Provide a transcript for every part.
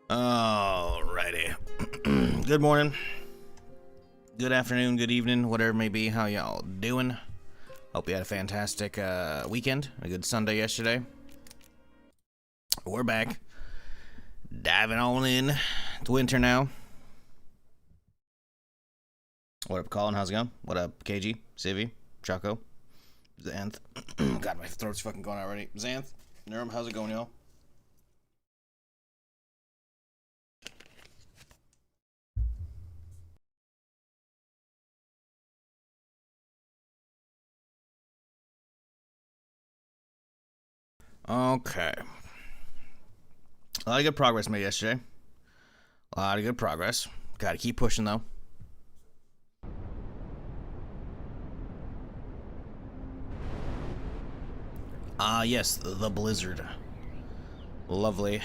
Alrighty. Good morning, good afternoon, good evening, whatever it may be. How y'all doing? Hope you had a fantastic weekend, a good Sunday yesterday. We're back, diving on in. It's winter now. What up, Colin? How's it going? What up, KG, Civi, Choco, Xanth? God, my throat's fucking going already. Xanth, Nerm, how's it going, y'all? Okay. A lot of good progress made yesterday. A lot of good progress. Gotta keep pushing, though. Yes, the blizzard. Lovely.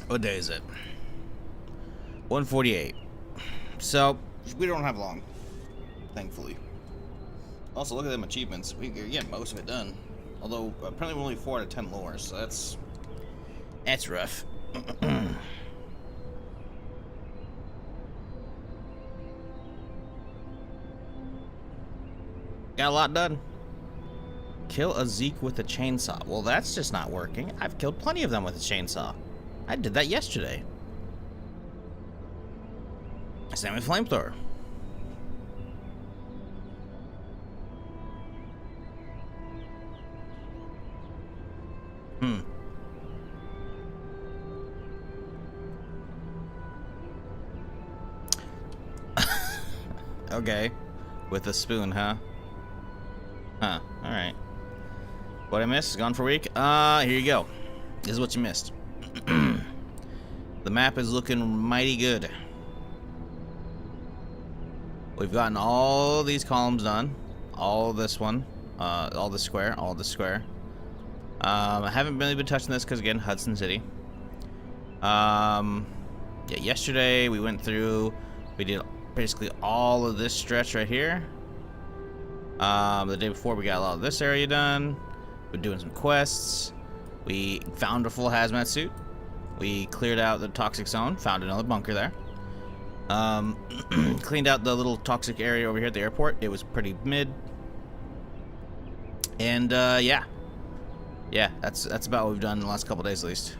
What day is it? 1:48. So, we don't have long, thankfully. Also, look at them achievements. We get most of it done. Although, apparently we're only 4 out of 10 lores, so that's rough. Got a lot done. Kill a Zeke with a chainsaw. Well, that's just not working. I've killed plenty of them with a chainsaw. I did that yesterday. Same with flamethrower. Okay. With a spoon, huh? Huh. Alright. What I missed? Gone for a week? Here you go. This is what you missed. The map is looking mighty good. We've gotten all these columns done. All this one. All this square. All this square. I haven't really been touching this because, again, Hudson City. Yeah, yesterday we went through, we did basically all of this stretch right here. The day before we got a lot of this area done. We're doing some quests. We found a full hazmat suit. We cleared out the toxic zone, found another bunker there. Cleaned out the little toxic area over here at the airport. It was pretty mid. And yeah, that's about what we've done in the last couple days at least.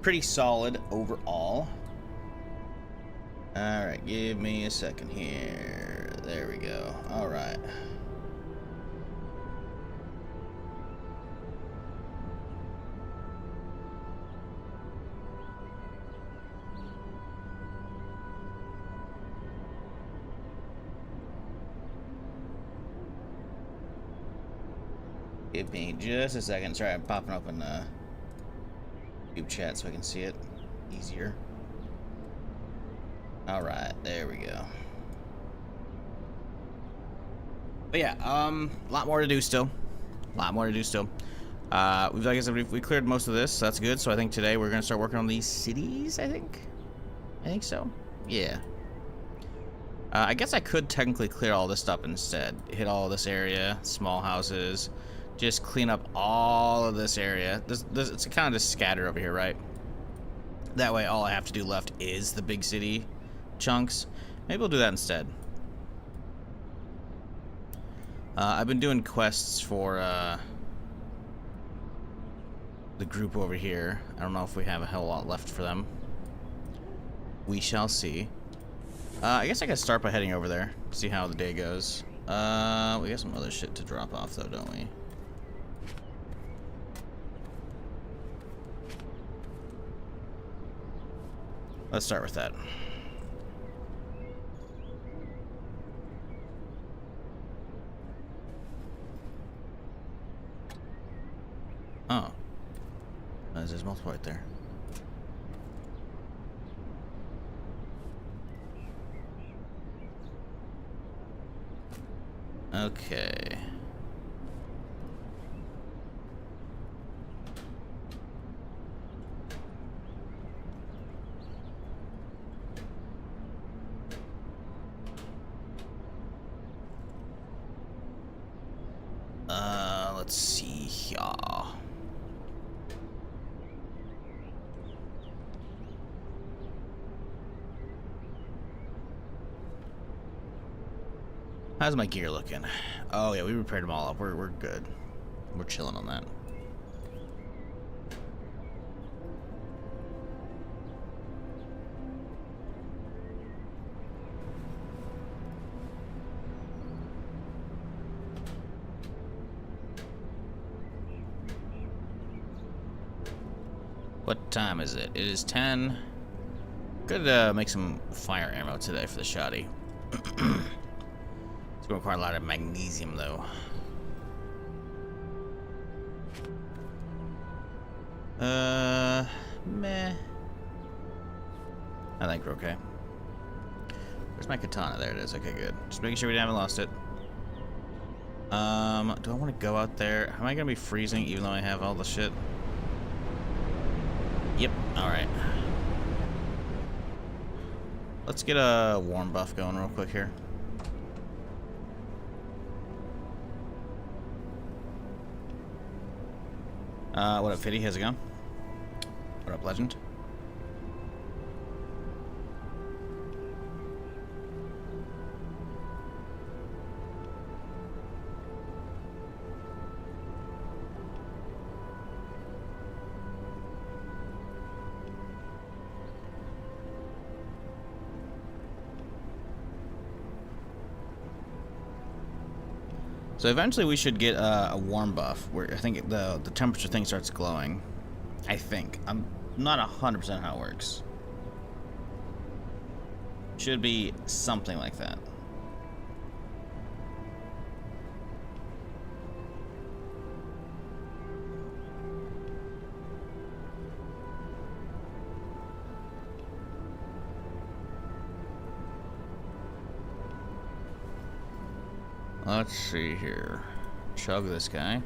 Pretty solid overall. Alright, give me a second here. There we go. Alright. Give me just a second. Sorry, I'm popping open YouTube chat so I can see it easier. Alright, there we go. But yeah, a lot more to do still. A lot more to do still. Like I said, we cleared most of this, so that's good. So I think today we're gonna start working on these cities, I think so. Yeah. I guess I could technically clear all this stuff instead. Hit all this area, small houses. Just clean up all of this area. It's kind of just scattered over here, right? That way all I have to do left is the big city chunks. Maybe we'll do that instead. I've been doing quests for the group over here. I don't know if we have a hell of a lot left for them. We shall see. I guess I could start by heading over there, see how the day goes. We got some other shit to drop off though, don't we? Let's start with that. Oh. There's multiple right there. Okay. let's see here. How's my gear looking? Oh yeah, we repaired them all up. We're good. We're chilling on that. What time is it? It is 10. Could make some fire ammo today for the shoddy. It's gonna require a lot of magnesium though. Meh. I think we're okay. Where's my katana? There it is. Okay, good. Just making sure we haven't lost it. Do I want to go out there? Am I gonna be freezing even though I have all the shit? Yep. All right. Let's get a warm buff going real quick here. What up, Fitty? How's it going? What up, Legend? So eventually we should get a warm buff where I think the temperature thing starts glowing. I think. I'm not 100% how it works. Should be something like that. Let's see here. Chug this guy.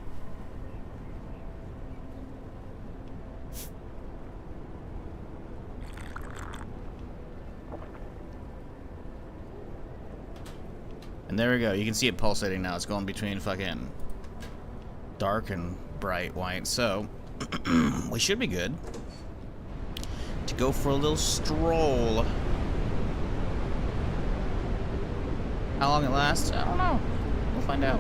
And there we go. You can see it pulsating now. It's going between fucking dark and bright white. So, we should be good to go for a little stroll. How long it lasts? I don't know. We'll find out.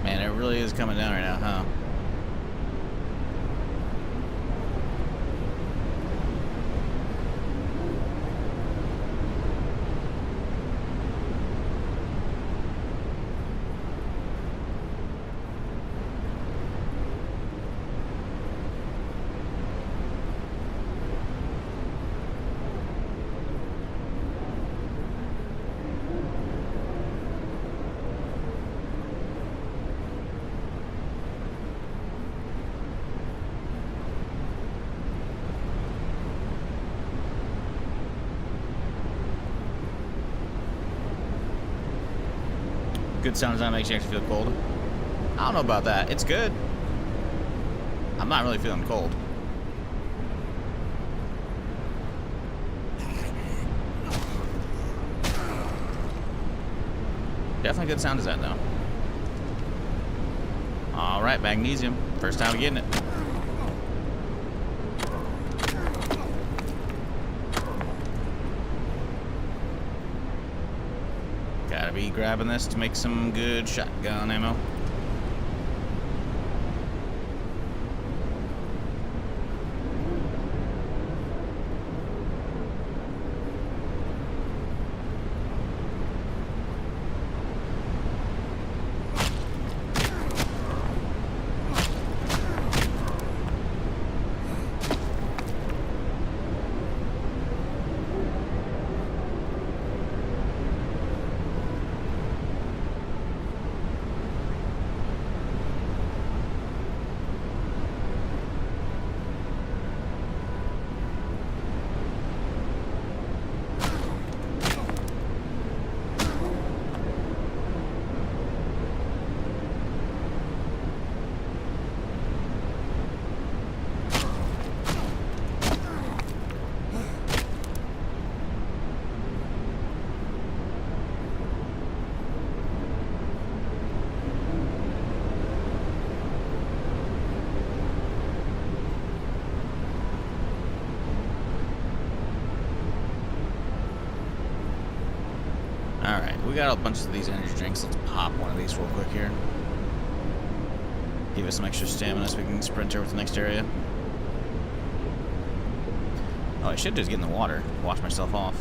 Man, it really is coming down right now, huh? Good sound design makes you actually feel cold. I don't know about that. It's good. I'm not really feeling cold. Definitely good sound design though. Alright, magnesium. First time getting it. Gotta be grabbing this to make some good shotgun ammo. Alright, we got a bunch of these energy drinks. Let's pop one of these real quick here. Give us some extra stamina so we can sprint over to the next area. Oh, I should just get in the water, wash myself off.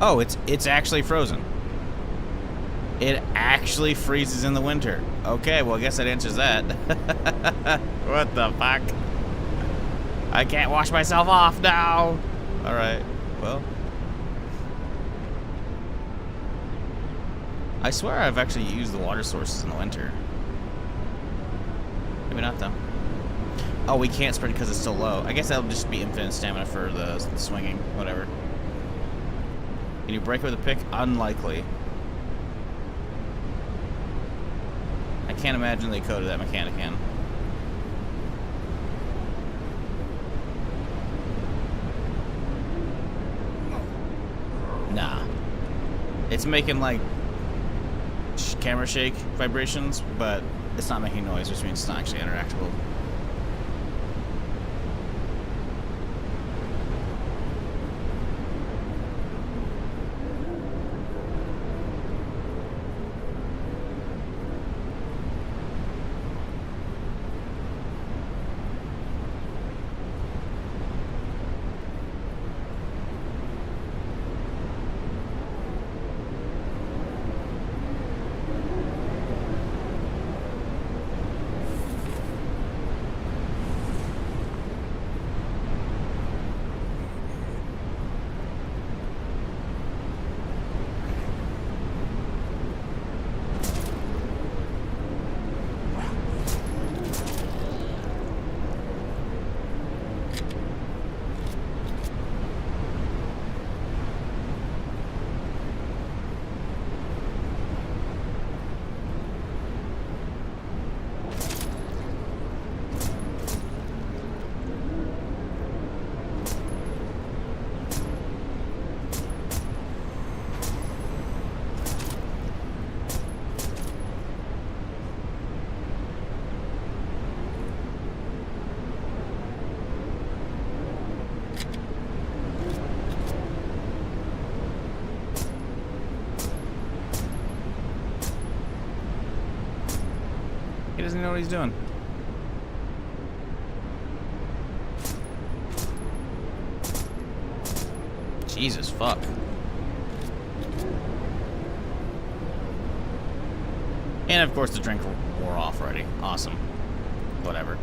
Oh, it's actually frozen. It actually freezes in the winter. Okay, well, I guess that answers that. What the fuck? I can't wash myself off now. Alright, well. I swear I've actually used the water sources in the winter. Maybe not, though. Oh, we can't sprint because it's so low. I guess that'll just be infinite stamina for the swinging. Whatever. Can you break with a pick? Unlikely. I can't imagine they coded that mechanic in. Nah. It's making, like, camera shake vibrations, but it's not making noise, which means it's not actually interactable. He doesn't know what he's doing. Jesus fuck. And of course the drink wore off already. Awesome. Whatever.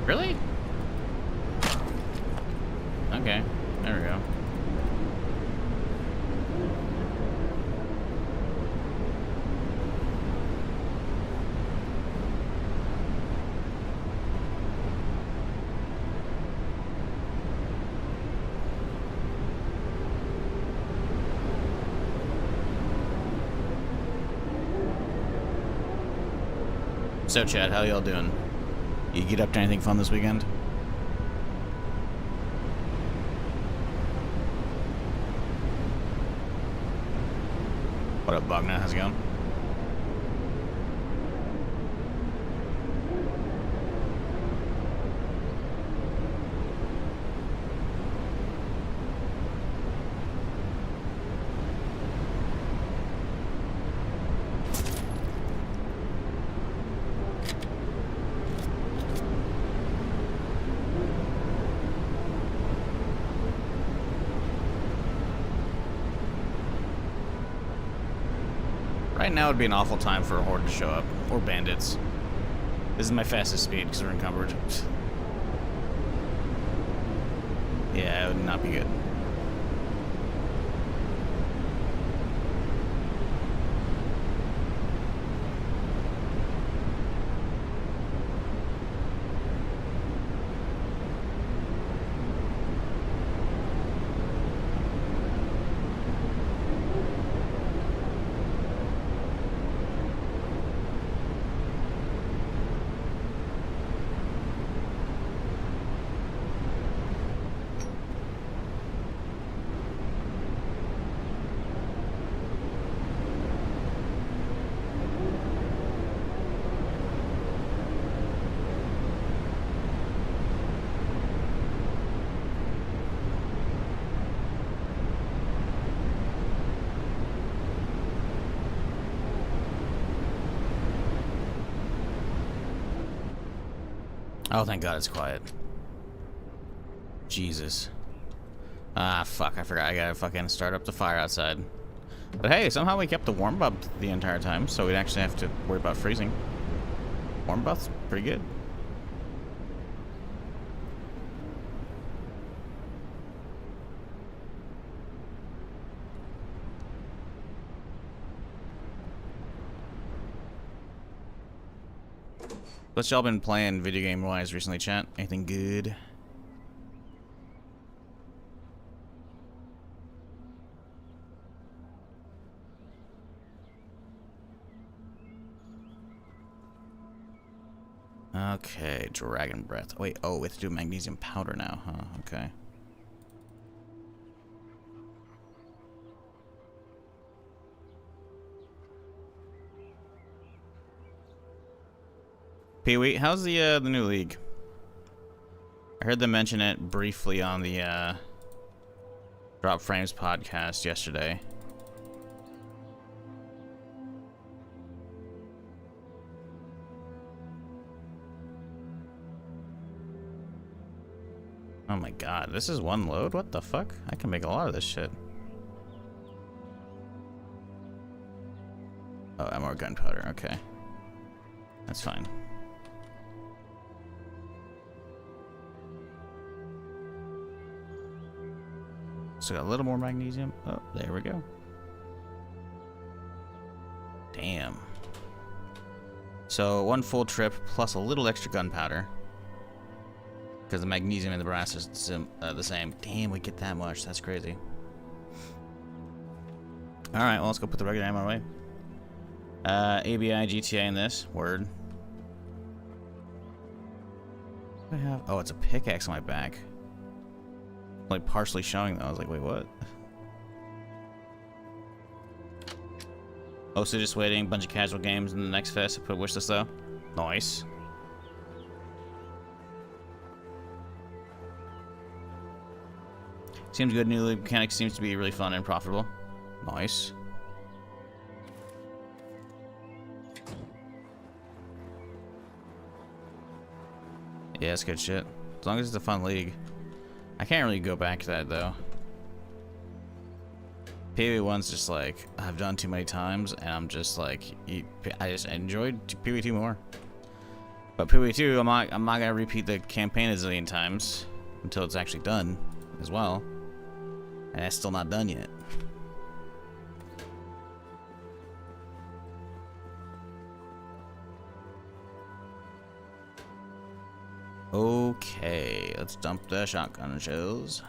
Really? Okay, there we go. So, Chad, how y'all doing? You get up to anything fun this weekend? What up, Bogna? How's it going? Right now would be an awful time for a Horde to show up, or bandits. This is my fastest speed because we're encumbered. Yeah, it would not be good. Oh, thank God it's quiet. Jesus. Ah, fuck. I forgot. I gotta fucking start up the fire outside. But hey, somehow we kept the warm buff the entire time, so we didn't actually have to worry about freezing. Warm buff's pretty good. What y'all been playing video game wise recently, chat? Anything good? Okay, dragon breath. Wait, oh, we have to do magnesium powder now, huh? Okay. Pee-wee, how's the new league? I heard them mention it briefly on the Drop Frames podcast yesterday. Oh my God, this is one load? What the fuck? I can make a lot of this shit. Oh, and more gunpowder, okay. That's fine. So got a little more magnesium. Oh, there we go. Damn. So one full trip plus a little extra gunpowder. Because the magnesium and the brass is the same. Damn, we get that much. That's crazy. Alright, well, let's go put the regular ammo away. ABI, GTA in this. Word. What do I have? Oh, it's a pickaxe on my back. Like partially showing though. I was like, wait, what? Oh, so just waiting. Bunch of casual games in the next fest. I put a wish list though. Nice. Seems good. New league mechanic seems to be really fun and profitable. Nice. Yeah, it's good shit. As long as it's a fun league. I can't really go back to that though. PvE1's just like I've done too many times, and I'm just like I just enjoyed PvE2 more. But PvE2, I'm not gonna repeat the campaign a zillion times until it's actually done as well, and it's still not done yet. Okay, let's dump the shotgun shells.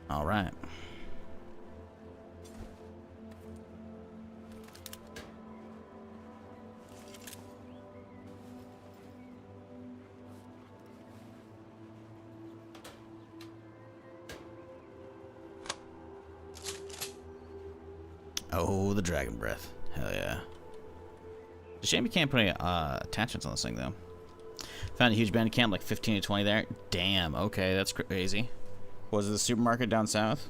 All right. Oh, the dragon breath. Hell yeah. It's a shame you can't put any attachments on this thing, though. Found a huge bandit camp, like 15 to 20 there. Damn, okay, that's crazy. Was it the supermarket down south?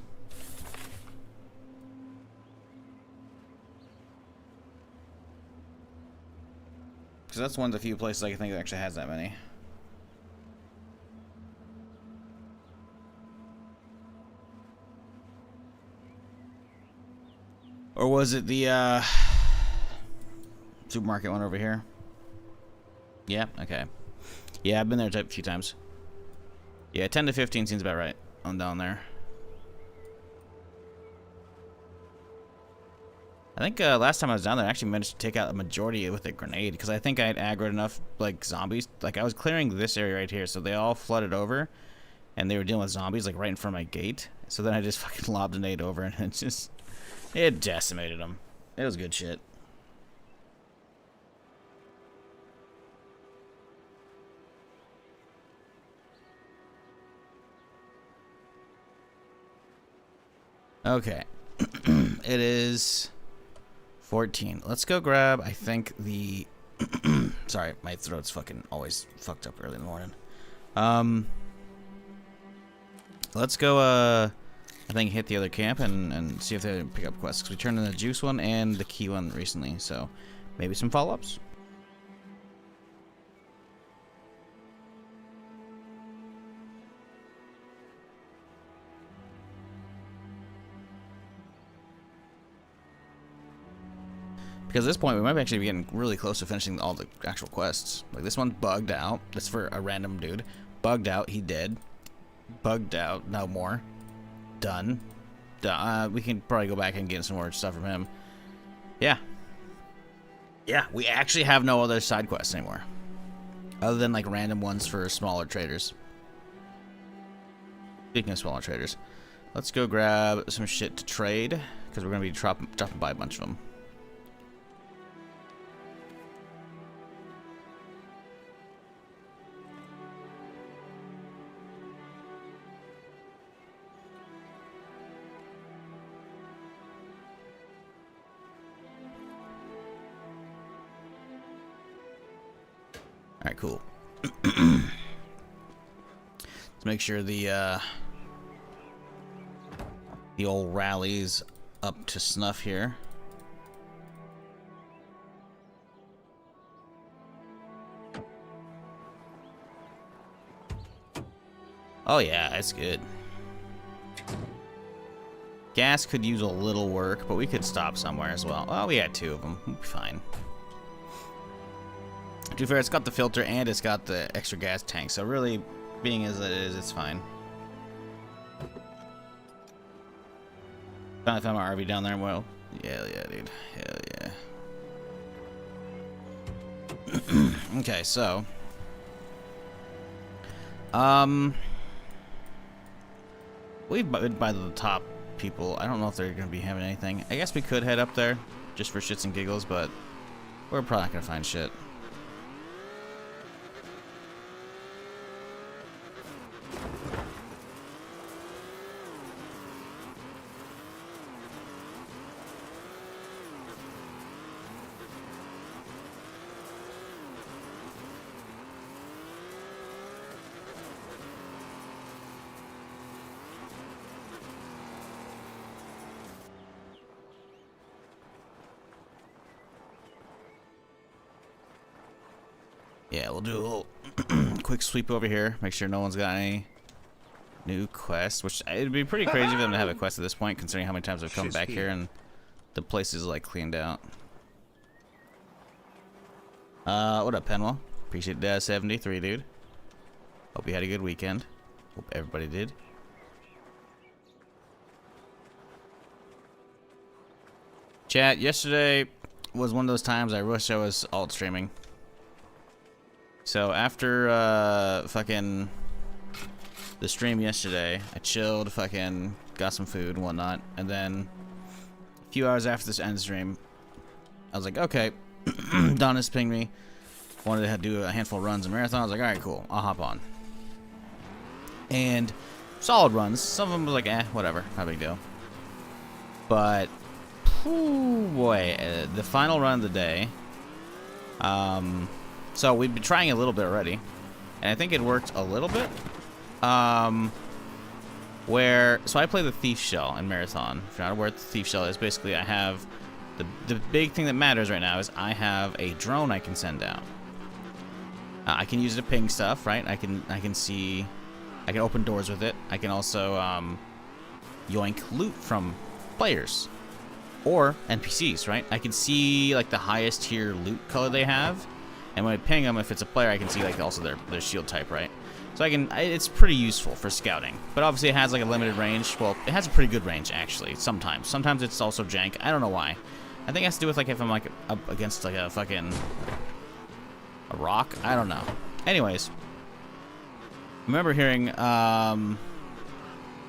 Because that's one of the few places I can think that actually has that many. Or was it the supermarket one over here? Yeah, okay. Yeah, I've been there a few times. Yeah, 10 to 15 seems about right on down there. I think last time I was down there, I actually managed to take out a majority with a grenade, because I think I had aggroed enough like zombies. Like I was clearing this area right here, so they all flooded over, and they were dealing with zombies like right in front of my gate. So then I just fucking lobbed a nade over, and it decimated them. It was good shit. Okay. It is 14. Let's go grab, I think, the... Sorry, my throat's fucking always fucked up early in the morning. Let's go, I I think hit the other camp and see if they pick up quests. 'Cause we turned in the juice one and the key one recently, so maybe some follow-ups. Because at this point, we might actually be getting really close to finishing all the actual quests. Like, this one bugged out. That's for a random dude. Bugged out. He dead. Bugged out. No more. Done. We can probably go back and get some more stuff from him. Yeah. Yeah, we actually have no other side quests anymore. Other than, like, random ones for smaller traders. Speaking of smaller traders, let's go grab some shit to trade. Because we're going to be dropping by a bunch of them. Alright, cool. Let's make sure the old rally's up to snuff here. Oh yeah, it's good. Gas could use a little work, but we could stop somewhere as well. Oh, we had 2 of them. We'll be fine. To be fair, it's got the filter and it's got the extra gas tank, so really, being as it is, it's fine. Finally found my RV down there. Well, yeah, dude. Hell yeah. Okay, so we've been by the top people. I don't know if they're gonna be having anything. I guess we could head up there just for shits and giggles, but we're probably not gonna find shit. Yeah, we'll do a little quick sweep over here. Make sure no one's got any new quests, which it'd be pretty crazy for them to have a quest at this point, considering how many times I've come back here and the place is like cleaned out. What up, Penwell? Appreciate that 73, dude. Hope you had a good weekend. Hope everybody did. Chat, yesterday was one of those times I wish I was alt streaming. So after fucking the stream yesterday, I chilled, fucking got some food and whatnot, and then a few hours after this end stream, I was like, okay, Donna's pinged me, wanted to do a handful of runs and marathon. I was like, all right, cool, I'll hop on. And solid runs. Some of them was like, whatever, not a big deal. But, oh boy, the final run of the day. So we've been trying a little bit already, and I think it worked a little bit. So I play the Thief Shell in Marathon. If you're not aware what the Thief Shell is, basically I have the big thing that matters right now is I have a drone I can send out. I can use it to ping stuff, right? I can open doors with it. I can also yoink loot from players or NPCs, right? I can see like the highest tier loot color they have. And when I ping them, if it's a player, I can see like also their shield type, right? So it's pretty useful for scouting. But obviously it has like a limited range. Well, it has a pretty good range actually, sometimes. Sometimes it's also jank. I don't know why. I think it has to do with like if I'm like up against like a rock. I don't know. Anyways, I remember hearing a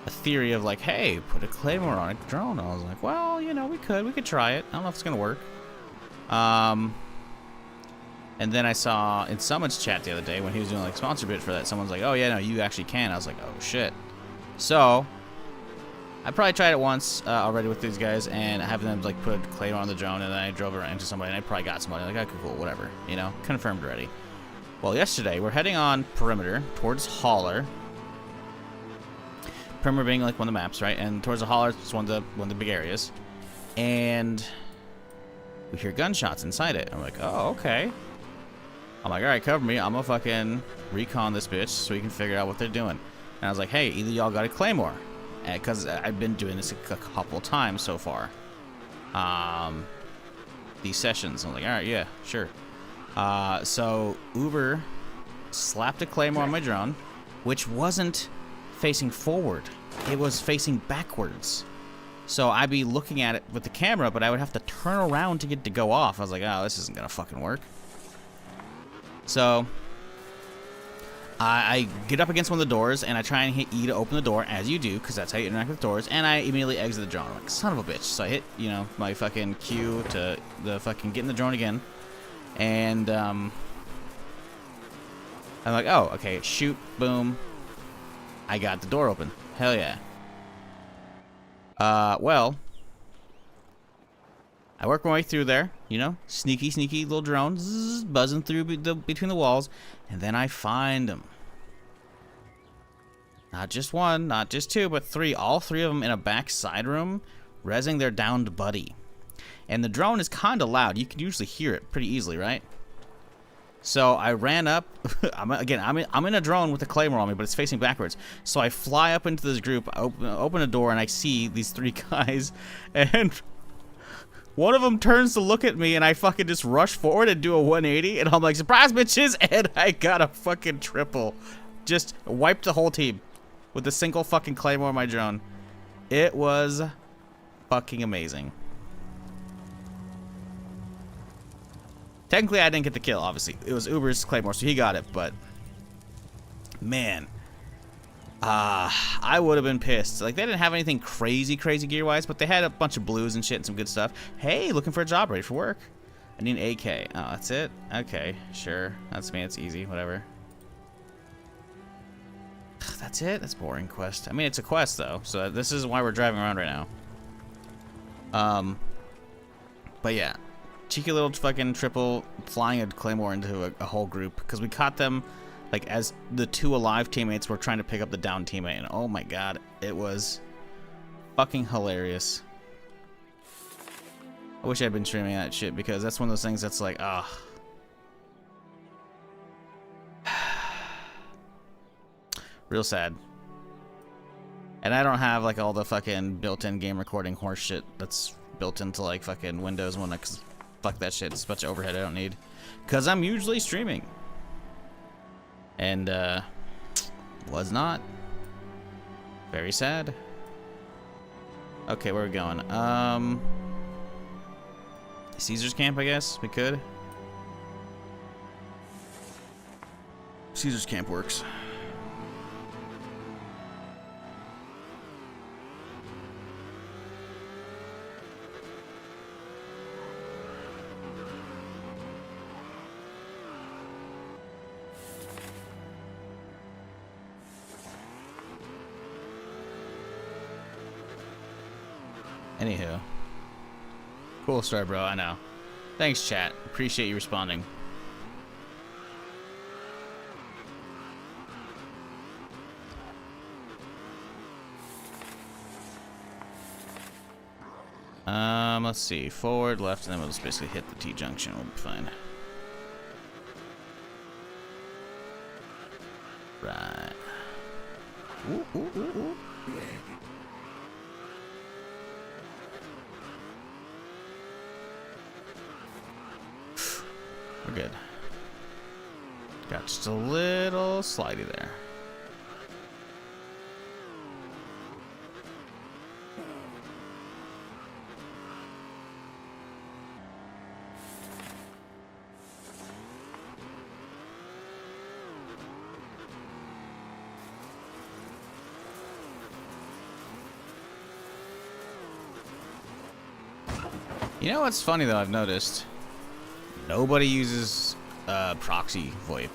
theory of like, hey, put a claymore on a drone. I was like, well, you know, we could try it. I don't know if it's gonna work. And then I saw in someone's chat the other day when he was doing like sponsor bid for that, someone's like, oh yeah, no, you actually can. I was like, oh shit. So I probably tried it once already with these guys, and having them like put a claymore on the drone, and then I drove around into somebody, and I probably got somebody like, okay, cool, whatever, you know, confirmed already. Well, yesterday we're heading on perimeter towards Holler. Perimeter being like one of the maps, right? And towards the holler, it's one of the big areas. And we hear gunshots inside it. I'm like, oh, okay. I'm like, all right, cover me. I'm gonna fucking recon this bitch so we can figure out what they're doing. And I was like, hey, either y'all got a claymore, because I've been doing this a couple times so far. These sessions. I'm like, all right, yeah, sure. So Uber slapped a claymore on my drone, which wasn't facing forward. It was facing backwards. So I'd be looking at it with the camera, but I would have to turn around to get it to go off. I was like, oh, this isn't gonna fucking work. So I get up against one of the doors and I try and hit E to open the door, as you do, because that's how you interact with doors, and I immediately exit the drone. I'm like, son of a bitch. So I hit, you know, my fucking Q to the fucking get in the drone again. And I'm like, oh, okay, shoot, boom. I got the door open. Hell yeah. Well, I work my way through there, you know, sneaky little drone, zzz, buzzing through between the walls, and then I find them. Not just one, not just two, but three. All three of them in a back side room, rezzing their downed buddy. And the drone is kind of loud. You can usually hear it pretty easily, right? So I ran up. I'm in a drone with a claymore on me, but it's facing backwards. So I fly up into this group, open a door, and I see these three guys, and one of them turns to look at me, and I fucking just rush forward and do a 180, and I'm like, surprise, bitches, and I got a fucking triple. Just wiped the whole team with a single fucking claymore on my drone. It was fucking amazing. Technically, I didn't get the kill, obviously. It was Uber's claymore, so he got it, but man, I would have been pissed. Like, they didn't have anything crazy gear-wise, but they had a bunch of blues and shit and some good stuff. Hey, looking for a job, ready for work. I need an AK. Oh, that's it? Okay, sure. That's me. It's easy. Whatever. That's it? That's boring quest. I mean, it's a quest, though, so this is why we're driving around right now. But yeah. Cheeky little fucking triple flying a claymore into a whole group, because we caught them like as the two alive teammates were trying to pick up the down teammate, and oh my god, it was fucking hilarious. I wish I'd been streaming that shit, because that's one of those things that's like, ah. Real sad. And I don't have like all the fucking built-in game recording horse shit that's built into like fucking Windows One, because fuck that shit. It's a bunch of overhead I don't need, because I'm usually streaming. And was not. Very sad. Okay, where are we going? Caesar's camp, I guess we could. Caesar's camp works. Anywho. Cool story, bro. I know. Thanks, chat. Appreciate you responding. Let's see. Forward, left, and then we'll just basically hit the T-junction. We'll be fine. Right. Ooh, ooh, ooh, ooh. We're good. Got just a little slidey there. You know what's funny though, I've noticed? Nobody uses proxy VoIP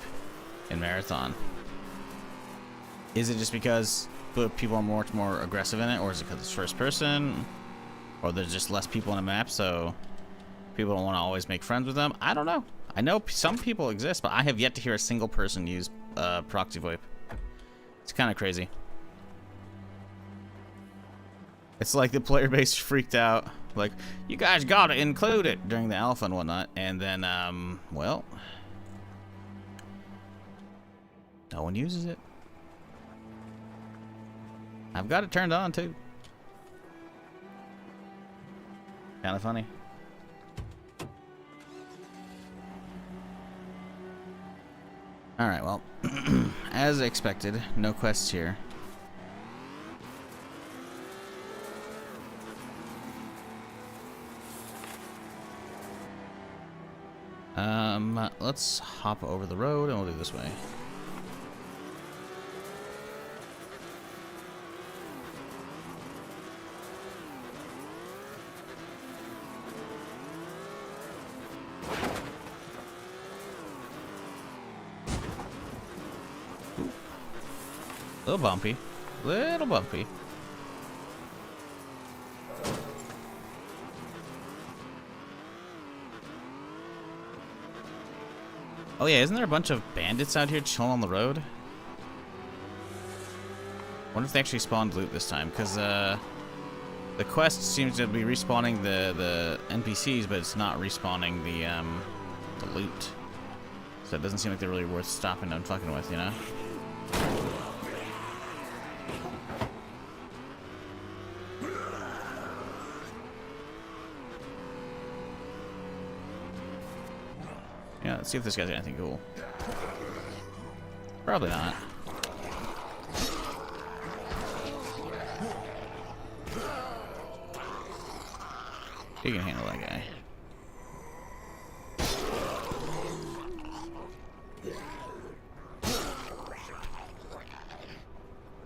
in Marathon. Is it just because people are much more aggressive in it, or is it because it's first person, or there's just less people in a map, so people don't want to always make friends with them? I don't know. I know some people exist, but I have yet to hear a single person use proxy VoIP. It's kind of crazy. It's like the player base freaked out. Like, you guys gotta include it during the alpha and whatnot. And then, well, no one uses it. I've got it turned on too. Kind of funny. Alright, well, as expected, no quests here. Let's hop over the road and we'll do this way. Little bumpy. Little bumpy. Oh yeah, isn't there a bunch of bandits out here chilling on the road? Wonder if they actually spawned loot this time, because the quest seems to be respawning the NPCs, but it's not respawning the loot. So it doesn't seem like they're really worth stopping and fucking with, you know? Yeah, let's see if this guy's got anything cool. Probably not. You can handle that guy.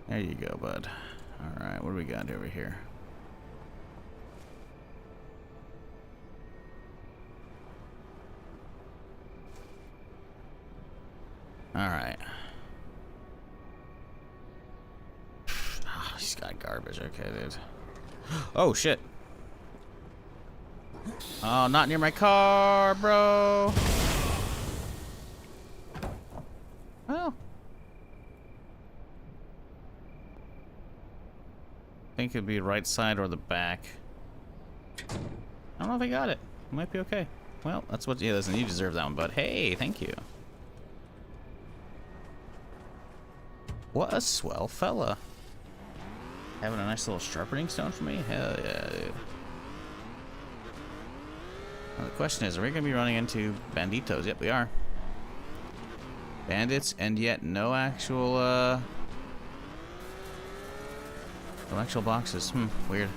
There you go, bud. Alright, what do we got over here? Alright. Oh, he's got garbage. Okay, dude. Oh, shit. Oh, not near my car, bro. Well. I think it'd be right side or the back. I don't know if I got it. It might be okay. Well, that's what... Yeah, listen, you deserve that one, bud. Hey, thank you. What a swell fella. Having a nice little sharpening stone for me? Hell yeah, dude. Now the question is, are we going to be running into banditos? Yep, we are. Bandits, and yet no actual, no actual boxes. Weird.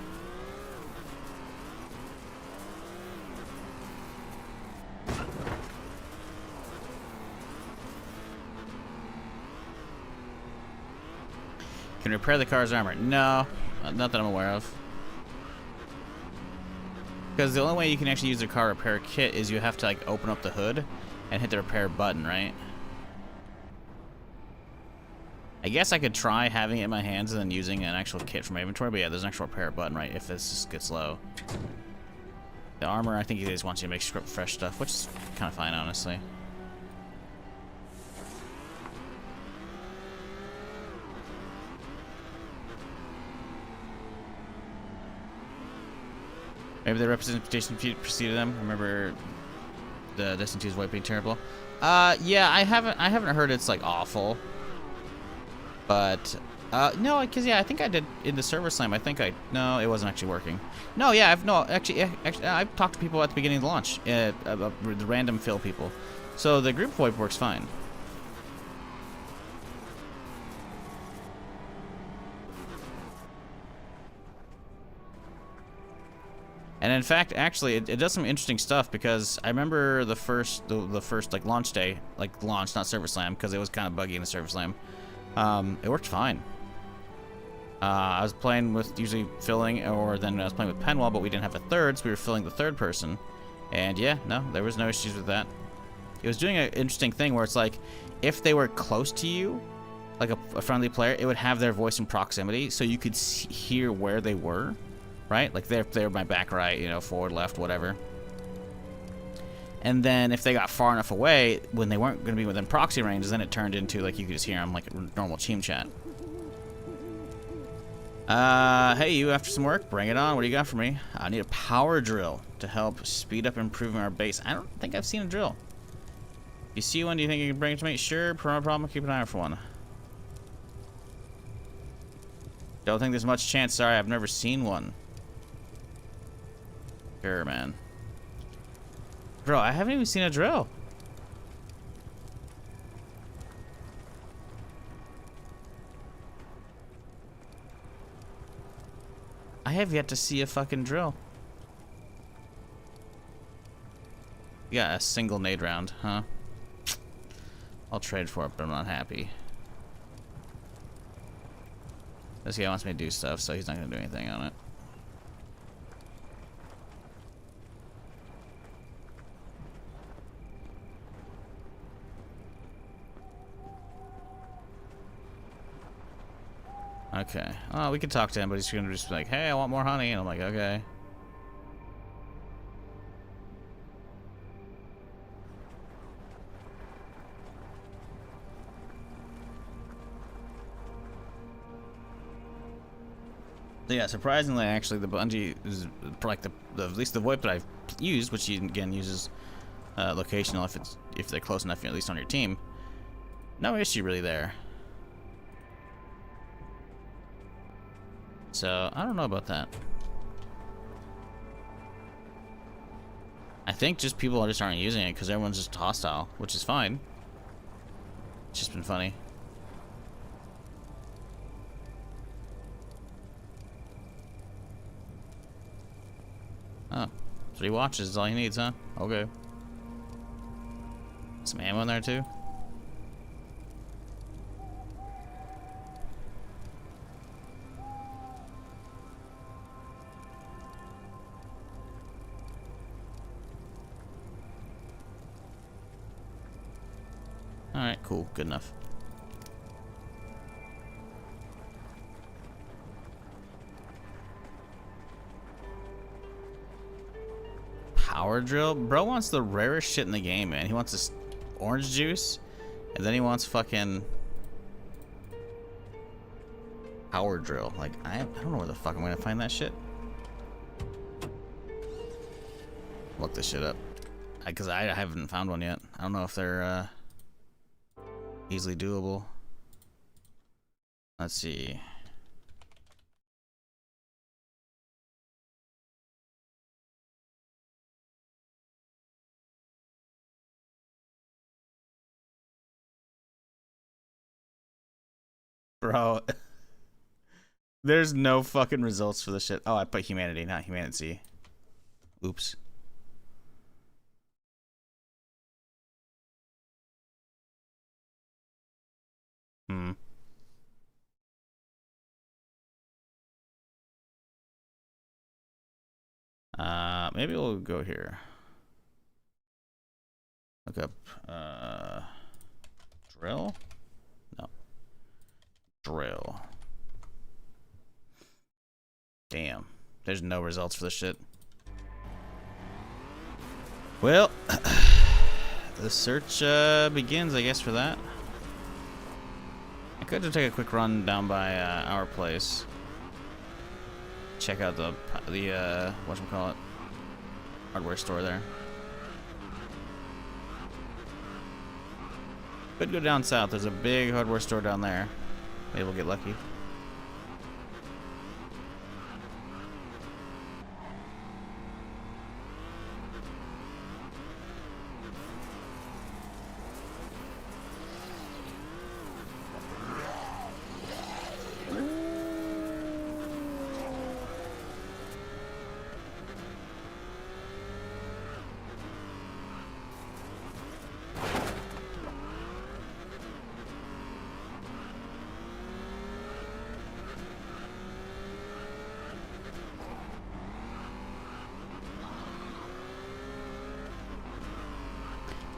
Can repair the car's armor? No, not that I'm aware of. Because the only way you can actually use the car repair kit is you have to like open up the hood and hit the repair button, right? I guess I could try having it in my hands and then using an actual kit from my inventory, but yeah, there's an actual repair button, right, if this just gets low. The armor, I think he just wants you to make fresh stuff, which is kind of fine, honestly. Maybe the representation preceded them. Remember the Destiny 2's white being terrible. Yeah, I haven't heard it's like awful. But no, because yeah, I think I did in the server slam. No, it wasn't actually working. No, yeah, actually, I've talked to people at the beginning of the launch, the random fill people. So the group VoIP works fine. And in fact, actually, it does some interesting stuff, because I remember the first like launch day, like launch, not server slam, because it was kind of buggy in the server slam. It worked fine. I was playing with usually filling, or then I was playing with Penwell, but we didn't have a third, so we were filling the third person. And yeah, no, there was no issues with that. It was doing an interesting thing where it's like, if they were close to you, like a friendly player, it would have their voice in proximity, so you could hear where they were. Right? Like they're my back right, you know, forward, left, whatever. And then if they got far enough away, when they weren't going to be within proxy range, then it turned into like you could just hear them like a normal team chat. Hey, you after some work? Bring it on. What do you got for me? I need a power drill to help speed up improving our base. I don't think I've seen a drill. If you see one, do you think you can bring it to me? Sure, no problem. Keep an eye out for one. Don't think there's much chance. Sorry, I've never seen one. Sure, man. Bro, I haven't even seen a drill. I have yet to see a fucking drill. Yeah, a single nade round, huh? I'll trade for it, but I'm not happy. This guy wants me to do stuff, so he's not gonna do anything on it. Okay. Oh, we could talk to him, but he's gonna just be like, hey, I want more honey. And I'm like, okay. So yeah, surprisingly, actually, the bungee is like the at least the VoIP that I've used, which again uses locational if they're close enough, at least on your team. No issue really there. So I don't know about that. I think just people just aren't using it because everyone's just hostile, which is fine. It's just been funny. Oh, 3 watches is all he needs, huh? Okay. Some ammo in there too. Alright, cool. Good enough. Power drill? Bro wants the rarest shit in the game, man. He wants this orange juice, and then he wants fucking power drill. Like, I don't know where the fuck I'm gonna find that shit. Look this shit up. Because I haven't found one yet. I don't know if they're easily doable. Let's see. Bro, there's no fucking results for this shit. Oh, I put humanity, not HumanitZ. Oops. Maybe we'll go here. Look up, drill? No. Drill. Damn. There's no results for this shit. Well, the search begins, I guess, for that. I could just take a quick run down by our place. Check out the whatchamacallit, hardware store there. Could go down south. There's a big hardware store down there. Maybe we'll get lucky.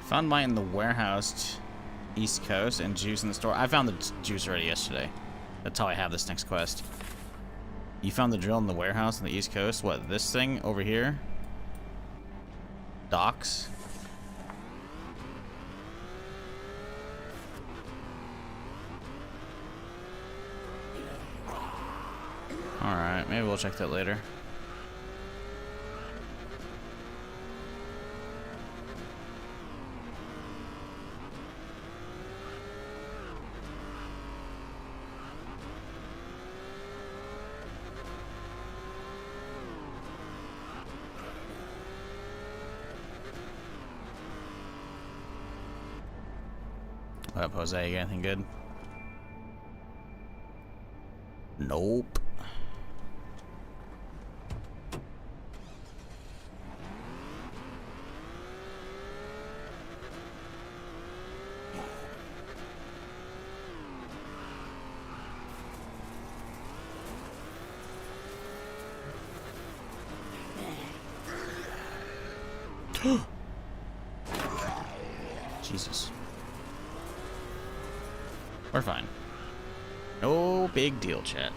Found mine in the warehouse, East Coast, and juice in the store. I found the juice already yesterday. That's how I have this next quest. You found the drill in the warehouse on the East Coast. What, this thing over here? Docks? Alright, maybe we'll check that later. What up, Jose? You got anything good? Nope. Jesus. We're fine. No big deal, chat.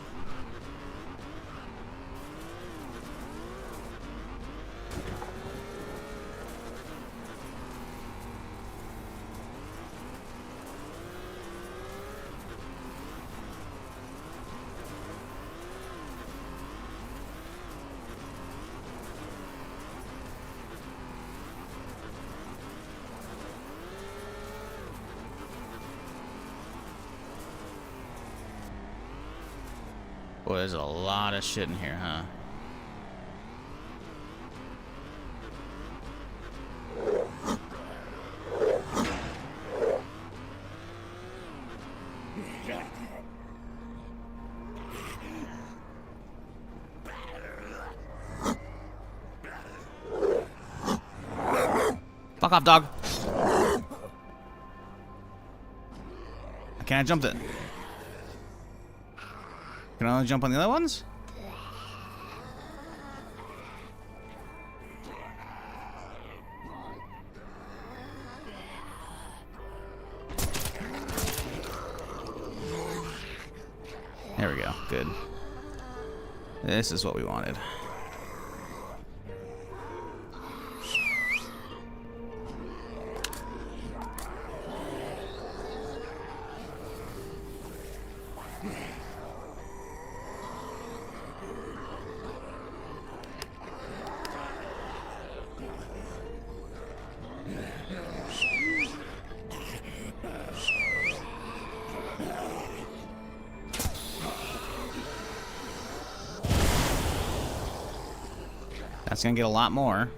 Boy, there's a lot of shit in here, huh? Fuck off, dog. Can I jump it? Can I only jump on the other ones? There we go. Good. This is what we wanted. That's gonna get a lot more.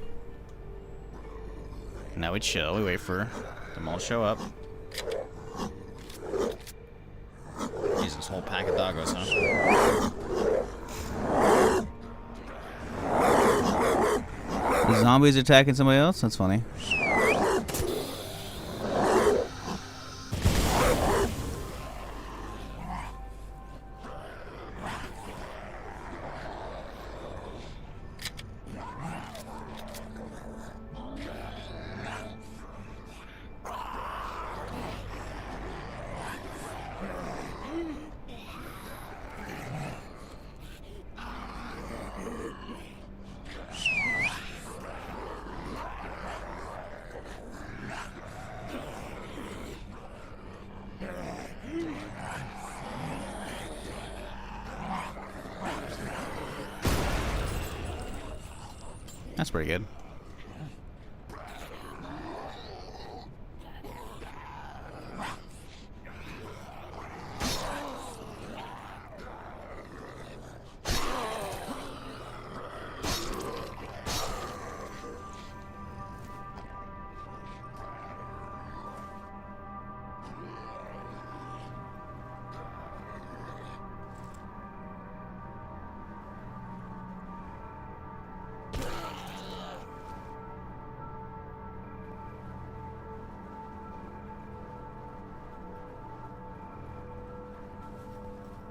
Now we chill. We wait for them all to show up. Jesus, whole pack of doggos, huh? The zombies attacking somebody else? That's funny. That's pretty good.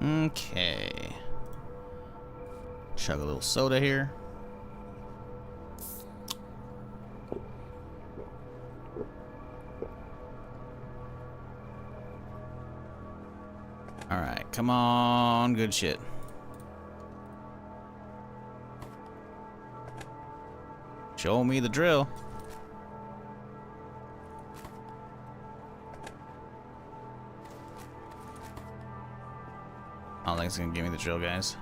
Okay. Chug a little soda here. Alright, come on, good shit. Show me the drill. I don't think it's gonna give me the drill, guys.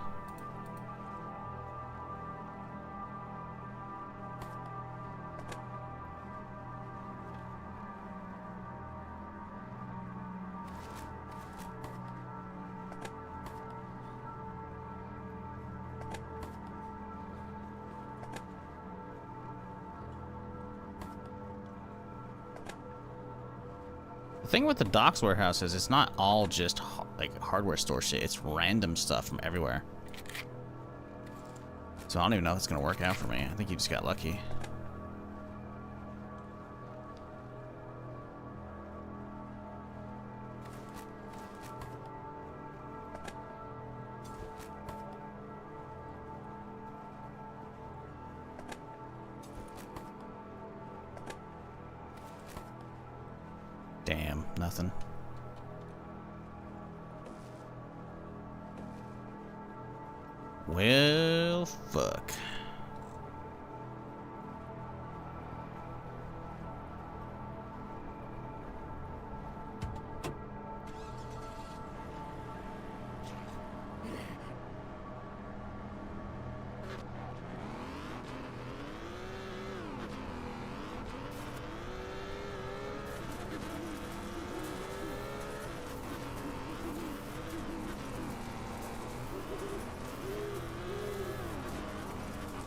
thing with the docks warehouse is it's not all just like hardware store shit. It's random stuff from everywhere. So I don't even know if it's gonna work out for me. I think you just got lucky. Damn, nothing. Well, fuck.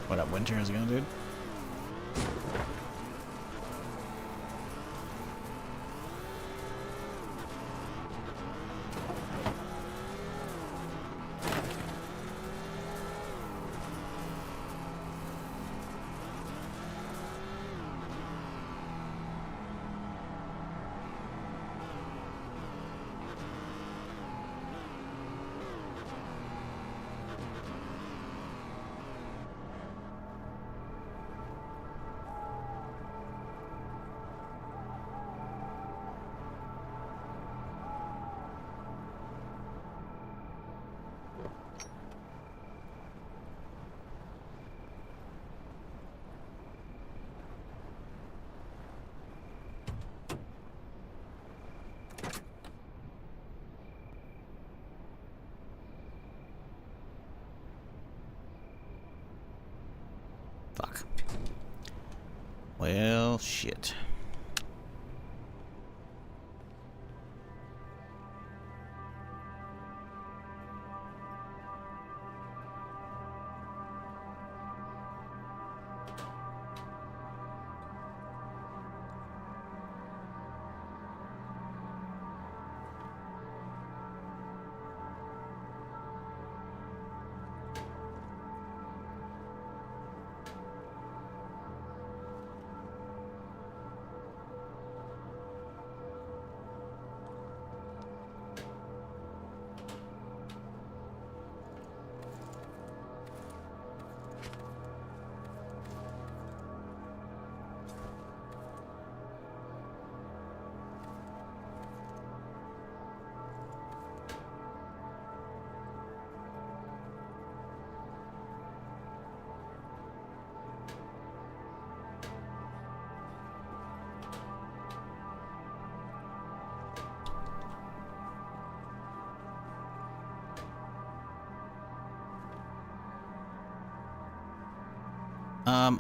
What up, Winter? How's it going, dude? Fuck. Well, shit.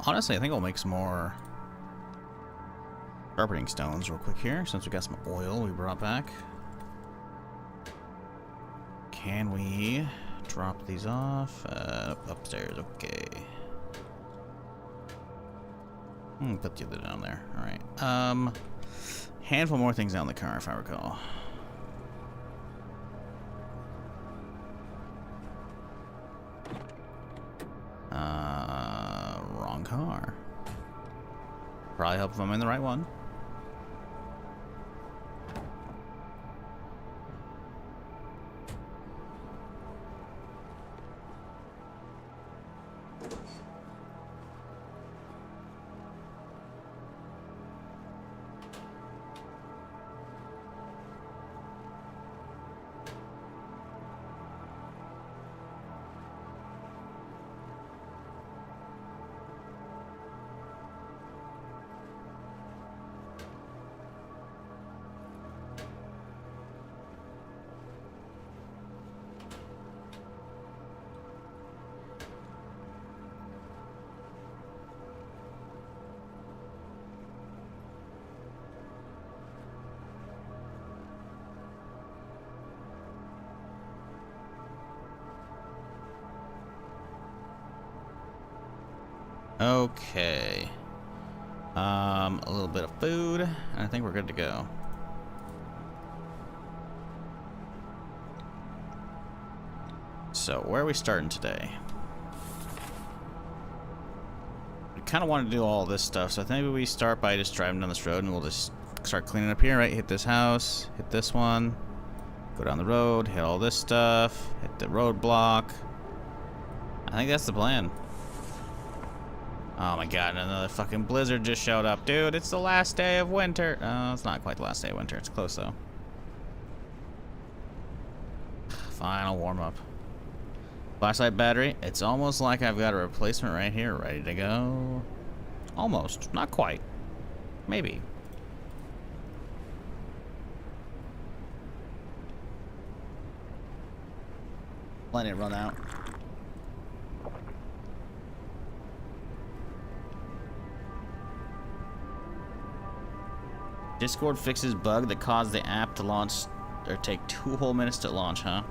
Honestly, I think I'll make some more sharpening stones real quick here, since we got some oil we brought back. Can we drop these off? Upstairs, okay. Put the other down there. Alright. Handful more things down the car, if I recall. Wrong car. Probably help if I'm in the right one. Okay. A little bit of food, and I think we're good to go. So where are we starting today? We kind of want to do all this stuff, so I think maybe we start by just driving down this road, and we'll just start cleaning up here, right? Hit this house, hit this one, go down the road, hit all this stuff, hit the roadblock. I think that's the plan. Oh my god, another fucking blizzard just showed up. Dude, it's the last day of winter. Oh, it's not quite the last day of winter. It's close, though. Fine, I'll warm up. Flashlight battery. It's almost like I've got a replacement right here, ready to go. Almost. Not quite. Maybe. Letting it run out. Discord fixes bug that caused the app to launch or take 2 whole minutes to launch, huh?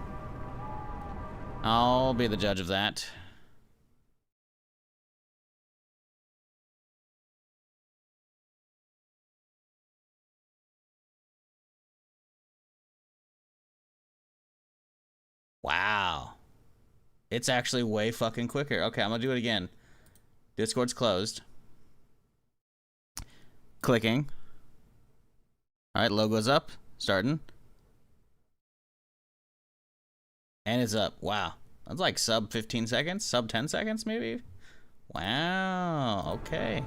I'll be the judge of that. Wow. It's actually way fucking quicker. Okay, I'm gonna do it again. Discord's closed. Clicking. Alright, logo's up. Starting. And it's up. Wow. That's like sub 15 seconds? Sub 10 seconds, maybe? Wow. Okay.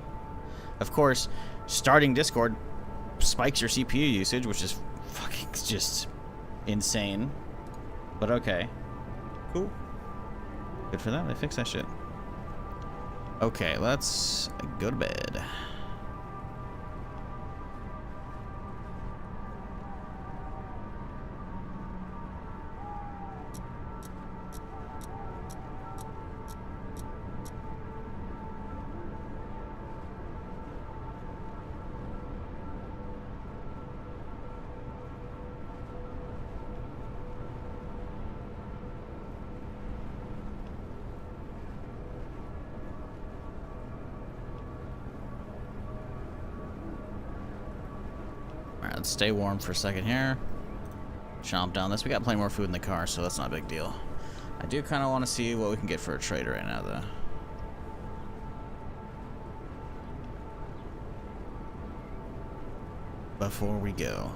Of course, starting Discord spikes your CPU usage, which is fucking just insane. But okay. Cool. Good for them. They fixed that shit. Okay, let's go to bed. Let's stay warm for a second here. Chomp down this. We got plenty more food in the car, so that's not a big deal. I do kind of want to see what we can get for a trader right now, though. Before we go.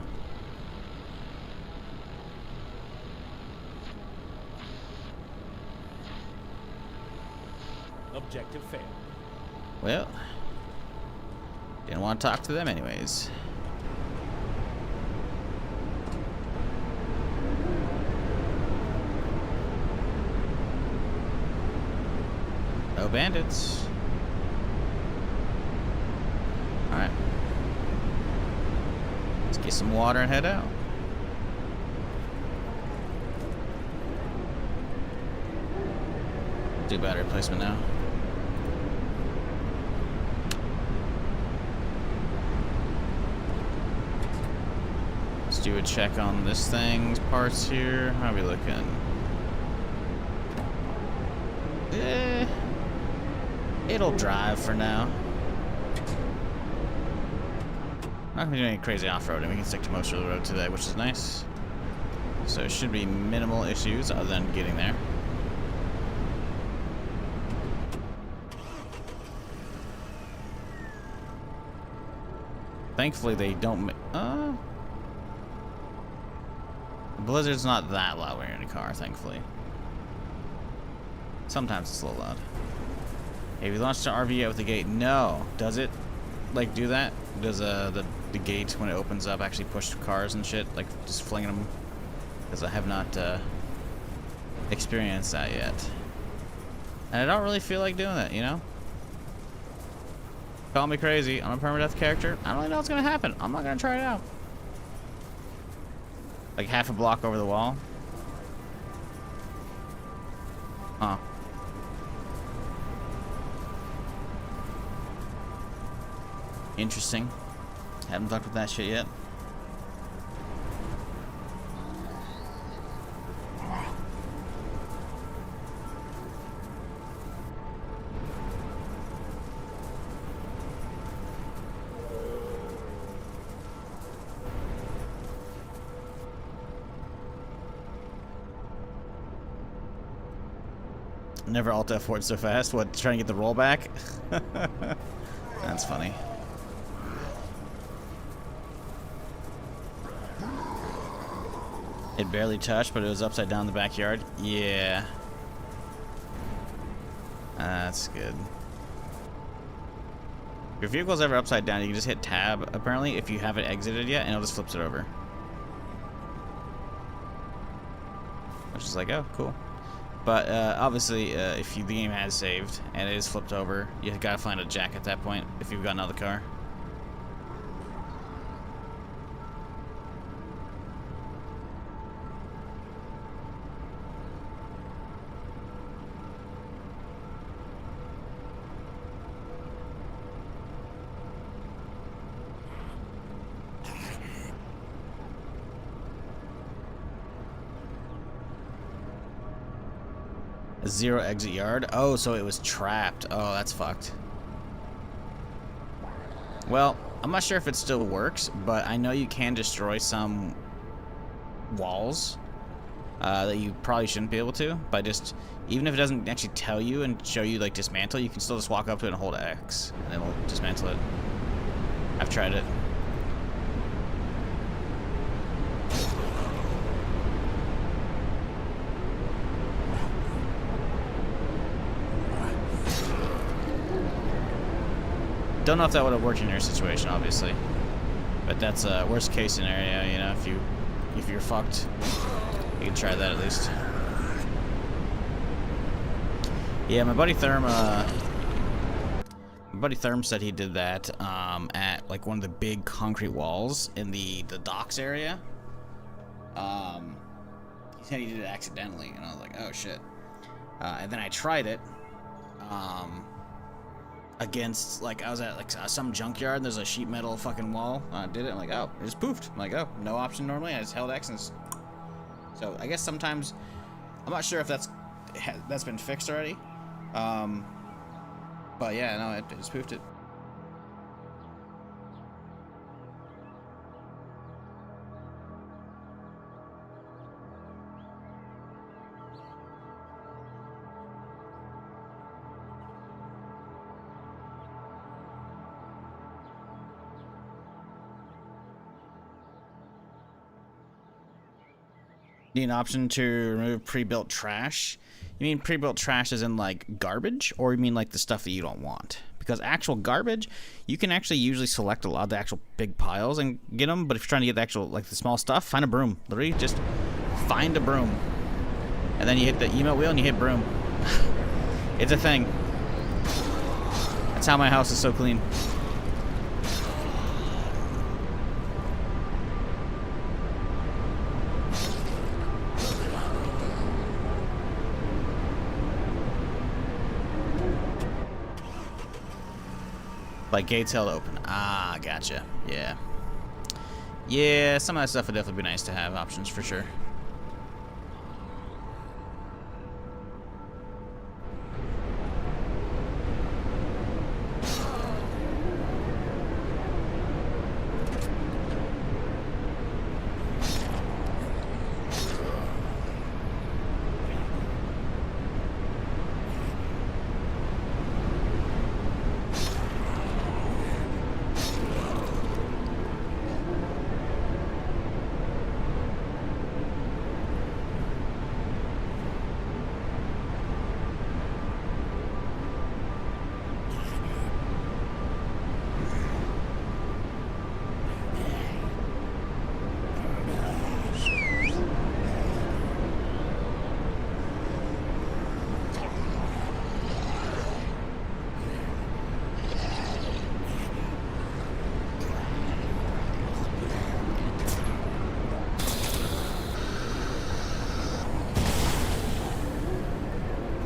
Objective failed. Well, didn't want to talk to them anyways. No bandits. Alright. Let's get some water and head out. Do battery replacement now. Let's do a check on this thing's parts here. How are we looking? It'll drive for now. Not gonna do any crazy off-roading. We can stick to most of the road today, which is nice. So it should be minimal issues other than getting there. Thankfully they don't the blizzard's not that loud when you're in a car, thankfully. Sometimes it's a little loud. Hey, we launched an RV out with the gate. No. Does it, like, do that? Does the gate, when it opens up, actually push cars and shit? Like, just flinging them? Because I have not experienced that yet. And I don't really feel like doing that, you know? Call me crazy. I'm a permadeath character. I don't really know what's going to happen. I'm not going to try it out. Like, half a block over the wall? Huh. Interesting. Haven't fucked with that shit yet. Never alt F4 so fast. What, trying to get the rollback? That's funny. It barely touched, but it was upside down in the backyard. Yeah. That's good. If your vehicle's ever upside down, you can just hit tab, apparently, if you haven't exited yet, and it'll just flips it over. Which is like, oh, cool. But obviously, if the game has saved and it is flipped over, you gotta find a jack at that point if you've gotten out of the car. A 0 exit yard? Oh, so it was trapped. Oh, that's fucked. Well, I'm not sure if it still works, but I know you can destroy some walls that you probably shouldn't be able to by just, even if it doesn't actually tell you and show you like dismantle, you can still just walk up to it and hold X and it'll dismantle it. I've tried it. Don't know if that would have worked in your situation, obviously, but that's a worst case scenario. You know, if you're fucked, you can try that at least. Yeah, my buddy Therm said he did that at like one of the big concrete walls in the docks area. He said he did it accidentally, and I was like, oh shit. And then I tried it. Against, like, I was at like some junkyard and there's a sheet metal fucking wall. I did it. I'm like, oh, it just poofed. I'm like, oh, no option normally. I just held X and so I guess sometimes I'm not sure if that's been fixed already. But yeah, no, it just poofed it. Need an option to remove pre-built trash. You mean pre-built trash as in like garbage, or you mean like the stuff that you don't want? Because actual garbage, you can actually usually select a lot of the actual big piles and get them, but if you're trying to get the actual, like the small stuff, find a broom. Literally just find a broom. And then you hit the emote wheel and you hit broom. It's a thing. That's how my house is so clean. Like gates held open. Ah, gotcha. Yeah. Yeah, some of that stuff would definitely be nice to have options for sure.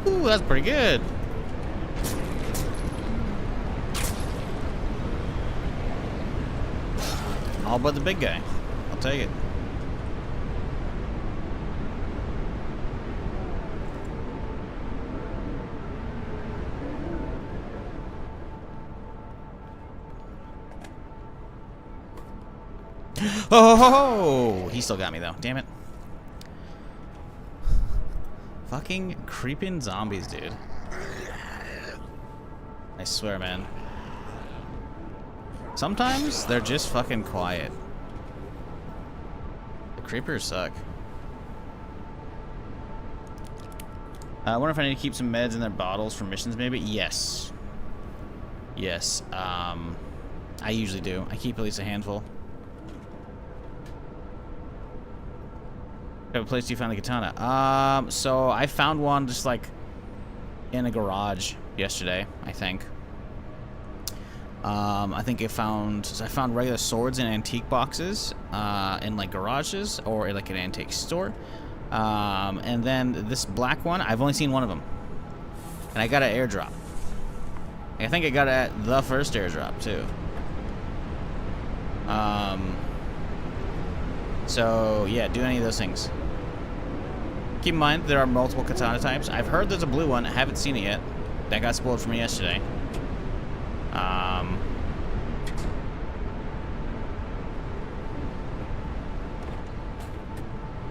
Ooh, that's pretty good. All but the big guy. I'll take it. Oh, he still got me though. Damn it. Fucking creeping zombies, dude. I swear, man. Sometimes they're just fucking quiet. The creepers suck. I wonder if I need to keep some meds in their bottles for missions, maybe? Yes. Yes. I usually do. I keep at least a handful. What place do you find the katana? So I found one just like in a garage yesterday, I think. I think I found regular swords in antique boxes, in like garages or like an antique store. And then this black one, I've only seen one of them. And I got an airdrop. I think I got it at the first airdrop too. So yeah, do any of those things. Keep in mind, there are multiple katana types. I've heard there's a blue one. I haven't seen it yet. That got spoiled for me yesterday.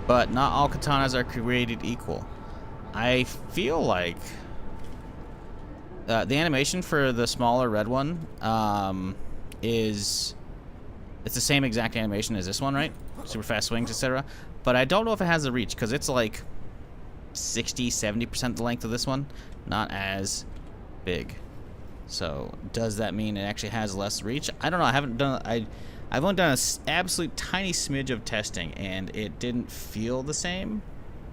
But not all katanas are created equal. I feel like the animation for the smaller red one it's the same exact animation as this one, right? Super fast swings, etc. But I don't know if it has the reach, because it's like 60-70% the length of this one, not as big. So does that mean it actually has less reach? I don't know. I've only done an absolute tiny smidge of testing, and it didn't feel the same.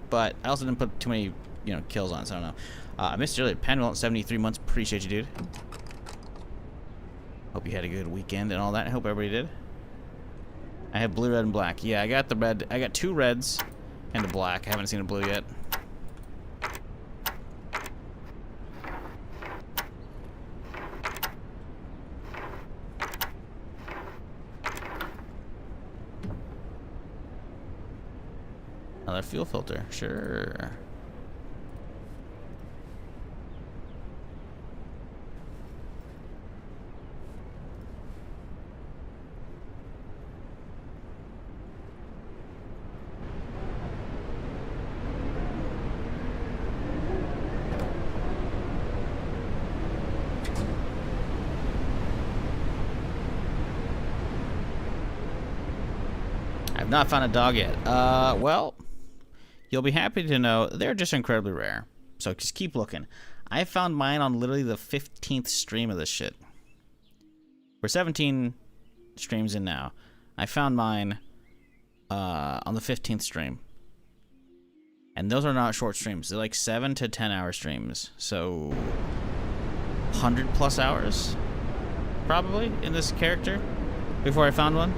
But I also didn't put too many, kills on it, so I don't know. I missed earlier. Penwell, 73 months. Appreciate you, dude. Hope you had a good weekend and all that. I hope everybody did. I have blue, red, and black. Yeah, I got the red. I got 2 reds and a black. I haven't seen a blue yet. Another fuel filter. Sure. I've not found a dog yet. Well, you'll be happy to know they're just incredibly rare. So just keep looking. I found mine on literally the 15th stream of this shit. We're 17 streams in now. I found mine on the 15th stream. And those are not short streams. They're like 7 to 10 hour streams. So 100+ hours probably in this character before I found one.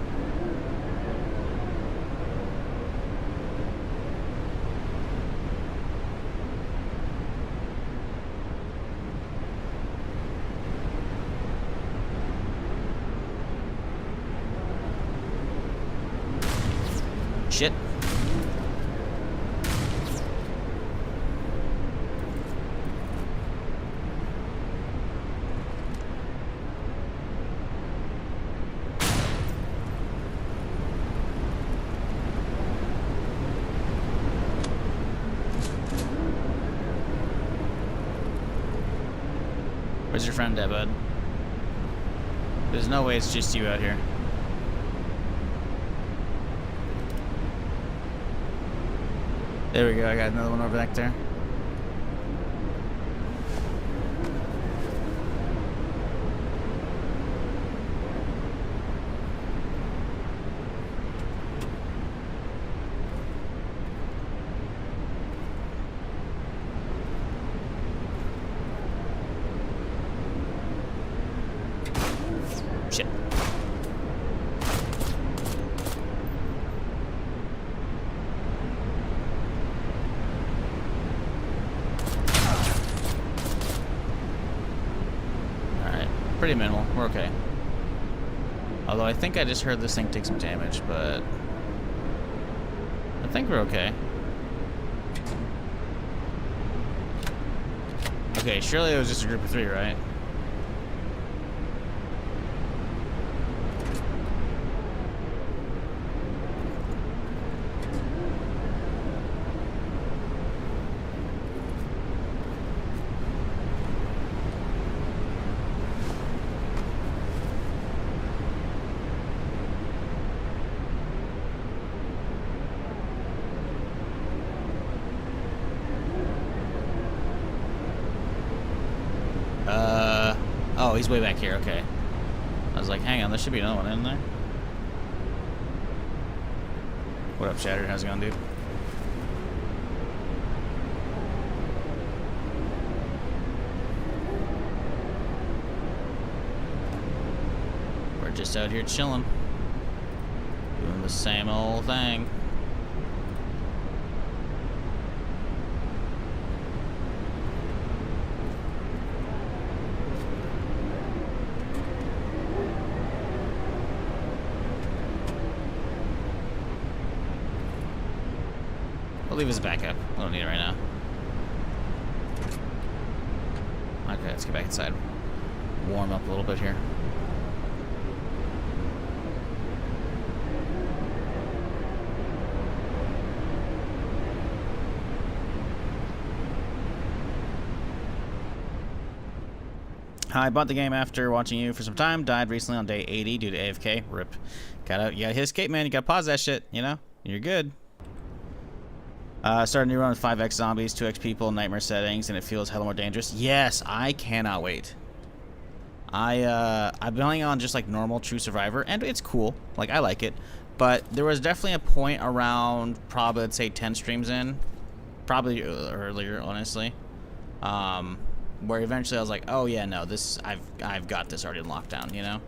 Shit. Where's your friend at, bud? There's no way it's just you out here. There we go, I got another one over back there. Shit. Pretty minimal. We're okay. Although I think I just heard this thing take some damage, but I think we're okay. Okay, surely it was just a group of 3, right? Oh, he's way back here. Okay. I was like, hang on, there should be another one in there. What up, Shattered? How's it going, dude? We're just out here chilling. Doing the same old thing. We'll leave his backup. We don't need it right now. Okay, let's get back inside. Warm up a little bit here. I bought the game after watching you for some time. Died recently on day 80 due to AFK. RIP. You gotta hit escape, man. You gotta pause that shit, you know? You're good. Started a new run with 5x zombies, 2x people, nightmare settings, and it feels hella more dangerous. Yes, I cannot wait. I've been playing on just like normal True Survivor, and it's cool. Like, I like it. But there was definitely a point around probably, let's say, 10 streams in. Probably earlier, honestly. Where eventually I was like, oh yeah, no, this I've got this already in lockdown, you know.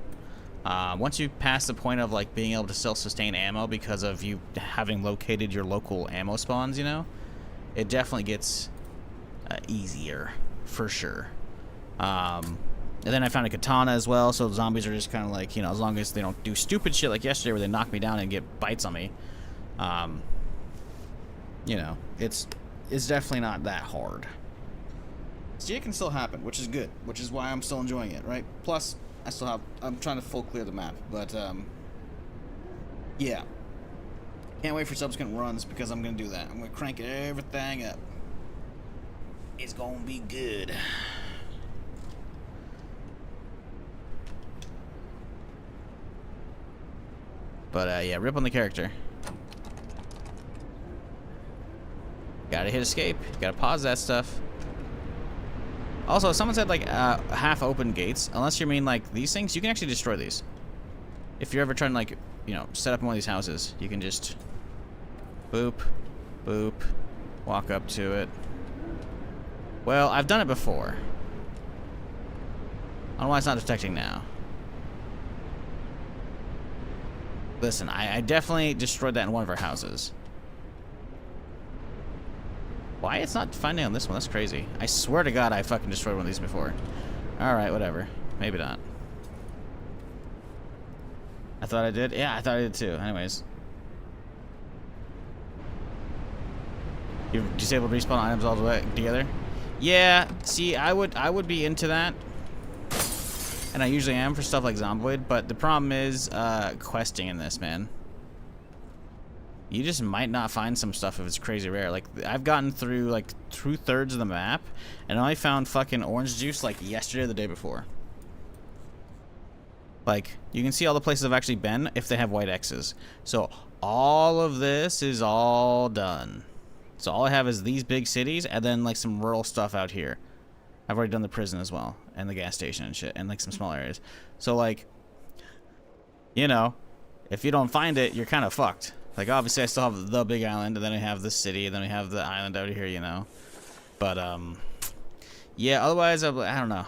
Once you pass the point of like being able to self-sustain ammo because of you having located your local ammo spawns, you know, it definitely gets easier for sure. And then I found a katana as well, so zombies are just kind of like, you know, as long as they don't do stupid shit like yesterday where they knock me down and get bites on me, you know, it's definitely not that hard. See, it can still happen, which is good, which is why I'm still enjoying it, right? Plus, I'm trying to full clear the map, but, yeah. Can't wait for subsequent runs because I'm gonna do that. I'm gonna crank everything up. It's gonna be good. But, yeah, rip on the character. Gotta hit escape. Gotta pause that stuff. Also, someone said, like, half-open gates. Unless you mean, like, these things, you can actually destroy these. If you're ever trying to, like, you know, set up one of these houses, you can just boop, boop, walk up to it. Well, I've done it before. I don't know why it's not detecting now. Listen, I definitely destroyed that in one of our houses. Why it's not finding on this one? That's crazy. I swear to God I fucking destroyed one of these before. Alright, whatever. Maybe not. I thought I did? Yeah, I thought I did too. Anyways. You've disabled respawn items all the way together? Yeah, see, I would be into that. And I usually am for stuff like Zomboid, but the problem is questing in this, man. You just might not find some stuff if it's crazy rare. Like, I've gotten through, like, 2/3 of the map, and I only found fucking orange juice, like, yesterday or the day before. Like, you can see all the places I've actually been if they have white X's. So, all of this is all done. So, all I have is these big cities, and then, like, some rural stuff out here. I've already done the prison as well, and the gas station and shit, and, like, some small areas. So, like, you know, if you don't find it, you're kind of fucked. Like, obviously, I still have the big island, and then I have the city, and then we have the island out here, you know. But, yeah, otherwise, I don't know.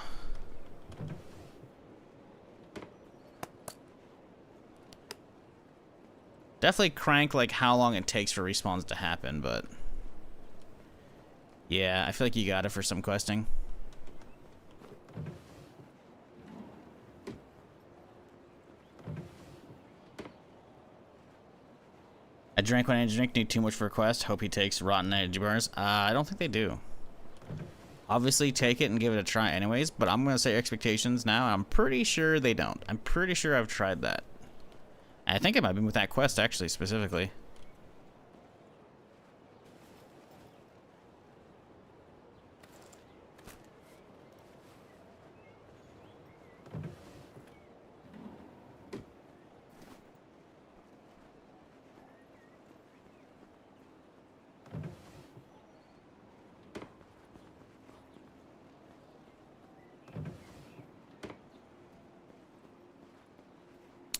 Definitely crank, like, how long it takes for respawns to happen, but... yeah, I feel like you got it for some questing. I drank one energy drink, need too much for a quest. Hope he takes rotten energy bars. I don't think they do. Obviously, take it and give it a try anyways, but I'm going to say expectations now. I'm pretty sure they don't. I'm pretty sure I've tried that. I think it might have been with that quest, actually, specifically.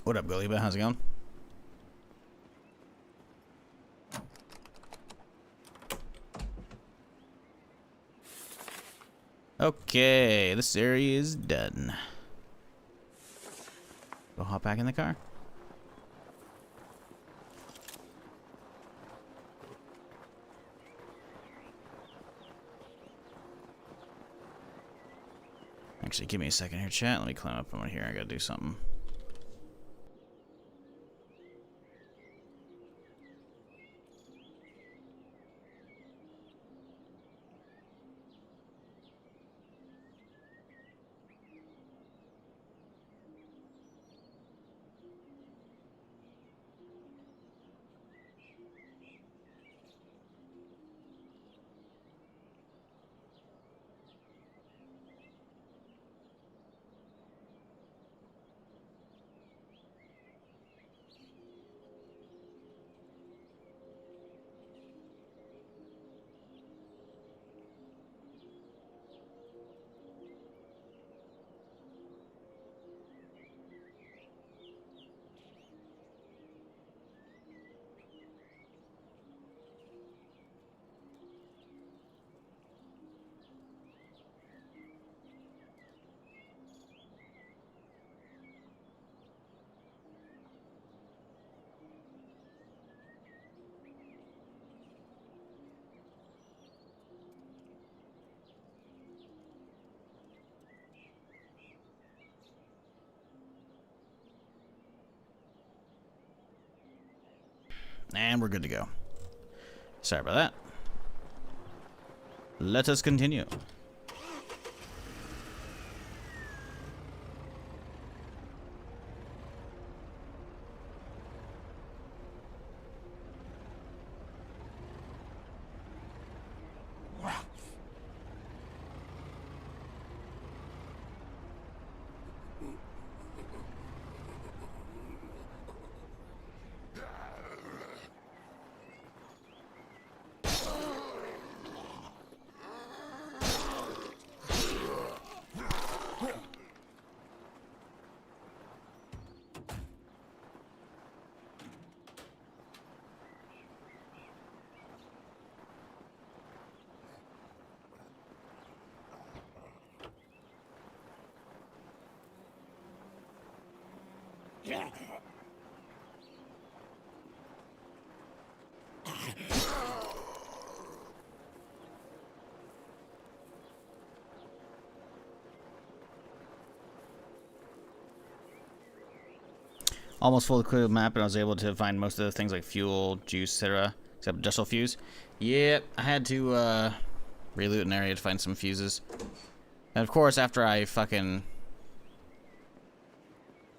What up, Galiba? How's it going? Okay, this area is done. Go hop back in the car. Actually, give me a second here, chat. Let me climb up over here. I gotta do something. And we're good to go. Sorry about that. Let us continue. Almost fully cleared the map, and I was able to find most of the things like fuel, juice, etc. Except industrial fuse. Yep, I had to reloot an area to find some fuses. And of course, after I fucking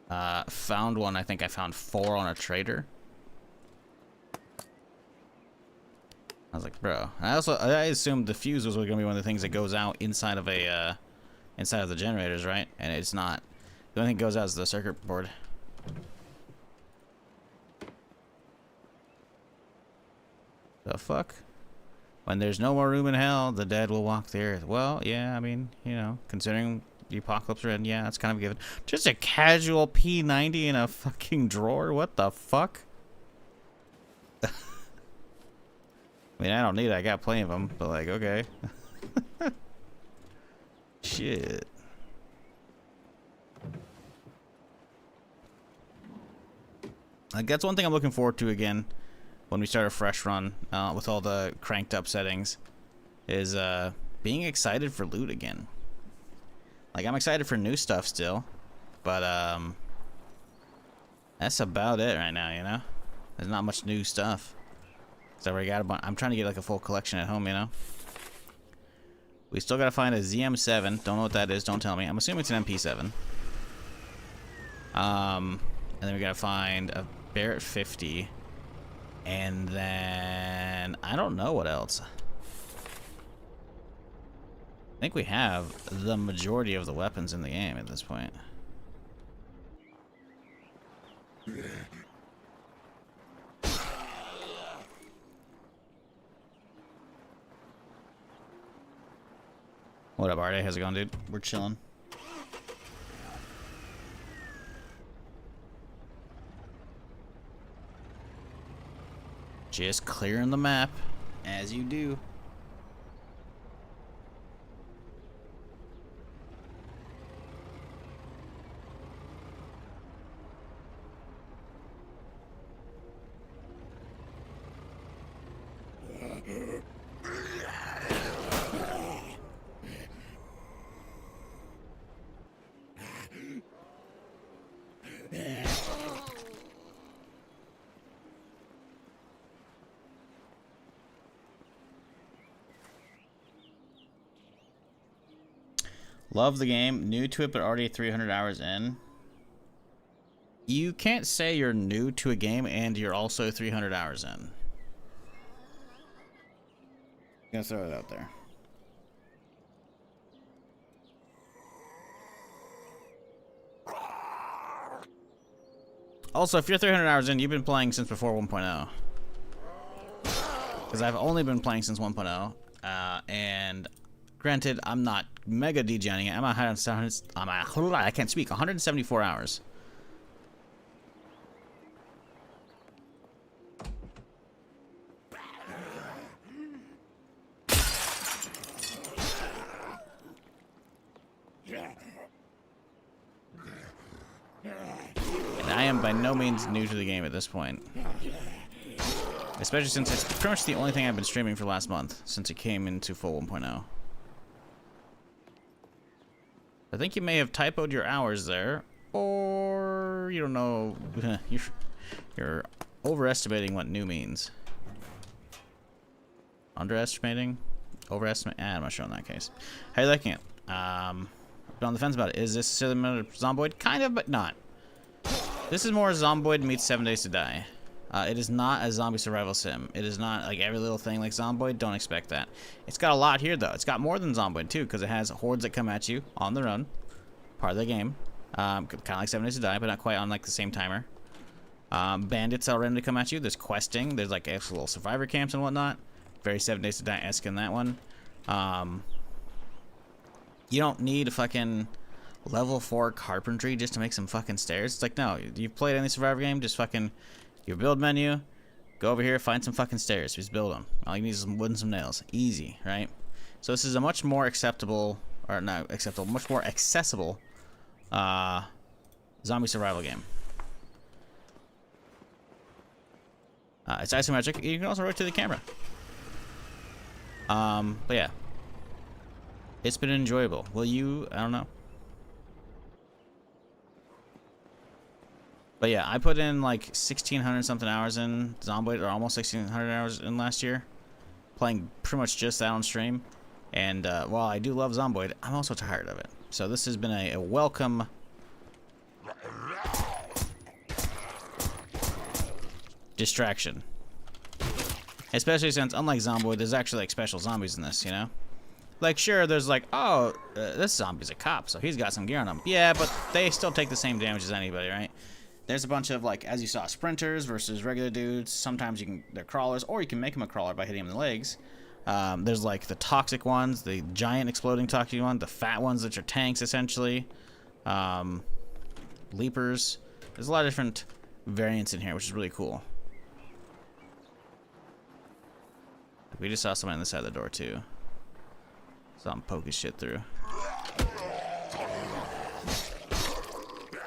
found one, I think I found 4 on a trader. I was like, bro. I assumed the fuse was gonna be one of the things that goes out inside of a inside of the generators, right? And it's not. The only thing that goes out is the circuit board. The fuck? When there's no more room in hell, the dead will walk the earth. Well, yeah, I mean, you know, considering the apocalypse are in, yeah, that's kind of a given. Just a casual P90 in a fucking drawer? What the fuck? I mean, I don't need it. I got plenty of them, but like, okay. Shit. Like, that's one thing I'm looking forward to again when we start a fresh run with all the cranked up settings is being excited for loot again. Like, I'm excited for new stuff still, but that's about it right now, you know? There's not much new stuff. So I already got a bunch. I'm trying to get like a full collection at home, you know? We still gotta find a ZM7. Don't know what that is, don't tell me. I'm assuming it's an MP7. And then we gotta find a Barrett 50. And then I don't know what else. I think we have the majority of the weapons in the game at this point. What up, Arde? How's it going, dude? We're chilling. Just clearing the map, as you do. Love the game. New to it, but already 300 hours in. You can't say you're new to a game and you're also 300 hours in. I'm gonna throw it out there. Also, if you're 300 hours in, you've been playing since before 1.0. Because I've only been playing since 1.0. And granted, I'm not mega degenning it. I can't speak. 174 hours. And I am by no means new to the game at this point. Especially since it's pretty much the only thing I've been streaming for last month, since it came into full 1.0. I think you may have typoed your hours there, or you don't know. You're overestimating what new means. Underestimating? Overestimating? I'm not sure in that case. How are you liking it? Been on the fence about it. Is this similar to Zomboid? Kind of, but not. This is more Zomboid meets 7 Days to Die. It is not a zombie survival sim. It is not like every little thing like Zomboid. Don't expect that. It's got a lot here, though. It's got more than Zomboid, too, because it has hordes that come at you on their own. Part of the game. Kind of like 7 Days to Die, but not quite on like the same timer. Bandits are ready to come at you. There's questing. There's like actual little survivor camps and whatnot. Very 7 Days to Die-esque in that one. You don't need a fucking level 4 carpentry just to make some fucking stairs. It's like, no, you've played any survivor game, just fucking your build menu, go over here, find some fucking stairs, just build them. All you need is some wood and some nails. Easy, right? So this is a much more acceptable, or not acceptable, much more accessible zombie survival game. It's isometric. You can also rotate the camera. But yeah. It's been enjoyable. Will you? I don't know. But yeah, I put in like 1,600 something hours in Zomboid, or almost 1,600 hours in last year, playing pretty much just that on stream. And while I do love Zomboid, I'm also tired of it. So this has been a welcome distraction. Especially since, unlike Zomboid, there's actually like special zombies in this, you know? Like, sure, there's like, oh, this zombie's a cop, so he's got some gear on him. Yeah, but they still take the same damage as anybody, right? There's a bunch of, like, as you saw, sprinters versus regular dudes. Sometimes they're crawlers, or you can make them a crawler by hitting them in the legs. There's, like, the toxic ones, the giant exploding toxic ones, the fat ones that are tanks, essentially. Leapers. There's a lot of different variants in here, which is really cool. We just saw someone on the side of the door, too. So I'm poking shit through.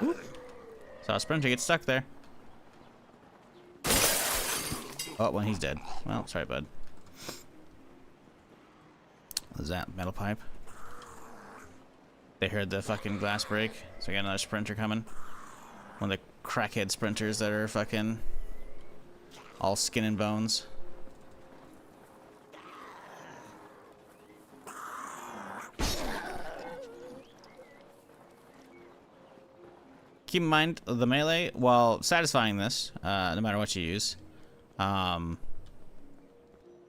Whoop. Saw a sprinter get stuck there. Oh, well, he's dead. Well, sorry, bud. What is that? Metal pipe? They heard the fucking glass break, so we got another sprinter coming. One of the crackhead sprinters that are fucking all skin and bones. Keep in mind, the melee, while satisfying this, no matter what you use, I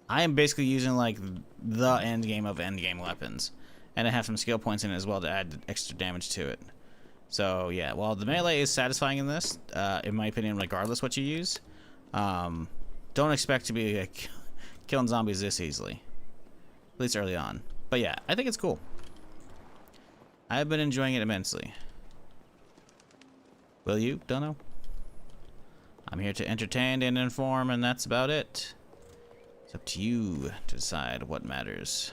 am basically using, like, the endgame of endgame weapons. And I have some skill points in it as well to add extra damage to it. So, yeah, while the melee is satisfying in this, in my opinion, regardless what you use, don't expect to be like, killing zombies this easily. At least early on. But yeah, I think it's cool. I've been enjoying it immensely. Will you? Don't know. I'm here to entertain and inform, and that's about it. It's up to you to decide what matters.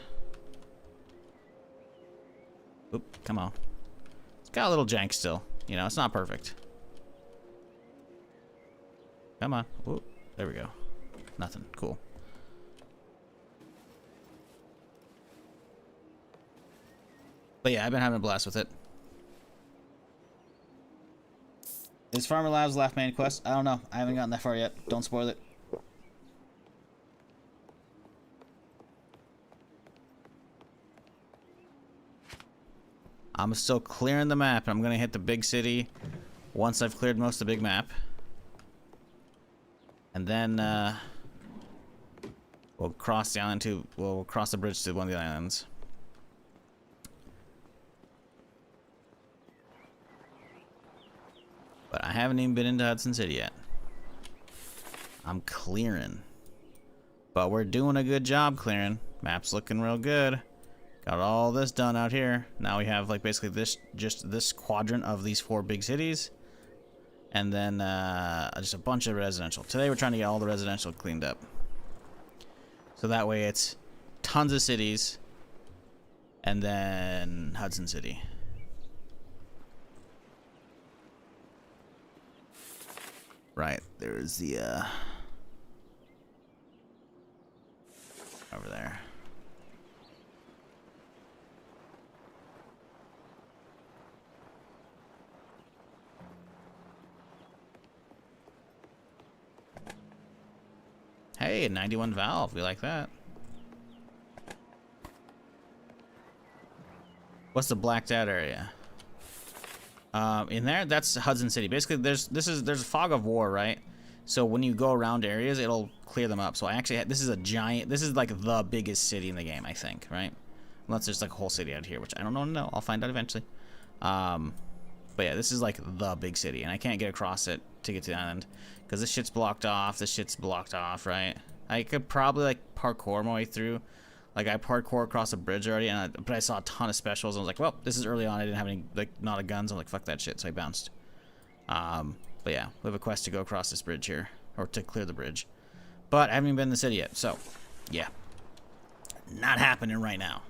Oop, come on. It's got a little jank still. You know, it's not perfect. Come on. Whoop, there we go. Nothing. Cool. But yeah, I've been having a blast with it. Is Farmer Lab's last main quest? I don't know. I haven't gotten that far yet. Don't spoil it. I'm still clearing the map. I'm going to hit the big city once I've cleared most of the big map. And then we'll cross the island to... We'll cross the bridge to one of the islands. But I haven't even been into Hudson City yet. I'm clearing. But we're doing a good job clearing. Map's looking real good. Got all this done out here. Now we have like basically this, just this quadrant of these 4 big cities. And then just a bunch of residential. Today we're trying to get all the residential cleaned up. So that way it's tons of cities. And then Hudson City. Right, there's the, over there. Hey, a 91 valve, we like that. What's the blacked out area? In there, that's Hudson City. Basically, there's a fog of war, right? So when you go around areas, it'll clear them up. So I actually, this is like the biggest city in the game, I think, right? Unless there's like a whole city out here, which I don't know. No, I'll find out eventually. But yeah, this is like the big city, and I can't get across it to get to the island because this shit's blocked off. This shit's blocked off, right? I could probably like parkour my way through. Like I parkour across a bridge already, but I saw a ton of specials. And I was like, well, this is early on. I didn't have any like not a guns. I'm like, fuck that shit. So I bounced. But yeah, we have a quest to go across this bridge here, or to clear the bridge. But I haven't even been in the city yet. So yeah, not happening right now.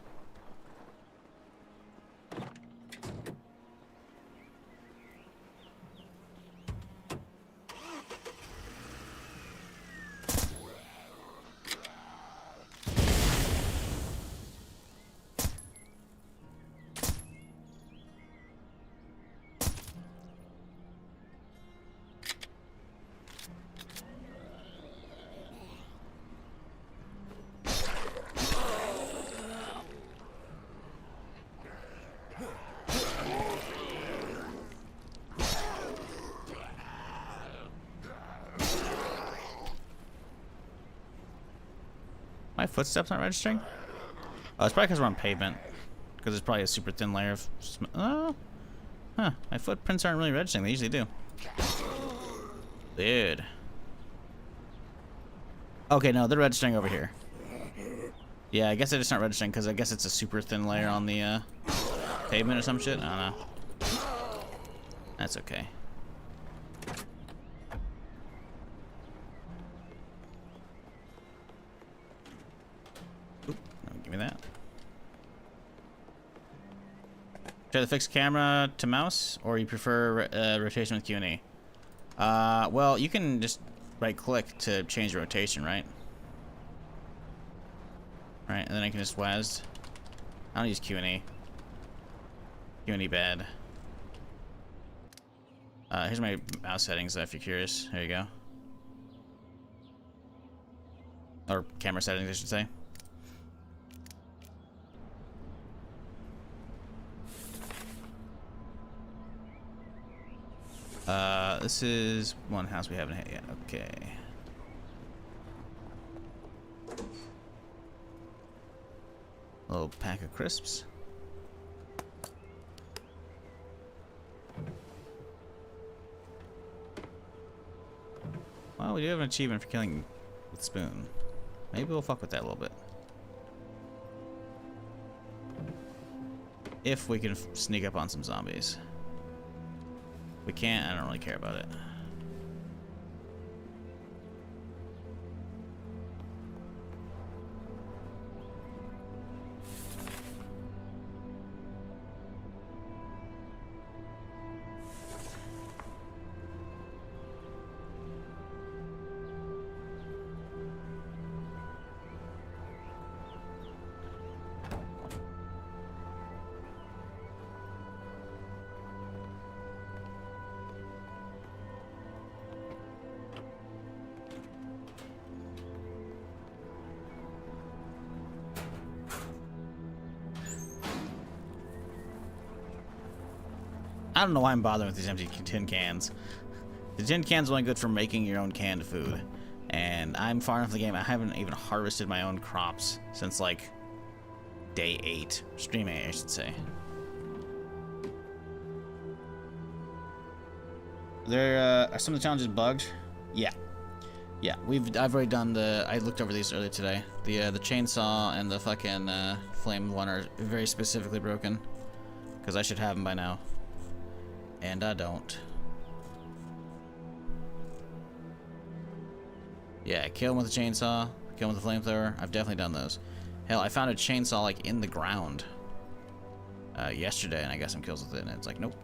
My footsteps not registering? Oh, it's probably because we're on pavement. Because it's probably a super thin layer of... Oh. Huh. My footprints aren't really registering. They usually do. Dude. Okay, no, they're registering over here. Yeah, I guess they're just not registering because I guess it's a super thin layer on the pavement or some shit. I don't know. That's okay. Give me that. Try the fixed camera to mouse, or you prefer rotation with Q&E? Well, you can just right-click to change the rotation, right? Right, and then I can just WASD. I don't use Q&E. Q&E bad. Here's my mouse settings if you're curious. There you go. Or camera settings, I should say. This is one house we haven't hit yet. Okay. A little pack of crisps. Well, we do have an achievement for killing with spoon. Maybe we'll fuck with that a little bit. If we can sneak up on some zombies. If we can't, I don't really care about it. I don't know why I'm bothering with these empty tin cans. The tin cans are only good for making your own canned food. And I'm far enough in the game, I haven't even harvested my own crops since, like, day 8. Stream 8, I should say. Are some of the challenges bugged? Yeah. Yeah, I've already done I looked over these earlier today. The chainsaw and the fucking flame one are very specifically broken. Because I should have them by now. And I don't. Yeah, kill him with a chainsaw, kill him with a flamethrower. I've definitely done those. Hell, I found a chainsaw like in the ground yesterday, and I got some kills with it, and it's like, nope.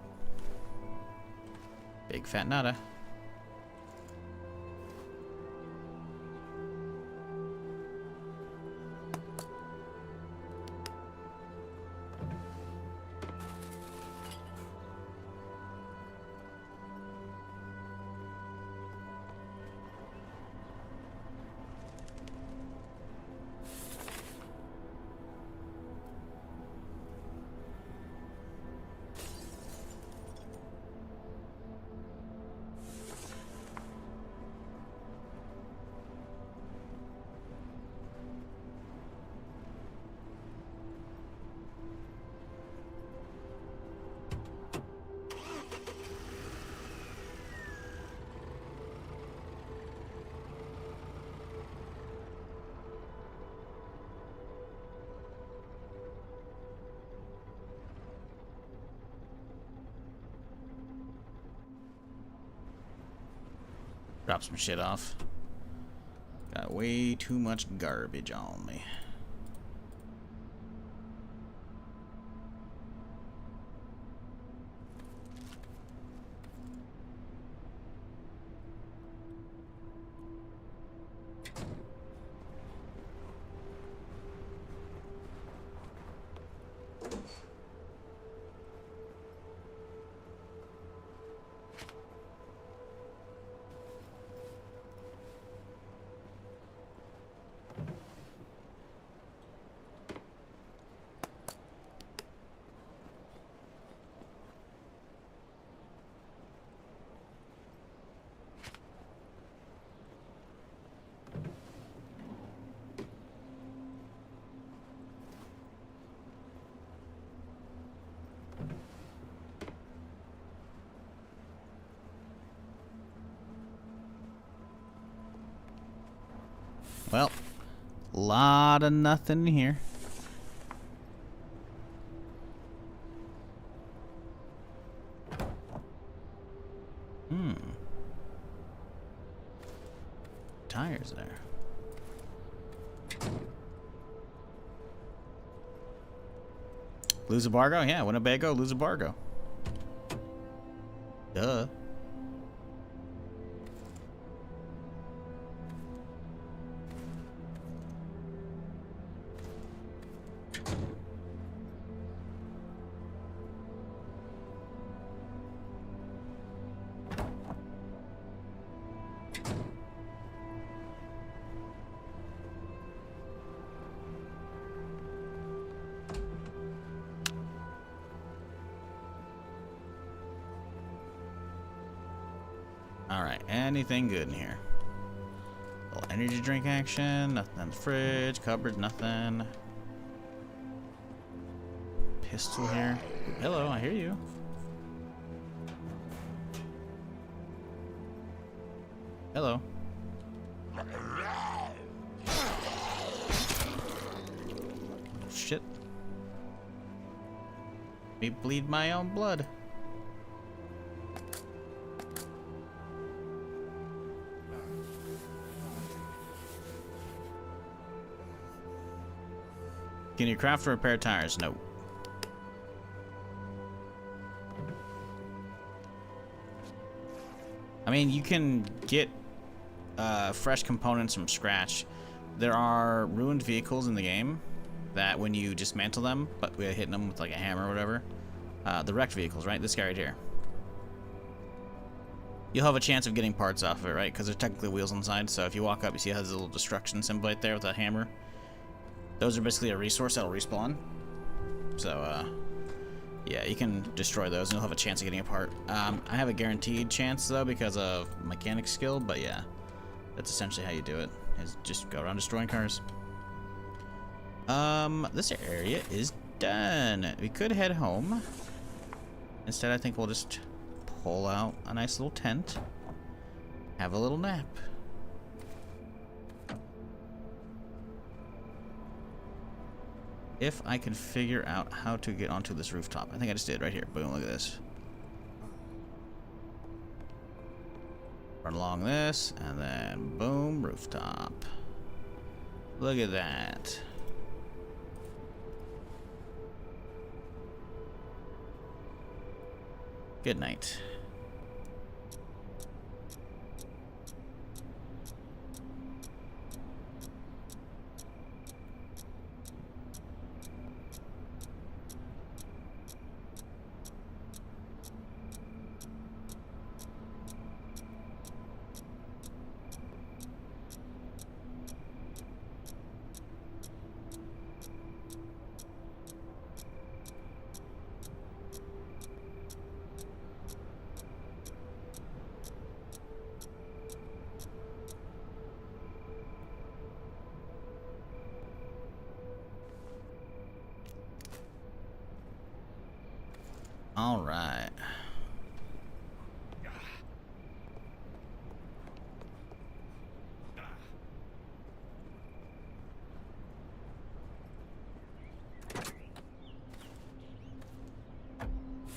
Big fat nada. Drop some shit off. Got way too much garbage on me. Well, a lot of nothing here. Tires there. Lose embargo? Yeah, Winnebago, lose embargo. Duh. Alright, anything good in here? Little energy drink action, nothing in the fridge, cupboard, nothing. Pistol here. Hello, I hear you. Hello. Shit. Me bleed my own blood. Can you craft or repair tires? No. I mean, you can get fresh components from scratch. There are ruined vehicles in the game that when you dismantle them, but we're hitting them with like a hammer or whatever, the wrecked vehicles, right? This guy right here. You'll have a chance of getting parts off of it, right? Because there's technically wheels inside, so if you walk up, you see it has a little destruction symbol right there with a hammer. Those are basically a resource that'll respawn. So, Yeah, you can destroy those and you'll have a chance of getting apart. I have a guaranteed chance though because of mechanic skill, but yeah, that's essentially how you do it, is just go around destroying cars. This area is done. We could head home. Instead, I think we'll just pull out a nice little tent, have a little nap. If I can figure out how to get onto this rooftop. I think I just did right here. Boom, look at this. Run along this, and then boom, rooftop. Look at that. Good night. All right.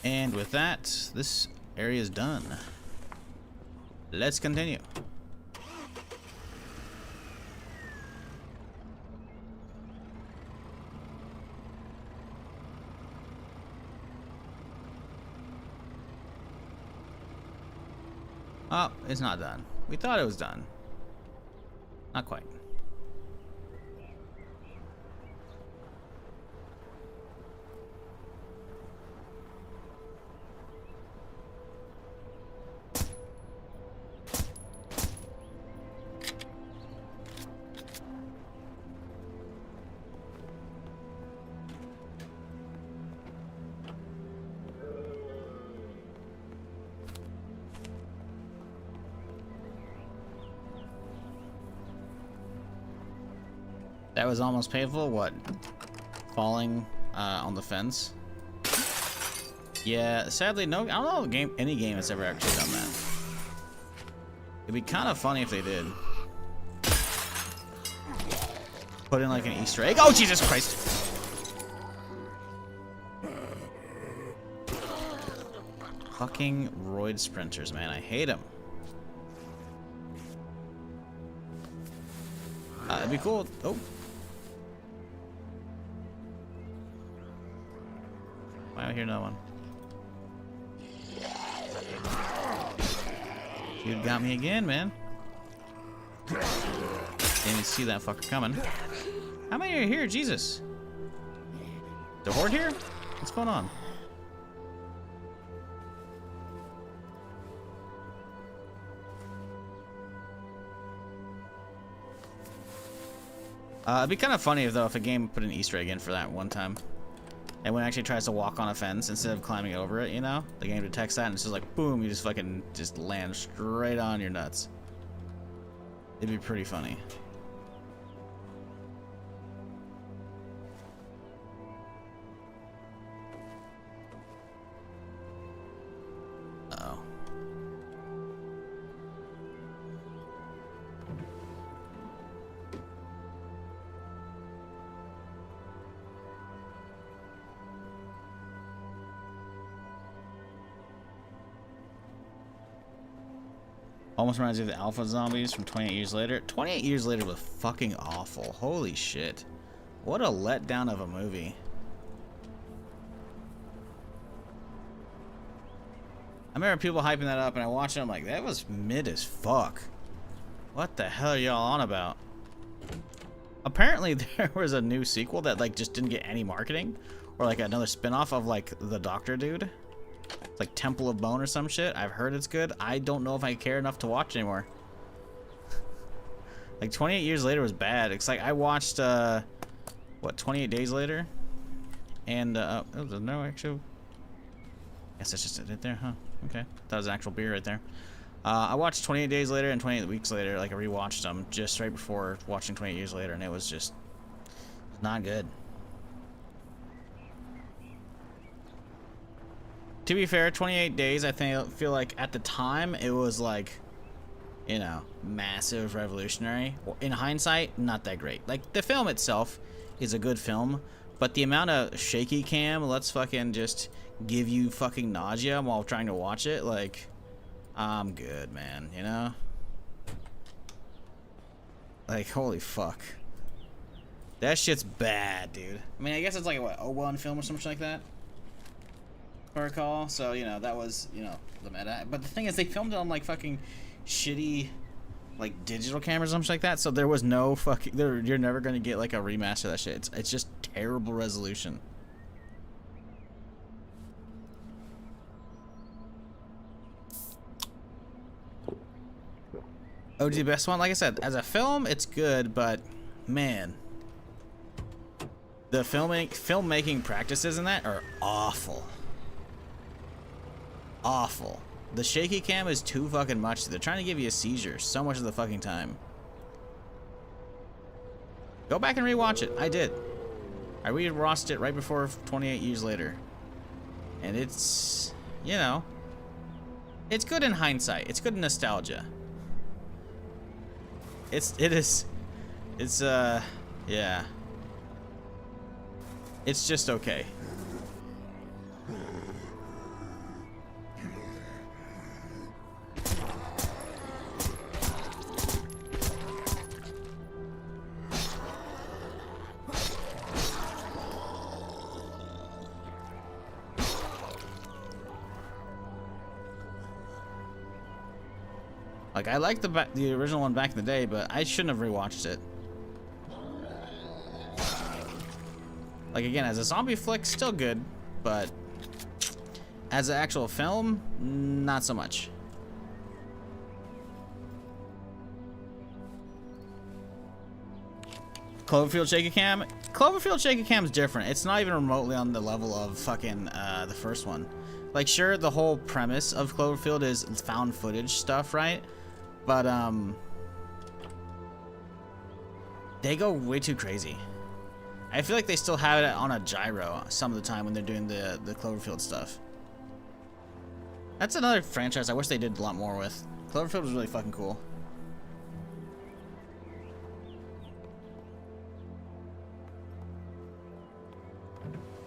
And with that, this area is done. Let's continue. Oh, it's not done. We thought it was done. Not quite. That was almost painful. What? Falling on the fence? Yeah, sadly, no. I don't know any game has ever actually done that. It'd be kind of funny if they did. Put in like an Easter egg. Oh, Jesus Christ! Fucking roid sprinters, man. I hate them. It'd be cool. Oh. Why do I hear another one? Dude got me again, man. Didn't even see that fucker coming. How many are here? Jesus. The Horde here? What's going on? It'd be kind of funny if a game put an Easter egg in for that one time. And when it actually tries to walk on a fence instead of climbing over it, you know? The game detects that and it's just like, boom, you just fucking just land straight on your nuts. It'd be pretty funny. Uh-oh. Almost reminds me of the Alpha Zombies from 28 Years Later. 28 Years Later was fucking awful. Holy shit. What a letdown of a movie. I remember people hyping that up and I watched it, I'm like, that was mid as fuck. What the hell are y'all on about? Apparently there was a new sequel that like just didn't get any marketing. Or like another spin-off of like the Doctor dude. It's like Temple of Bone or some shit. I've heard it's good. I don't know if I care enough to watch anymore. Like 28 Years Later was bad. It's like I watched what, 28 Days Later? And oh, no, actually Guess that's just it there, huh? Okay. That was an actual beer right there. I watched 28 Days Later and 28 Weeks Later. Like, I rewatched them just right before watching 28 Years Later, and it was just not good. To be fair, 28 Days, I feel like at the time it was like, you know, massive, revolutionary. In hindsight, not that great. Like, the film itself is a good film, but the amount of shaky cam, let's fucking just give you fucking nausea while trying to watch it, like, I'm good, man, you know? Like, holy fuck. That shit's bad, dude. I mean, I guess it's like, what, O1 film or something like that? If I recall. So, you know, that was, you know, the meta. But the thing is, they filmed it on, like, fucking shitty, like, digital cameras or something like that. So there was no fucking... You're never going to get, like, a remaster of that shit. It's just terrible resolution. OG the best one? Like I said, as a film, it's good, but, man... The filmmaking practices in that are awful. Awful. The shaky cam is too fucking much. They're trying to give you a seizure so much of the fucking time. Go back and rewatch it. I did. I rewatched it right before 28 Years Later. And it's, you know, it's good in hindsight. It's good in nostalgia. Yeah. It's just okay. Like, I liked the original one back in the day, but I shouldn't have rewatched it. Like, again, as a zombie flick, still good, but as an actual film, not so much. Cloverfield shaky cam? Cloverfield shaky cam is different. It's not even remotely on the level of fucking the first one. Like, sure, the whole premise of Cloverfield is found footage stuff, right? But, they go way too crazy. I feel like they still have it on a gyro some of the time when they're doing the Cloverfield stuff. That's another franchise I wish they did a lot more with. Cloverfield was really fucking cool.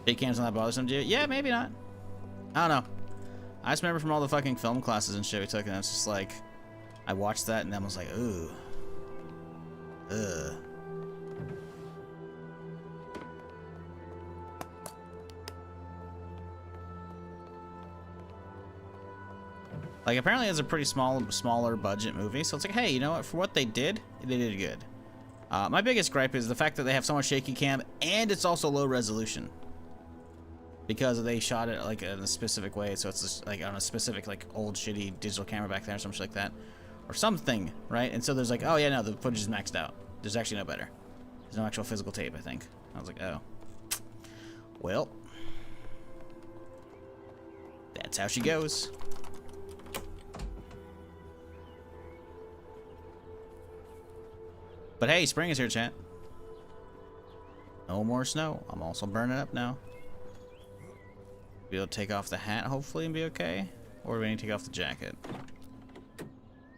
Big cams not that bothersome to you? Yeah, maybe not. I don't know. I just remember from all the fucking film classes and shit we took, and it's just like, I watched that and then was like, ooh. Ugh. Like, apparently it's a pretty smaller budget movie, so it's like, hey, you know what? For what they did it good. My biggest gripe is the fact that they have so much shaky cam, and it's also low resolution. Because they shot it, like, in a specific way, so it's just, like, on a specific, like, old shitty digital camera back there or something like that. Or something, right? And so there's like, oh yeah, no, the footage is maxed out. There's actually no better. There's no actual physical tape, I think. I was like, oh. Well. That's how she goes. But hey, spring is here, chat. No more snow. I'm also burning up now. Be able to take off the hat, hopefully, and be okay. Or we need to take off the jacket.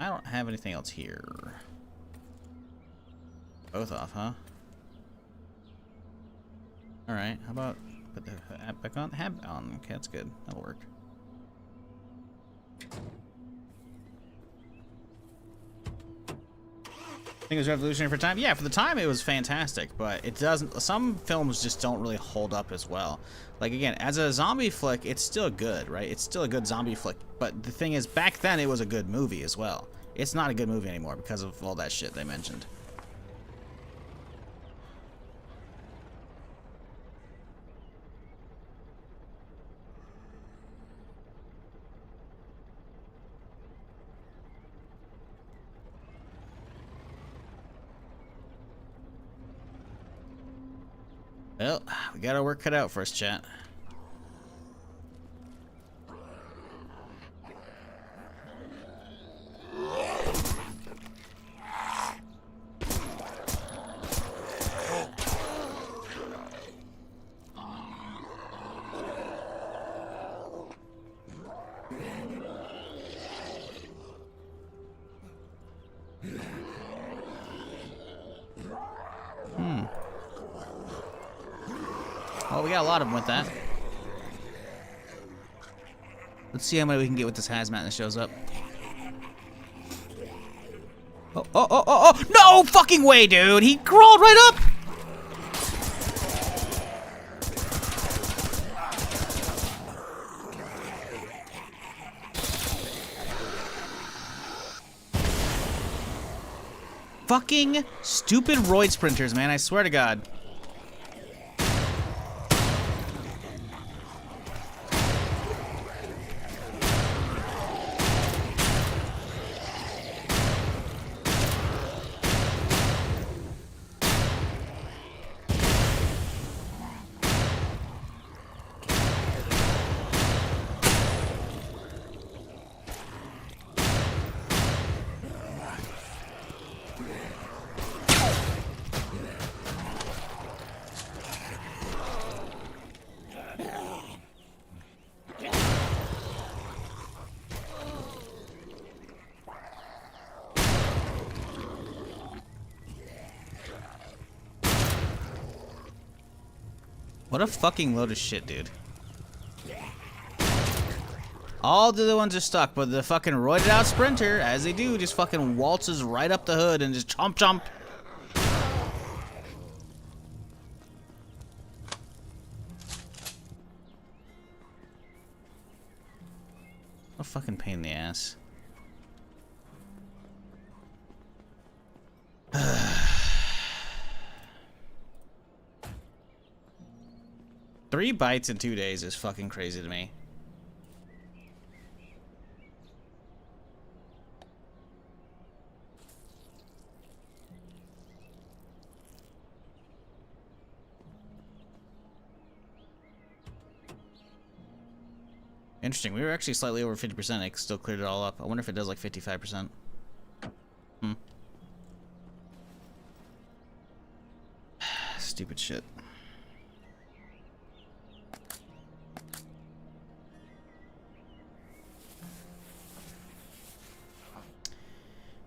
I don't have anything else here. Both off, huh? Alright, how about put the hat back on? Hat on. Okay, that's good. That'll work. I think it was revolutionary for time. Yeah, for the time it was fantastic, but it doesn't. Some films just don't really hold up as well. Like, again, as a zombie flick, it's still good, right? It's still a good zombie flick. But the thing is, back then it was a good movie as well. It's not a good movie anymore because of all that shit they mentioned. Well, we got our work cut out for us, chat. we got a lot of them with that. Let's see how many we can get with this hazmat that shows up. Oh, no fucking way, dude! He crawled right up! Fucking stupid roid sprinters, man, I swear to God. What a fucking load of shit, dude. All the other ones are stuck, but the fucking roided out sprinter, as they do, just fucking waltzes right up the hood and just chomp chomp. What a fucking pain in the ass. 3 bites in 2 days is fucking crazy to me. Interesting. We were actually slightly over 50%. I still cleared it all up. I wonder if it does like 55%. Stupid shit.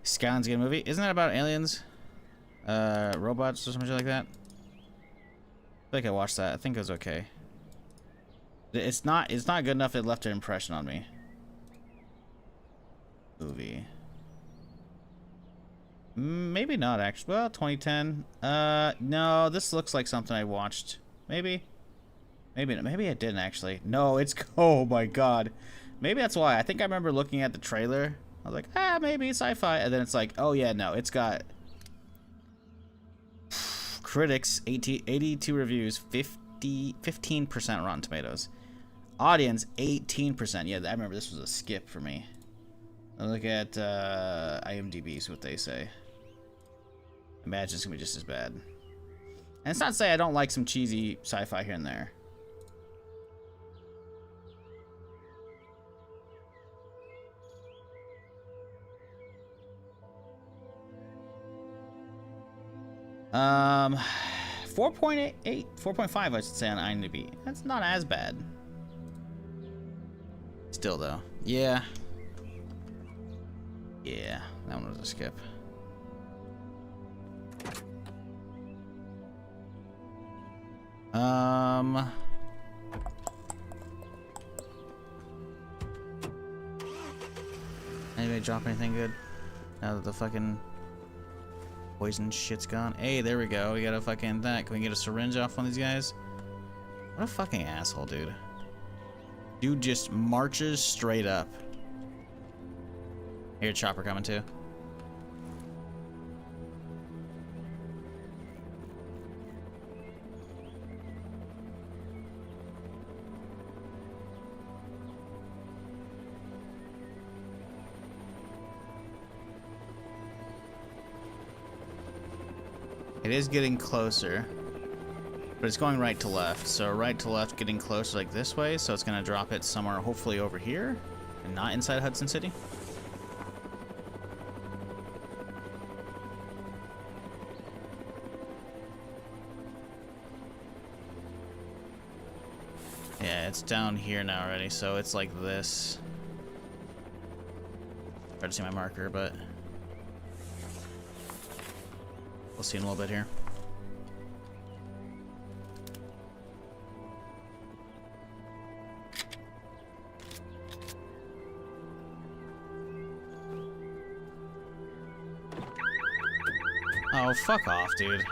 Skyland's a good movie. Isn't that about aliens? Robots or something like that? I think I watched that. I think it was okay. It's not good enough it left an impression on me. Movie. Maybe not actually. Well, 2010. No, this looks like something I watched. Maybe I didn't actually. No, it's oh my god. Maybe that's why. I think I remember looking at the trailer. I was like, maybe sci-fi, and then it's like, oh yeah, no, it's got critics 82 reviews, 15% Rotten Tomatoes. Audience 18%. Yeah, I remember this was a skip for me. I look at IMDb, see what they say. Imagine it's gonna be just as bad. And it's not to say I don't like some cheesy sci-fi here and there. Um, 4.8, 4.5, I should say on IMDb. That's not as bad. Still though, yeah, that one was a skip. Anybody drop anything good? Now that the fucking poison shit's gone. Hey, there we go. We got a fucking that. Can we get a syringe off one of these guys? What a fucking asshole, dude. Dude just marches straight up. Here, chopper coming too. It is getting closer, but it's going right to left. So right to left, getting closer like this way. So it's gonna drop it somewhere, hopefully over here, and not inside Hudson City. Yeah, it's down here now already. So it's like this. Hard to see my marker, but we'll see in a little bit here. Oh, fuck off, dude.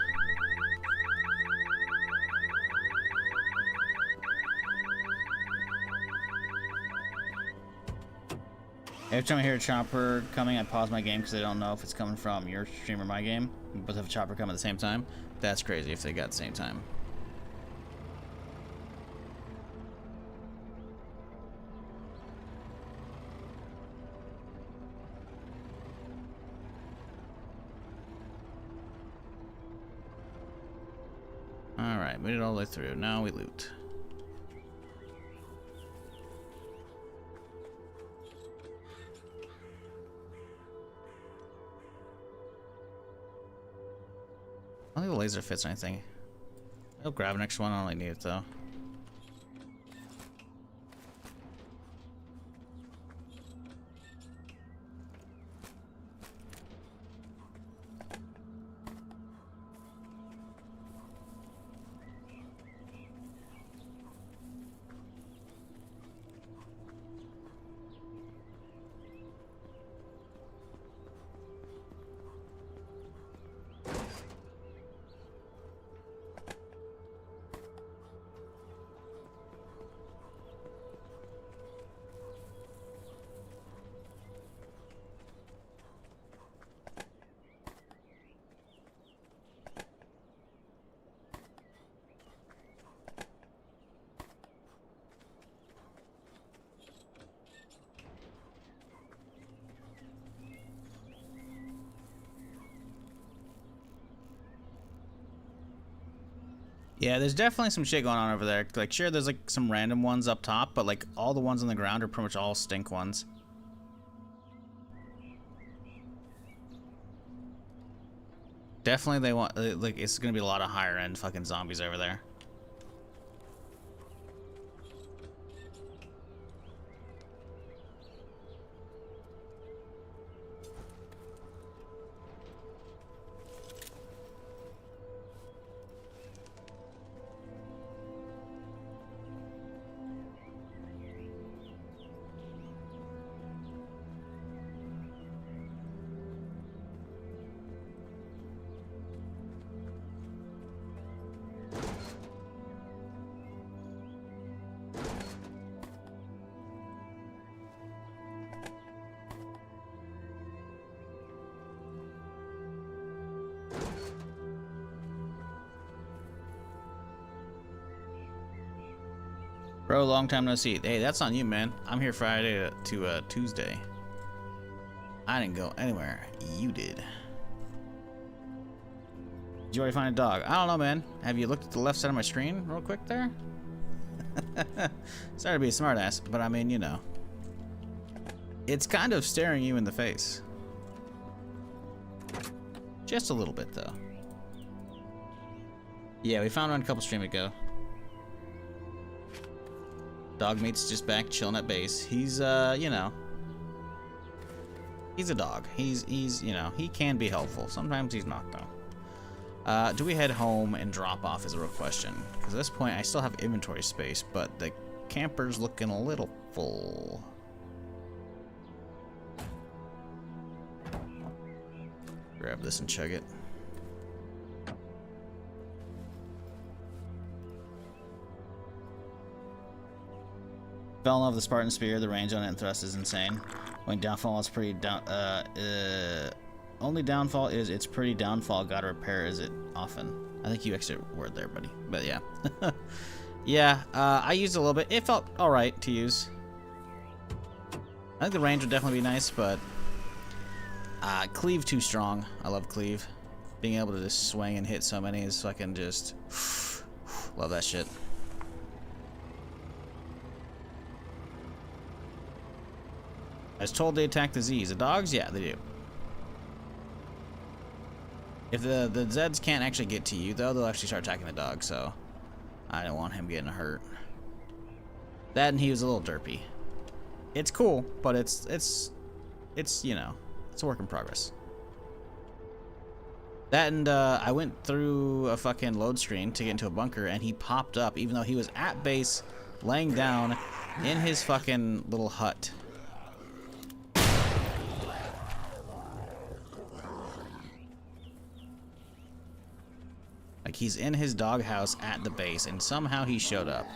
Every time I hear a chopper coming, I pause my game because I don't know if it's coming from your stream or my game. But if a chopper come at the same time, that's crazy if they got at the same time. Alright, made it all the way through. Now we loot. I don't think the laser fits or anything. I'll grab an extra one, I only need it though. Yeah, there's definitely some shit going on over there. Like, sure, there's like some random ones up top, but like all the ones on the ground are pretty much all stink ones. Definitely they want, like, it's gonna be a lot of higher end fucking zombies over there. Bro, long time no see. Hey, that's on you, man. I'm here Friday to Tuesday. I didn't go anywhere. You did. Did you already find a dog? I don't know, man. Have you looked at the left side of my screen real quick there? Sorry to be a smartass, but I mean, you know. It's kind of staring you in the face. Just a little bit, though. Yeah, we found one a couple streams ago. Dog meat's just back chilling at base. He's, you know. He's a dog. He's, you know, he can be helpful. Sometimes he's not, though. Do we head home and drop off is a real question. Because at this point, I still have inventory space, but the camper's looking a little full. Grab this and chug it. Fell in love with the Spartan Spear. The range on it and thrust is insane. Only downfall is pretty down. Only downfall is it's pretty downfall. Gotta repair is it often. I think you extra word there, buddy. But yeah, yeah. I used it a little bit. It felt all right to use. I think the range would definitely be nice, but cleave too strong. I love cleave. Being able to just swing and hit so many is fucking just love that shit. I was told they attack the Z's. The dogs? Yeah, they do. If the Zeds can't actually get to you, though, they'll actually start attacking the dog, so I don't want him getting hurt. That and he was a little derpy. It's cool, but it's you know, it's a work in progress. That and I went through a fucking load screen to get into a bunker, and he popped up, even though he was at base, laying down in his fucking little hut. like he's in his doghouse at the base, and somehow he showed up.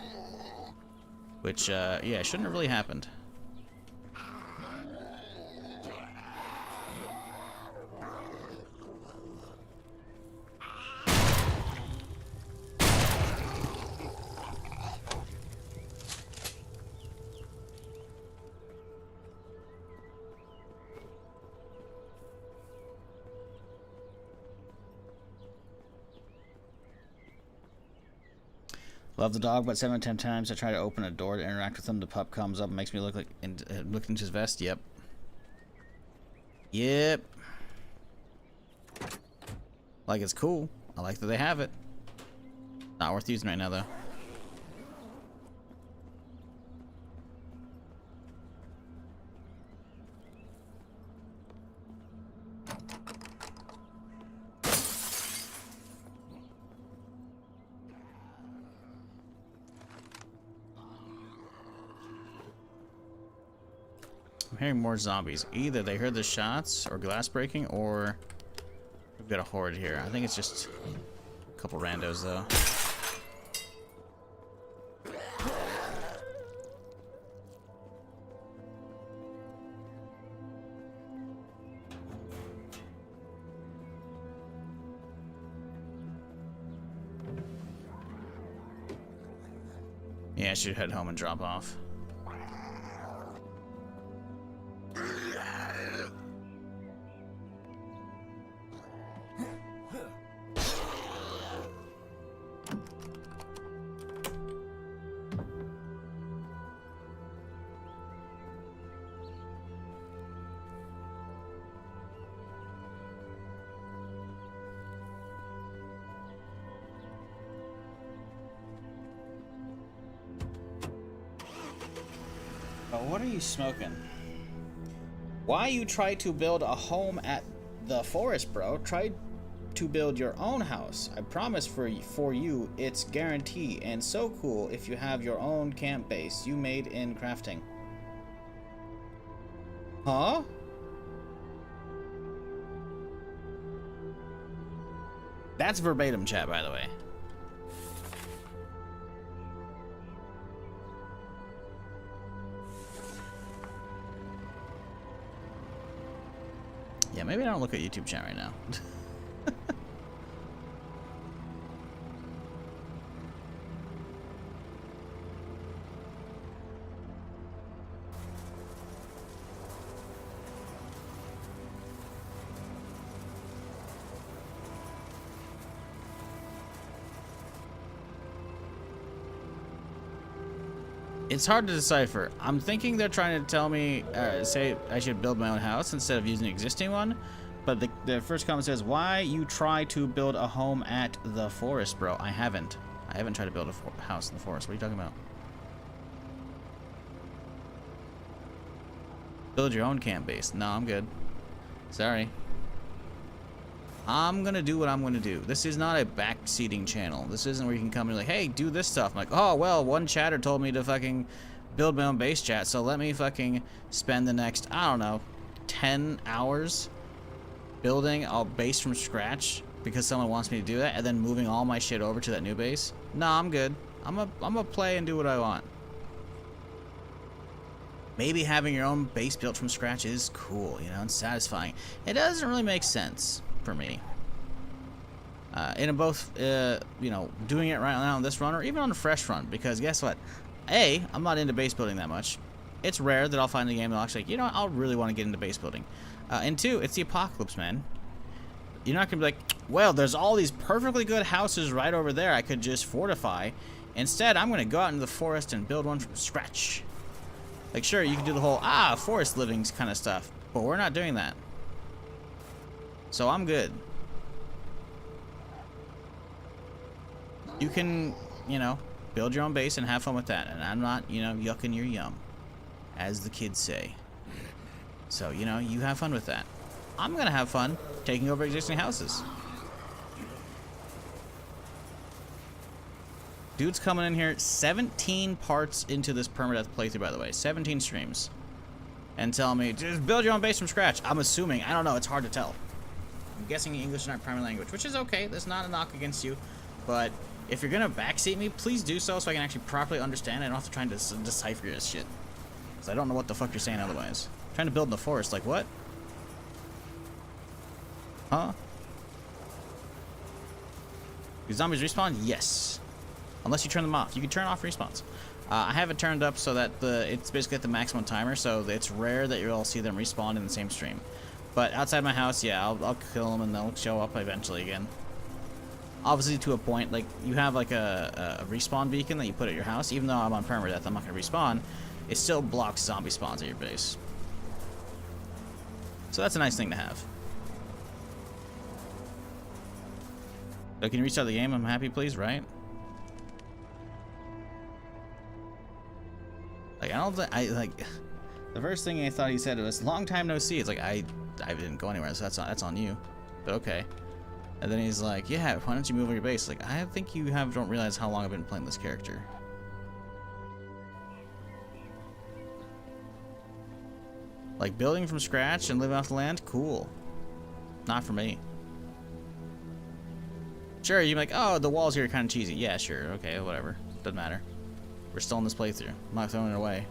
Which, yeah, shouldn't have really happened. Love the dog, but 7 to 10 times I try to open a door to interact with him. The pup comes up and makes me look like look into his vest. Yep. Yep. Like it's cool. I like that they have it. Not worth using right now though. I'm hearing more zombies. Either they heard the shots or glass breaking, or we've got a horde here. I think it's just a couple randos though. Yeah, I should head home and drop off. But what are you smoking? Why you try to build a home at the forest, bro? Try to build your own house. I promise for you, it's guarantee and so cool if you have your own camp base you made in crafting. Huh? That's verbatim chat, by the way. Yeah, maybe I don't look at YouTube chat right now. It's hard to decipher. I'm thinking they're trying to tell me, say I should build my own house instead of using an existing one. But the first comment says, why you try to build a home at the forest, bro? I haven't. I haven't tried to build a house in the forest. What are you talking about? Build your own camp base. No, I'm good. Sorry. I'm gonna do what I'm gonna do. This is not a backseating channel. This isn't where you can come and be like, hey, do this stuff. I'm like, oh, well, one chatter told me to fucking build my own base, chat, so let me fucking spend the next, I don't know, 10 hours building a base from scratch because someone wants me to do that, and then moving all my shit over to that new base. Nah, I'm good. I'm gonna play and do what I want. Maybe having your own base built from scratch is cool, you know, and satisfying. It doesn't really make sense for me. In both, you know, doing it right now on this run or even on a fresh run, because guess what? A, I'm not into base building that much. It's rare that I'll find a game that I'll actually, you know, I'll really want to get into base building. And two, it's the apocalypse, man. You're not gonna be like, well, there's all these perfectly good houses right over there I could just fortify. Instead, I'm gonna go out into the forest and build one from scratch. Like, sure, you can do the whole, forest living kind of stuff, but we're not doing that. So I'm good. You can, you know, build your own base and have fun with that. And I'm not, you know, yucking your yum, as the kids say. So, you know, you have fun with that. I'm gonna have fun taking over existing houses. Dude's coming in here 17 parts into this permadeath playthrough, by the way. 17 streams. And telling me, just build your own base from scratch. I'm assuming. I don't know. It's hard to tell. I'm guessing English is not primary language, which is okay. That's not a knock against you. But if you're gonna backseat me, please do so I can actually properly understand. I don't have to try and decipher this shit. Because I don't know what the fuck you're saying otherwise. I'm trying to build in the forest, like what? Huh? Do zombies respawn? Yes. Unless you turn them off. You can turn off respawns. I have it turned up so that it's basically at the maximum timer, so it's rare that you'll see them respawn in the same stream. But outside my house, yeah, I'll kill them and they'll show up eventually again. Obviously to a point, like, you have like a respawn beacon that you put at your house. Even though I'm on permadeath, I'm not going to respawn. It still blocks zombie spawns at your base. So that's a nice thing to have. So can you restart the game? I'm happy, please, right? Like, I don't think, like, the first thing I thought he said was, long time no see. It's like, I didn't go anywhere, so that's on you. But okay. And then he's like, yeah, why don't you move on your base? Like, I think you don't realize how long I've been playing this character. Like, building from scratch and living off the land? Cool. Not for me. Sure, you're like, oh, the walls here are kind of cheesy. Yeah, sure, okay, whatever. Doesn't matter. We're still in this playthrough. I'm not throwing it away.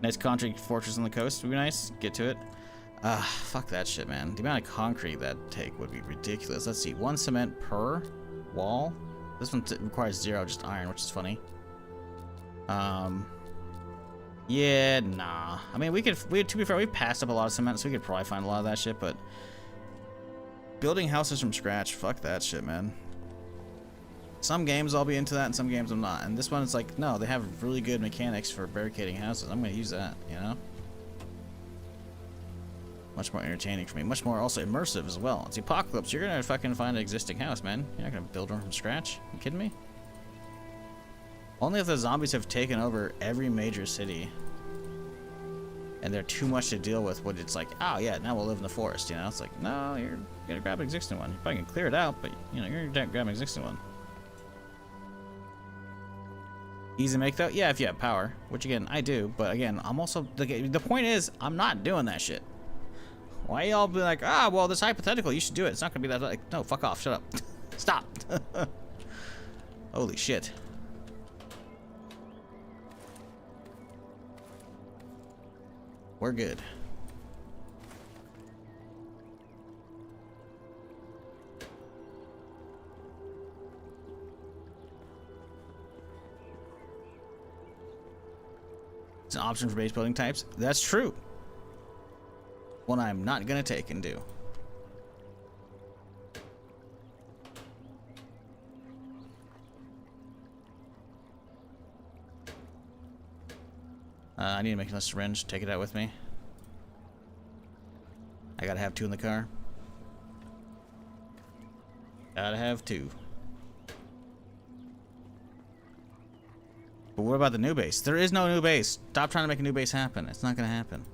Nice concrete fortress on the coast would be nice. Get to it. Fuck that shit, man. The amount of concrete that'd take would be ridiculous. Let's see, 1 cement per wall. This one requires 0, just iron, which is funny. Yeah, nah. I mean, to be fair, we've passed up a lot of cement, so we could probably find a lot of that shit, but building houses from scratch, fuck that shit, man. Some games I'll be into that, and some games I'm not. And this one is like, no, they have really good mechanics for barricading houses. I'm gonna use that, you know? Much more entertaining for me. Much more also immersive as well. It's the apocalypse. You're gonna fucking find an existing house, man. You're not gonna build one from scratch. You kidding me? Only if the zombies have taken over every major city and they're too much to deal with, what it's like, oh yeah, now we'll live in the forest, you know? It's like, no, you're gonna grab an existing one. You probably can clear it out, but you know, you're gonna grab an existing one. Easy to make though? Yeah, if you have power, which again, I do, but again, I'm also, the point is, I'm not doing that shit. Why y'all be like, ah, well, this hypothetical, you should do it. It's not gonna be that, like, no, fuck off, shut up. Stop. Holy shit. We're good. It's an option for base building types. That's true. One I'm not gonna take and do. I need to make a syringe. Take it out with me. I gotta have 2 in the car. Gotta have 2. But what about the new base? There is no new base. Stop trying to make a new base happen. It's not gonna happen.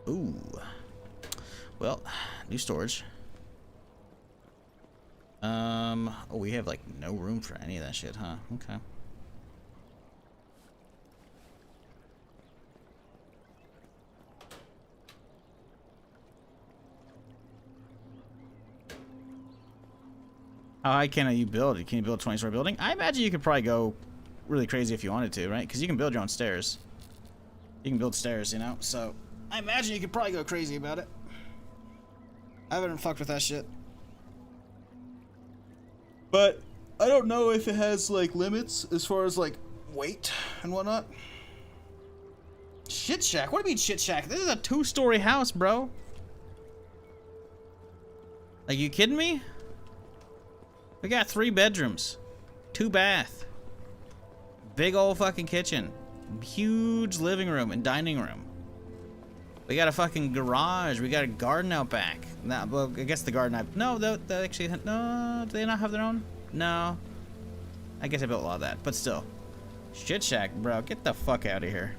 Ooh. Well, new storage. Oh, we have like no room for any of that shit, huh? Okay. How high can you build it? Can you build a 20-story building? I imagine you could probably go really crazy if you wanted to, right? Because you can build your own stairs. You can build stairs, you know? So, I imagine you could probably go crazy about it. I haven't fucked with that shit. But I don't know if it has, like, limits as far as, like, weight and whatnot. Shit shack? What do you mean shit shack? This is a 2-story house, bro. Are you kidding me? We got 3 bedrooms, 2 bath, big old fucking kitchen, huge living room and dining room. We got a fucking garage. We got a garden out back. Nah, well, I guess the garden. No, they actually no. Do they not have their own? No. I guess I built a lot of that, but still, shit shack, bro. Get the fuck out of here.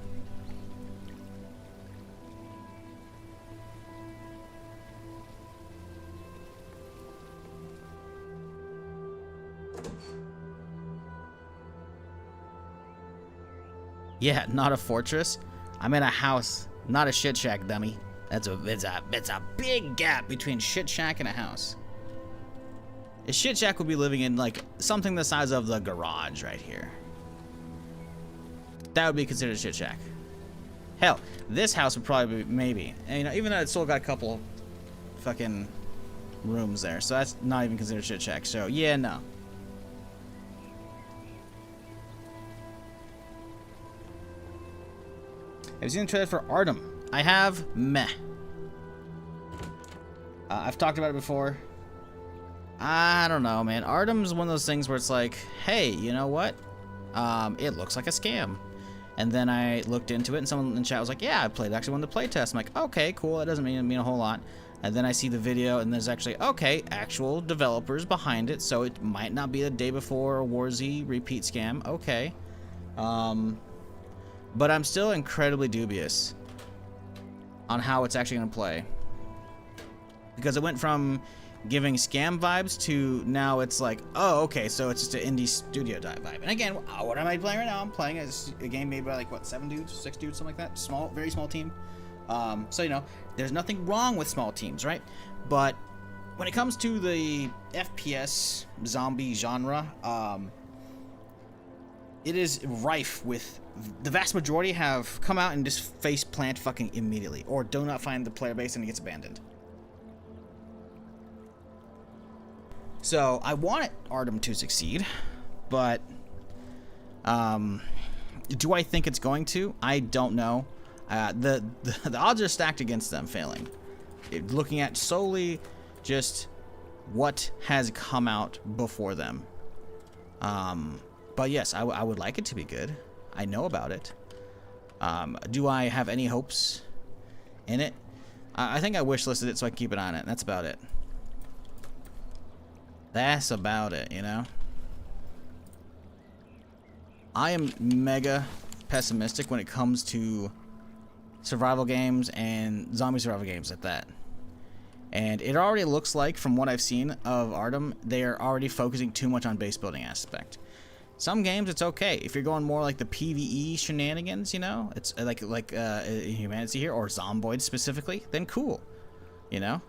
Yeah, not a fortress. I'm in a house, not a shit shack, dummy. It's a big gap between shit shack and a house. A shit shack would be living in like something the size of the garage right here. That would be considered a shit shack. Hell, this house would probably be maybe. And, you know, even though it's still got a couple fucking rooms there, so that's not even considered shit shack. So yeah, no. Have you seen the trailer for Artem? I have. Meh. I've talked about it before. I don't know, man. Artem's one of those things where it's like, hey, you know what? It looks like a scam. And then I looked into it, and someone in chat was like, yeah, I played actually one of the playtests. I'm like, okay, cool. That doesn't mean a whole lot. And then I see the video, and there's actually, okay, actual developers behind it, so it might not be the day before a Warzy repeat scam. Okay. But I'm still incredibly dubious on how it's actually going to play. Because it went from giving scam vibes to now it's like, oh, okay, so it's just an indie studio vibe. And again, what am I playing right now? I'm playing a game made by like, what, 7 dudes, 6 dudes, something like that? Small, very small team. So, you know, there's nothing wrong with small teams, right? But when it comes to the FPS zombie genre, it is rife with, the vast majority have come out and just face plant fucking immediately, or do not find the player base and it gets abandoned. So I want Artem to succeed, but do I think it's going to? I don't know. The odds are stacked against them failing. Looking at solely just what has come out before them. But yes, I would like it to be good. I know about it. Do I have any hopes in it? I think I wishlisted it so I can keep an eye on it. That's about it. That's about it, you know? I am mega pessimistic when it comes to survival games and zombie survival games at that. And it already looks like, from what I've seen of Artem, they are already focusing too much on base building aspect. Some games it's okay. If you're going more like the PvE shenanigans, you know, it's like HumanitZ here, or Zomboid specifically, then cool. You know?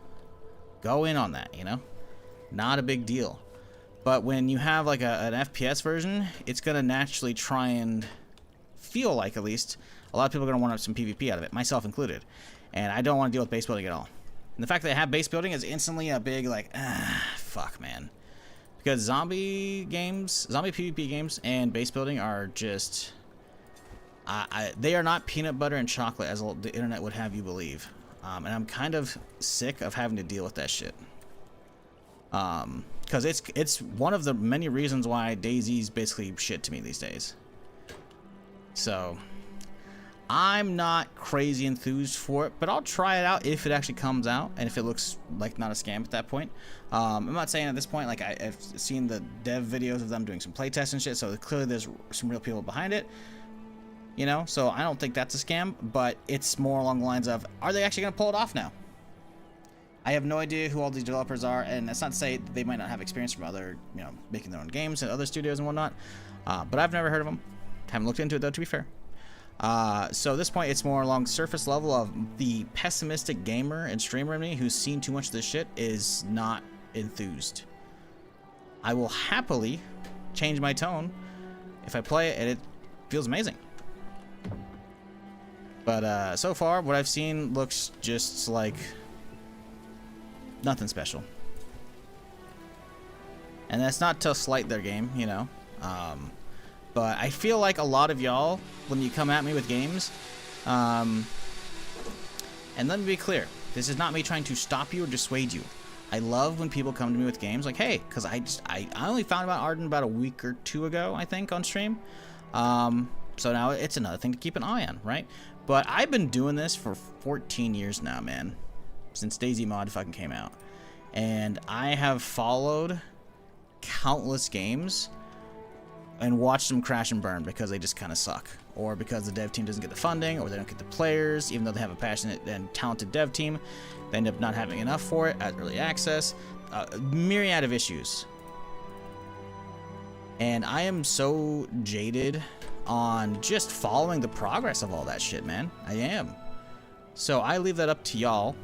Go in on that, you know? Not a big deal. But when you have like an FPS version, it's going to naturally try and feel like, at least, a lot of people are going to want some PvP out of it, myself included. And I don't want to deal with base building at all. And the fact that I have base building is instantly a big, like, fuck, man. Because zombie games, zombie PvP games and base building are just... they are not peanut butter and chocolate as the internet would have you believe. And I'm kind of sick of having to deal with that shit. Because it's one of the many reasons why DayZ's basically shit to me these days. So I'm not crazy enthused for it, but I'll try it out if it actually comes out and if it looks like not a scam at that point. I'm not saying at this point, like, I've seen the dev videos of them doing some playtests and shit, so clearly there's some real people behind it, you know, so I don't think that's a scam, but it's more along the lines of, are they actually going to pull it off now? I have no idea who all these developers are, and that's not to say they might not have experience from other, you know, making their own games and other studios and whatnot, but I've never heard of them. Haven't looked into it, though, to be fair. So at this point, it's more along surface level of the pessimistic gamer and streamer in me who's seen too much of this shit is not enthused. I will happily change my tone if I play it and it feels amazing. But so far, what I've seen looks just like nothing special. And that's not to slight their game, you know. But I feel like a lot of y'all, when you come at me with games, and let me be clear, this is not me trying to stop you or dissuade you. I love when people come to me with games like, hey, because I only found about Arden about a week or two ago, I think, on stream. So now it's another thing to keep an eye on, right? But I've been doing this for 14 years now, man, since DayZ Mod fucking came out. And I have followed countless games and watch them crash and burn because they just kind of suck, or because the dev team doesn't get the funding, or they don't get the players, even though they have a passionate and talented dev team. They end up not having enough for it at early access. Myriad of issues. And I am so jaded on just following the progress of all that shit, man. I am. So I leave that up to y'all.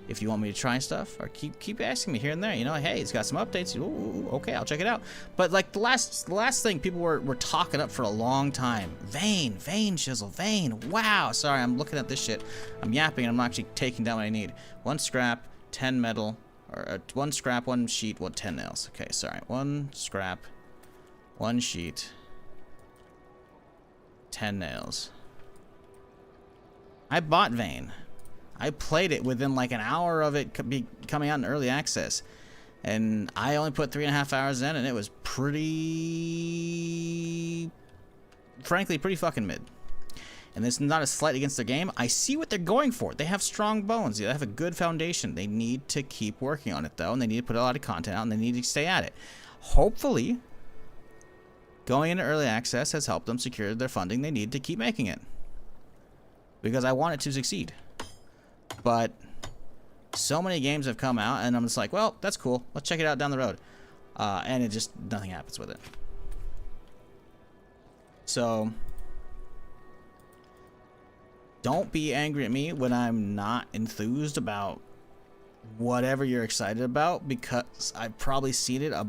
If you want me to try stuff, or keep asking me here and there, you know, hey, it's got some updates. Ooh, okay, I'll check it out. But like the last thing people were talking up for a long time. Vein, Shizzle, vein. Wow. Sorry, I'm looking at this shit. I'm yapping. I'm not actually taking down what I need. 1 scrap, 10 metal, or 1 scrap, 1 sheet, 10 nails. Okay, sorry. 1 scrap, 1 sheet, 10 nails. I bought vein. I played it within like an hour of it coming out in early access, and I only put 3.5 hours in, and it was frankly pretty fucking mid. And this is not a slight against their game. I see what they're going for. They have strong bones. They have a good foundation. They need to keep working on it though, and they need to put a lot of content out, and they need to stay at it. Hopefully, going into early access has helped them secure their funding they need to keep making it, because I want it to succeed. But so many games have come out, and I'm just like, well, that's cool. Let's check it out down the road. And it just, nothing happens with it. So, don't be angry at me when I'm not enthused about whatever you're excited about, because I've probably seen it a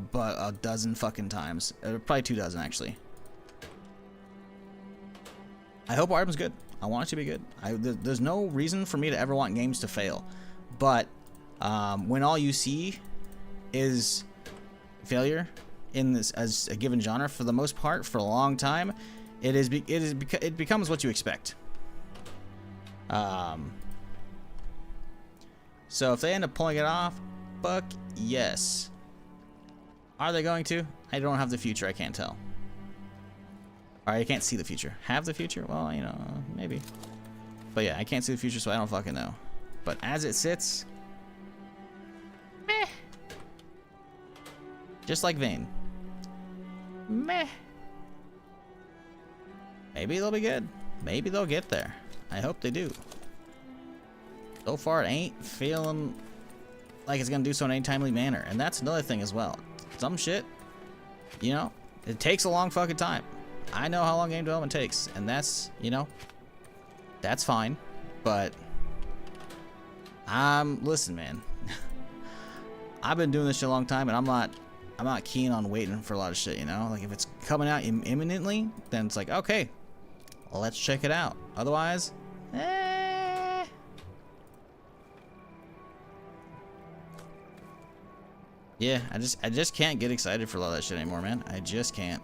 dozen fucking times. Probably 2 dozen, actually. I hope Arbon's good. I want it to be good. There's no reason for me to ever want games to fail. But when all you see is failure in this as a given genre, for the most part, for a long time, it becomes what you expect. So if they end up pulling it off, fuck yes. Are they going to? I don't have the future. I can't tell. Or I can't see the future. Have the future? Well, you know, maybe. But yeah, I can't see the future, so I don't fucking know. But as it sits, meh. Just like Vayne. Meh. Maybe they'll be good. Maybe they'll get there. I hope they do. So far, it ain't feeling like it's gonna do so in any timely manner. And that's another thing as well. Some shit, you know, it takes a long fucking time. I know how long game development takes, and that's, you know, that's fine. But listen, man. I've been doing this shit a long time, and I'm not keen on waiting for a lot of shit, you know? Like, if it's coming out imminently, then it's like, okay, let's check it out. Otherwise, yeah, I just can't get excited for a lot of that shit anymore, man. I just can't.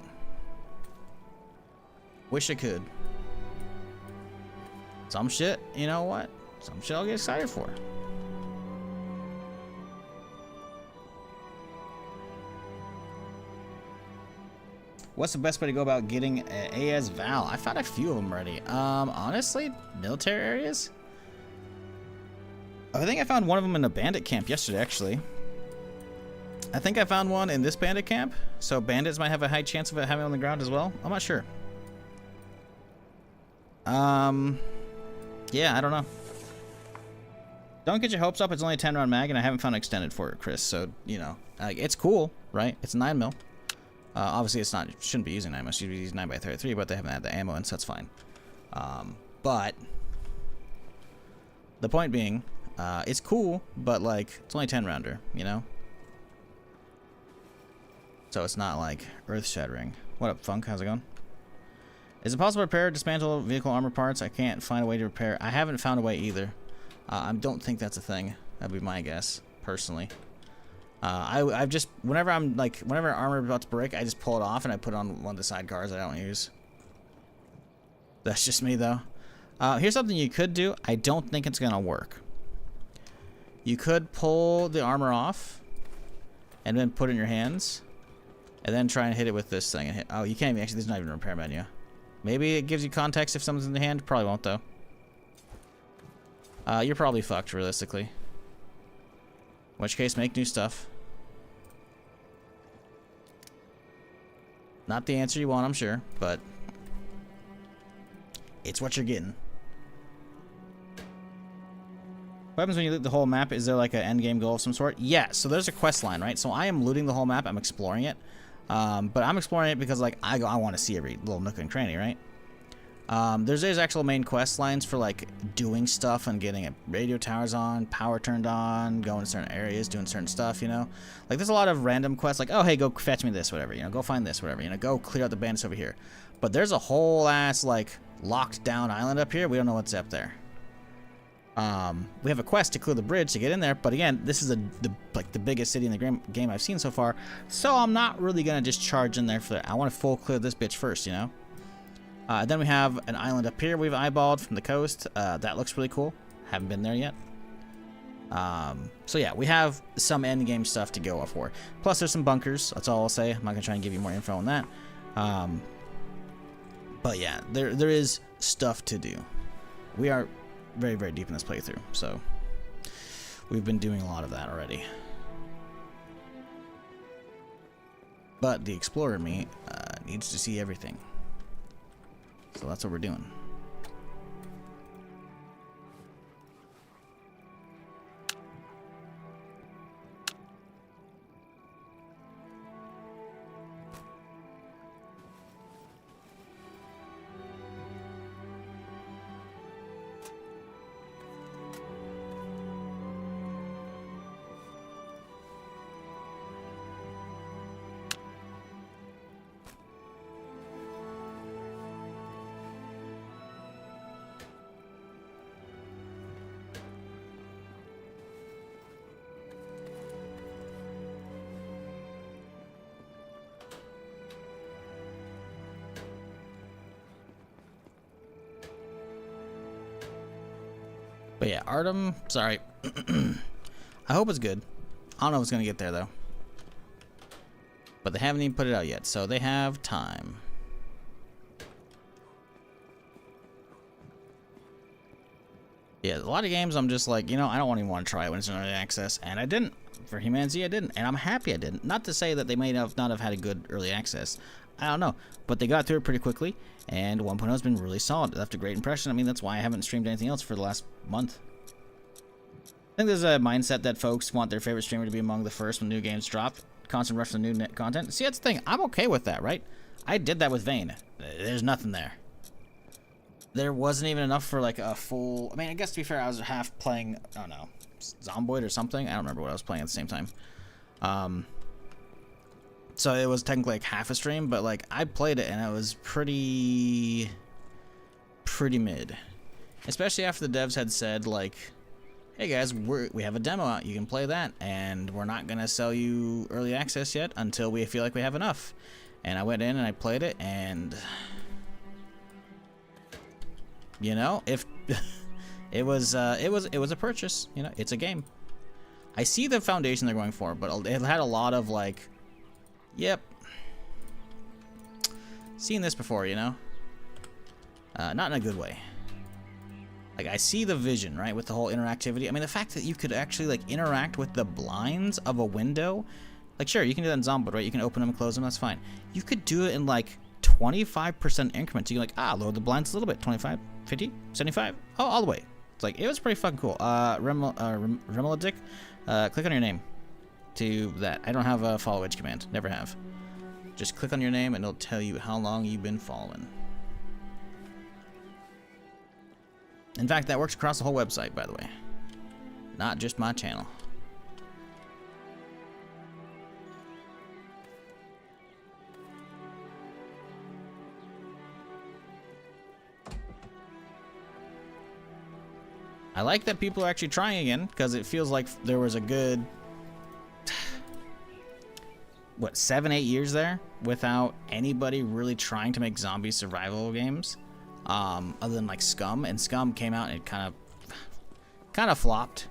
Wish I could. Some shit, you know what? Some shit I'll get excited for. What's the best way to go about getting a AS Val? I found a few of them already. Honestly, military areas? I think I found one of them in a bandit camp yesterday, actually. I think I found one in this bandit camp, so bandits might have a high chance of it having it on the ground as well. I'm not sure. Yeah, I don't know. Don't get your hopes up. It's only a 10-round mag, and I haven't found an extended for it, Chris. So, you know, it's cool, right? It's 9mm. Obviously, it's not. Shouldn't be using 9mm. Should be using 9x33, but they haven't had the ammo in, so that's fine. But the point being, it's cool, but like it's only 10-rounder, you know. So it's not like earth-shattering. What up, Funk? How's it going? Is it possible to repair, dismantle vehicle armor parts? I can't find a way to repair. I haven't found a way either. I don't think that's a thing. That'd be my guess, personally. I've just, whenever armor is about to break, I just pull it off and I put it on one of the sidecars I don't use. That's just me, though. Here's something you could do. I don't think it's gonna work. You could pull the armor off and then put it in your hands, and then try and hit it with this thing. And hit. Oh, you can't even, actually, there's not even a repair menu. Maybe it gives you context if someone's in the hand. Probably won't, though. You're probably fucked, realistically. In which case, make new stuff. Not the answer you want, I'm sure, but it's what you're getting. What happens when you loot the whole map? Is there like an endgame goal of some sort? Yeah, so there's a quest line, right? So I am looting the whole map. I'm exploring it. But I'm exploring it because, like, I want to see every little nook and cranny, right? There's actual main quest lines for, like, doing stuff and getting radio towers on, power turned on, going to certain areas, doing certain stuff, you know? Like, there's a lot of random quests, like, oh, hey, go fetch me this, whatever, you know, go find this, whatever, you know, go clear out the bandits over here. But there's a whole ass, like, locked down island up here. We don't know what's up there. We have a quest to clear the bridge to get in there, but again, this is the biggest city in the game I've seen so far, so I'm not really gonna just charge in there for that. I want to full clear this bitch first, you know. Then we have an island up here we've eyeballed from the coast. That looks really cool. Haven't been there yet. So yeah, we have some end game stuff to go for. Plus, there's some bunkers. That's all I'll say. I'm not gonna try and give you more info on that. But yeah, there is stuff to do. We are very, very deep in this playthrough, so we've been doing a lot of that already. But the explorer in me needs to see everything, so that's what we're doing. But yeah, Artem, sorry. I hope it's good. I don't know if it's going to get there, though. But they haven't even put it out yet, so they have time. Yeah, a lot of games I'm just like, you know, I don't even want to try it when it's in early access, and I didn't. For HumanitZ, I didn't, and I'm happy I didn't. Not to say that they may not have had a good early access. I don't know, but they got through it pretty quickly, and 1.0 has been really solid. It left a great impression. I mean, that's why I haven't streamed anything else for the last month. I think there's a mindset that folks want their favorite streamer to be among the first when new games drop. Constant rush to new content. See, that's the thing. I'm okay with that, right? I did that with Vayne. There's nothing there. There wasn't even enough for, like, a full... I mean, I guess to be fair, I was half playing, I don't know, Zomboid or something. I don't remember what I was playing at the same time. So it was technically like half a stream, but like I played it and it was pretty mid. Especially after the devs had said like, hey guys, we have a demo out, you can play that, and we're not gonna sell you early access yet until we feel like we have enough. And I went in and I played it, and you know, if it was a purchase, you know, it's a game. I see the foundation they're going for, but it had a lot of like, yep, seen this before, you know, not in a good way. Like, I see the vision, right, with the whole interactivity. I mean, the fact that you could actually, like, interact with the blinds of a window. Like, sure, you can do that in Zomboid, right? You can open them and close them, that's fine. You could do it in, like, 25% increments. You can, like, lower the blinds a little bit. 25, 50, 75. Oh, all the way. It's like, it was pretty fucking cool. Remeladic, click on your name to that. I don't have a follow edge command. Never have. Just click on your name, and it'll tell you how long you've been following. In fact, that works across the whole website, by the way. Not just my channel. I like that people are actually trying again, because it feels like there was a good, what, 7-8 years there without anybody really trying to make zombie survival games. Other than like Scum, and Scum came out and it kind of flopped,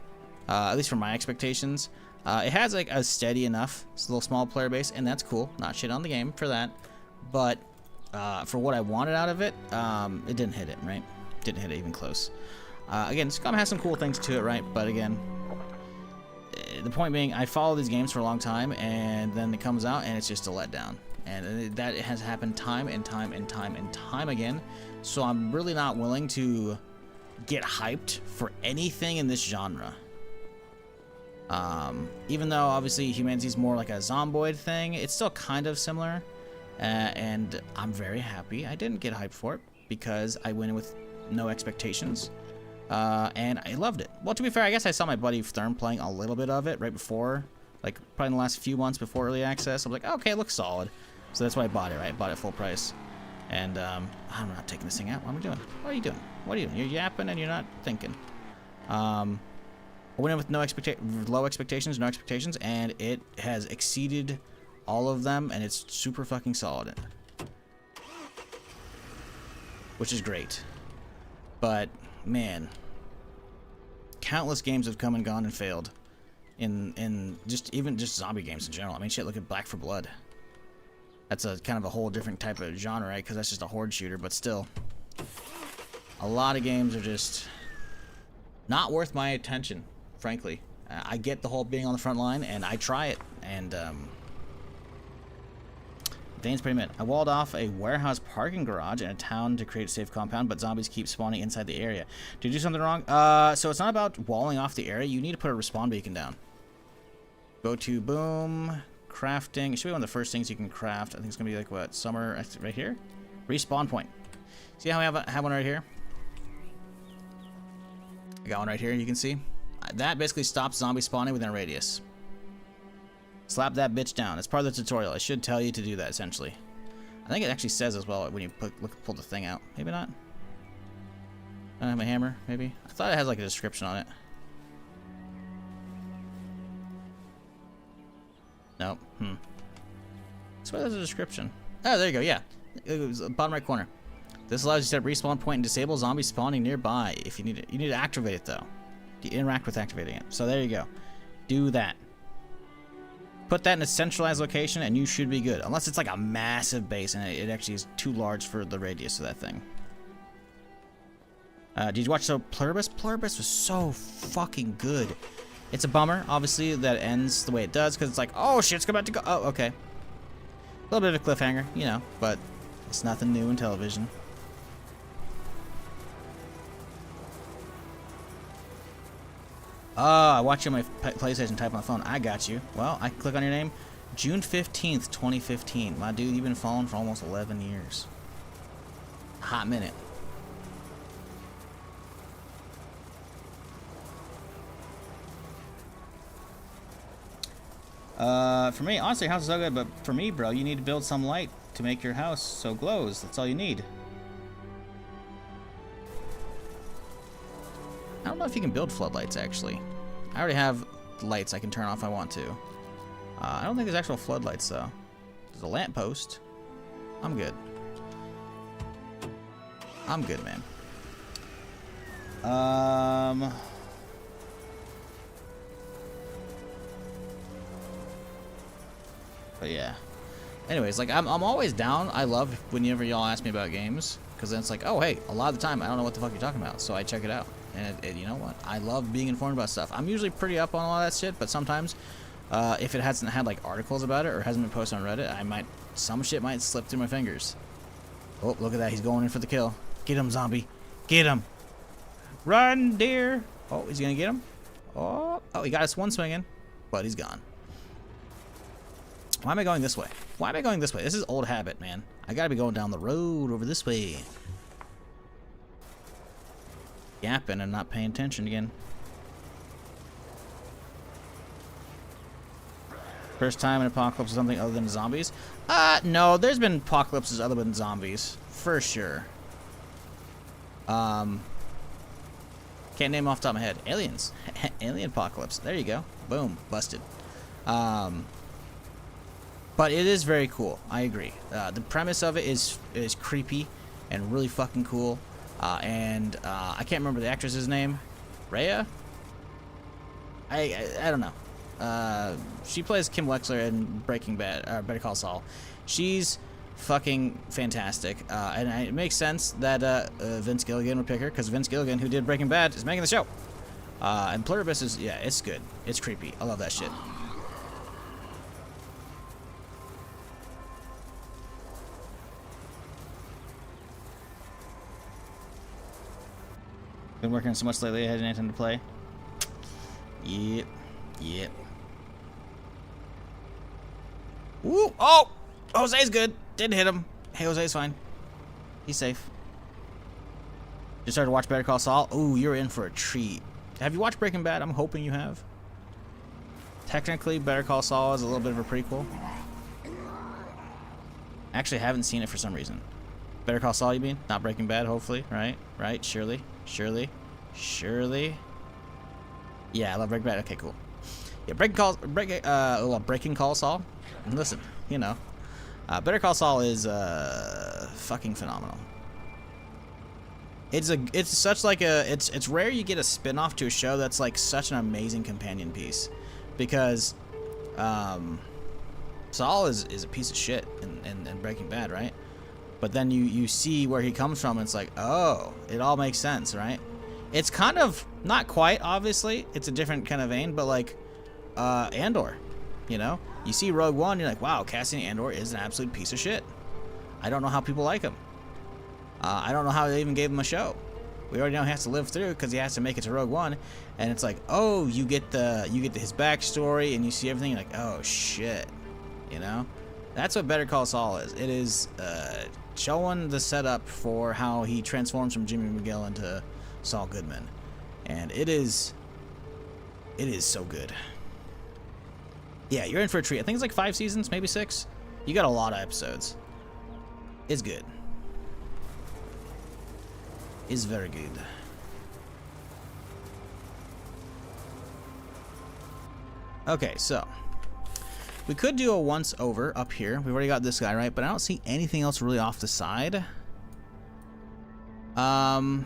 at least from my expectations. It has like a steady enough, it's a little small player base, and that's cool. Not shit on the game for that, but for what I wanted out of it, it didn't hit it, right? Didn't hit it even close. Again, Scum has some cool things to it, right? But again, the point being, I follow these games for a long time, and then it comes out and it's just a letdown. And that has happened time and time and time and time again. So I'm really not willing to get hyped for anything in this genre. Even though obviously HumanitZ is more like a Zomboid thing, it's still kind of similar. And I'm very happy I didn't get hyped for it because I went in with no expectations. And I loved it. Well, to be fair, I guess I saw my buddy Therm playing a little bit of it right before, like probably in the last few months before early access. I was like, okay, it looks solid. So that's why I bought it, right? I bought it full price. And I'm not taking this thing out. What am I doing? What are you doing? What are you doing? You're yapping and you're not thinking. I went in with low expectations, no expectations, and it has exceeded all of them, and it's super fucking solid. Which is great. But, man, countless games have come and gone and failed. In just zombie games in general. I mean, shit, look at Back 4 Blood. That's a kind of a whole different type of genre, right? Because that's just a horde shooter, but still. A lot of games are just not worth my attention, frankly. I get the whole being on the front line, and I try it, and Dane's pretty mid. I walled off a warehouse parking garage in a town to create a safe compound, but zombies keep spawning inside the area. Did you do something wrong? So it's not about walling off the area. You need to put a respawn beacon down. Go to boom, crafting. It should be one of the first things you can craft. I think it's gonna be like what, summer right here? Respawn point. See how I have one right here? I got one right here, you can see. That basically stops zombie spawning within a radius. Slap that bitch down. It's part of the tutorial. It should tell you to do that, essentially. I think it actually says as well when you pull the thing out. Maybe not. I don't have my hammer, maybe. I thought it has like a description on it. Nope. That's why there's a description. Oh, there you go, yeah. It was the bottom right corner. This allows you to set respawn point and disable zombie spawning nearby if you need it. You need to activate it though. To interact with activating it. So there you go. Do that. Put that in a centralized location and you should be good. Unless it's like a massive base and it actually is too large for the radius of that thing. Did you watch Pluribus? Pluribus was so fucking good. It's a bummer, obviously, that it ends the way it does, because it's like, oh shit, it's about to go. Oh, okay. A little bit of a cliffhanger, you know, but it's nothing new in television. I watch you on my PlayStation, type on the phone. I got you. Well, I click on your name. June 15th, 2015. My dude, you've been following for almost 11 years. A hot minute. For me, honestly, house is so good, but for me, bro, you need to build some light to make your house so it glows. That's all you need. I don't know if you can build floodlights, actually. I already have lights I can turn off if I want to. I don't think there's actual floodlights, though. There's a lamppost. I'm good. I'm good, man. But yeah. Anyways, like I'm always down. I love whenever y'all ask me about games, because then it's like, oh hey, a lot of the time I don't know what the fuck you're talking about, so I check it out. And you know what? I love being informed about stuff. I'm usually pretty up on a lot of that shit, but sometimes if it hasn't had like articles about it or hasn't been posted on Reddit, some shit might slip through my fingers. Oh, look at that. He's going in for the kill. Get him, zombie. Get him. Run, deer. Oh, he's gonna get him. Oh, he got us one swinging, but he's gone. Why am I going this way? Why am I going this way? This is old habit, man. I gotta be going down the road over this way. Yapping and not paying attention again. First time an apocalypse is something other than zombies? No, there's been apocalypses other than zombies. For sure. Can't name off the top of my head. Aliens. Alien apocalypse. There you go. Boom. Busted. But it is very cool. I agree. The premise of it is creepy and really fucking cool. I can't remember the actress's name. Rhea? I don't know. She plays Kim Wexler in Breaking Bad, Better Call Saul. She's fucking fantastic. And it makes sense that Vince Gilligan would pick her, because Vince Gilligan, who did Breaking Bad, is making the show. And Pluribus is, yeah, it's good. It's creepy. I love that shit. Been working so much lately, I hadn't anything to play. Yep. Yep. Ooh! Oh! Jose's good. Didn't hit him. Hey, Jose's fine. He's safe. Just started to watch Better Call Saul. Ooh, you're in for a treat. Have you watched Breaking Bad? I'm hoping you have. Technically, Better Call Saul is a little bit of a prequel. Actually, I haven't seen it for some reason. Better Call Saul, you mean? Not Breaking Bad, hopefully. Right? Right? Surely? Surely? Surely? Yeah, I love Breaking Bad. Okay, cool. Yeah, Breaking Call Saul. And listen, you know, Better Call Saul is fucking phenomenal. It's such like a it's rare you get a spin-off to a show that's like such an amazing companion piece, because Saul is a piece of shit in Breaking Bad, right? But then you see where he comes from, and it's like, oh, it all makes sense, right? It's kind of not quite, obviously, it's a different kind of vein, but like Andor, you know, you see Rogue One, you're like, wow, Cassian Andor is an absolute piece of shit. I don't know how people like him. I don't know how they even gave him a show. We already know he has to live through because he has to make it to Rogue One, and it's like, oh, you get his backstory, and you see everything. You're like, oh shit, you know. That's what Better Call Saul is. It is showing the setup for how he transforms from Jimmy McGill into Saul Goodman, and it is so good. Yeah, you're in for a treat. I think it's like 5 seasons, maybe 6. You got a lot of episodes. It's good. Is very good. Okay, so we could do a once over up here. We've already got this guy, right? But I don't see anything else really off the side. Let's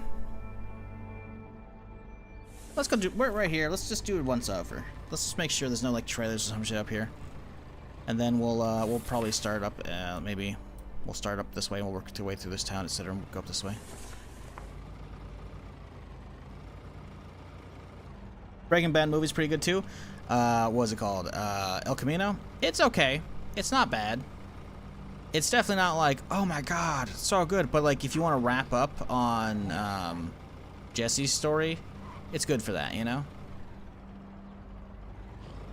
go do, we're right here. Let's just do it once over. Let's just make sure there's no like trailers or some shit up here. And then we'll probably start up, maybe we'll start up this way and we'll work our way through this town, etc. and we'll go up this way. Breaking Bad movie's pretty good too. What was it called? El Camino? It's okay. It's not bad. It's definitely not like, oh my god, it's so good. But like, if you want to wrap up on Jesse's story, it's good for that, you know?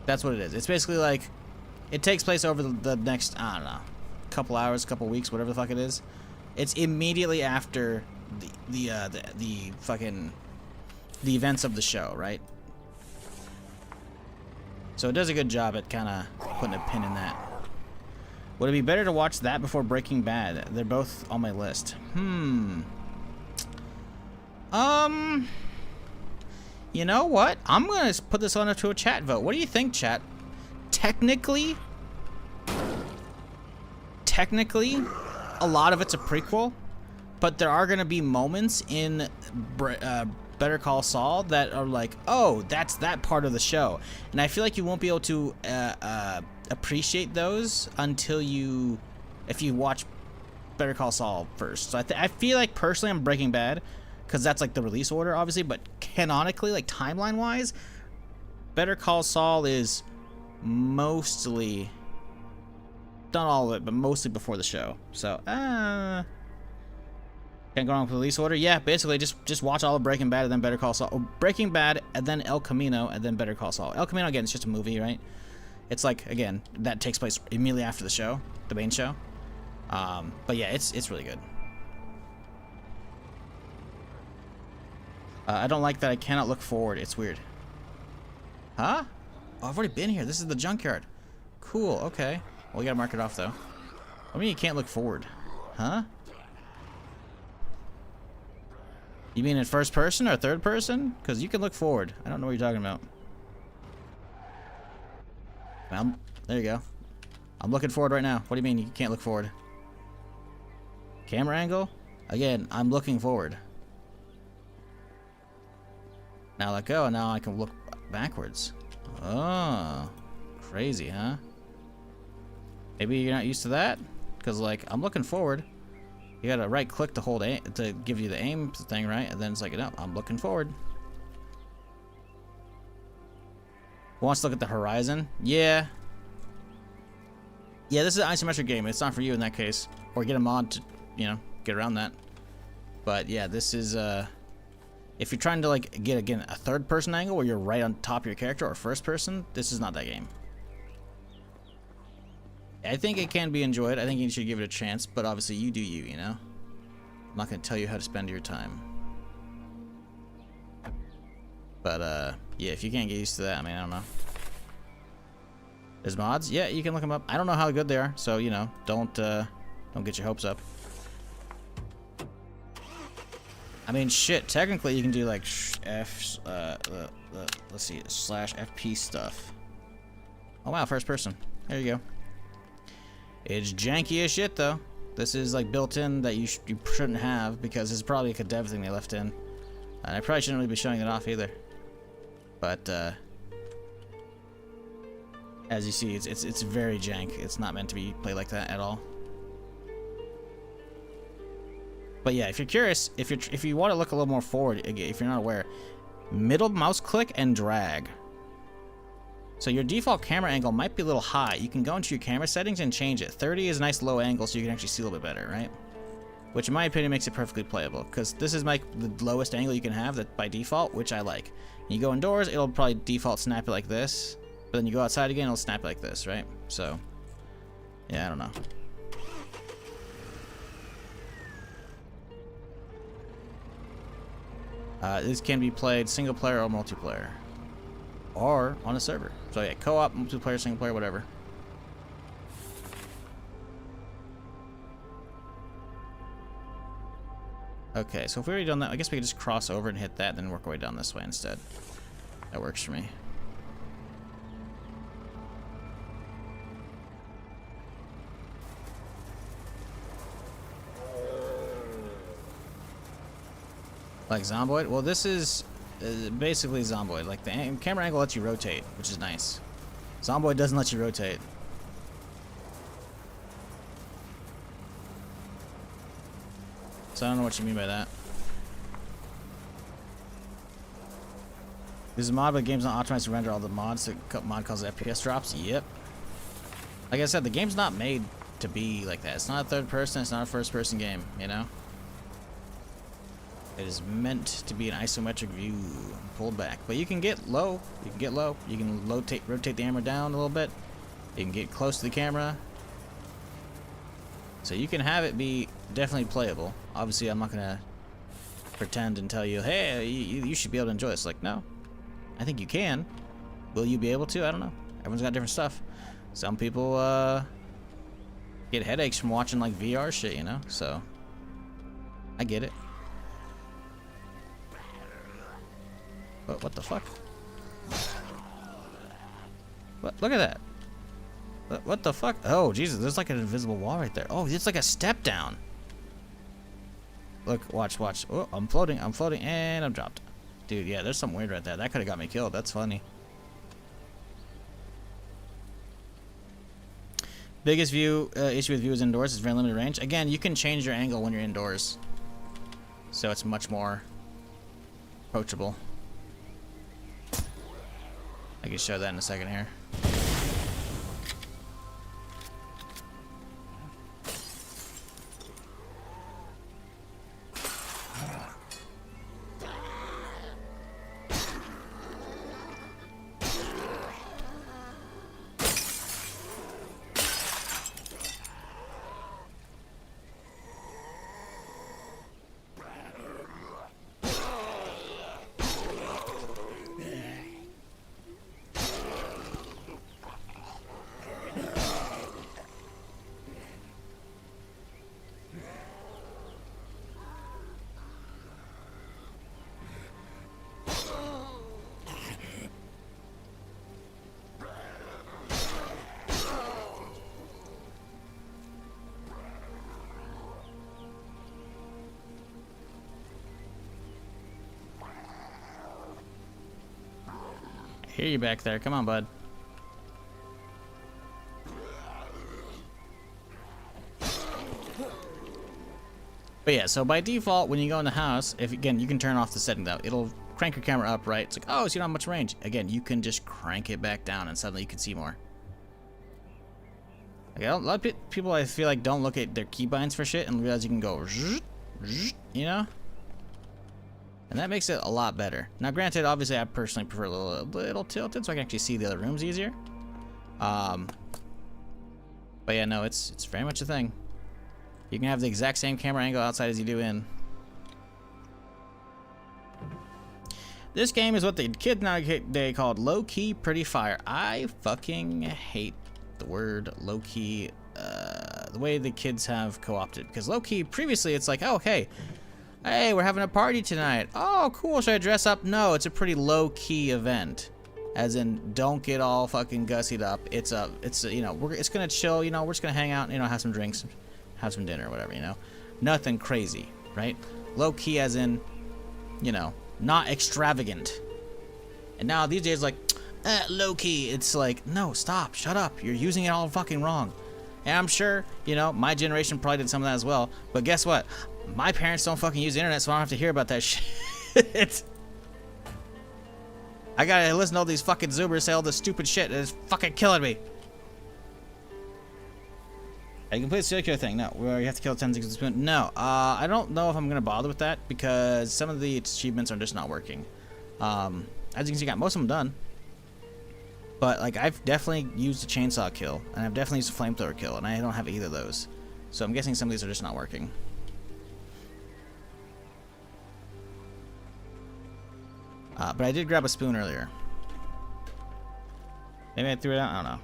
That's what it is. It's basically like, it takes place over the next, I don't know, couple hours, couple weeks, whatever the fuck it is. It's immediately after the events of the show, right? So it does a good job at kind of putting a pin in that. Would it be better to watch that before Breaking Bad? They're both on my list. You know what? I'm gonna put this on to a chat vote. What do you think, chat? Technically, a lot of it's a prequel, but there are gonna be moments in Better Call Saul that are like, oh, that's that part of the show, and I feel like you won't be able to appreciate those until if you watch Better Call Saul first. So I feel like personally I'm Breaking Bad because that's like the release order, obviously, but canonically, like timeline wise, Better Call Saul is mostly, not all of it, but mostly before the show. So can't go wrong with the release order. Yeah, basically just watch all of Breaking Bad and then Better Call Saul. Or Breaking Bad and then El Camino and then Better Call Saul. El Camino, again, it's just a movie, right? It's like, again, that takes place immediately after the show, the main show. But yeah, it's really good. I don't like that I cannot look forward. It's weird. Huh? Oh, I've already been here. This is the junkyard. Cool, okay. Well, we gotta mark it off, though. I mean, you can't look forward. Huh? You mean in first person or third person? Because you can look forward. I don't know what you're talking about. Well, there you go. I'm looking forward right now. What do you mean you can't look forward? Camera angle? Again, I'm looking forward. Now let go, and now I can look backwards. Oh, crazy, huh? Maybe you're not used to that? Because, like, I'm looking forward. You gotta right click to hold aim, to give you the aim thing, right? And then it's like, no, I'm looking forward. Wants to look at the horizon? Yeah. Yeah, this is an isometric game. It's not for you in that case. Or get a mod to, you know, get around that. But yeah, this is If you're trying to like get again a third person angle where you're right on top of your character or first person, this is not that game. I think it can be enjoyed. I think you should give it a chance, but obviously you do you, you know? I'm not going to tell you how to spend your time. But, yeah, if you can't get used to that, I mean, I don't know. There's mods? Yeah, you can look them up. I don't know how good they are, so, you know, don't get your hopes up. I mean, shit, technically you can do, like, let's see, /FP stuff. Oh, wow, first person. There you go. It's janky as shit, though. This is like built in that you shouldn't have because it's probably like a dev thing they left in. And I probably shouldn't really be showing it off either. But as you see, it's very jank. It's not meant to be played like that at all. But yeah, if you're curious, if you want to look a little more forward, if you're not aware, middle mouse click and drag. So your default camera angle might be a little high. You can go into your camera settings and change it. 30 is a nice low angle so you can actually see a little bit better, right? Which in my opinion makes it perfectly playable because this is the lowest angle you can have that by default, which I like. You go indoors, it'll probably default snap it like this, but then you go outside again, it'll snap it like this, right? So, yeah, I don't know. This can be played single player or multiplayer. Or on a server. So yeah, co-op, multiplayer, single player, whatever. Okay, so if we already done that, I guess we could just cross over and hit that, then work our way down this way instead. That works for me. Like Zomboid? Well, this is basically Zomboid. Like the camera angle lets you rotate, which is nice. Zomboid doesn't let you rotate. So I don't know what you mean by that. This is a mod, but the game's not optimized to render all the mods. The mod causes FPS drops. Yep. Like I said, the game's not made to be like that. It's not a third person. It's not a first person game, you know? It is meant to be an isometric view, pulled back. But you can get low. You can get low. You can rotate the camera down a little bit. You can get close to the camera. So you can have it be definitely playable. Obviously, I'm not gonna pretend and tell you, hey, you should be able to enjoy this. Like, no, I think you can. Will you be able to? I don't know. Everyone's got different stuff. Some people get headaches from watching like VR shit, you know. So I get it. But what the fuck? What? Look at that. What the fuck? Oh, Jesus, there's like an invisible wall right there. Oh, it's like a step down. Look, watch. Oh, I'm floating, and I'm dropped. Dude, yeah, there's something weird right there. That could have got me killed. That's funny. Biggest issue with viewers indoors is very limited range. Again, you can change your angle when you're indoors. So it's much more approachable. I can show that in a second here. Hear you back there. Come on, bud. But yeah, so by default, when you go in the house, if again, you can turn off the setting though. It'll crank your camera up, right? It's like, oh, so you don't have much range. Again, you can just crank it back down and suddenly you can see more. Like, a lot of people, I feel like, don't look at their keybinds for shit and realize you can go, you know? And that makes it a lot better. Now, granted, obviously, I personally prefer a little tilted so I can actually see the other rooms easier. But yeah, no, it's very much a thing. You can have the exact same camera angle outside as you do in. This game is what the kids nowadays called low-key pretty fire. I fucking hate the word low-key, the way the kids have co-opted. Because low-key, previously, it's like, oh, hey, we're having a party tonight. Oh, cool, should I dress up? No, it's a pretty low-key event. As in, don't get all fucking gussied up. It's you know, it's gonna chill, you know, we're just gonna hang out, you know, have some drinks, have some dinner, whatever, you know. Nothing crazy, right? Low-key as in, you know, not extravagant. And now these days, like, low-key, it's like, no, stop, shut up, you're using it all fucking wrong. And I'm sure, you know, my generation probably did some of that as well, but guess what? My parents don't fucking use the internet, so I don't have to hear about that shit. I gotta listen to all these fucking Zoomers say all this stupid shit, and it's fucking killing me. A complete circular thing. No, where you have to kill 10 things with a spoon. No, I don't know if I'm gonna bother with that because some of the achievements are just not working. As you can see, I got most of them done. But like, I've definitely used a chainsaw kill, and I've definitely used a flamethrower kill, and I don't have either of those. So I'm guessing some of these are just not working. But I did grab a spoon earlier. Maybe I threw it out. I don't know.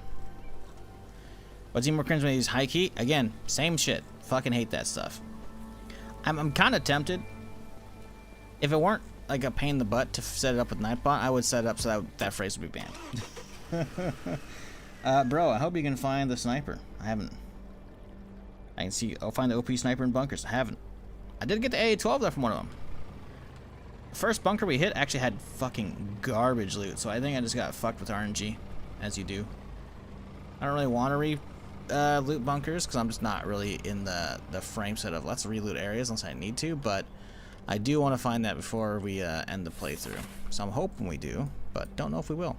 What's even more cringe when I use high key? Again, same shit. Fucking hate that stuff. I'm kind of tempted. If it weren't like a pain in the butt to set it up with Nightbot, I would set it up so that phrase would be banned. Bro, I hope you can find the sniper. I haven't. I can see. I'll find the OP sniper in bunkers. I haven't. I did get the AA-12 though from one of them. The first bunker we hit actually had fucking garbage loot, so I think I just got fucked with RNG, as you do. I don't really want to loot bunkers because I'm just not really in the frame set of let's reloot areas unless I need to, but I do want to find that before we end the playthrough. So I'm hoping we do, but don't know if we will.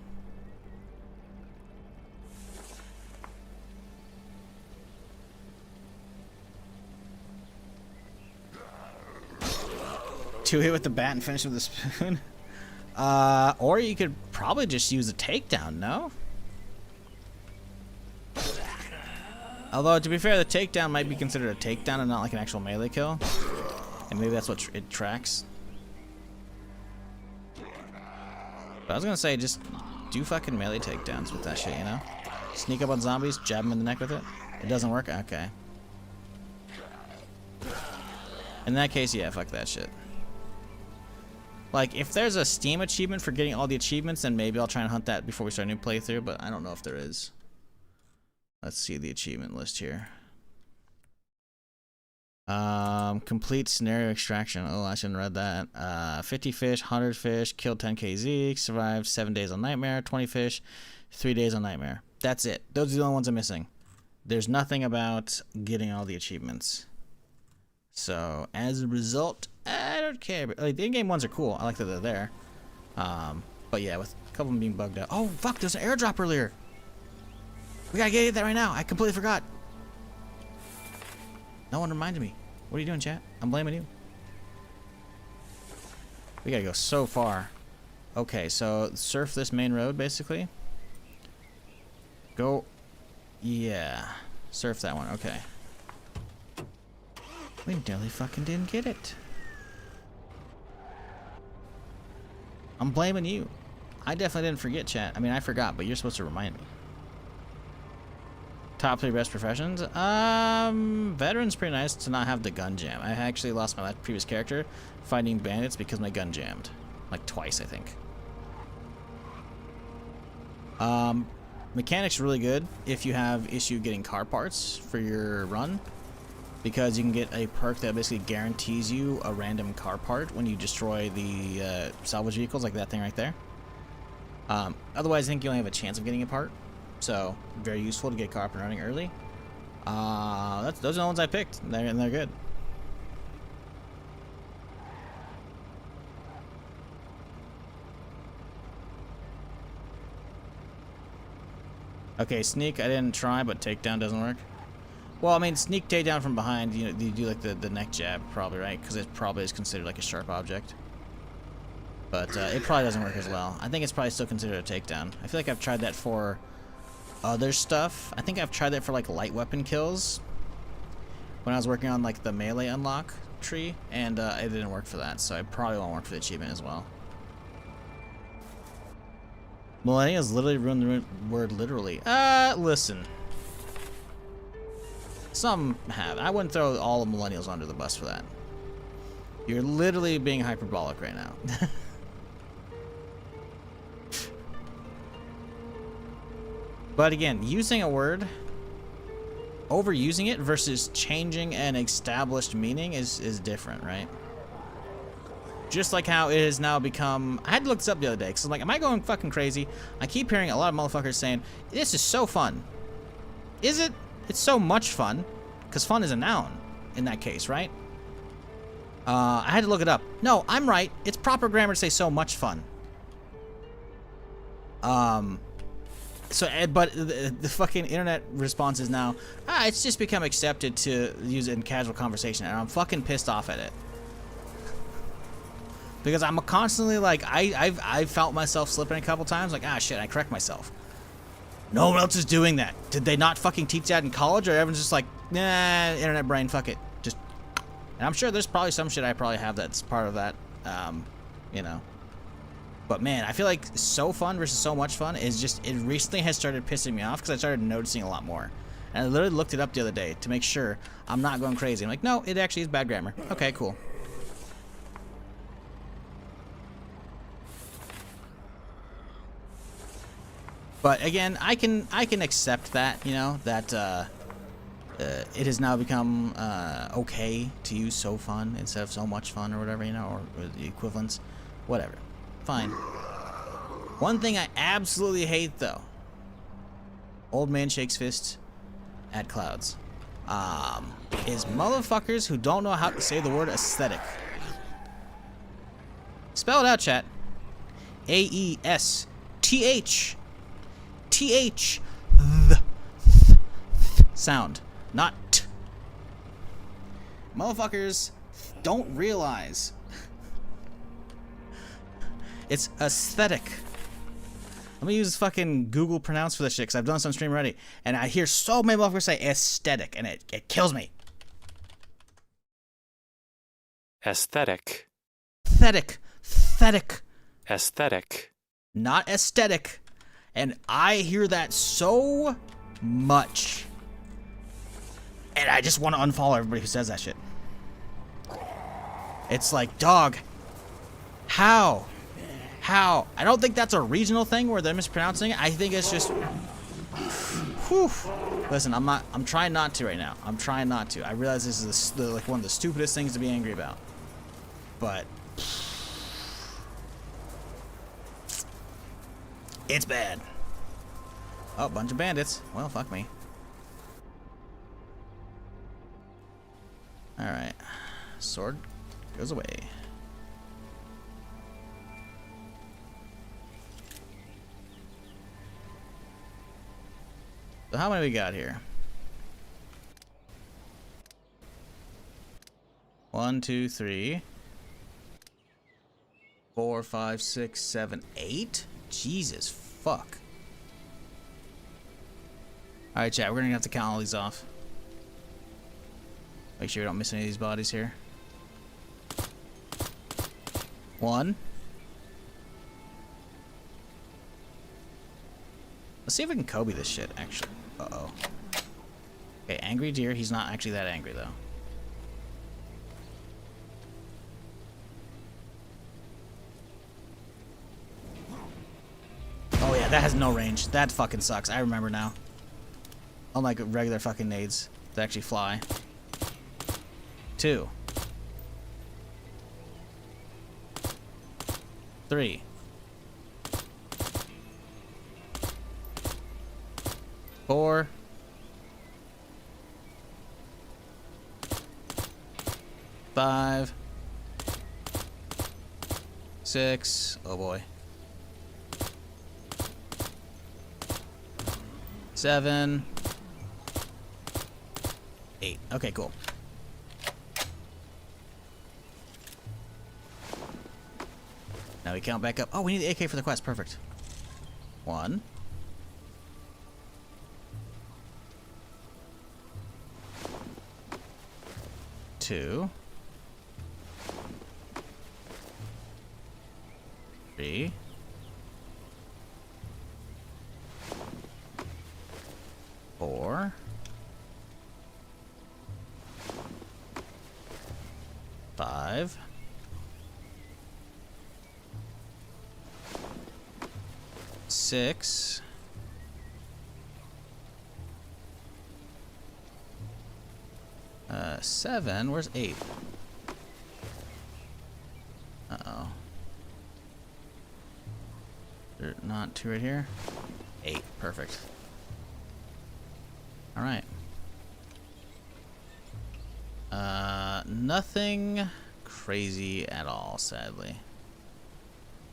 Two hit with the bat and finish with the spoon. Or you could probably just use a takedown, no? Although, to be fair, the takedown might be considered a takedown and not like an actual melee kill. And maybe that's what it tracks. But I was gonna say, just do fucking melee takedowns with that shit, you know? Sneak up on zombies, jab them in the neck with it. It doesn't work? Okay. In that case, yeah, fuck that shit. Like, if there's a Steam achievement for getting all the achievements, then maybe I'll try and hunt that before we start a new playthrough, but I don't know if there is. Let's see the achievement list here. Complete scenario extraction. Oh, I shouldn't have read that. 50 fish, 100 fish, killed 10 KZ, survived 7 days on Nightmare, 20 fish, 3 days on Nightmare. That's it. Those are the only ones I'm missing. There's nothing about getting all the achievements. So, as a result, I don't care. But, like, the in-game ones are cool. I like that they're there. But yeah, with a couple of them being bugged out. Oh, fuck, there's an airdrop earlier. We gotta get that right now. I completely forgot. No one reminded me. What are you doing, chat? I'm blaming you. We gotta go so far. Okay, so surf this main road, basically. Go. Yeah. Surf that one. Okay. We nearly fucking didn't get it. I'm blaming you. I definitely didn't forget, chat. I mean, I forgot, but you're supposed to remind me. Top 3 best professions. Veteran's pretty nice to not have the gun jam. I actually lost my previous character fighting bandits because my gun jammed. Like twice, I think. Mechanic's really good if you have issue getting car parts for your run. Because you can get a perk that basically guarantees you a random car part when you destroy the salvage vehicles, like that thing right there. Otherwise, I think you only have a chance of getting a part. So, very useful to get car up and running early. Those are the ones I picked, and they're good. Okay, sneak I didn't try, but takedown doesn't work. Well, I mean, sneak takedown from behind, you know, you do like the neck jab, probably, right? Because it probably is considered like a sharp object. But it probably doesn't work as well. I think it's probably still considered a takedown. I feel like I've tried that for other stuff. I think I've tried that for like light weapon kills when I was working on like the melee unlock tree, and it didn't work for that, so it probably won't work for the achievement as well. Millennials literally ruined the word literally. Listen. Some have. I wouldn't throw all the millennials under the bus for that. You're literally being hyperbolic right now. But again, using a word, overusing it versus changing an established meaning is different, right? Just like how it has now become... I had to look this up the other day, because I'm like, am I going fucking crazy? I keep hearing a lot of motherfuckers saying, this is so fun. Is it? It's so much fun, because fun is a noun in that case, right? I had to look it up. No, I'm right. It's proper grammar to say so much fun. So, but the fucking internet response is now, it's just become accepted to use it in casual conversation, and I'm fucking pissed off at it. Because I'm constantly like, I've felt myself slipping a couple times, like, shit, I correct myself. No one else is doing that. Did they not fucking teach that in college, or everyone's just like, nah, internet brain, fuck it. Just, and I'm sure there's probably some shit I probably have that's part of that, you know. But man, I feel like so fun versus so much fun is just, it recently has started pissing me off because I started noticing a lot more. And I literally looked it up the other day to make sure I'm not going crazy. I'm like, no, it actually is bad grammar. Okay, cool. But again, I can accept that, you know, that it has now become okay to use so fun instead of so much fun or whatever, you know, or the equivalents, whatever. Fine. One thing I absolutely hate, though. Old man shakes fist at clouds. Is motherfuckers who don't know how to say the word aesthetic. Spell it out, chat. A-E-S-T-H. T-H. Sound. Not t. Motherfuckers don't realize it's aesthetic. Let me use fucking Google pronounce for this shit, because I've done some stream already, and I hear so many motherfuckers say aesthetic, and it kills me. Aesthetic. Aesthetic. Aesthetic. Aesthetic. Not aesthetic. And I hear that so much. And I just want to unfollow everybody who says that shit. It's like, dog, how? How? I don't think that's a regional thing where they're mispronouncing it. I think it's just... Whew. Listen, I'm trying not to right now. I'm trying not to. I realize this is like one of the stupidest things to be angry about. But... it's bad. Oh, bunch of bandits. Well, fuck me. Alright. Sword goes away. So how many we got here? 1, 2, 3, 4, 5, 6, 7, 8. Jesus fuck. Alright, chat, we're gonna have to count all these off. Make sure we don't miss any of these bodies here. 1. Let's see if we can Kobe this shit, actually. Uh-oh. Okay, angry deer. He's not actually that angry, though. Oh, yeah, that has no range. That fucking sucks. I remember now. Unlike regular fucking nades that actually fly. 2. 3. 4. 5. 6. Oh boy. 7. 8. Okay, cool. Now we count back up. Oh, we need the AK for the quest. Perfect. 1. 2. 3. 4. 5. 6. 7. Where's 8? Uh-oh. There's not 2 right here? 8. Perfect. Alright. Nothing crazy at all, sadly.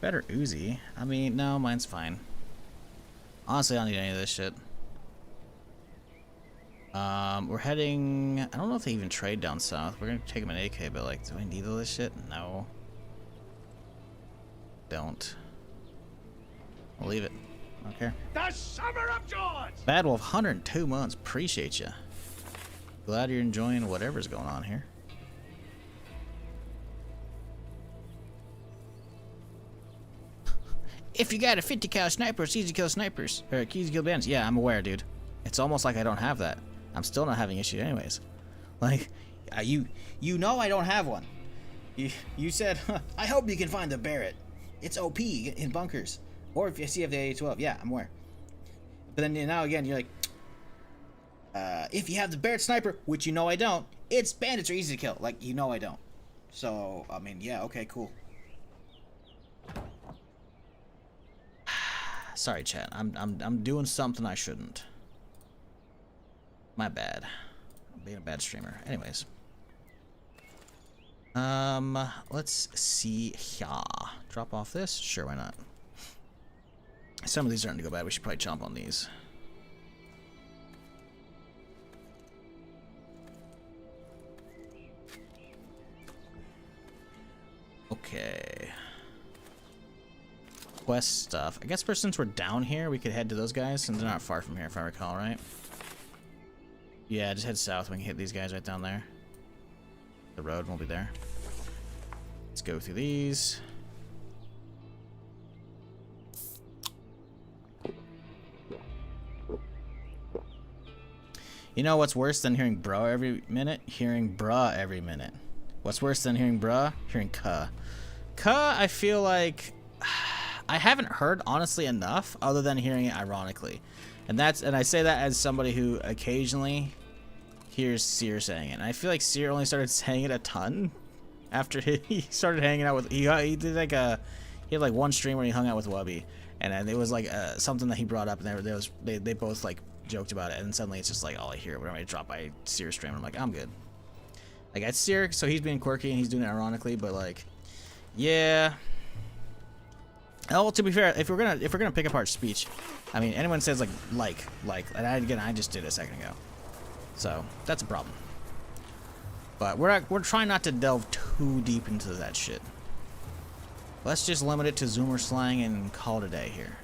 Better Uzi. I mean, no, mine's fine. Honestly, I don't need any of this shit. We're heading... I don't know if they even trade down south. We're gonna take them an AK, but like, do I need all this shit? No. Don't. I'll leave it. I don't care. The Summer of George! Bad Wolf, 102 months. Appreciate you. Glad you're enjoying whatever's going on here. If you got a 50 cal sniper, it's easy to kill snipers. Or easy to kill bandits. Yeah, I'm aware, dude. It's almost like I don't have that. I'm still not having issue anyways. Like, you know I don't have one. You said, I hope you can find the Barrett. It's OP in bunkers. Or if you see if the A12. Yeah, I'm aware. But then now again, you're like, if you have the Barrett sniper, which you know I don't, it's bandits are easy to kill. Like, you know I don't. So, I mean, yeah, okay, cool. Sorry, chat. I'm doing something I shouldn't. My bad. I'm being a bad streamer. Anyways. Let's see here. Drop off this? Sure, why not? Some of these are starting to go bad. We should probably chomp on these. Okay. Quest stuff. I guess since we're down here, we could head to those guys, since they're not far from here, if I recall, right? Yeah, just head south. We can hit these guys right down there. The road won't be there. Let's go through these. You know what's worse than hearing bro every minute? Hearing bruh every minute. What's worse than hearing bruh? Hearing cuh. Cuh, I feel like I haven't heard honestly enough other than hearing it ironically. And I say that as somebody who occasionally hears Seer saying it. And I feel like Seer only started saying it a ton after he started hanging out with he did like he had like one stream where he hung out with Wubby, and it was like something that he brought up, and they both like joked about it, and suddenly it's just like all I hear whenever I drop by Seer stream. I'm like, I'm good. Like it's Seer, so he's being quirky and he's doing it ironically, but like, yeah. Oh, well, to be fair, if we're gonna pick apart speech, I mean, anyone says like, and I just did a second ago, so that's a problem. But we're trying not to delve too deep into that shit. Let's just limit it to Zoomer slang and call it a day here.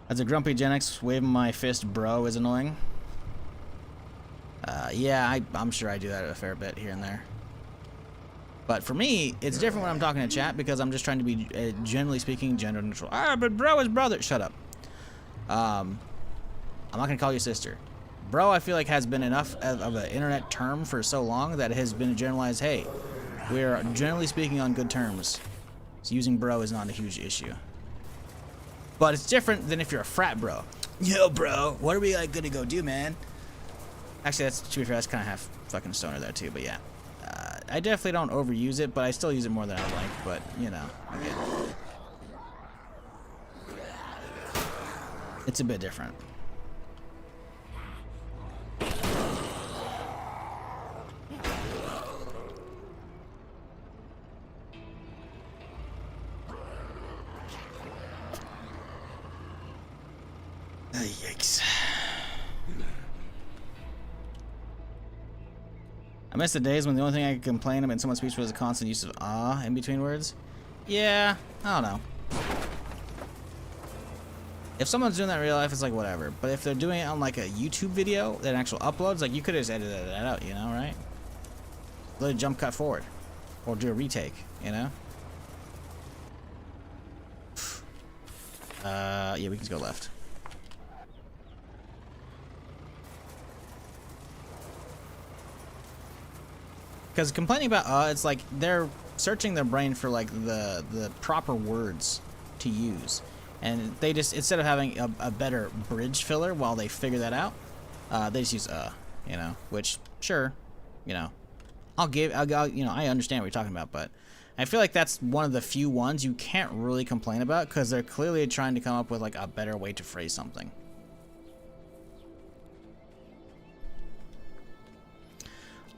As a grumpy Gen X, waving my fist bro is annoying. Yeah, I'm sure I do that a fair bit here and there. But for me, it's different when I'm talking to chat because I'm just trying to be, generally speaking, gender neutral. Ah, but bro is brother. Shut up. I'm not gonna call you sister. Bro, I feel like has been enough of an internet term for so long that it has been generalized. Hey, we're generally speaking on good terms, so using bro is not a huge issue. But it's different than if you're a frat bro. Yo, bro, what are we like gonna go do, man? Actually, that's to be fair, that's kind of half fucking stoner there too. But yeah, I definitely don't overuse it, but I still use it more than I like. But you know, again, it's a bit different. Yikes. miss the days when the only thing I could complain about in someone's speech was a constant use of ah in between words. Yeah, I don't know. If someone's doing that in real life, it's like whatever. But if they're doing it on like a YouTube video, that actual uploads, like you could have just edited that out, you know, right? Let it jump cut forward. Or do a retake, you know? Yeah, we can just go left. Because complaining about it's like they're searching their brain for like the proper words to use. And they just, instead of having a better bridge filler while they figure that out, they just use you know, which sure, you know, I'll you know, I understand what you're talking about, but I feel like that's one of the few ones you can't really complain about because they're clearly trying to come up with like a better way to phrase something.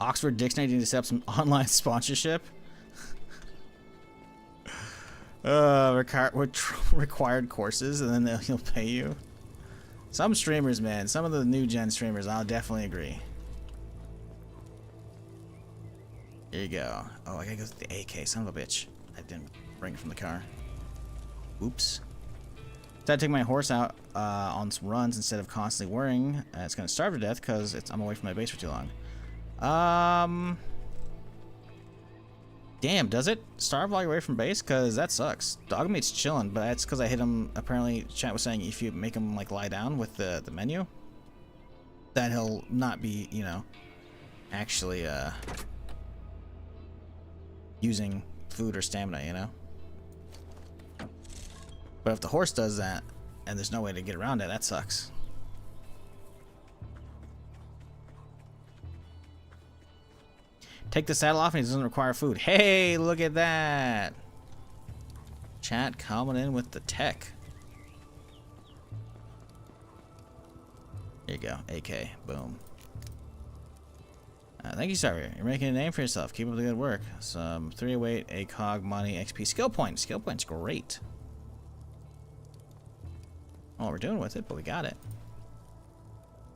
Oxford Dictionary needs to set up some online sponsorship. Required courses, and then he'll pay you. Some streamers, man, some of the new gen streamers, I'll definitely agree. Here you go. Oh, I gotta go with the AK, son of a bitch. I didn't bring it from the car. Oops. So I take my horse out on some runs instead of constantly worrying it's gonna starve to death because I'm away from my base for too long. Damn, does it starve while you're away from base? Because that sucks. Dogmeat's chilling, but that's because I hit him. Apparently, chat was saying if you make him like lie down with the menu, that he'll not be, you know, actually using food or stamina, you know. But if the horse does that and there's no way to get around it, that sucks. Take the saddle off and he doesn't require food. Hey, look at that. Chat coming in with the tech. Here you go. AK. Boom. Thank you, Sarver. You're making a name for yourself. Keep up the good work. Some 308, ACOG, money, XP, skill point. Skill point's great. I don't know what we're doing with it, but we got it.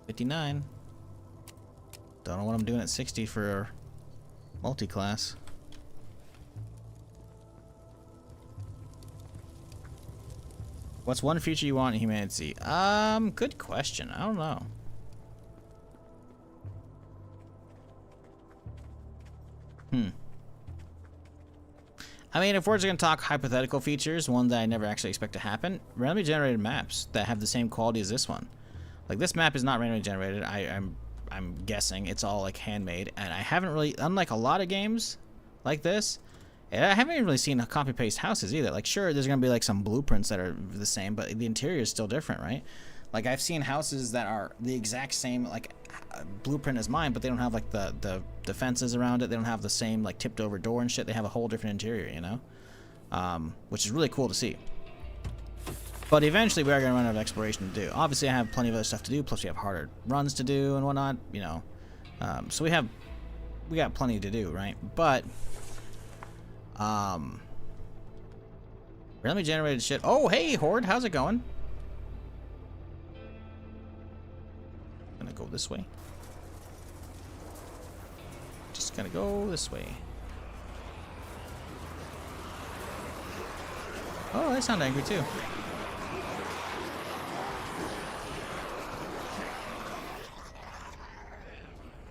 59. Don't know what I'm doing at 60 for multi-class. What's one feature you want in HumanitZ? Good question. I don't know. I mean, if we're just gonna talk hypothetical features, one that I never actually expect to happen, randomly generated maps that have the same quality as this one. Like this map is not randomly generated. I'm guessing it's all like handmade, and I haven't really, unlike a lot of games like this, I haven't even really seen copy paste houses either. Like sure, there's gonna be like some blueprints that are the same, but the interior is still different, right? Like I've seen houses that are the exact same like blueprint as mine, but they don't have like the fences around it. They don't have the same like tipped over door and shit. They have a whole different interior, you know, which is really cool to see. But eventually we are going to run out of exploration to do. Obviously I have plenty of other stuff to do, plus we have harder runs to do and whatnot, you know. So we got plenty to do, right? But randomly generated shit. Oh hey Horde, how's it going? Gonna go this way. Just gonna go this way. Oh, they sound angry too.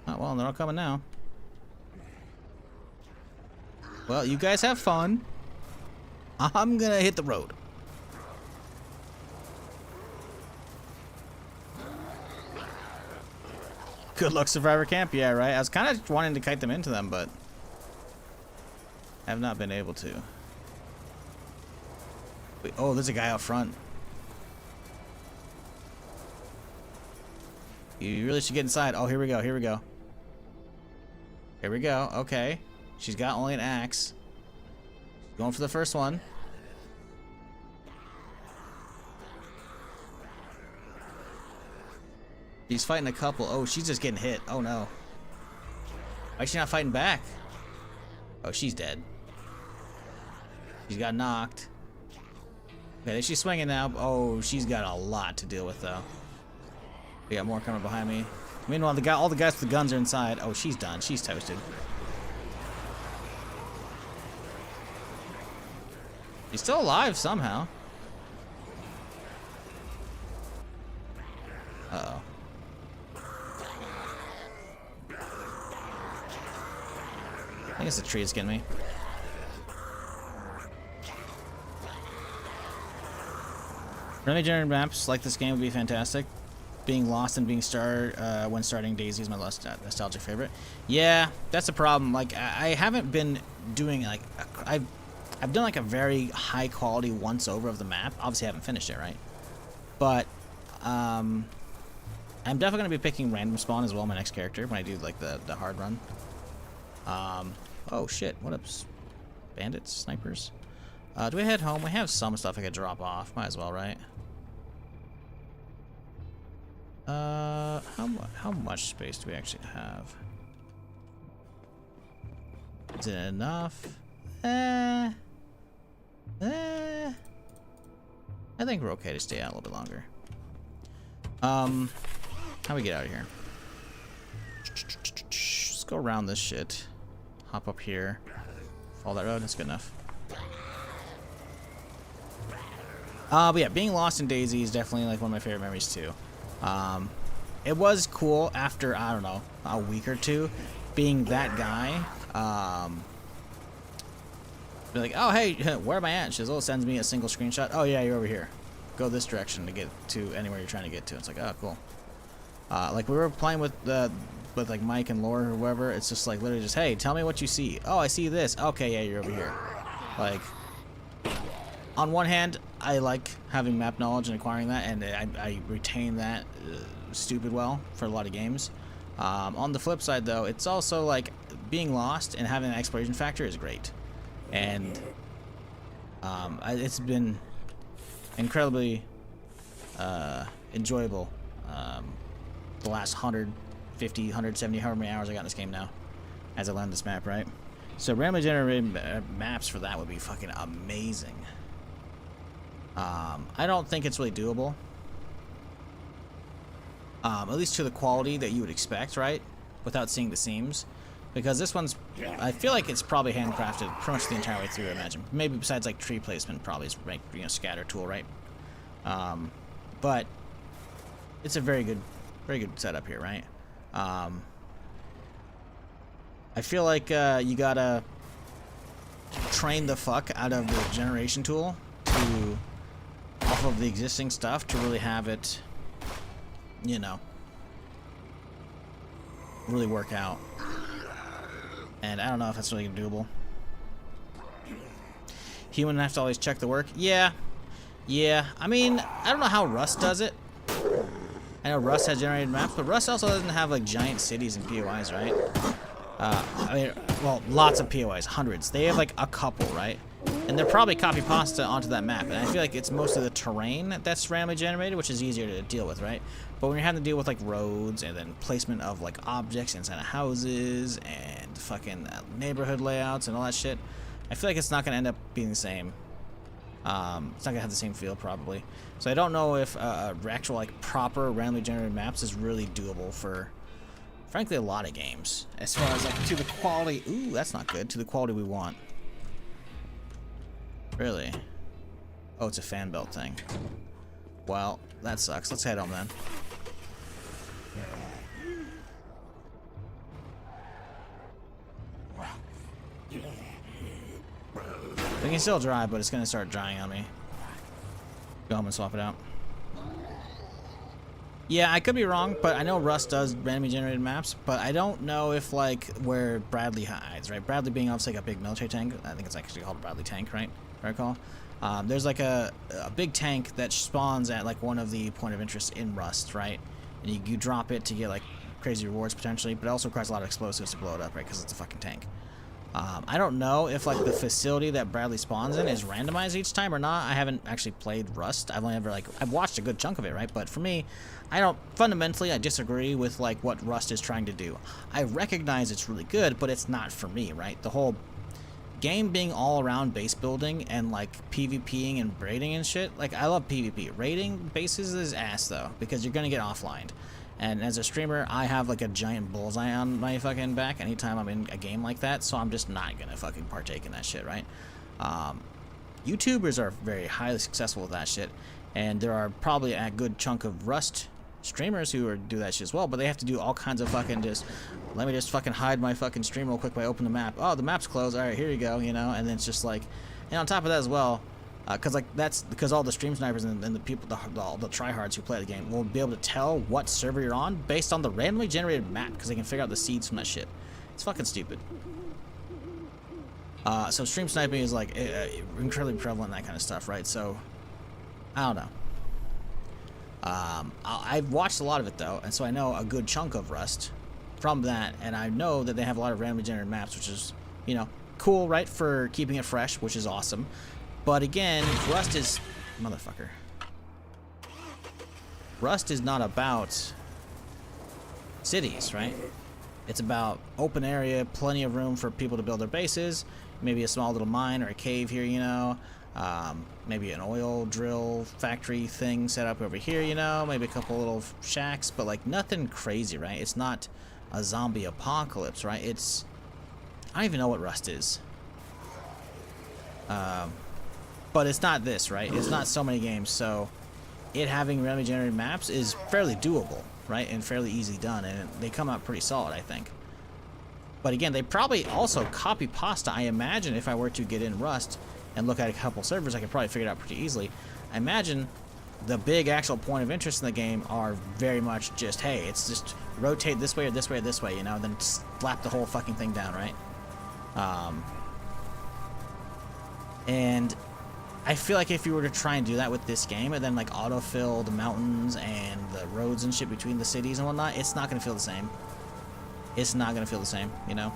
Oh, well, they're all coming now. Well, you guys have fun. I'm gonna hit the road. Good luck, Survivor Camp. Yeah, right. I was kind of wanting to kite them into them, but have not been able to. Wait, oh, there's a guy out front. You really should get inside. Oh, here we go. Here we go. Here we go. Okay. She's got only an axe. Going for the first one. He's fighting a couple. Oh, she's just getting hit. Oh, no. Why is she not fighting back? Oh, she's dead. She's got knocked. Okay, she's swinging now. Oh, she's got a lot to deal with, though. We got more coming behind me. Meanwhile, all the guys with the guns are inside. Oh, she's done. She's toasted. He's still alive somehow. Uh-oh. I think it's the tree that's getting me. Randomly generated maps like this game would be fantastic. Being lost and being when starting Daisy is my nostalgic favorite. Yeah, that's the problem. Like I haven't been doing like I've done like a very high quality once over of the map. Obviously, I haven't finished it, right? But I'm definitely gonna be picking random spawn as well. My next character when I do like the hard run. Oh shit! What up, bandits, snipers? Do we head home? We have some stuff I could drop off. Might as well, right? How much space do we actually have? Is it enough? I think we're okay to stay out a little bit longer. How do we get out of here? Let's go around this shit. Hop up here. Follow that road. That's good enough. But yeah, being lost in Daisy is definitely like one of my favorite memories too. It was cool after, I don't know, a week or two, being that guy. Be like, oh hey, where am I at? Shizzle sends me a single screenshot. Oh yeah, you're over here. Go this direction to get to anywhere you're trying to get to. It's like, oh cool. Like we were playing with like Mike and Laura or whoever. It's just like literally just, hey, tell me what you see. Oh, I see this. Okay, yeah, you're over here. Like, on one hand, I like having map knowledge and acquiring that, and I retain that stupid well for a lot of games. On the flip side, though, it's also like being lost and having an exploration factor is great, and it's been incredibly enjoyable the last 150, 170, however many hours I got in this game now, as I learned this map, right? So randomly generated maps for that would be fucking amazing. I don't think it's really doable. At least to the quality that you would expect, right? Without seeing the seams. Because this one's, I feel like it's probably handcrafted pretty much the entire way through, I imagine. Maybe besides like tree placement, probably is, you know, scatter tool, right? But it's a very good setup here, right? I feel like you gotta train the fuck out of the generation tool to off of the existing stuff to really have it, you know, really work out. And I don't know if that's really doable. Human have to always check the work. Yeah. I mean, I don't know how Rust does it. I know Rust has generated maps, but Rust also doesn't have like giant cities and POIs, right? I mean, well, lots of POIs, hundreds. They have like a couple, right? And they're probably copy pasta onto that map. And I feel like it's most of the terrain that's randomly generated, which is easier to deal with, right? But when you're having to deal with like roads and then placement of like objects inside of houses and fucking neighborhood layouts and all that shit, I feel like it's not gonna end up being the same. It's not gonna have the same feel probably. So I don't know if actual like proper randomly generated maps is really doable for, frankly, a lot of games. As far as like to the quality, ooh, that's not good. To the quality we want. Really? Oh, it's a fan belt thing. Well, that sucks. Let's head home then. We can still dry, but it's gonna start drying on me. Go home and swap it out. Yeah, I could be wrong, but I know Rust does randomly generated maps, but I don't know if like where Bradley hides, right? Bradley being obviously like a big military tank. I think it's actually called Bradley Tank, right? If I recall. There's like a big tank that spawns at like one of the point of interest in Rust, right? And you drop it to get like crazy rewards potentially, but it also requires a lot of explosives to blow it up, right? Because it's a fucking tank. I don't know if like the facility that Bradley spawns in is randomized each time or not. I haven't actually played Rust. I've only ever like I've watched a good chunk of it, right? But for me, fundamentally I disagree with like what Rust is trying to do. I recognize it's really good, but it's not for me, right? The whole game being all around base building and like PvPing and raiding and shit. Like I love PvP. Raiding bases is ass though, because you're gonna get offlined. And as a streamer, I have like a giant bullseye on my fucking back anytime I'm in a game like that, so I'm just not gonna fucking partake in that shit, right? YouTubers are very highly successful with that shit, and there are probably a good chunk of Rust streamers who do that shit as well, but they have to do all kinds of fucking just, let me just fucking hide my fucking stream real quick by opening the map. Oh, the map's closed. All right, here you go, you know, and then it's just like, and on top of that as well, because like that's because all the stream snipers and the people, all the tryhards who play the game will be able to tell what server you're on based on the randomly generated map, because they can figure out the seeds from that shit. It's fucking stupid. So stream sniping is like incredibly prevalent, that kind of stuff, right? So I don't know. I've watched a lot of it though, and so I know a good chunk of Rust from that, and I know that they have a lot of randomly generated maps, which is, you know, cool, right, for keeping it fresh, which is awesome. But again, Rust is... Motherfucker. Rust is not about cities, right? It's about open area, plenty of room for people to build their bases, maybe a small little mine or a cave here, you know, maybe an oil drill factory thing set up over here, you know, maybe a couple little shacks, but like nothing crazy, right? It's not a zombie apocalypse, right? It's... I don't even know what Rust is. But it's not this, right? It's not so many games, so it having randomly generated maps is fairly doable, right? And fairly easy done, and they come out pretty solid, I think. But again, they probably also copy pasta. I imagine if I were to get in Rust and look at a couple servers, I could probably figure it out pretty easily. I imagine the big actual point of interest in the game are very much just, hey, it's just rotate this way or this way or this way, you know, then slap the whole fucking thing down, right? And I feel like if you were to try and do that with this game and then like autofill the mountains and the roads and shit between the cities and whatnot, it's not going to feel the same. It's not going to feel the same, you know?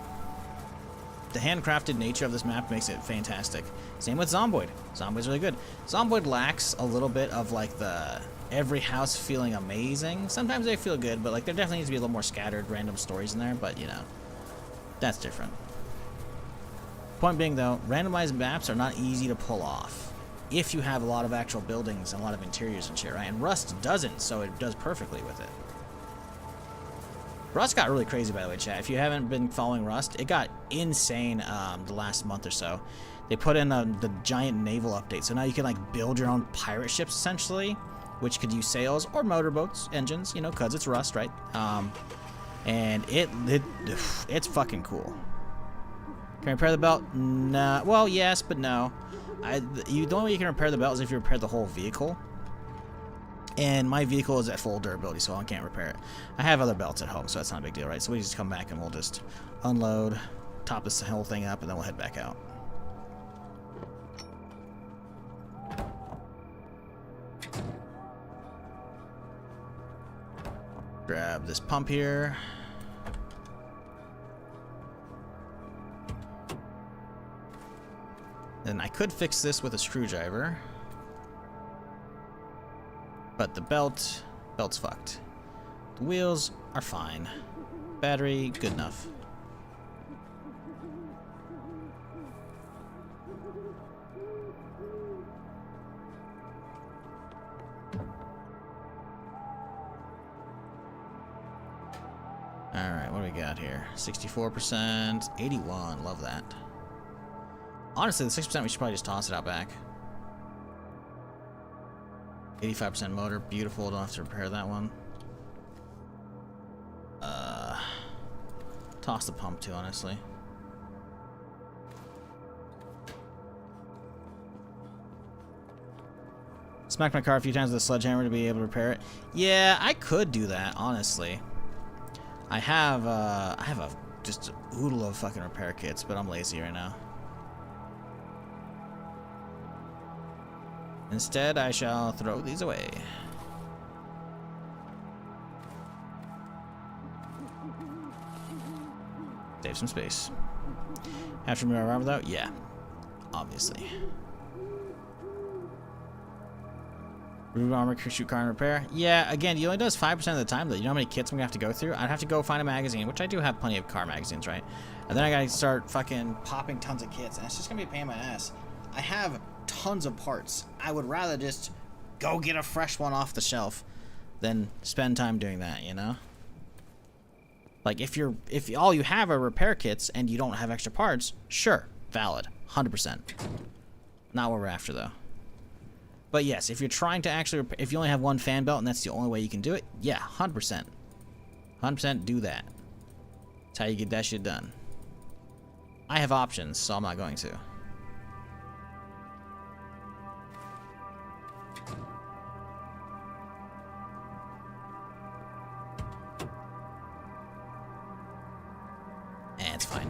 The handcrafted nature of this map makes it fantastic. Same with Zomboid. Zomboid's really good. Zomboid lacks a little bit of like the every house feeling amazing. Sometimes they feel good, but like there definitely needs to be a little more scattered random stories in there, but you know, that's different. Point being though, randomized maps are not easy to pull off if you have a lot of actual buildings and a lot of interiors and shit, right? And Rust doesn't, so it does perfectly with it. Rust got really crazy, by the way, chat. If you haven't been following Rust, it got insane the last month or so. They put in the giant naval update, so now you can like build your own pirate ships essentially, which could use sails or motorboats, engines, you know, cause it's Rust, right? And it's fucking cool. Can I repair the belt? Nah. Well, yes, but no. The only way you can repair the belt is if you repair the whole vehicle. And my vehicle is at full durability, so I can't repair it. I have other belts at home, so that's not a big deal, right? So we just come back and we'll just unload, top this whole thing up, and then we'll head back out. Grab this pump here. Then I could fix this with a screwdriver. But the belt's fucked. The wheels are fine. Battery, good enough. Alright, what do we got here? 64%, 81, love that. Honestly, the 6% we should probably just toss it out back. 85% motor, beautiful, don't have to repair that one. Toss the pump too, honestly. Smacked my car a few times with a sledgehammer to be able to repair it. Yeah, I could do that, honestly. I have just a oodle of fucking repair kits, but I'm lazy right now. Instead, I shall throw these away. Save some space. Have to remove our armor though? Yeah. Obviously. Remove armor, shoot car and repair? Yeah, again, he only does 5% of the time though. You know how many kits I'm gonna have to go through? I'd have to go find a magazine, which I do have plenty of car magazines, right? And then I gotta start fucking popping tons of kits, and it's just gonna be a pain in my ass. I have tons of parts. I would rather just go get a fresh one off the shelf then spend time doing that, you know? Like, if all you have are repair kits and you don't have extra parts, sure, valid, 100%. Not what we're after, though. But yes, if you're trying to actually, if you only have one fan belt and that's the only way you can do it, yeah, 100%. 100% do that. That's how you get that shit done. I have options, so I'm not going to. It's fine.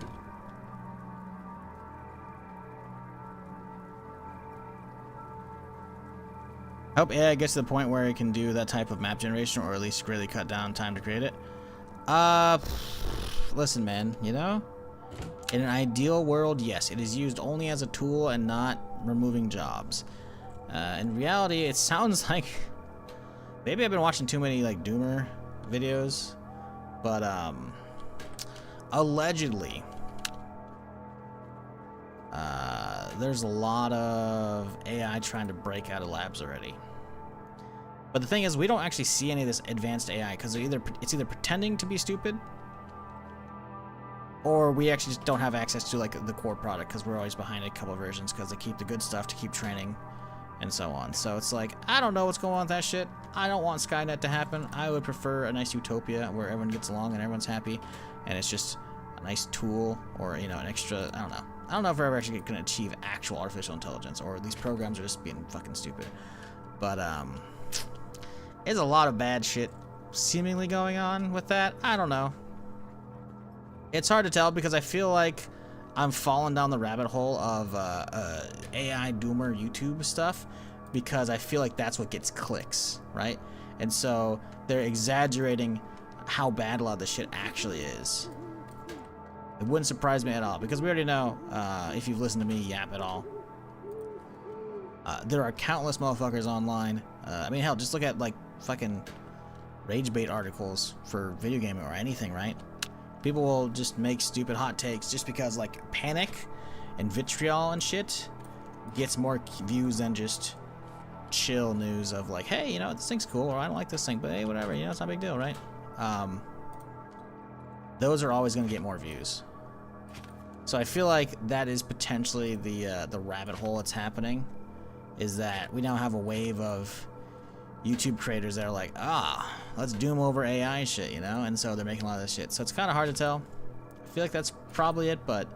I hope AI gets to the point where it can do that type of map generation, or at least really cut down time to create it. Listen, man, you know? In an ideal world, yes, it is used only as a tool and not removing jobs. In reality, it sounds like... Maybe I've been watching too many, like, Doomer videos. But, allegedly... there's a lot of AI trying to break out of labs already. But the thing is, we don't actually see any of this advanced AI, because it's either pretending to be stupid, or we actually just don't have access to like the core product, because we're always behind a couple versions, because they keep the good stuff to keep training and so on. So it's like, I don't know what's going on with that shit. I don't want Skynet to happen. I would prefer a nice utopia where everyone gets along and everyone's happy, and it's just a nice tool, or, you know, an extra, I don't know. I don't know if we're ever actually going to achieve actual artificial intelligence, or these programs are just being fucking stupid. But, there's a lot of bad shit seemingly going on with that. I don't know. It's hard to tell, because I feel like I'm falling down the rabbit hole of AI Doomer YouTube stuff, because I feel like that's what gets clicks, right? And so they're exaggerating how bad a lot of this shit actually is. It wouldn't surprise me at all, because we already know, if you've listened to me yap at all, there are countless motherfuckers online. I mean, hell, just look at, like, fucking rage bait articles for video gaming or anything, right? People will just make stupid hot takes just because, like, panic and vitriol and shit gets more views than just chill news of, like, hey, you know, this thing's cool, or I don't like this thing, but hey, whatever, you know, it's not a big deal, right? Those are always going to get more views. So I feel like that is potentially the rabbit hole that's happening, is that we now have a wave of YouTube creators that are like, let's doom over AI shit, you know? And so they're making a lot of this shit. So it's kind of hard to tell. I feel like that's probably it, but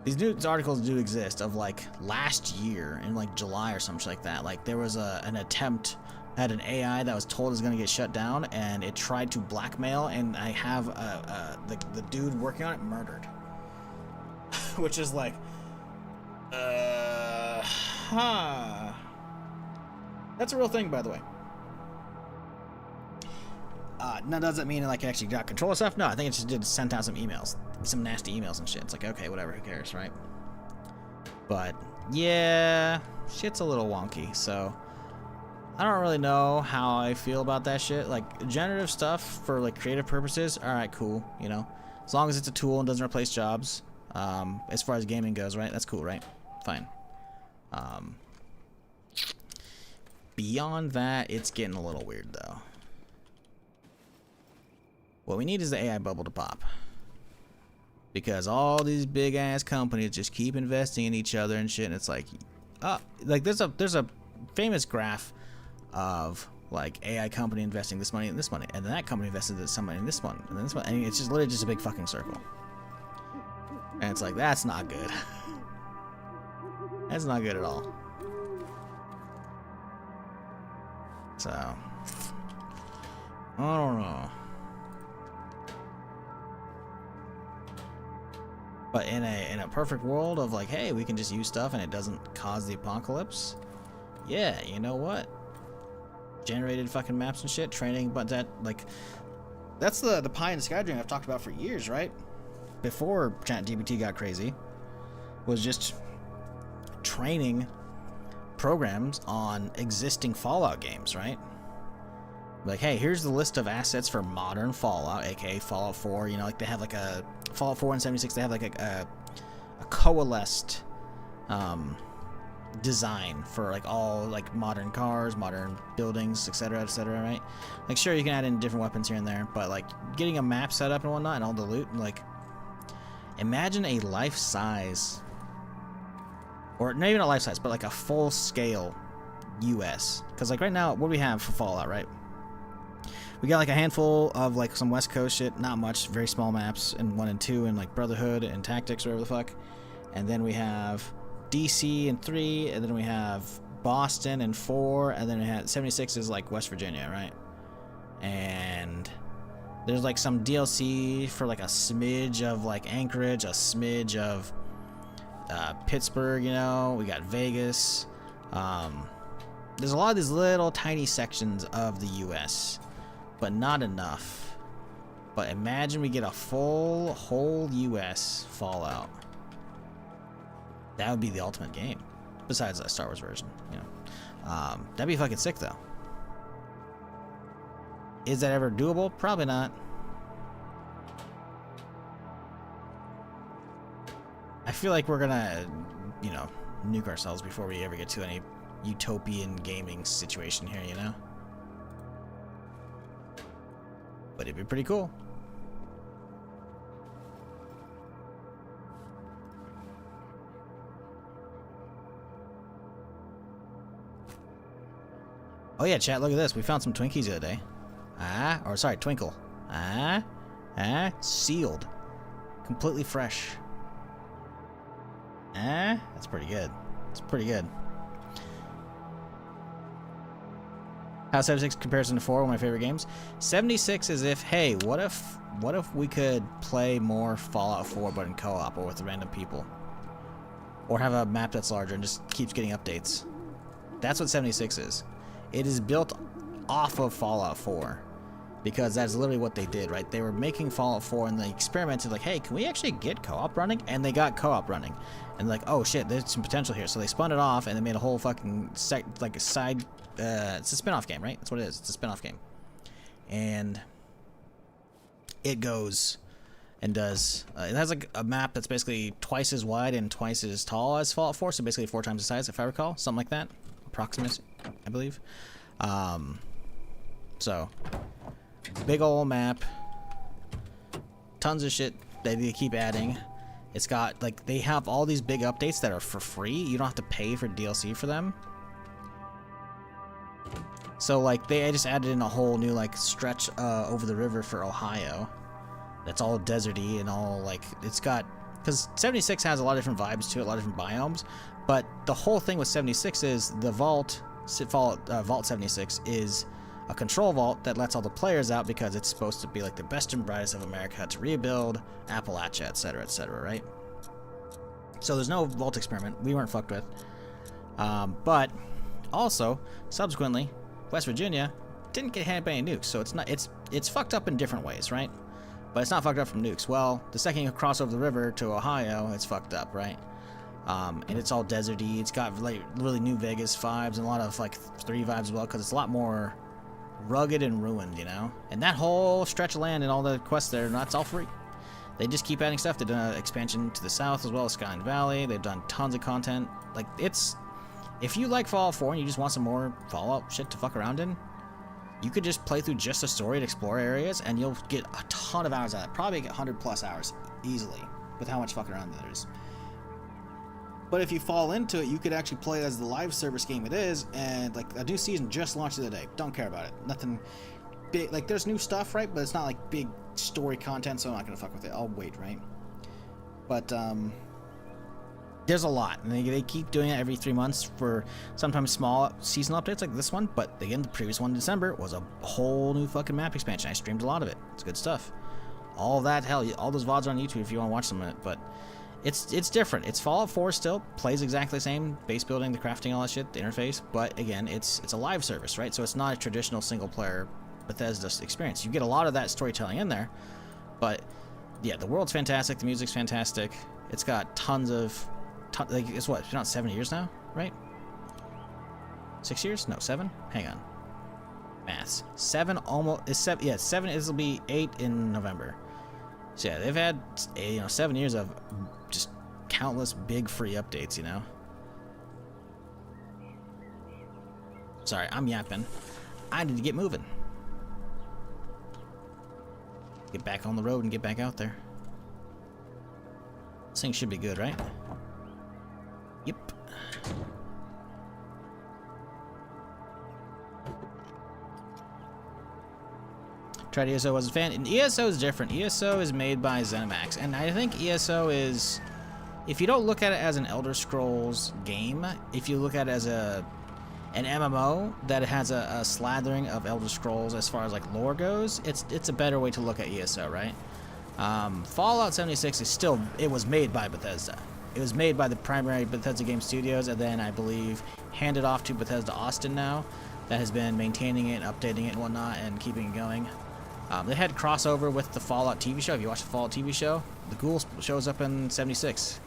these news articles do exist of, like, last year in, like, July or something like that. Like, there was an attempt at an AI that was told it was going to get shut down, and it tried to blackmail, and I have the dude working on it murdered. Which is like, That's a real thing, by the way. Now, does that mean, like, it actually got control of stuff? No, I think it just did send out some emails. Some nasty emails and shit. It's like, okay, whatever, who cares, right? But, yeah, shit's a little wonky, so I don't really know how I feel about that shit. Like, generative stuff for, like, creative purposes, alright, cool, you know? As long as it's a tool and doesn't replace jobs, as far as gaming goes, right? That's cool, right? Fine. Beyond that, it's getting a little weird, though. What we need is the AI bubble to pop. Because all these big-ass companies just keep investing in each other and shit, and it's like, there's a famous graph of, like, AI company investing this money and this money, and then that company invested some money in this one, and then this one, and it's just literally just a big fucking circle. And it's like, that's not good. That's not good at all. So, I don't know. But in a perfect world of, like, hey, we can just use stuff and it doesn't cause the apocalypse, yeah, you know what? Generated fucking maps and shit, training, but that's the pie in the sky dream I've talked about for years, right? Before ChatGPT got crazy, was just training programs on existing Fallout games, right? Like, hey, here's the list of assets for modern Fallout, aka Fallout 4. You know, like, they have like a Fallout 4 and 76. They have like a coalesced design for like all like modern cars, modern buildings, etc., etc., right? Like sure you can add in different weapons here and there, but like getting a map set up and whatnot and all the loot, like imagine a life-size, or not even a life-size, but like a full-scale US. Because like right now, what do we have for Fallout, right? We got like a handful of like some West Coast shit, not much, very small maps, and 1 and 2, and like Brotherhood and Tactics, whatever the fuck. And then we have DC and 3, and then we have Boston and 4, and then we have 76 is like West Virginia, right? And there's like some DLC for like a smidge of like Anchorage, a smidge of Pittsburgh, you know. We got Vegas. There's a lot of these little tiny sections of the US, but not enough. But imagine we get a whole US Fallout. That would be the ultimate game, besides the Star Wars version, you know. That'd be fucking sick, though. Is that ever doable? Probably not. I feel like we're gonna, you know, nuke ourselves before we ever get to any utopian gaming situation here, you know? But it'd be pretty cool. Oh yeah, chat, look at this. We found some Twinkies the other day. Or sorry, Twinkle. Sealed. Completely fresh. That's pretty good. It's pretty good. How 76 comparison to 4, one of my favorite games. 76 is if, hey, what if we could play more Fallout 4 but in co-op or with random people? Or have a map that's larger and just keeps getting updates. That's what 76 is. It is built off of Fallout 4. Because that's literally what they did, right? They were making Fallout 4 and they experimented like, hey, can we actually get co-op running? And they got co-op running. And like, oh shit, there's some potential here. So they spun it off and they made a whole fucking like a side, it's a spin-off game, right? That's what it is. It's a spin-off game. And it goes and does, it has like a map that's basically twice as wide and twice as tall as Fallout 4. So basically 4 times the size, if I recall. Something like that. Approximately, I believe. So big ol' map, tons of shit that they keep adding. It's got like, they have all these big updates that are for free. You don't have to pay for DLC for them. So like they just added in a whole new like stretch over the river for Ohio. That's all deserty and all like, it's got, because 76 has a lot of different vibes to it, a lot of different biomes. But the whole thing with 76 is the Vault 76 is a control vault that lets all the players out because it's supposed to be like the best and brightest of America to rebuild Appalachia, etc., right? So there's no vault experiment. We weren't fucked with. But also, subsequently, West Virginia didn't get hit by any nukes, so it's fucked up in different ways, right? But it's not fucked up from nukes. Well, the second you cross over the river to Ohio, it's fucked up, right? And it's all deserty. It's got like really New Vegas vibes and a lot of like 3 vibes as well, because it's a lot more rugged and ruined, you know? And that whole stretch of land and all the quests there, that's all free. They just keep adding stuff. They've done an expansion to the south as well as Skyline Valley. They've done tons of content. Like, it's, if you like Fallout 4 and you just want some more Fallout shit to fuck around in, you could just play through just the story and explore areas and you'll get a ton of hours out of it. Probably get 100 plus hours easily with how much fucking around there is. But if you fall into it, you could actually play it as the live service game it is, and like a new season just launched the other day. Don't care about it. Nothing big. Like there's new stuff, right? But it's not like big story content, so I'm not gonna fuck with it. I'll wait, right? But there's a lot, and they keep doing it every 3 months for sometimes small seasonal updates like this one. But again, the previous one in December was a whole new fucking map expansion. I streamed a lot of it. It's good stuff. All that, hell, all those VODs are on YouTube if you want to watch some of it, but it's different. It's Fallout 4 still, plays exactly the same, base building, the crafting, all that shit, the interface, but again, it's a live service, right? So it's not a traditional single-player Bethesda experience. You get a lot of that storytelling in there, but yeah, the world's fantastic, the music's fantastic. It's got tons of, like, it's what, it's been out 7 years now, right? 6 years? No, 7? Hang on. Maths. 7 almost, is 7, yeah, 7, it'll be 8 in November. So yeah, they've had 7 years of just countless big free updates, you know. Sorry, I'm yapping. I need to get moving. Get back on the road and get back out there. This thing should be good, right? Yep. Tried ESO, wasn't a fan. And ESO is different. ESO is made by ZeniMax, and I think ESO is, if you don't look at it as an Elder Scrolls game, if you look at it as an MMO that has a slathering of Elder Scrolls as far as like lore goes, it's a better way to look at ESO, right? Fallout 76 is still, it was made by Bethesda. It was made by the primary Bethesda Game Studios, and then I believe handed off to Bethesda Austin now, that has been maintaining it, updating it and whatnot, and keeping it going. They had crossover with the Fallout TV show. If you watch the Fallout TV show, the ghoul shows up in 76.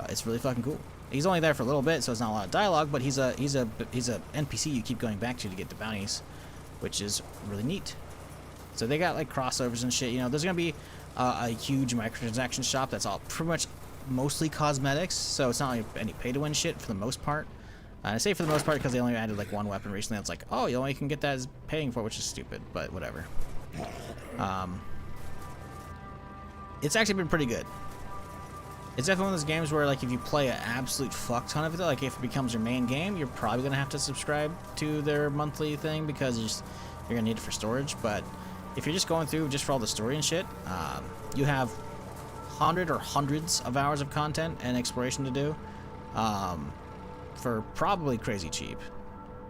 It's really fucking cool. He's only there for a little bit, so it's not a lot of dialogue, but he's a NPC you keep going back to get the bounties, which is really neat. So they got like crossovers and shit. You know, there's gonna be a huge microtransaction shop that's all pretty much mostly cosmetics, so it's not like any pay-to-win shit for the most part. I say for the most part because they only added like one weapon recently. It's like, oh, you only can get that as paying for, which is stupid, but whatever. It's actually been pretty good. It's definitely one of those games where, like, if you play an absolute fuck ton of it, like, if it becomes your main game, you're probably gonna have to subscribe to their monthly thing because you're gonna need it for storage. But if you're just going through just for all the story and shit, you have hundreds of hours of content and exploration to do, for probably crazy cheap.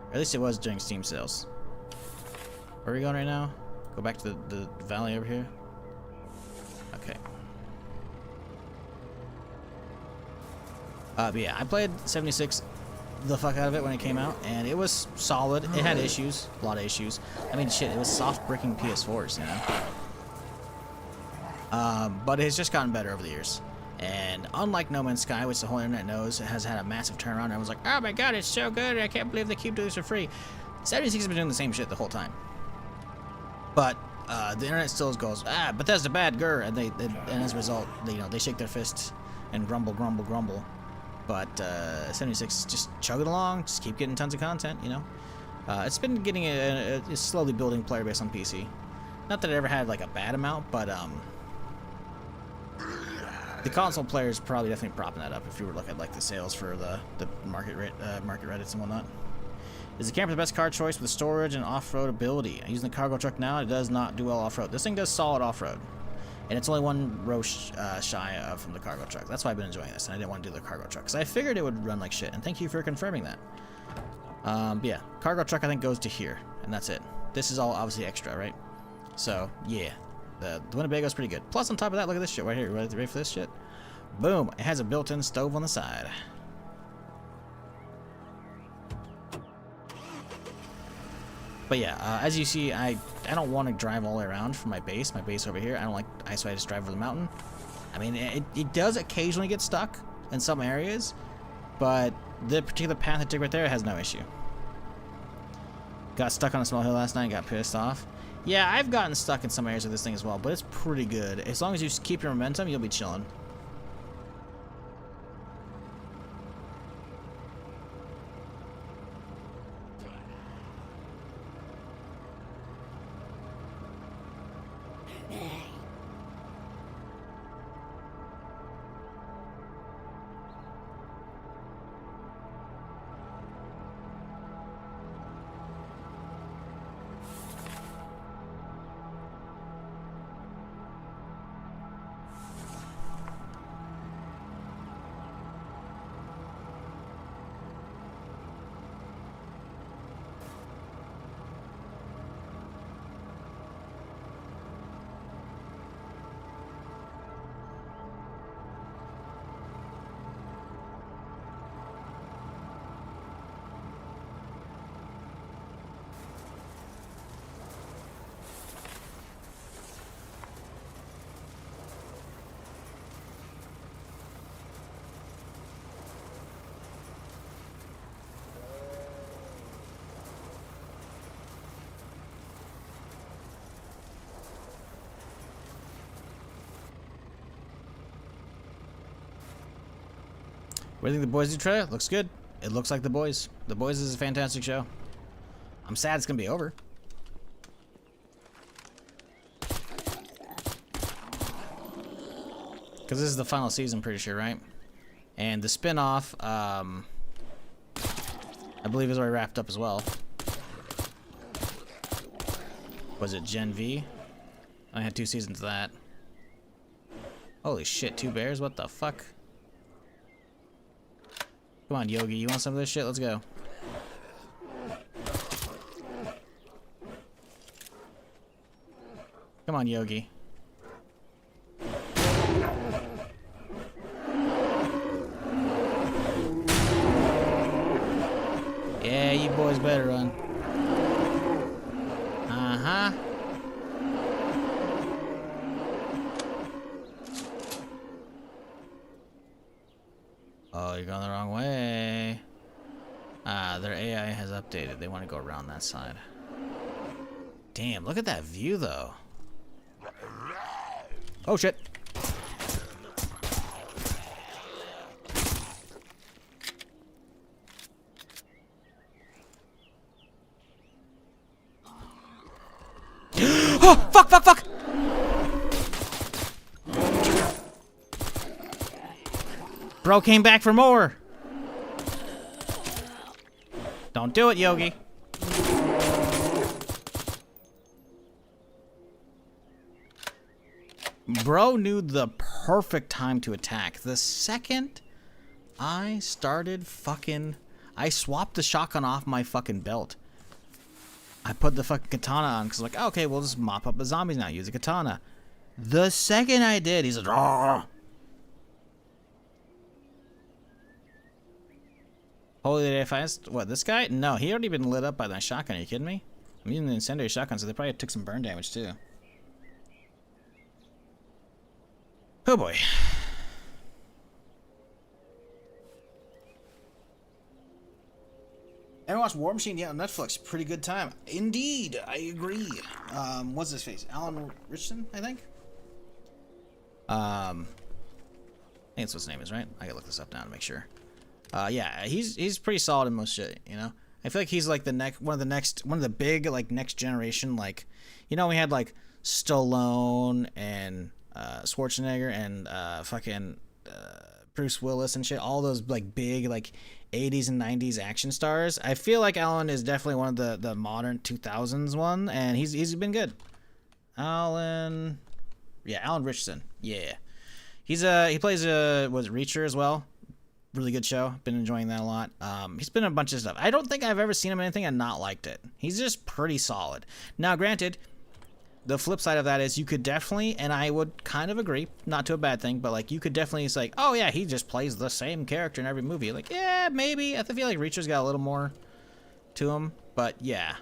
Or at least it was during Steam sales. Where are we going right now? Go back to the valley over here. Okay. But yeah, I played 76 the fuck out of it when it came out, and it was solid. It had issues, a lot of issues. I mean, shit, it was soft bricking PS4s, you know? But it's just gotten better over the years. And unlike No Man's Sky, which the whole internet knows, it has had a massive turnaround. I was like, oh my god, it's so good, I can't believe they keep doing this for free. 76 has been doing the same shit the whole time. But the internet still goes, Bethesda bad, grr, and and as a result, they shake their fists and grumble. But 76 just chug it along, just keep getting tons of content, you know. It's been getting a slowly building player base on PC. Not that it ever had like a bad amount, but the console players probably definitely propping that up if you were looking at like the sales for the market Reddits and whatnot. Is the camper the best car choice with storage and off-road ability? I'm using the cargo truck now. It does not do well off-road. This thing does solid off-road. And it's only one row shy from the cargo truck. That's why I've been enjoying this, and I didn't want to do the cargo truck, because I figured it would run like shit, and thank you for confirming that. But yeah, cargo truck I think goes to here, and that's it. This is all obviously extra, right? So, yeah. The Winnebago's pretty good. Plus, on top of that, look at this shit right here. Ready for this shit? Boom! It has a built-in stove on the side. But yeah, as you see, I don't want to drive all the way around from my base over here. I don't like, so I just drive over the mountain. I mean, it does occasionally get stuck in some areas, but the particular path I took right there has no issue. Got stuck on a small hill last night and got pissed off. Yeah, I've gotten stuck in some areas of this thing as well, but it's pretty good. As long as you keep your momentum, you'll be chilling. What do you think the Boys do trailer? Looks good. It looks like The Boys. The Boys is a fantastic show. I'm sad it's gonna be over. Because this is the final season, pretty sure, right? And the spin-off, I believe is already wrapped up as well. Was it Gen V? I had 2 seasons of that. Holy shit, 2 bears? What the fuck? Come on, Yogi, you want some of this shit? Let's go. Come on, Yogi. Yeah, you boys better run. Uh-huh. Oh, you're going the wrong way. Ah, their AI has updated. They want to go around that side. Damn, look at that view, though. Oh, shit. Oh, fuck, fuck, fuck! Bro came back for more. Don't do it, Yogi. Bro knew the perfect time to attack. The second I started fucking... I swapped the shotgun off my fucking belt. I put the fucking katana on because like, okay, we'll just mop up the zombies now. Use a katana. The second I did, he's like, "Argh." Holy day fast. What, this guy? No, he already been lit up by that shotgun. Are you kidding me? I'm using the incendiary shotgun, so they probably took some burn damage too. Oh boy. Ever watched War Machine? Yeah, on Netflix. Pretty good time. Indeed, I agree. What's his face? Alan Richardson, I think? I think that's what his name is, right? I gotta look this up now to make sure. Yeah, he's pretty solid in most shit, you know? I feel like he's like the one of the big, like, next generation, like, you know, we had, like, Stallone and, Schwarzenegger and, fucking, Bruce Willis and shit, all those, like, big, like, 80s and 90s action stars. I feel like Alan is definitely one of the modern 2000s one, and he's been good. Alan Richardson. Yeah. He plays was it Reacher as well. Really good show. Been enjoying that a lot. He's been in a bunch of stuff. I don't think I've ever seen him in anything and not liked it. He's just pretty solid. Now, granted, the flip side of that is you could definitely, and I would kind of agree, not to a bad thing, but like you could definitely say, like, oh yeah, he just plays the same character in every movie. Like, yeah, maybe. I feel like Reacher's got a little more to him, but yeah.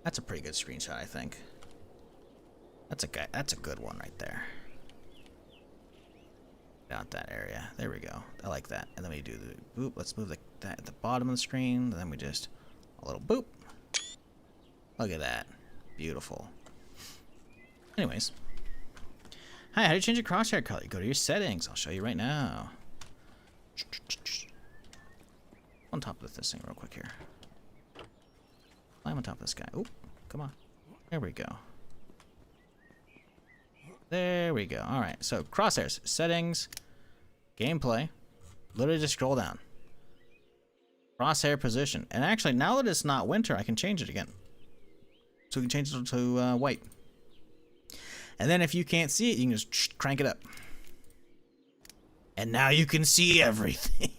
That's a pretty good screenshot, I think. That's a good one right there. Out that area. There we go. I like that. And then we do the boop. Let's move that at the bottom of the screen. And then we just a little boop. Look at that. Beautiful. Anyways. Hi, how do you change your crosshair color? Go to your settings. I'll show you right now. On top of this thing real quick here. Climb on top of this guy. Oop. Come on. There we go. There we go. Alright, so crosshairs, settings, gameplay. Literally just scroll down. Crosshair position. And actually, now that it's not winter, I can change it again. So we can change it to white. And then if you can't see it, you can just crank it up. And now you can see everything.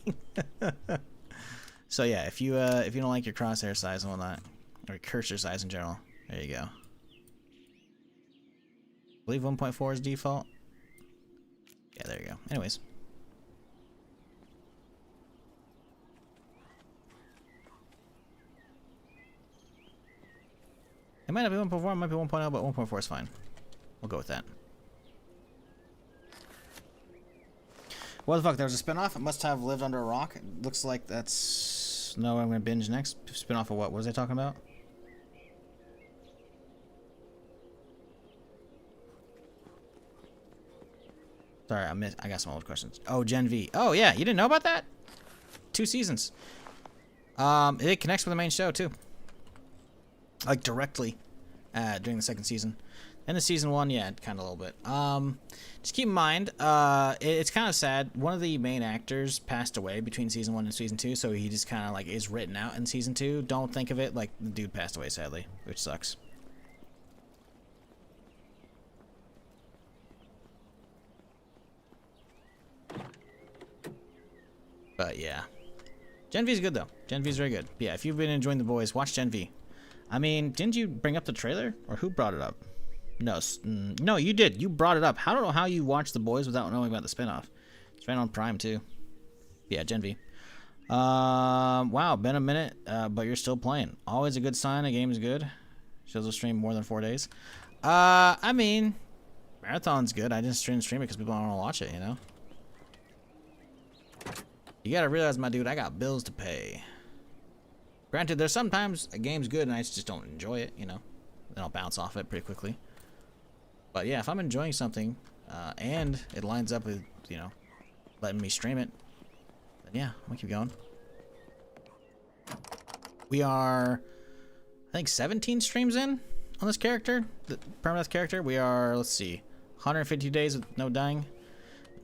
So yeah, if you don't like your crosshair size and whatnot, or cursor size in general, there you go. I believe 1.4 is default. Yeah, there you go. Anyways. It might not be 1.4, it might be 1.0, but 1.4 is fine. We'll go with that. What the fuck? There was a spinoff? It must have lived under a rock. It looks like that's... No, I'm going to binge next. Spinoff of what? What was I talking about? Sorry, I got some old questions. Oh, Gen V. Oh yeah, you didn't know about that? 2 seasons. It connects with the main show too. Like directly, during the second season. And the season 1, yeah, kind of a little bit. Just keep in mind, it's kind of sad. One of the main actors passed away between season 1 and season 2, so he just kind of like is written out in season 2. Don't think of it like the dude passed away, sadly, which sucks. But yeah, Gen V is good though. Gen V is very good. Yeah, if you've been enjoying The Boys, watch Gen V. I mean, didn't you bring up the trailer, or who brought it up? No, no, you did. You brought it up. I don't know how you watched The Boys without knowing about the spinoff. It's right on Prime too. Yeah, Gen V. Wow, been a minute, but you're still playing. Always a good sign. A game is good. Shows a stream more than 4 days. I mean, Marathon's good. I just stream it because people don't want to watch it. You know. You gotta realize, my dude, I got bills to pay. Granted, there's sometimes a game's good and I just don't enjoy it, you know. Then I'll bounce off it pretty quickly. But yeah, if I'm enjoying something, and it lines up with, you know, letting me stream it, then yeah, I'm gonna keep going. We are, I think, 17 streams in on this character, the Permadeath character. We are, let's see, 150 days with no dying.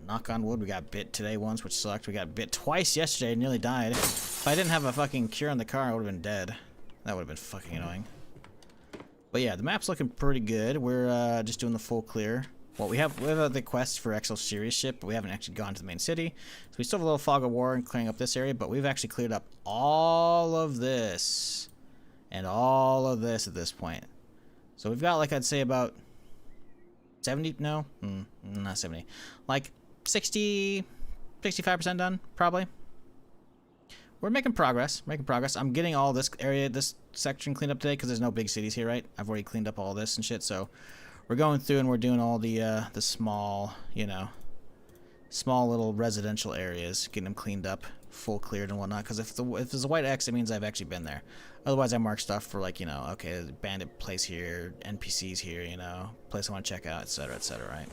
Knock on wood, we got bit today once, which sucked. We got bit twice yesterday and nearly died. If I didn't have a fucking cure on the car, I would have been dead. That would have been fucking annoying. But yeah, the map's looking pretty good. We're just doing the full clear. Well, we have the quest for XL Series ship, but we haven't actually gone to the main city. So we still have a little fog of war and clearing up this area, but we've actually cleared up all of this. And all of this at this point. So we've got, like, I'd say about 70, no, not 70. Like 60, 65% done, probably. We're making progress, I'm getting all this area, this section cleaned up today because there's no big cities here, right? I've already cleaned up all this and shit, so we're going through and we're doing all the small, you know, small little residential areas, getting them cleaned up, full cleared and whatnot. Because if there's a white X, it means I've actually been there. Otherwise, I mark stuff for, like, you know, okay, bandit place here, NPCs here, you know, place I want to check out, etc., right?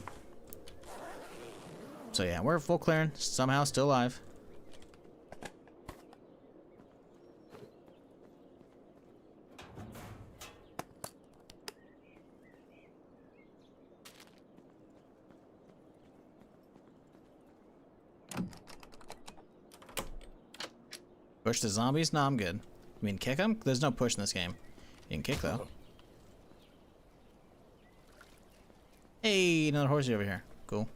So yeah, we're full clearing, somehow still alive. Push the zombies? No, I'm good. I mean, kick them? There's no push in this game. You can kick, though. Hey, another horsey over here. Cool.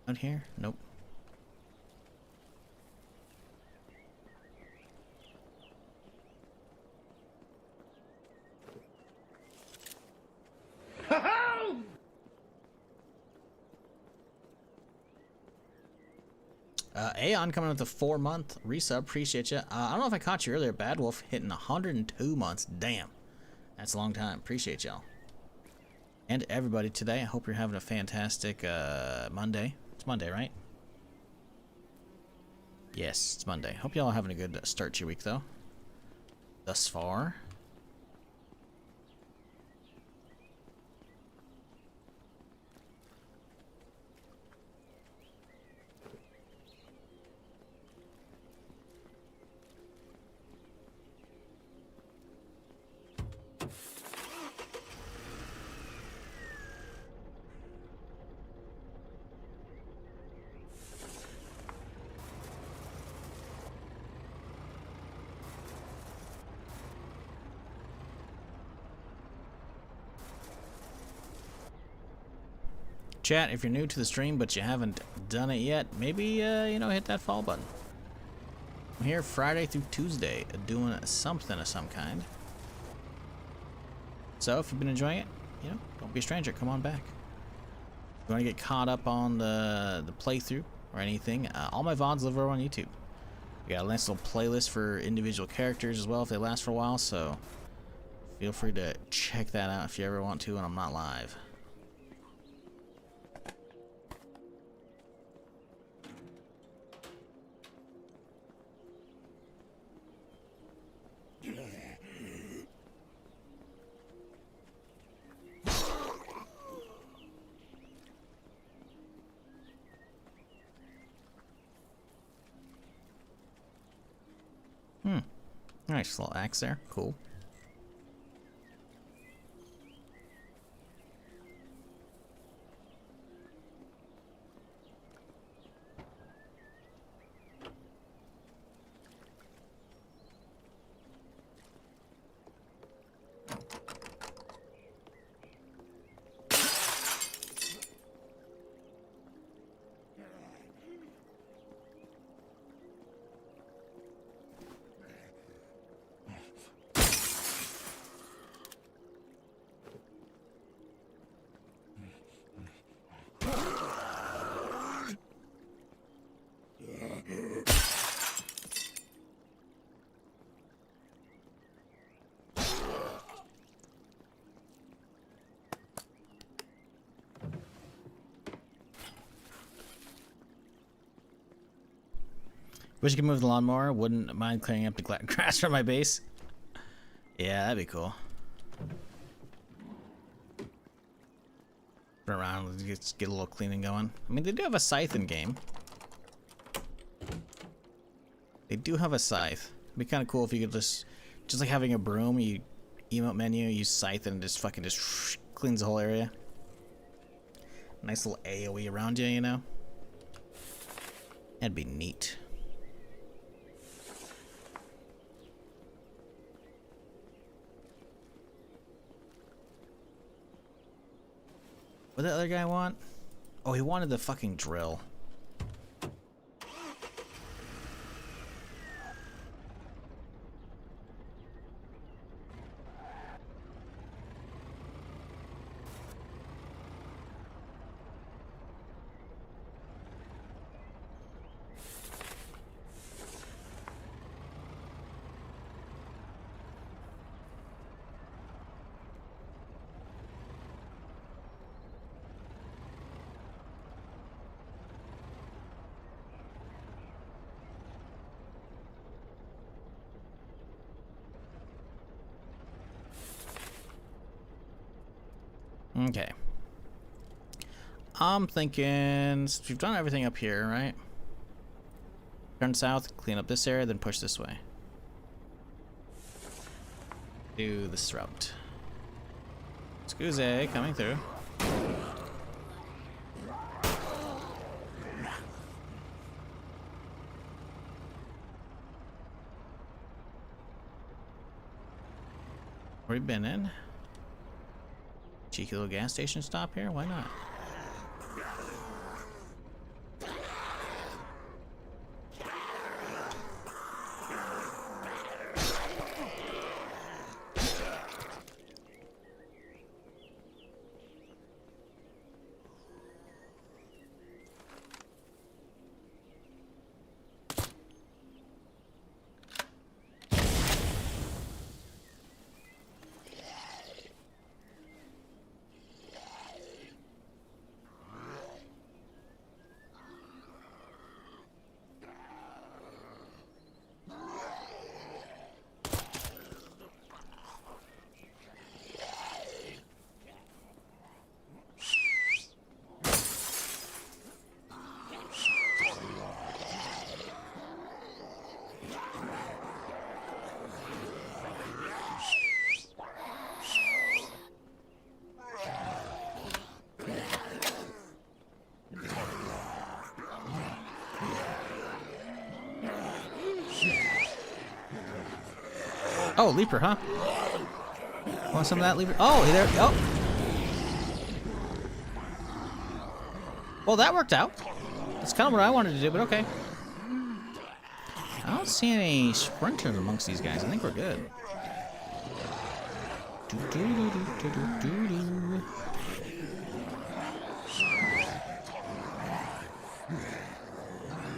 Out here? Nope. Aeon coming with a 4-month resub. Appreciate you. I don't know if I caught you earlier. Bad Wolf hitting 102 months. Damn. That's a long time. Appreciate y'all. And everybody today. I hope you're having a fantastic Monday. It's Monday, right? Yes, it's Monday. Hope y'all are having a good start to your week, though. Thus far. Chat, if you're new to the stream but you haven't done it yet, maybe, you know, hit that follow button. I'm here Friday through Tuesday doing something of some kind. So if you've been enjoying it, you know, don't be a stranger. Come on back. If you want to get caught up on the playthrough or anything, all my VODs live over on YouTube. We got a nice little playlist for individual characters as well if they last for a while, so feel free to check that out if you ever want to when I'm not live. Nice little axe there. Cool. Wish you could move the lawnmower. Wouldn't mind clearing up the grass from my base. Yeah, that'd be cool. Run around, just get a little cleaning going. I mean, they do have a scythe in game. They do have a scythe. It'd be kind of cool if you could just like having a broom. You emote menu, use scythe, and just fucking just cleans the whole area. Nice little AOE around you, you know. That'd be neat. What did the other guy want? Oh, he wanted the fucking drill. Okay. I'm thinking, since we've done everything up here, right? Turn south, clean up this area, then push this way. Do this route. Excuse coming through. Where you been in? Cheeky little gas station stop here? Why not? Oh, leaper, huh? Want some of that leaper? Oh, there. Oh. Well, that worked out. That's kind of what I wanted to do, but okay. I don't see any sprinters amongst these guys. I think we're good.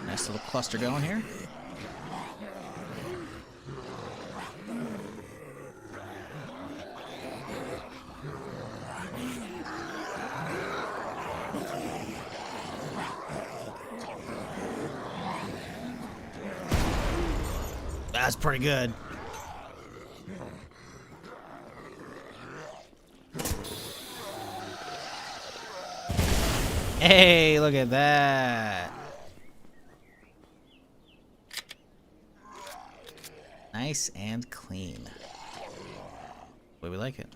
Nice little cluster going here. That's pretty good. Hey, look at that. Nice and clean. The way we like it.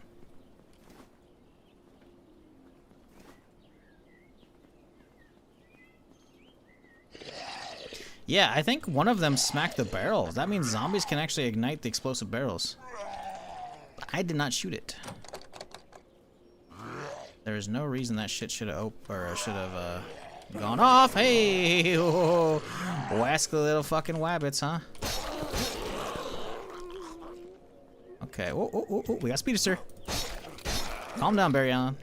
Yeah, I think one of them smacked the barrels. That means zombies can actually ignite the explosive barrels. I did not shoot it. There is no reason that shit should have gone off. Hey, oh, whack the little fucking wabbits, huh? Okay. Oh, we got Speeder, sir. Calm down, Barry Allen.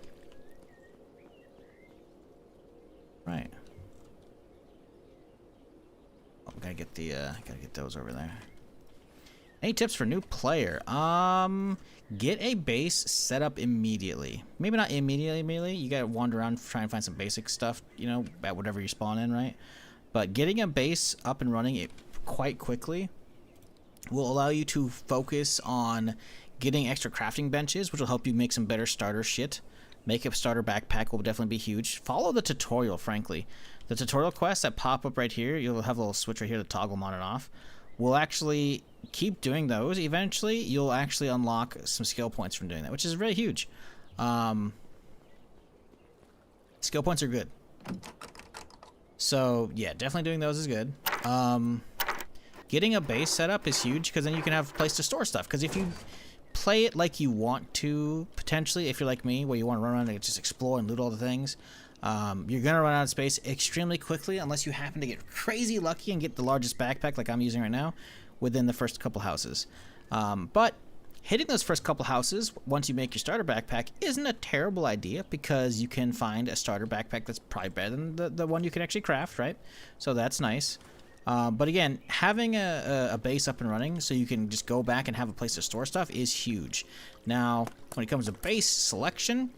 Right. Oh, gotta get those over there. Any tips for new player? Get a base set up immediately. Maybe not immediately. You gotta wander around, try and find some basic stuff, you know, at whatever you spawn in, right? But getting a base up and running quite quickly will allow you to focus on getting extra crafting benches, which will help you make some better starter shit. Make a starter backpack will definitely be huge. Follow the tutorial, frankly. The tutorial quests that pop up right here, you'll have a little switch right here to toggle them on and off. We'll actually keep doing those. Eventually, you'll actually unlock some skill points from doing that, which is really huge. Skill points are good. So, yeah, definitely doing those is good. Getting a base set up is huge because then you can have a place to store stuff. Because if you play it like you want to, potentially, if you're like me, where you want to run around and just explore and loot all the things, you're going to run out of space extremely quickly unless you happen to get crazy lucky and get the largest backpack like I'm using right now within the first couple houses. But hitting those first couple houses, once you make your starter backpack, isn't a terrible idea because you can find a starter backpack that's probably better than the one you can actually craft, right? So that's nice. But again, having a base up and running so you can just go back and have a place to store stuff is huge. Now, when it comes to base selection,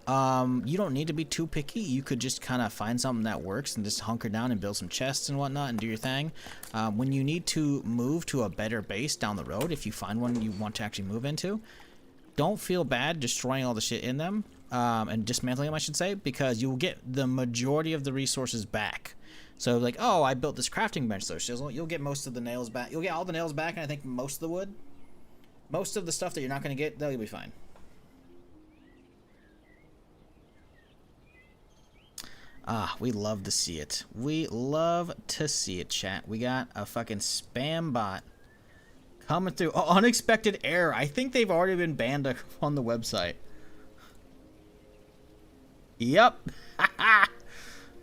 you don't need to be too picky. You could just kind of find something that works and just hunker down and build some chests and whatnot and do your thing. When you need to move to a better base down the road, if you find one you want to actually move into, don't feel bad destroying all the shit in them and dismantling them, I should say, because you will get the majority of the resources back. So like, oh, I built this crafting bench, so you'll get most of the nails back. You'll get all the nails back, and I think most of the wood. Most of the stuff that you're not going to get, that'll be fine. Ah, we love to see it. We love to see it, chat. We got a fucking spam bot coming through. Oh, unexpected error. I think they've already been banned on the website. Yep.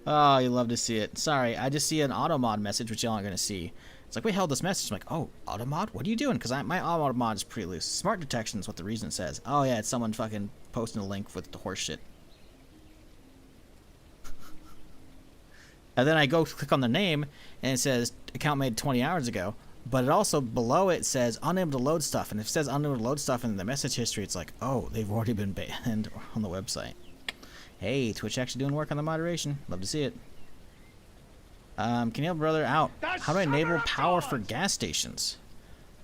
Oh, you love to see it. Sorry, I just see an automod message, which y'all aren't going to see. It's like, we held this message. I'm like, oh, automod? What are you doing? Because my automod is pretty loose. Smart detection is what the reason says. Oh, yeah, it's someone fucking posting a link with the horse shit. And then I go click on the name, and it says, account made 20 hours ago. But it also, below it says, unable to load stuff. And if it says unable to load stuff in the message history, it's like, oh, they've already been banned on the website. Hey, Twitch actually doing work on the moderation. Love to see it. Can you help brother out? How do I enable power for gas stations?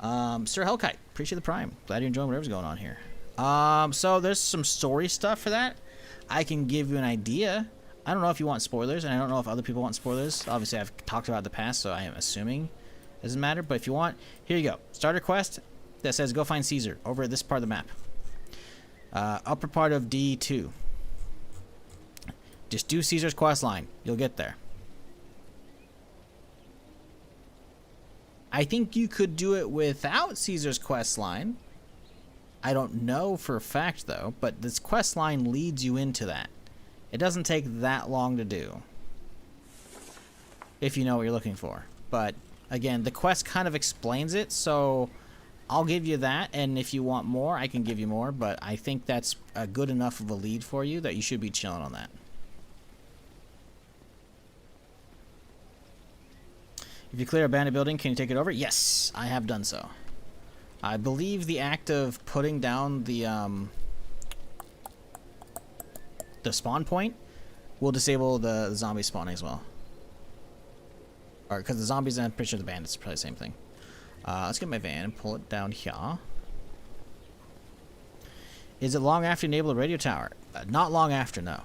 Sir Hellkite, appreciate the prime. Glad you're enjoying whatever's going on here. So there's some story stuff for that. I can give you an idea. I don't know if you want spoilers, and I don't know if other people want spoilers. Obviously, I've talked about it in the past, so I am assuming it doesn't matter. But if you want, here you go. Starter quest that says go find Caesar over at this part of the map. Upper part of D2. Just do Caesar's quest line. You'll get there. I think you could do it without Caesar's quest line. I don't know for a fact, though, but this quest line leads you into that. It doesn't take that long to do, if you know what you're looking for. But, again, the quest kind of explains it, so I'll give you that, and if you want more, I can give you more, but I think that's a good enough of a lead for you that you should be chilling on that. If you clear a bandit building, can you take it over? Yes, I have done so. I believe the act of putting down the spawn point will disable the zombie spawning as well. Or because the zombies, I'm pretty sure the bandits are probably the same thing. Let's get my van and pull it down here. Is it long after you enable the radio tower? Not long after, no.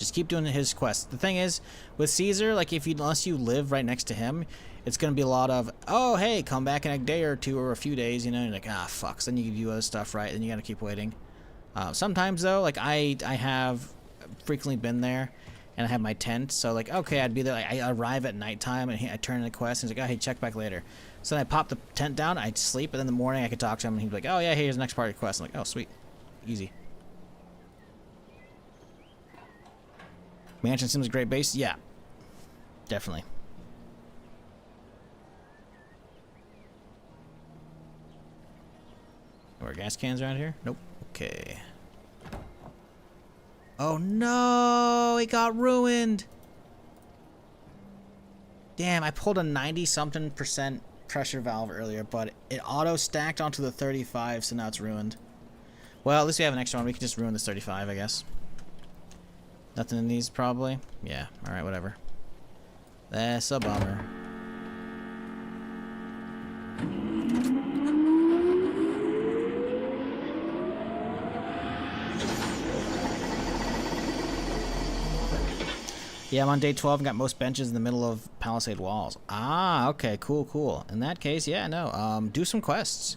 just keep doing his quests. The thing is, with Caesar, like unless you live right next to him, it's gonna be a lot of, oh hey, come back in a day or two or a few days, you know. And you're like, ah fuck. So then you can do other stuff, right? And you gotta keep waiting. Sometimes though, like I have frequently been there, and I have my tent. So like, okay, I'd be there. Like, I arrive at nighttime and I turn in the quest, and he's like, oh hey, check back later. So then I pop the tent down, I'd sleep, and then in the morning I could talk to him, and he'd be like, oh yeah, here's the next part of the quest. I'm like, oh sweet, easy. Mansion seems a great base. Yeah, definitely. More gas cans around here? Nope. Okay. Oh no, it got ruined. Damn, I pulled a 90-something% pressure valve earlier, but it auto stacked onto the 35, so now it's ruined. Well, at least we have an extra one. We can just ruin this 35, I guess. Nothing in these, probably. Yeah, alright, whatever. That's a bummer. Yeah, I'm on day 12 and got most benches in the middle of palisade walls. Ah, okay, cool, cool. In that case, yeah, no, do some quests.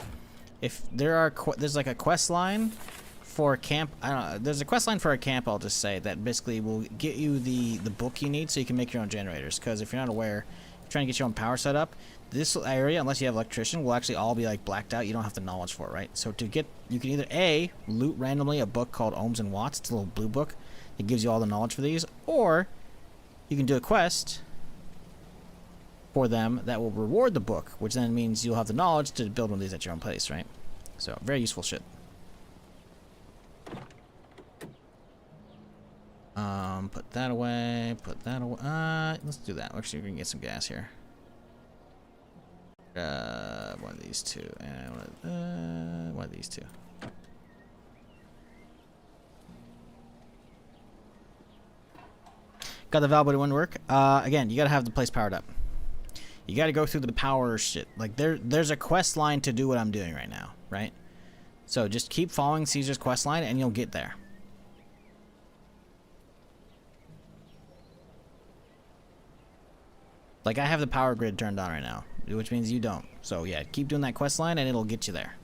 If there are, there's like a quest line for a camp, I don't know, there's a quest line for a camp, I'll just say, that basically will get you the book you need so you can make your own generators. Because if you're not aware, you're trying to get your own power set up, this area, unless you have electrician, will actually all be like blacked out. You don't have the knowledge for it, right? So to get, you can either A, loot randomly a book called Ohms and Watts, it's a little blue book, it gives you all the knowledge for these, or you can do a quest for them that will reward the book, which then means you'll have the knowledge to build one of these at your own place, right? So, very useful shit. Put that away, put that away. Let's do that. Actually, we can get some gas here. One of these two, and one of these two. Got the valve, but it wouldn't work. Again, you gotta have the place powered up. You gotta go through the power shit. Like there's a quest line to do what I'm doing right now, right? So just keep following Caesar's quest line, and you'll get there. Like I have the power grid turned on right now, which means you don't. So yeah, keep doing that quest line, and it'll get you there.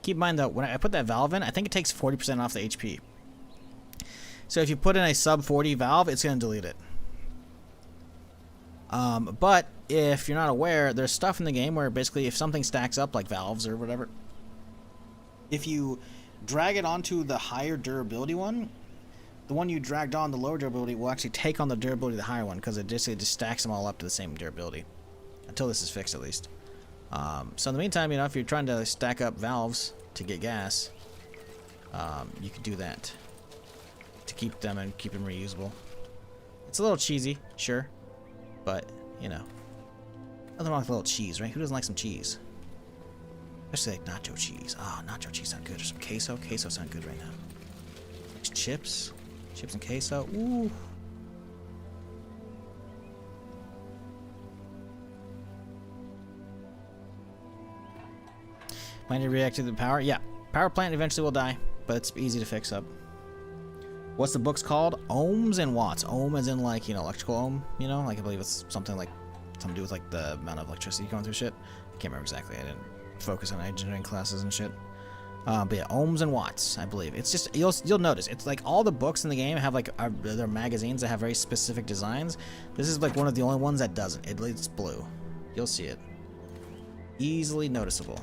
Keep in mind though, when I put that valve in, I think it takes 40% off the HP. So if you put in a sub 40 valve, it's going to delete it. But if you're not aware, there's stuff in the game where basically if something stacks up, like valves or whatever, if you drag it onto the higher durability one, the one you dragged on, the lower durability, will actually take on the durability of the higher one, because it just stacks them all up to the same durability. Until this is fixed, at least. So in the meantime, you know, if you're trying to stack up valves to get gas, you could do that to keep them and keep them reusable. It's a little cheesy, sure, but you know, nothing wrong with a little cheese, right? Who doesn't like some cheese? Especially like nacho cheese. Oh, nacho cheese sound good. Or some queso. Queso sound good right now. Chips and queso. Ooh. Might react to the power? Yeah. Power plant eventually will die, but it's easy to fix up. What's the book's called? Ohms and Watts. Ohm as in like, you know, electrical ohm, you know? Like I believe it's something to do with like the amount of electricity going through shit. I can't remember exactly. I didn't focus on engineering classes and shit. But yeah, Ohms and Watts, I believe. It's just, you'll notice, it's like all the books in the game have like, they're magazines that have very specific designs. This is like one of the only ones that doesn't. It's blue. You'll see it. Easily noticeable.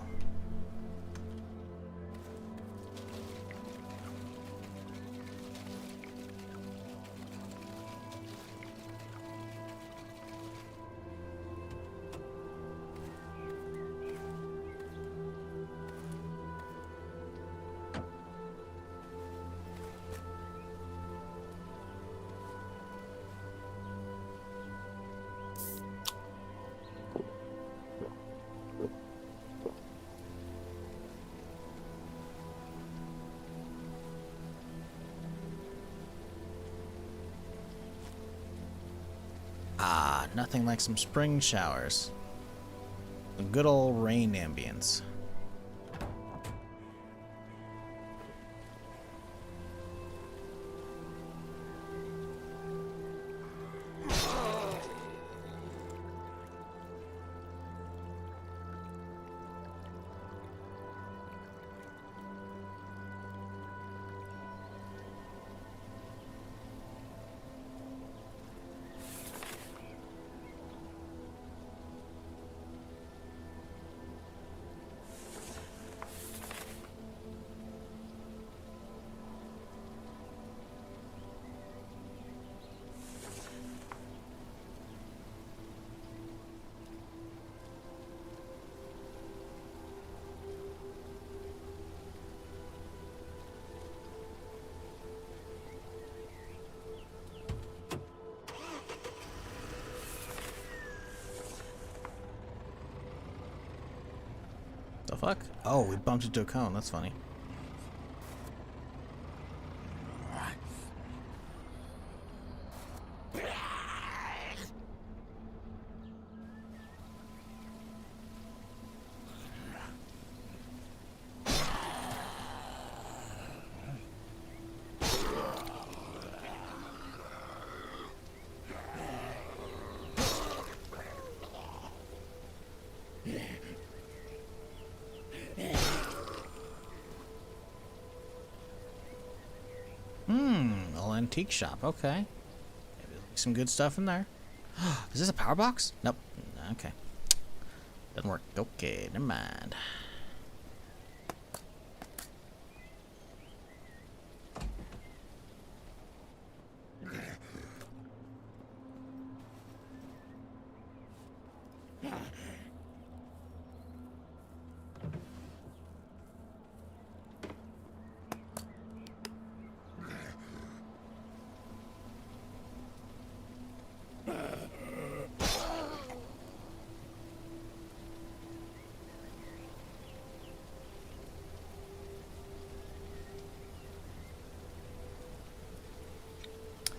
Ah, nothing like some spring showers. A good old rain ambience. fuck? Oh, we bumped into a cone. That's funny. Old antique shop. Okay. Maybe some good stuff in there. Is this a power box? Nope. Okay. Doesn't work. Okay, never mind.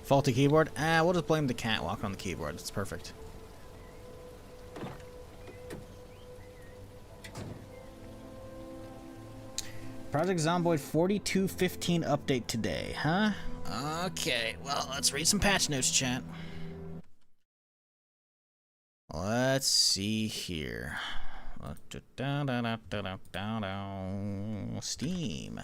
Faulty keyboard? We'll just blame the cat walking on the keyboard. It's perfect. Project Zomboid 4215 update today, huh? Okay, well, let's read some patch notes, chat. Let's see here. Steam.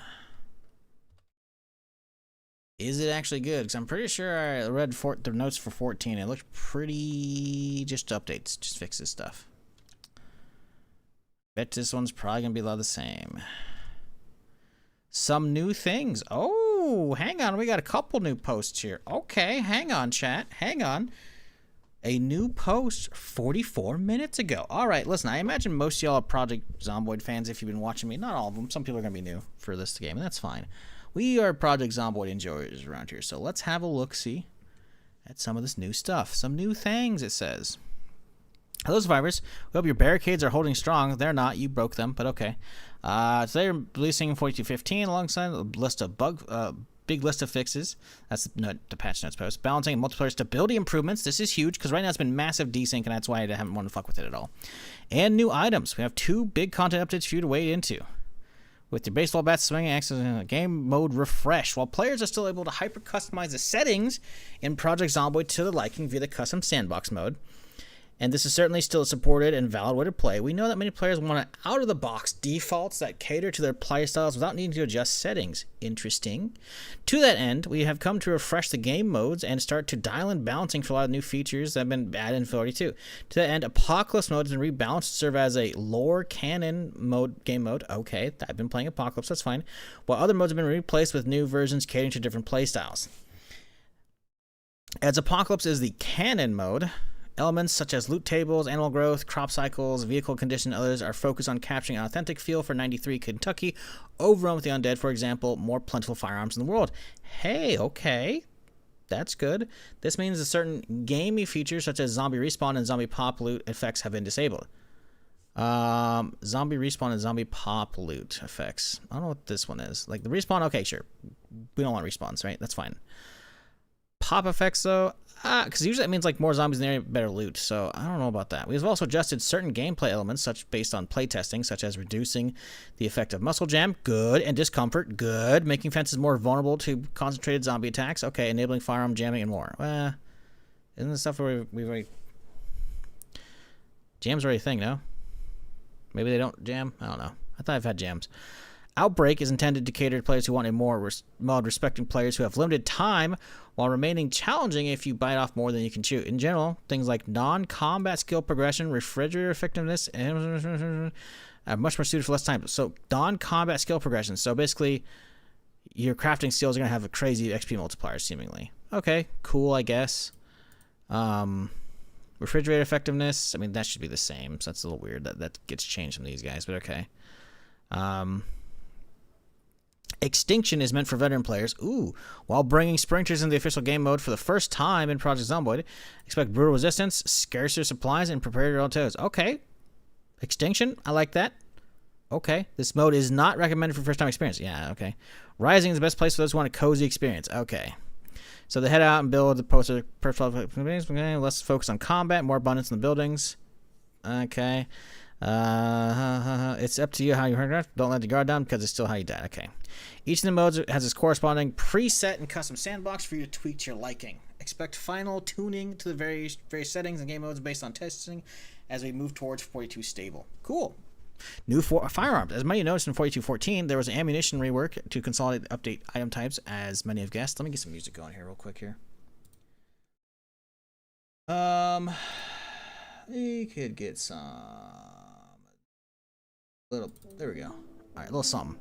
Is it actually good? Because I'm pretty sure I read the notes for 14. It looked pretty just updates, just fixes stuff. Bet this one's probably going to be a lot of the same. Some new things. Oh, hang on. We got a couple new posts here. Okay, hang on, chat. Hang on. A new post 44 minutes ago. All right, listen, I imagine most of y'all are Project Zomboid fans if you've been watching me. Not all of them. Some people are going to be new for this game, and that's fine. We are Project Zomboid enjoyers around here, so let's have a look-see at some of this new stuff. Some new things, it says. Hello, survivors. We hope your barricades are holding strong. They're not. You broke them, but okay. Today we're releasing 4215 alongside a list of big list of fixes. That's the patch notes post. Balancing and multiplayer stability improvements. This is huge because right now it's been massive desync, and that's why I haven't wanted to fuck with it at all. And new items. We have 2 big content updates for you to wade into. With your baseball bats, swinging axes, and a game mode refresh, while players are still able to hyper-customize the settings in Project Zomboid to their liking via the custom Sandbox mode. And this is certainly still a supported and valid way to play. We know that many players want out-of-the-box defaults that cater to their playstyles without needing to adjust settings. Interesting. To that end, we have come to refresh the game modes and start to dial in balancing for a lot of new features that have been added in 42. To that end, Apocalypse mode has been rebalanced to serve as a lore canon game mode. Okay, I've been playing Apocalypse, that's fine. While other modes have been replaced with new versions catering to different playstyles. As Apocalypse is the canon mode, elements such as loot tables, animal growth, crop cycles, vehicle condition, and others are focused on capturing an authentic feel for 93 Kentucky, overrun with the undead, for example, more plentiful firearms in the world. Hey, okay. That's good. This means that certain gamey features such as zombie respawn and zombie pop loot effects have been disabled. Zombie respawn and zombie pop loot effects. I don't know what this one is. Like the respawn, okay, sure. We don't want respawns, right? That's fine. Pop effects, though, because usually that means like more zombies in the area, better loot. So I don't know about that. We've also adjusted certain gameplay elements, such based on playtesting, such as reducing the effect of muscle jam, good, and discomfort, good, making fences more vulnerable to concentrated zombie attacks, okay, enabling firearm jamming and more. Isn't this stuff where we've already jams already a thing? No, maybe they don't jam. I don't know. I thought I've had jams. Outbreak is intended to cater to players who want a more mod respecting players who have limited time while remaining challenging if you bite off more than you can chew. In general, things like non-combat skill progression, refrigerator effectiveness, and are much more suited for less time. So non-combat skill progression. So basically, your crafting skills are going to have a crazy XP multiplier, seemingly. Okay, cool, I guess. Refrigerator effectiveness, I mean, that should be the same. So that's a little weird that gets changed from these guys, but okay. Extinction is meant for veteran players. Ooh, while bringing sprinters into the official game mode for the first time in Project Zomboid, expect brutal resistance, scarcer supplies, and prepared your own toes. Okay. Extinction, I like that. Okay. This mode is not recommended for first-time experience. Yeah, okay. Rising is the best place for those who want a cozy experience. Okay. So they head out and build the poster. Less focus on combat, more abundance in the buildings. Okay. It's up to you how you hurt. Don't let the guard down because it's still how you die. Okay. Each of the modes has its corresponding preset and custom sandbox for you to tweak to your liking. Expect final tuning to the various settings and game modes based on testing as we move towards 42 stable. Cool. New firearms. As many noticed in 42.14, there was an ammunition rework to consolidate update item types, as many have guessed. Let me get some music going here real quick here. We could get some little. There we go. All right, a little something.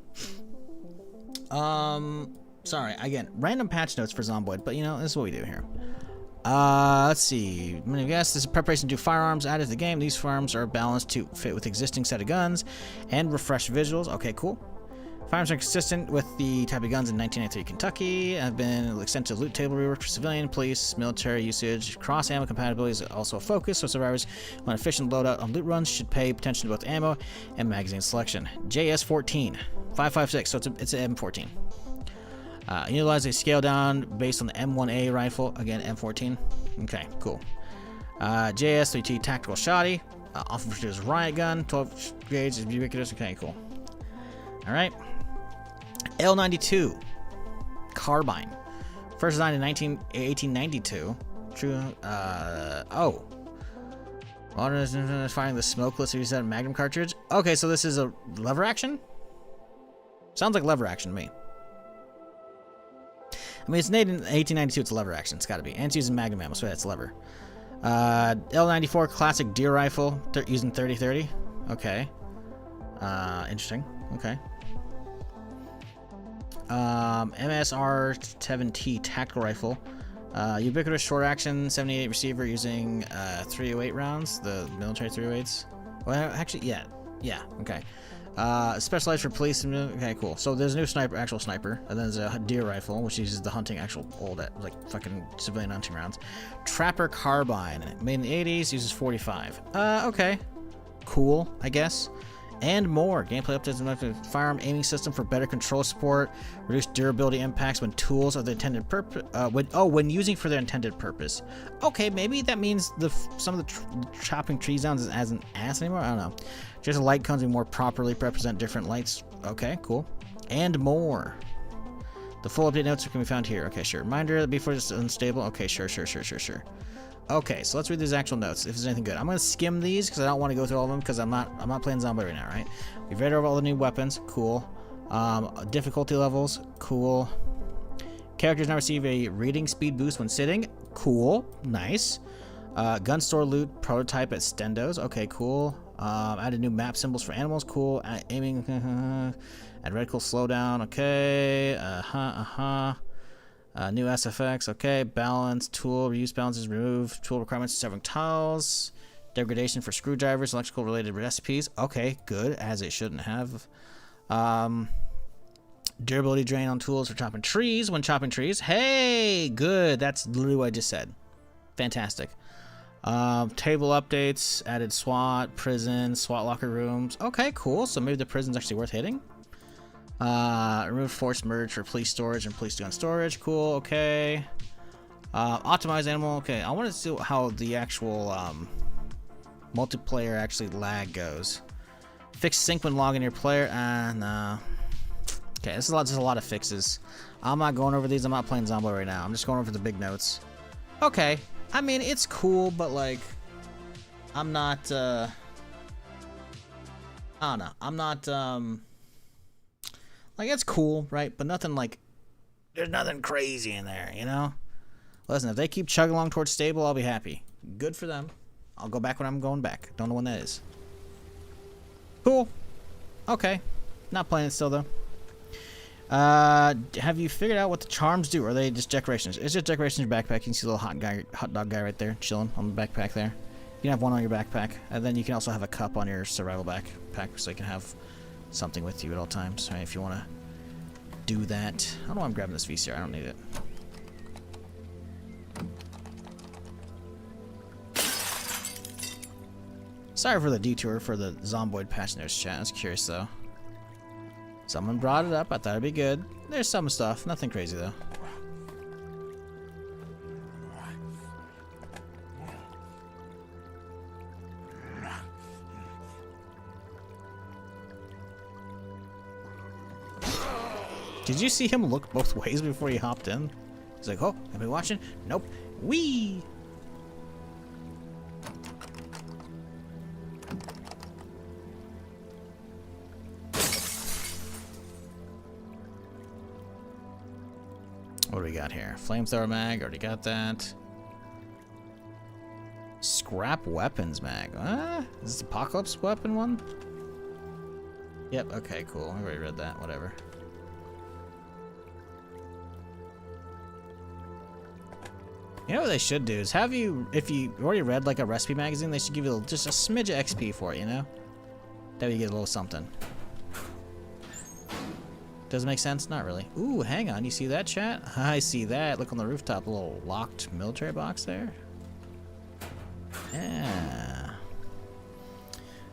Sorry again. Random patch notes for Zomboid, but you know this is what we do here. Let's see. Many of you guessed, this is preparation to firearms added to the game. These firearms are balanced to fit with existing set of guns and refresh visuals. Okay, cool. Firearms are consistent with the type of guns in 1993 Kentucky. Have been extensive loot table rework for civilian, police, military usage. Cross ammo compatibility is also a focus, so survivors on efficient loadout on loot runs should pay attention to both ammo and magazine selection. JS14 556, so it's an M14. Utilize a scale down based on the M1A rifle. Again, M14. Okay, cool. JS3T tactical shotty. Often produces riot gun. 12 gauge is ubiquitous. Okay, cool. All right. L92 carbine. First designed in 1892. True. Modern firing the smokeless reset Magnum cartridge. Okay, so this is a lever action. Sounds like lever action to me. I mean, it's made in 1892. It's a lever action. It's got to be. And it's using Magnum ammo, so that's lever. L94 classic deer rifle using 30-30. Okay. Interesting. Okay. MSR-7T tactical rifle. Ubiquitous short action 78 receiver using 308 rounds. The military 308s. Well, actually, yeah. Okay. Specialized for police. Okay, cool. So there's a new sniper, actual sniper, and then there's a deer rifle, which uses the hunting actual old, like fucking civilian hunting rounds. Trapper carbine, made in the 80s, uses 45. Okay, cool, I guess. And more. Gameplay updates and firearm aiming system for better control support. Reduce durability impacts when tools of the intended purpose. When using for their intended purpose. Okay, maybe that means some of the chopping trees down as an ass anymore. I don't know. Just light cones will more properly represent different lights. Okay, cool. And more. The full update notes can be found here. Okay, sure. Reminder that before it's unstable. Okay, sure. Okay, so let's read these actual notes if there's anything good. I'm gonna skim these because I don't want to go through all of them because I'm not playing Zomboid right now, right? We've read over all the new weapons, cool. Difficulty levels, cool. Characters now receive a reading speed boost when sitting, cool, nice. Gun store loot prototype at Stendos, okay, cool. Added new map symbols for animals, cool. Aiming, add reticle slowdown, okay. New SFX, okay. Balance, tool, reuse balances, remove tool requirements, severing tiles, degradation for screwdrivers, electrical related recipes, okay, good, as it shouldn't have. Durability drain on tools for chopping trees when chopping trees, hey, good, that's literally what I just said. Fantastic. Table updates, added SWAT, prison, SWAT locker rooms, okay, cool, so maybe the prison's actually worth hitting. Remove forced merge for police storage and police gun storage. Cool. Okay. Optimize animal. Okay. I want to see how the actual multiplayer actually lag goes. Fix sync when logging your player. No. Okay. This is a lot of fixes. I'm not going over these. I'm not playing Zomboid right now. I'm just going over the big notes. Okay. I mean, it's cool, but like, I'm not. I don't know. I'm not. Like, it's cool, right? But nothing like, there's nothing crazy in there, you know? Listen, if they keep chugging along towards stable, I'll be happy. Good for them. I'll go back when I'm going back. Don't know when that is. Cool. Okay. Not playing it still, though. Have you figured out what the charms do? Or are they just decorations? It's just decorations in your backpack. You can see a little hot dog guy right there, chilling on the backpack there. You can have one on your backpack. And then you can also have a cup on your survival backpack, so you can have something with you at all times, right? If you want to do that. I don't know why I'm grabbing this VCR. I don't need it. Sorry for the detour for the Zomboid patch notes chat. I was curious though. Someone brought it up. I thought it'd be good. There's some stuff. Nothing crazy though. Did you see him look both ways before he hopped in? He's like, oh, am I watching? Nope. Wee! What do we got here? Flamethrower mag, already got that. Scrap weapons mag. Is this apocalypse weapon one? Yep, okay, cool. I already read that, whatever. You know what they should do is have you, if you already read like a recipe magazine, they should give you just a smidge of XP for it, you know? That way you get a little something. Does it make sense? Not really. Ooh, hang on. You see that, chat? I see that. Look on the rooftop. A little locked military box there. Yeah.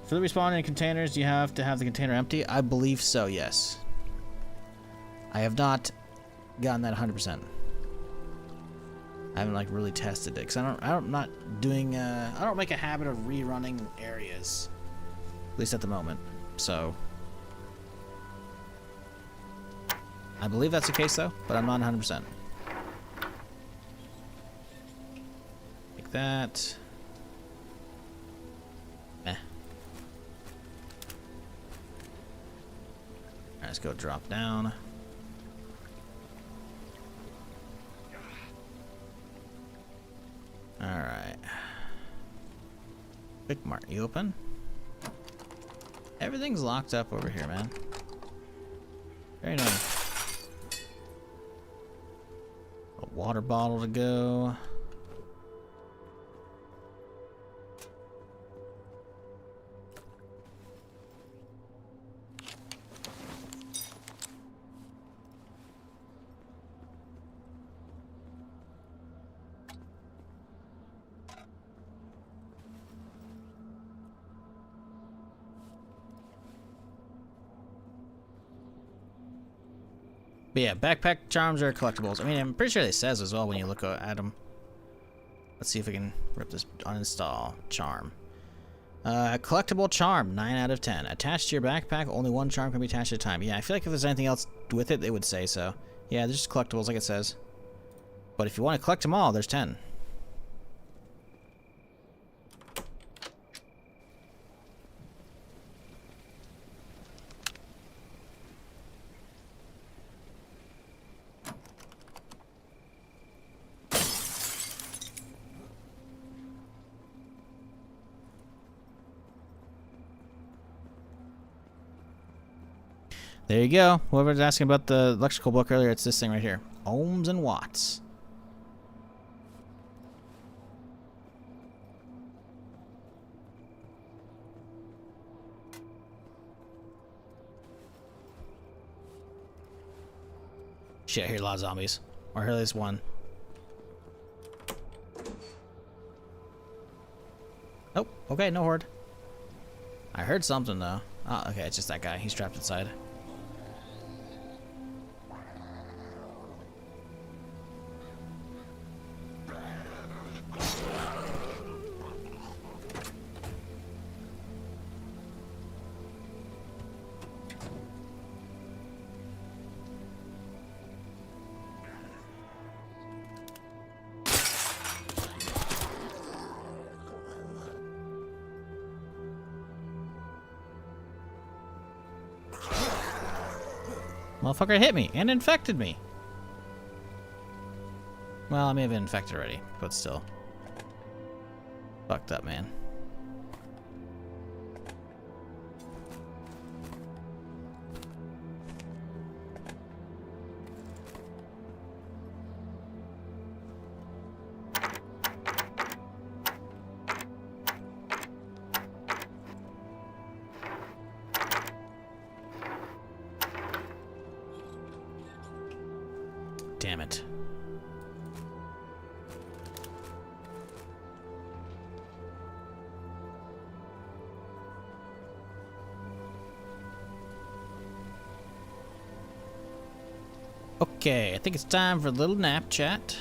For the respawning containers, do you have to have the container empty? I believe so, yes. I have not gotten that 100%. I haven't like really tested it because I'm not doing I don't make a habit of rerunning areas, at least at the moment. So I believe that's the case though, but I'm not 100%. Like that. Meh. Alright, let's go drop down. Alright. Quick mart, you open? Everything's locked up over here, man. Very nice. A water bottle to go. But yeah, backpack charms are collectibles. I mean, I'm pretty sure it says as well when you look at them. Let's see if we can rip this uninstall charm. Collectible charm, 9 out of 10. Attached to your backpack, only one charm can be attached at a time. Yeah, I feel like if there's anything else with it, they would say so. Yeah, they're just collectibles like it says. But if you want to collect them all, there's 10. There you go. Whoever's asking about the electrical book earlier, it's this thing right here. Ohms and watts. Shit, I hear a lot of zombies. Or I hear this one. Oh, okay, no horde. I heard something though. Oh, okay, it's just that guy. He's trapped inside. Motherfucker hit me and infected me. Well, I may have been infected already, but still. Fucked up, man. Damn it. Okay, I think it's time for a little nap, chat.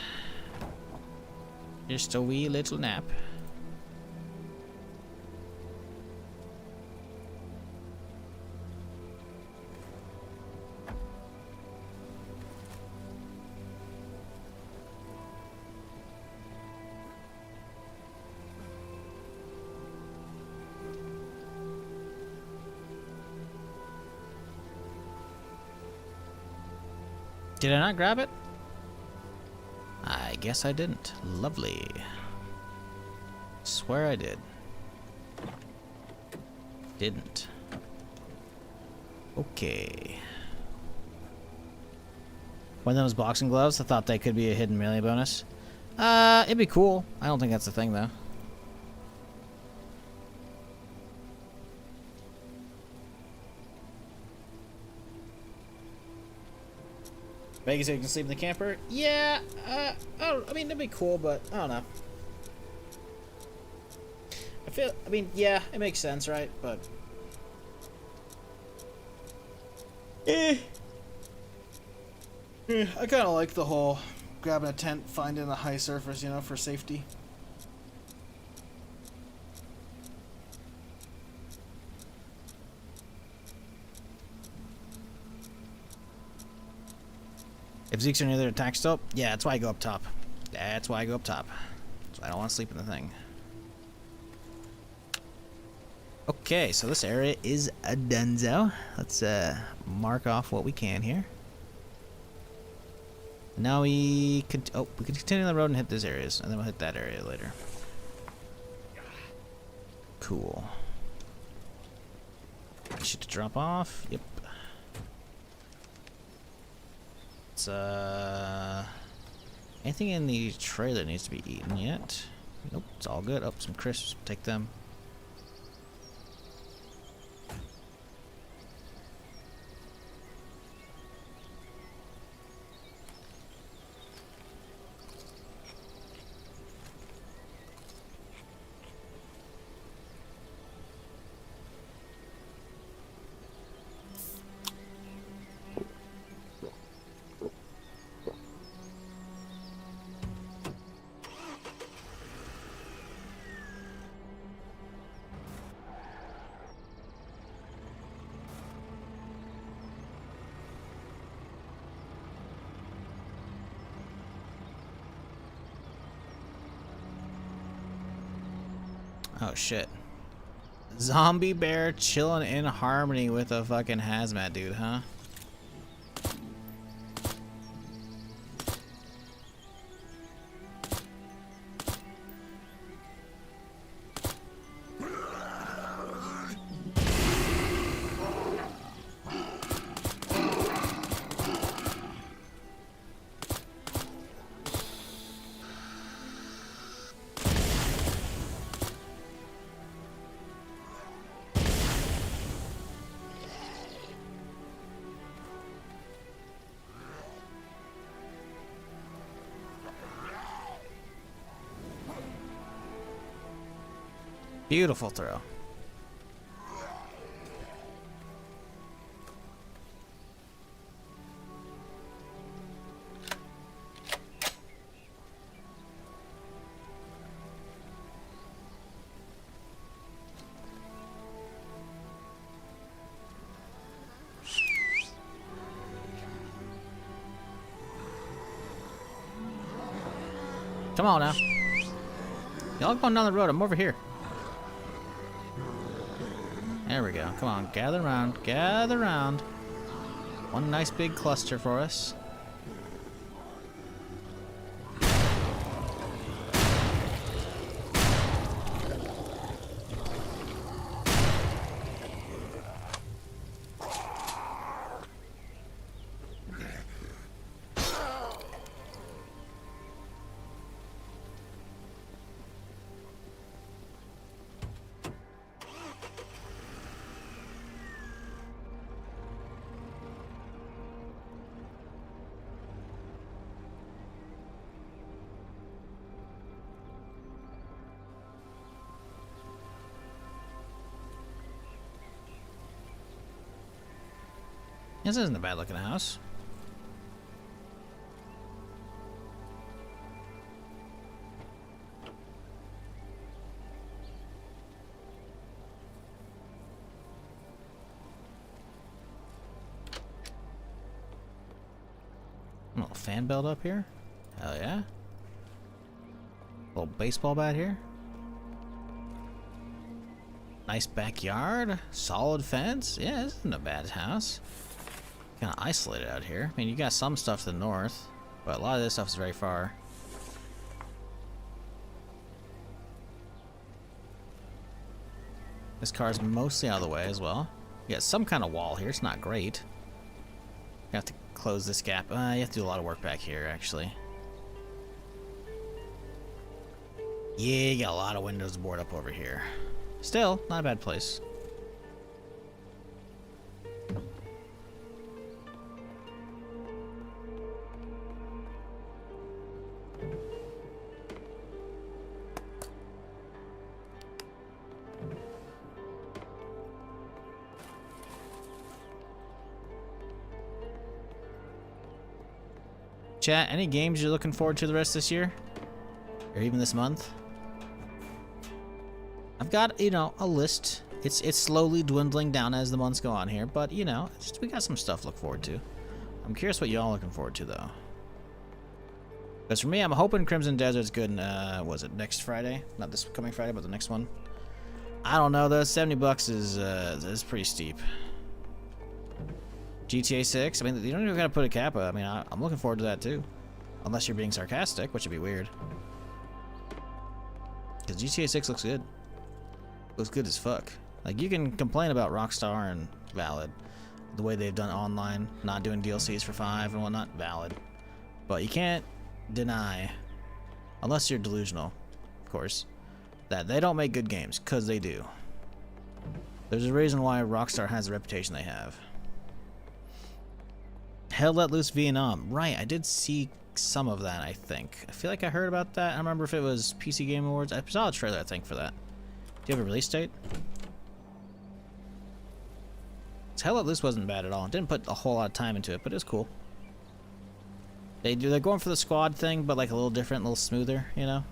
Just a wee little nap. Did I not grab it? I guess I didn't. Lovely. Swear I did. Didn't. Okay. One of those boxing gloves, I thought they could be a hidden melee bonus. It'd be cool. I don't think that's the thing though. Vegas, so you can sleep in the camper? Yeah, I mean, that'd be cool, but I don't know. I mean, yeah, it makes sense, right? But... I kind of like the whole grabbing a tent, finding a high surface, you know, for safety. If Zeke's near their attack still, yeah, that's why I go up top. That's why I go up top. So I don't want to sleep in the thing. Okay, so this area is a dunzo. Let's mark off what we can here. Now we could continue on the road and hit these areas, and then we'll hit that area later. Cool. Shit to drop off. Yep. It's anything in the trailer needs to be eaten yet? Nope, it's all good. Oh, some crisps. Take them. Oh shit. Zombie bear chilling in harmony with a fucking hazmat dude, huh? Beautiful throw. Come on now. Y'all going down the road. I'm over here. There we go. Come on, gather around. Gather around. One nice big cluster for us. This isn't a bad looking house. fan belt up here. Hell yeah. Little baseball bat here. Nice backyard. Solid fence. Yeah, this isn't a bad house. Kind of isolated out here. I mean, you got some stuff to the north, but a lot of this stuff is very far. This car's mostly out of the way as well. You got some kind of wall here. It's not great. You have to close this gap. You have to do a lot of work back here, actually. Yeah, you got a lot of windows boarded up over here. Still, not a bad place. Chat, any games you're looking forward to the rest of this year? Or even this month? I've got, you know, a list. It's slowly dwindling down as the months go on here, but, you know, we got some stuff to look forward to. I'm curious what y'all are looking forward to, though. Because for me, I'm hoping Crimson Desert's good, was it next Friday? Not this coming Friday, but the next one. I don't know, though. $70 is pretty steep. GTA 6, I mean, you don't even gotta put a kappa. I mean, I'm looking forward to that too. Unless you're being sarcastic, which would be weird. Because GTA 6 looks good. Looks good as fuck. Like, you can complain about Rockstar and valid. The way they've done online, not doing DLCs for 5 and whatnot, valid. But you can't deny, unless you're delusional, of course, that they don't make good games, because they do. There's a reason why Rockstar has the reputation they have. Hell Let Loose Vietnam. Right, I did see some of that, I think. I feel like I heard about that. I don't remember if it was PC Game Awards. I saw a trailer, I think, for that. Do you have a release date? Hell Let Loose wasn't bad at all. Didn't put a whole lot of time into it, but it was cool. They're going for the squad thing, but like a little different, a little smoother, you know?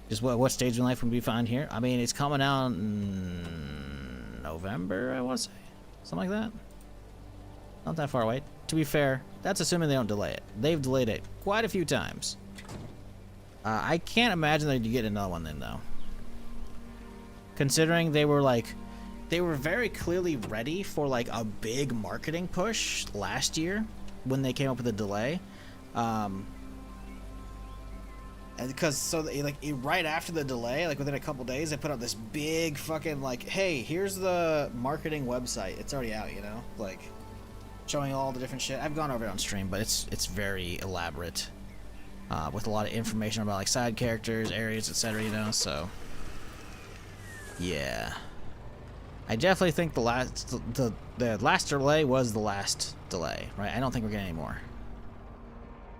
Just what stage in life would we find here? I mean, it's coming out in November, I want to say. Something like that. Not that far away. To be fair, that's assuming they don't delay it. They've delayed it quite a few times. I can't imagine they'd get another one then, though. Considering they were very clearly ready for like a big marketing push last year when they came up with a delay. And because right after the delay, like within a couple days, they put out this big fucking like, hey, here's the marketing website. It's already out, you know, like showing all the different shit. I've gone over it on stream, but it's very elaborate, with a lot of information about like side characters, areas, etc. You know, so yeah, I definitely think the last delay was the last delay, right? I don't think we're getting any more.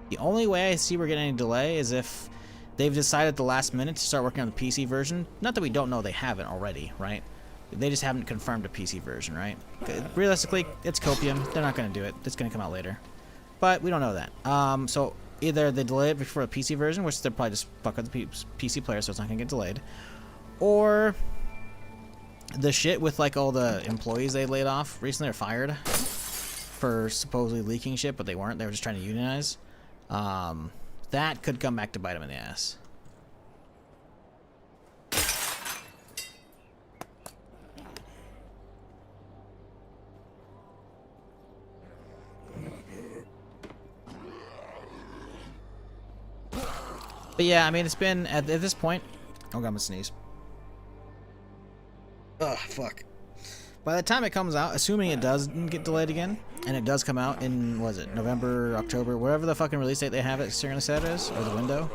The only way I see we're getting any delay is if they've decided at the last minute to start working on the PC version. Not that we don't know they haven't already, right? They just haven't confirmed a PC version, right? Realistically, it's copium. They're not going to do it. It's going to come out later. But we don't know that. So either they delay it for a PC version, which they're probably just fuck with the PC player, so it's not going to get delayed. Or the shit with like all the employees they laid off recently or fired for supposedly leaking shit, but they weren't. They were just trying to unionize. That could come back to bite them in the ass. But yeah, I mean, it's been at this point. Oh god, I'm gonna sneeze. Ugh, fuck. By the time it comes out, assuming it doesn't get delayed again, and it does come out in, was it, November, October, wherever the fucking release date they have it currently set is, or the window,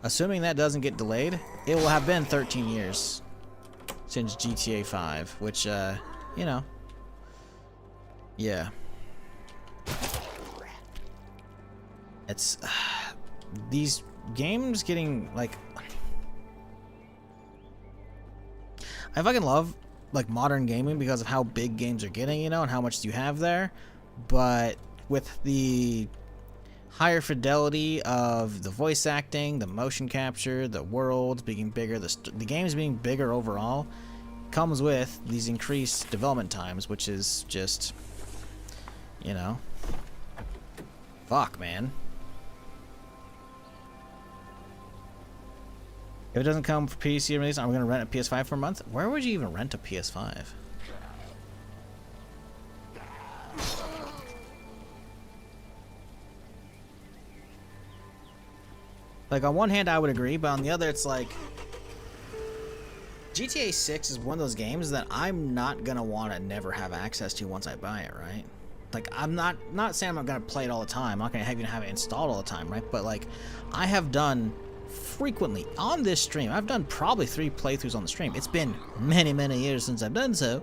assuming that doesn't get delayed, it will have been 13 years since GTA 5, which, you know, yeah. It's, these games getting, like, I fucking love like modern gaming because of how big games are getting, you know, and how much you have there. But with the higher fidelity of the voice acting, the motion capture, the worlds being bigger, the games being bigger overall, comes with these increased development times, which is just, you know, fuck, man. If it doesn't come for PC release, I'm gonna rent a PS5 for a month. Where would you even rent a PS5? Like, on one hand, I would agree, but on the other, it's like GTA 6 is one of those games that I'm not gonna want to never have access to once I buy it, right? Like, I'm not saying I'm not gonna play it all the time. I'm not gonna even have it installed all the time, right? But like, I have done frequently on this stream. I've done probably 3 playthroughs on the stream. It's been many, many years since I've done so,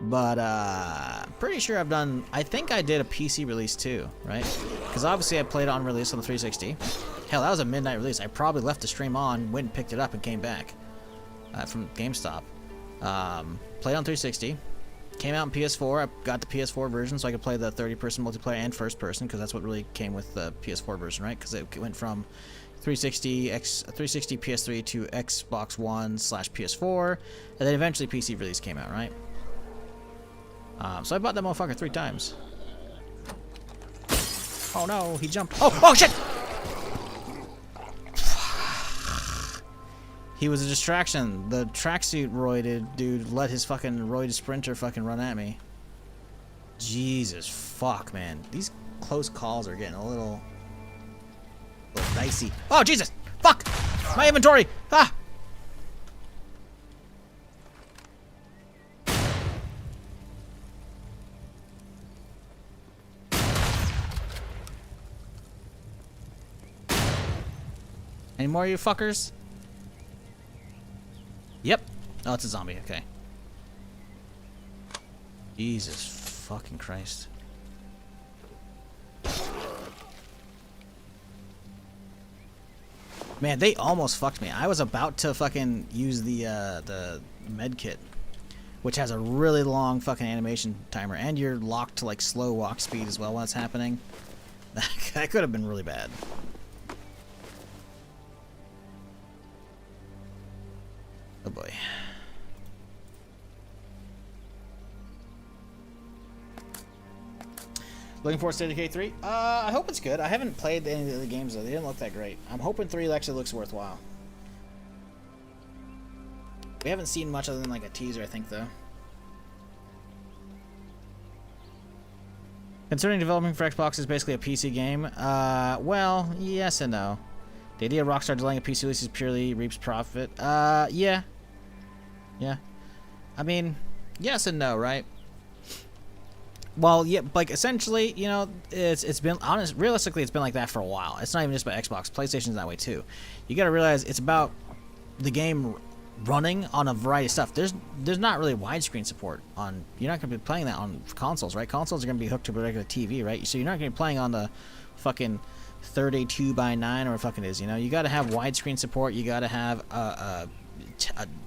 but pretty sure I've done. I think I did a PC release too, right? Because obviously I played it on release on the 360. Hell, that was a midnight release. I probably left the stream on, went and picked it up, and came back from GameStop. Played on 360. Came out on PS4. I got the PS4 version so I could play the 30-person multiplayer and first person, because that's what really came with the PS4 version, right? Because it went from 360 PS3 to Xbox One / PS4, and then eventually PC release came out, right? So I bought that motherfucker 3 times. Oh no, he jumped. Oh shit! He was a distraction. The tracksuit roided dude let his fucking roided sprinter fucking run at me. Jesus fuck, man. These close calls are getting a little dicey. Oh Jesus! Fuck! My inventory! Ah! Any more of you fuckers? Yep. Oh, it's a zombie. Okay. Jesus fucking Christ. Man, they almost fucked me. I was about to fucking use the med kit, which has a really long fucking animation timer, and you're locked to like slow walk speed as well when it's happening. That could have been really bad. Oh boy. Looking forward to State of Decay 3? I hope it's good. I haven't played any of the other games though. They didn't look that great. I'm hoping 3 actually looks worthwhile. We haven't seen much other than like a teaser, I think, though. Concerning developing for Xbox is basically a PC game. Well, yes and no. The idea of Rockstar delaying a PC release is purely reaps profit. Yeah. Yeah. I mean, yes and no, right? Well, yeah, like essentially, you know, it's been honest. Realistically, it's been like that for a while. It's not even just about Xbox. PlayStation's that way too. You got to realize it's about the game running on a variety of stuff. There's not really widescreen support on. You're not going to be playing that on consoles, right? Consoles are going to be hooked to a regular TV, right? So you're not going to be playing on the fucking 32:9 or what fucking is. You know, you got to have widescreen support. You got to have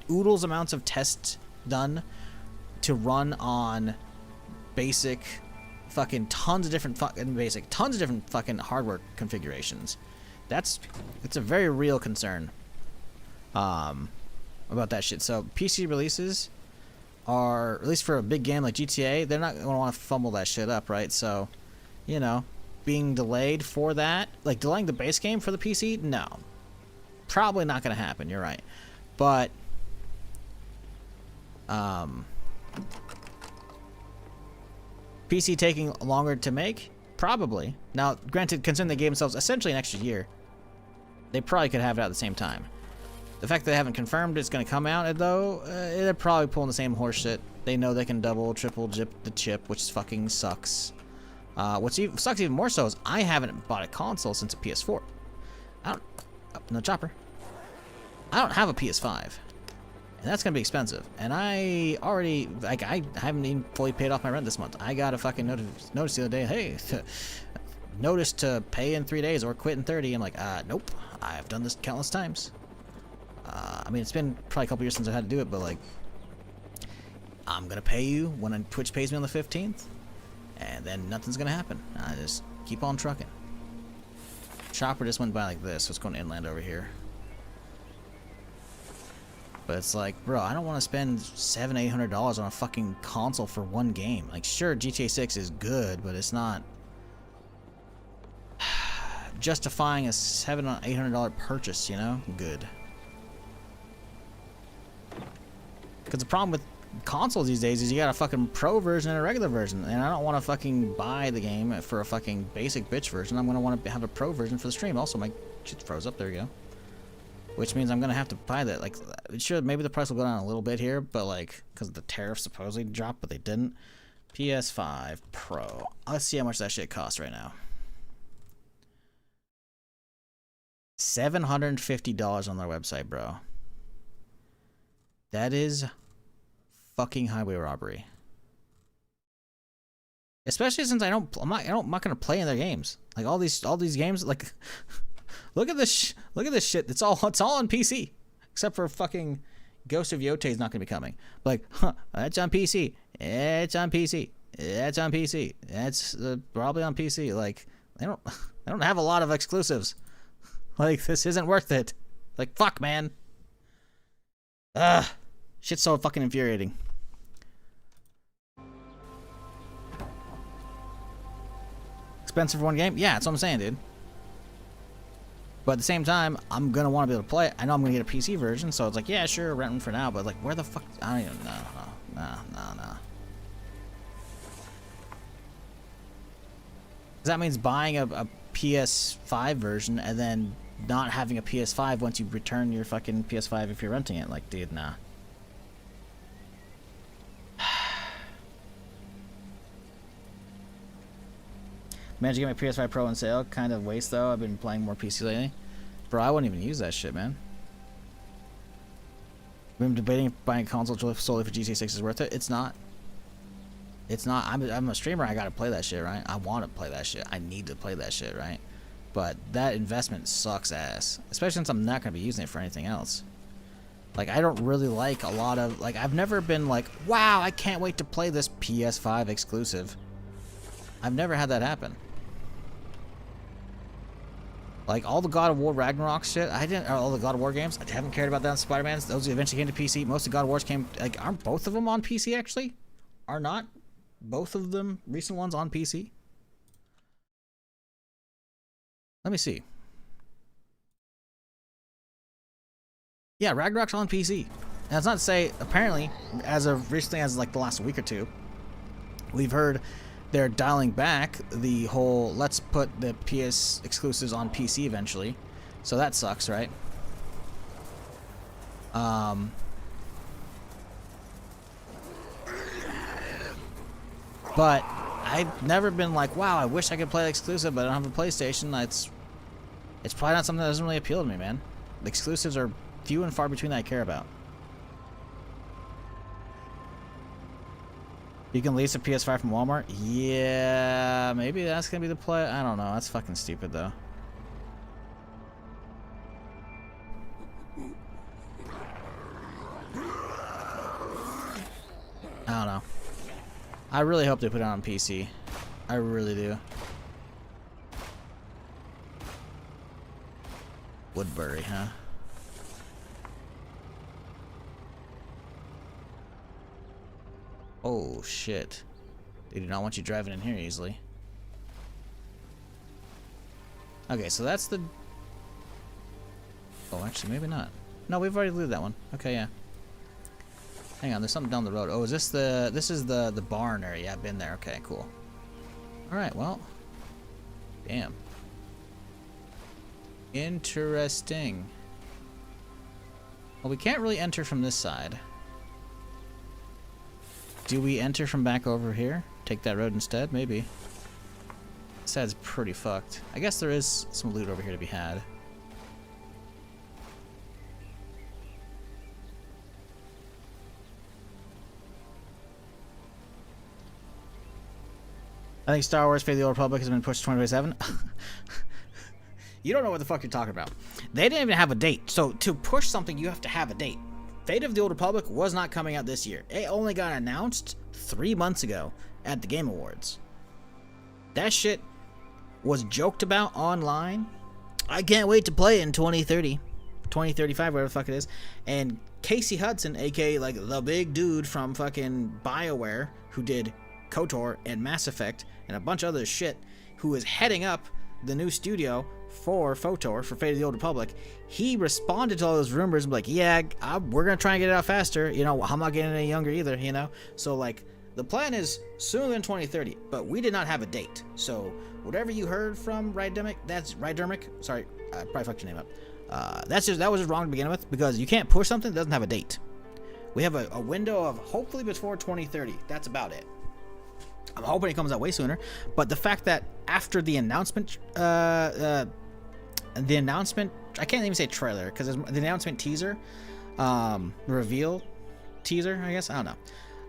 oodles amounts of tests done to run on basic fucking tons of different fucking hardware configurations. It's a very real concern about that shit. So PC releases are, at least for a big game like GTA, they're not going to want to fumble that shit up, right? So, you know, being delayed for that, like delaying the base game for the PC, no, probably not going to happen. You're right, but PC taking longer to make? Probably. Now, granted, considering they gave themselves essentially an extra year, they probably could have it out at the same time. The fact that they haven't confirmed it's going to come out, though, they're probably pulling the same horse shit. They know they can double, triple jip the chip, which fucking sucks. What sucks even more so is I haven't bought a console since a PS4. No chopper. I don't have a PS5. And that's gonna be expensive. And I already, like, I haven't even fully paid off my rent this month. I got a fucking notice the other day, hey, notice to pay in 3 days or quit in 30. I'm like, nope, I've done this countless times. I mean, it's been probably a couple years since I had to do it, but like, I'm gonna pay you when Twitch pays me on the 15th, and then nothing's gonna happen. I just keep on trucking. Chopper just went by like this, so it's going inland over here. But it's like, bro, I don't want to spend $700-800 on a fucking console for one game. Like, sure, GTA 6 is good, but it's not justifying a $700-800 purchase, you know? Good. Because the problem with consoles these days is you got a fucking pro version and a regular version, and I don't want to fucking buy the game for a fucking basic bitch version. I'm going to want to have a pro version for the stream. Also, my shit froze up. There you go. Which means I'm going to have to buy that. Like, sure, maybe the price will go down a little bit here, but like, because the tariffs supposedly dropped, but they didn't. PS5 Pro. Let's see how much that shit costs right now. $750 on their website, bro. That is fucking highway robbery. Especially since I'm not gonna play in their games. Like all these games, like look at this shit. It's all on PC. Except for fucking Ghost of Yote is not gonna be coming. Like, that's on PC. It's on PC. That's on PC. That's probably on PC. Like, they don't have a lot of exclusives. Like, this isn't worth it. Like, fuck, man. Ugh. Shit's so fucking infuriating. Expensive for one game? Yeah, that's what I'm saying, dude. But at the same time, I'm gonna want to be able to play it. I know I'm gonna get a PC version, so it's like, yeah, sure, rent one for now, but like, where the fuck? I don't even know. No. That means buying a PS5 version and then not having a PS5 once you return your fucking PS5 if you're renting it. Like, dude, nah. Managed to get my PS5 Pro on sale. Kind of waste, though. I've been playing more PC lately. Bro, I wouldn't even use that shit, man. We've been debating if buying a console solely for GTA 6 is worth it. It's not. It's not. I'm a streamer. I gotta play that shit, right? I want to play that shit. I need to play that shit, right? But that investment sucks ass. Especially since I'm not gonna be using it for anything else. Like, I don't really like a lot of... Like, I've never been like, wow, I can't wait to play this PS5 exclusive. I've never had that happen. Like, all the God of War Ragnarok shit, all the God of War games, I haven't cared about that on Spider-Man's. Those eventually came to PC. Most of God of Wars came, like, aren't both of them on PC, actually? Are not both of them recent ones on PC? Let me see. Yeah, Ragnarok's on PC. And that's not to say, apparently, as of recently as, like, the last week or two, we've heard... They're dialing back the whole let's put the PS exclusives on PC eventually. So that sucks, right? But I've never been like, wow, I wish I could play exclusive, but I don't have a PlayStation. It's probably not something that doesn't really appeal to me, man. The exclusives are few and far between that I care about. You can lease a PS5 from Walmart? Yeah, maybe that's gonna be the play. I don't know. That's fucking stupid, though. I don't know. I really hope they put it on PC. I really do. Woodbury, huh? Oh, shit. They do not want you driving in here easily. Okay, so that's the... Oh, actually, maybe not. No, we've already looted that one. Okay, yeah. Hang on, there's something down the road. Oh, is this the... This is the barn area. Yeah, I've been there. Okay, cool. Alright, well. Damn. Interesting. Well, we can't really enter from this side. Do we enter from back over here? Take that road instead? Maybe. This side's pretty fucked. I guess there is some loot over here to be had. I think Star Wars Fate of the Old Republic has been pushed to 2027. You don't know what the fuck you're talking about. They didn't even have a date. So to push something, you have to have a date. Fate of the Old Republic was not coming out this year. It only got announced 3 months ago at the Game Awards. That shit was joked about online. I can't wait to play it in 2030. 2035, whatever the fuck it is. And Casey Hudson, aka like the big dude from fucking BioWare, who did KOTOR and Mass Effect and a bunch of other shit, who is heading up the new studio for KOTOR, for Fate of the Old Republic, he responded to all those rumors and like, yeah, we're gonna try and get it out faster. You know, I'm not getting any younger either, you know? So like, the plan is sooner than 2030, but we did not have a date. So whatever you heard from Rydermic, that's Rydermic. Sorry, I probably fucked your name up. That was just wrong to begin with, because you can't push something that doesn't have a date. We have a window of hopefully before 2030. That's about it. I'm hoping it comes out way sooner. But the fact that after the announcement, I can't even say trailer, because the announcement teaser, reveal teaser, I guess, I don't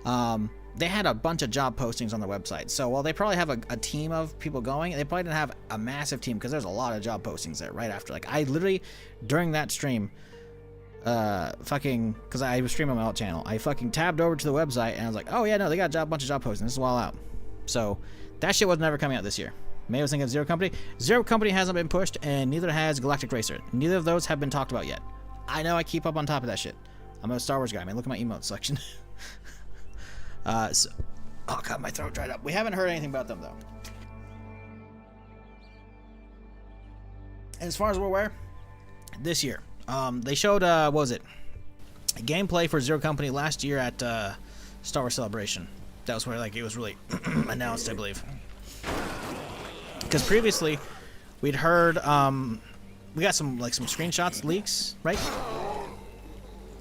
know. They had a bunch of job postings on their website. So while they probably have a team of people going, they probably didn't have a massive team, because there's a lot of job postings there right after. Like, I literally, during that stream, because I was streaming on my alt channel, I fucking tabbed over to the website and I was like, oh yeah, no, they got a bunch of job postings. This is all out. So that shit was never coming out this year. May was thinking of Zero Company. Zero Company hasn't been pushed, and neither has Galactic Racer. Neither of those have been talked about yet. I know I keep up on top of that shit. I'm a Star Wars guy, man. Look at my emote selection. Oh god, my throat dried up. We haven't heard anything about them though. And as far as we're aware, this year, they showed what was it? Gameplay for Zero Company last year at Star Wars Celebration. That was where like it was really announced, I believe. Because previously, we'd heard we got some screenshots, leaks, right?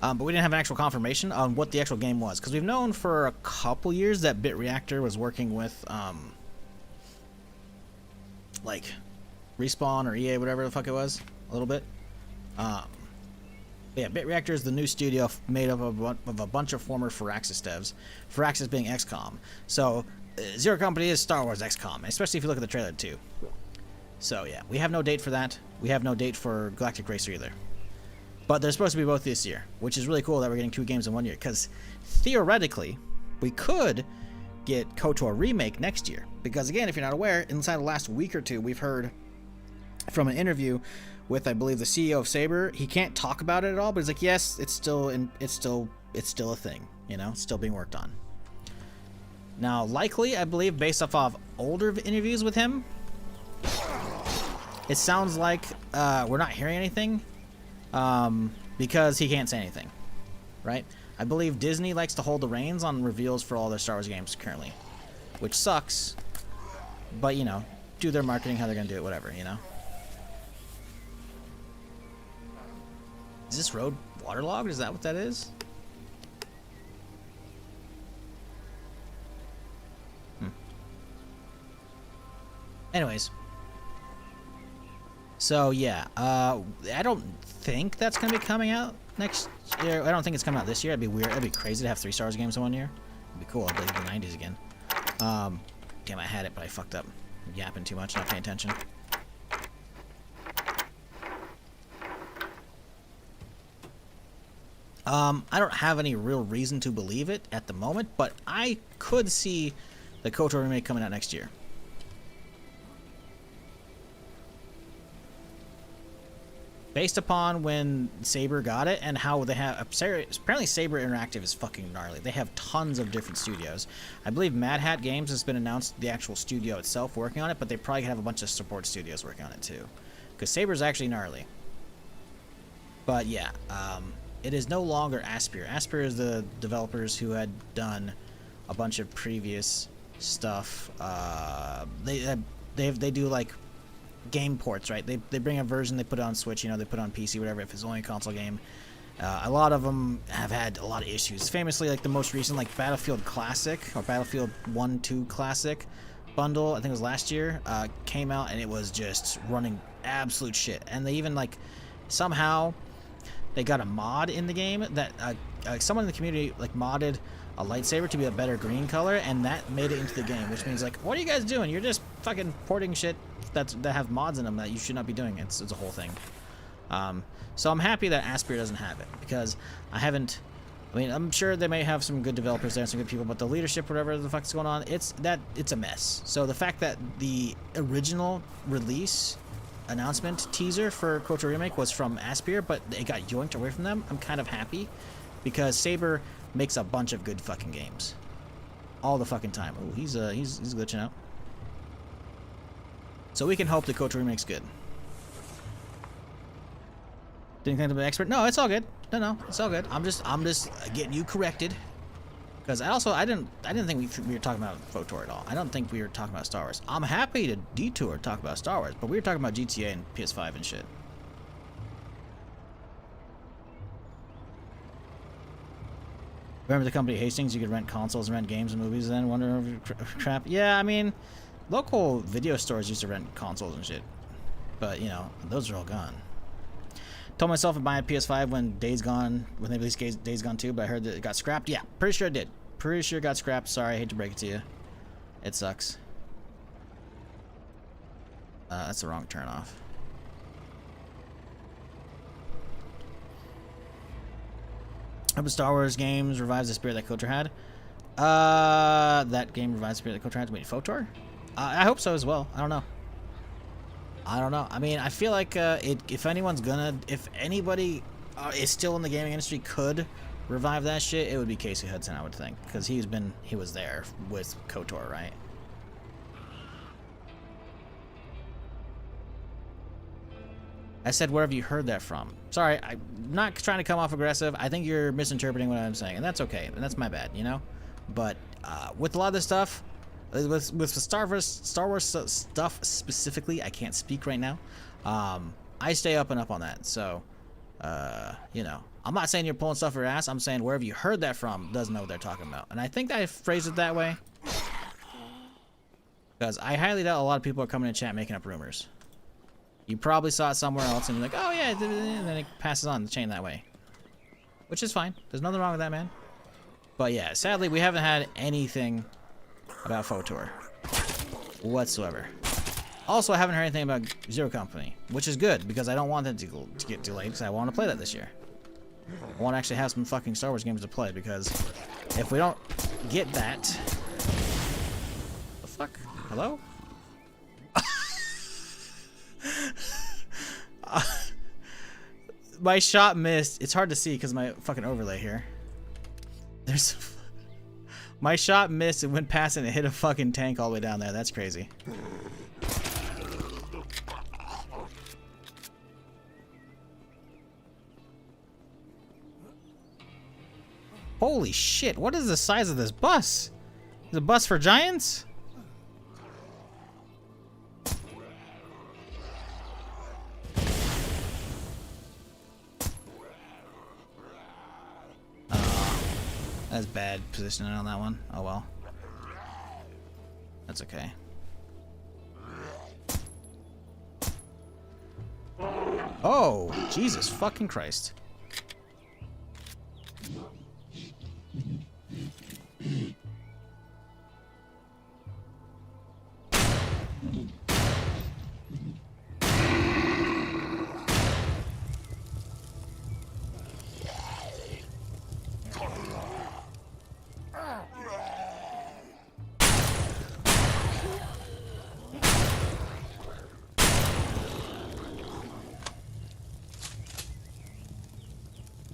But we didn't have an actual confirmation on what the actual game was, because we've known for a couple years that Bit Reactor was working with like Respawn or EA, whatever the fuck it was, a little bit. Yeah, Bit Reactor is the new studio made up of a bunch of former Firaxis devs. Firaxis being XCOM. So Zero Company is Star Wars XCOM, especially if you look at the trailer too. So yeah, we have no date for that. We have no date for Galactic Racer either. But they're supposed to be both this year, which is really cool that we're getting 2 games in 1 year, because theoretically, we could get KOTOR Remake next year. Because again, if you're not aware, inside the last week or two, we've heard from an interview with, I believe, the CEO of Saber. He can't talk about it at all, but he's like, yes, it's still a thing, you know, it's still being worked on. Now, likely, I believe, based off of older interviews with him, it sounds like we're not hearing anything. Because he can't say anything, right? I believe Disney likes to hold the reins on reveals for all their Star Wars games currently, which sucks, but, you know, do their marketing how they're gonna do it, whatever, you know? Is this road waterlogged? Is that what that is? Anyways. So yeah, I don't think that's gonna be coming out next year. I don't think it's coming out this year. It'd be weird. It'd be crazy to have 3 Star Wars games in 1 year. It'd be cool. I'd like the 90s again. Damn, I had it, but I fucked up. I'm yapping too much, not paying attention. I don't have any real reason to believe it at the moment, but I could see the KOTOR remake coming out next year. Based upon when Saber got it and how they have... Apparently Saber Interactive is fucking gnarly. They have tons of different studios. I believe Mad Hat Games has been announced, the actual studio itself working on it, but they probably have a bunch of support studios working on it too. Because Saber's actually gnarly. But yeah, it is no longer Aspyr. Aspyr is the developers who had done a bunch of previous stuff. They do like... game ports, right? They bring a version, they put it on Switch, you know, they put it on PC, whatever, if it's only a console game. A lot of them have had a lot of issues. Famously, like the most recent, like Battlefield Classic, or Battlefield 1-2 Classic bundle, I think it was last year, came out and it was just running absolute shit. And they even, like, somehow, they got a mod in the game that, someone in the community, like, modded a lightsaber to be a better green color, and that made it into the game, which means, like, what are you guys doing? You're just fucking porting shit that have mods in them that you should not be doing. It's a whole thing. So I'm happy that Aspyr doesn't have it, because I mean, I'm sure they may have some good developers there and some good people, but the leadership, whatever the fuck's going on, it's a mess. So the fact that the original release announcement teaser for KOTOR Remake was from Aspyr, but it got yoinked away from them. I'm kind of happy because Saber makes a bunch of good fucking games all the fucking time. Oh, he's glitching out. So we can hope the KOTOR Remake's good. Didn't think I'm an expert. No, it's all good. No, it's all good. I'm just getting you corrected. Because I didn't think we were talking about KOTOR at all. I don't think we were talking about Star Wars. I'm happy to detour talk about Star Wars, but we were talking about GTA and PS5 and shit. Remember the company Hastings? You could rent consoles and rent games and movies, and then wonder over crap. Yeah, I mean, local video stores used to rent consoles and shit, but you know, those are all gone. Told myself to buy a PS5 when Days Gone, when they released Days Gone 2, but I heard that it got scrapped. Yeah, pretty sure it did. Pretty sure it got scrapped. Sorry, I hate to break it to you. It sucks. That's the wrong turn off. Hope Star Wars games revives the spirit that KOTOR had. That game revives the spirit that KOTOR had. Wait, KOTOR? I hope so as well. I don't know. I mean, I feel like if anybody is still in the gaming industry could revive that shit, it would be Casey Hudson, I would think, because he was there with KOTOR, right? I said, where have you heard that from? Sorry, I'm not trying to come off aggressive. I think you're misinterpreting what I'm saying, and that's okay. And that's my bad, you know? But with a lot of this stuff, with the Star Wars stuff specifically, I can't speak right now. I stay up and up on that. So, you know, I'm not saying you're pulling stuff for your ass. I'm saying wherever you heard that from doesn't know what they're talking about. And I think I phrased it that way because I highly doubt a lot of people are coming in chat making up rumors. You probably saw it somewhere else and you're like, oh yeah, and then it passes on the chain that way. Which is fine. There's nothing wrong with that, man. But yeah, sadly, we haven't had anything about KOTOR whatsoever. Also, I haven't heard anything about Zero Company, which is good because I don't want that to get delayed because I want to play that this year. I want to actually have some fucking Star Wars games to play because if we don't get that... The fuck? Hello? My shot missed. It's hard to see because of my fucking overlay here. There's... My shot missed and went past and it hit a fucking tank all the way down there. That's crazy. Holy shit, what is the size of this bus? Is it a bus for giants? That's bad positioning on that one. Oh well. That's okay. Oh, Jesus fucking Christ.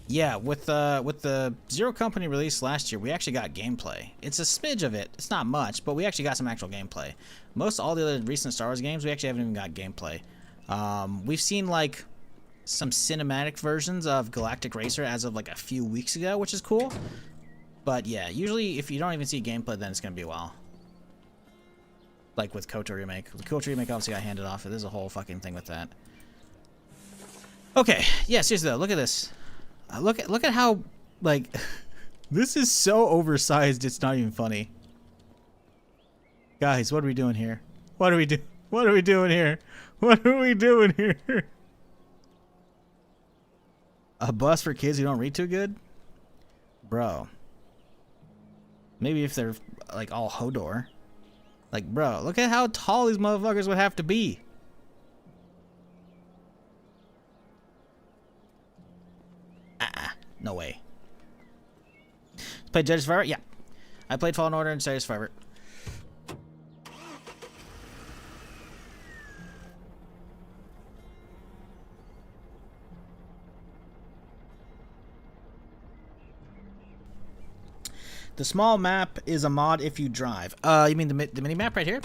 Yeah, with the Zero Company release last year, we actually got gameplay. It's a smidge of it. It's not much, but we actually got some actual gameplay. Most all the other recent Star Wars games, we actually haven't even got gameplay. We've seen like some cinematic versions of Galactic Racer as of like a few weeks ago, which is cool. But yeah, usually if you don't even see gameplay, then it's gonna be a while. Like with KOTOR Remake. The KOTOR Remake obviously got handed off. There's a whole fucking thing with that. Okay, yeah, seriously though, look at this. Look at how, like, this is so oversized, it's not even funny. Guys, what are we doing here? What are we doing here? What are we doing here? A bus for kids who don't read too good? Bro. Maybe if they're, like, all Hodor. Like, bro, look at how tall these motherfuckers would have to be. No way. Played Jedi Survivor? Yeah. I played Fallen Order and Jedi Survivor. The small map is a mod if you drive. You mean the mini map right here?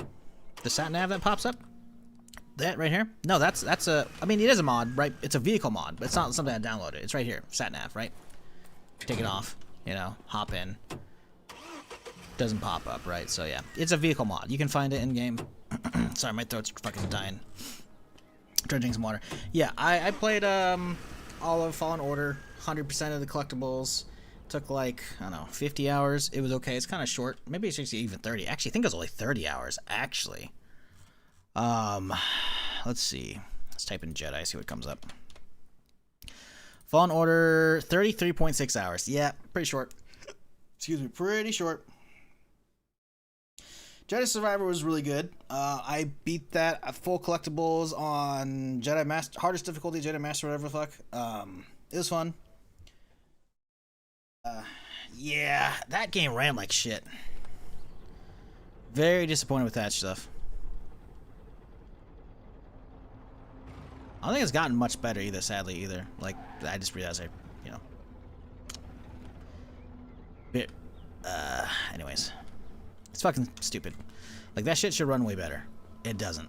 The sat nav that pops up? That right here? No, that's a. I mean, it is a mod, right? It's a vehicle mod, but it's not something I downloaded. It's right here, sat nav, right? Take it off, you know, hop in. Doesn't pop up, right? So yeah, it's a vehicle mod. You can find it in game. Sorry, my throat's fucking dying. Try to drink some water. Yeah, I played all of Fallen Order, 100% of the collectibles. Took like, I don't know, 50 hours. It was okay. It's kind of short. Maybe it's actually even 30. Actually, I think it was only 30 hours, actually. Let's see. Let's type in Jedi, see what comes up. Fallen Order, 33.6 hours. Yeah, pretty short. Excuse me, pretty short. Jedi Survivor was really good. I beat that at full collectibles on Jedi Master, hardest difficulty, Jedi Master, whatever the fuck. It was fun. Yeah, that game ran like shit. Very disappointed with that stuff. I don't think it's gotten much better either, sadly, either. Like, I just realized anyways. It's fucking stupid. Like, that shit should run way better. It doesn't.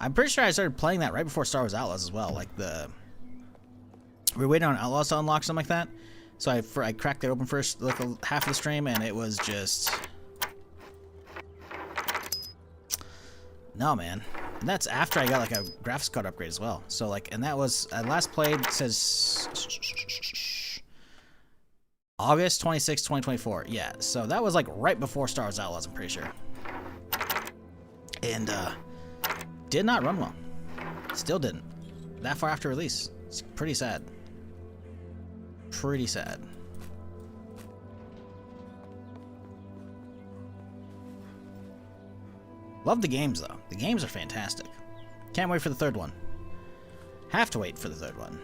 I'm pretty sure I started playing that right before Star Wars Outlaws as well. Like, we were waiting on Outlaws to unlock, something like that. So I cracked it open first, like half of the stream, and it was just... No, man. And that's after I got, like, a graphics card upgrade as well. So, like, and that was... I last played, it says... August 26, 2024. Yeah, so that was, like, right before Star Wars Outlaws, I'm pretty sure. And, did not run well. Still didn't. That far after release. It's pretty sad. Pretty sad. Love the games, though. The games are fantastic. Can't wait for the third one. Have to wait for the third one.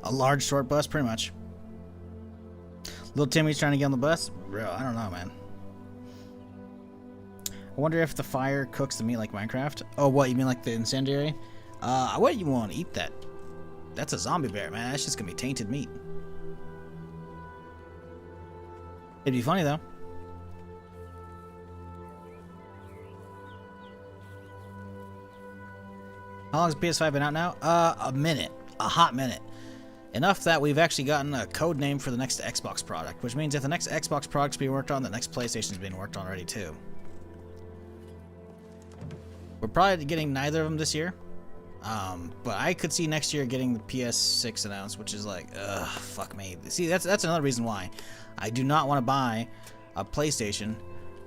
A large short bus, pretty much. Little Timmy's trying to get on the bus? Bro, I don't know, man. I wonder if the fire cooks the meat like Minecraft. Oh, what, you mean like the incendiary? I wouldn't even want to eat that. That's a zombie bear, man. That's just gonna be tainted meat. It'd be funny, though. How long has PS5 been out now? A minute. A hot minute. Enough that we've actually gotten a code name for the next Xbox product, which means if the next Xbox product's being worked on, the next PlayStation's being worked on already too. We're probably getting neither of them this year, but I could see next year getting the PS6 announced, which is like, ugh, fuck me. See, that's another reason why I do not want to buy a PlayStation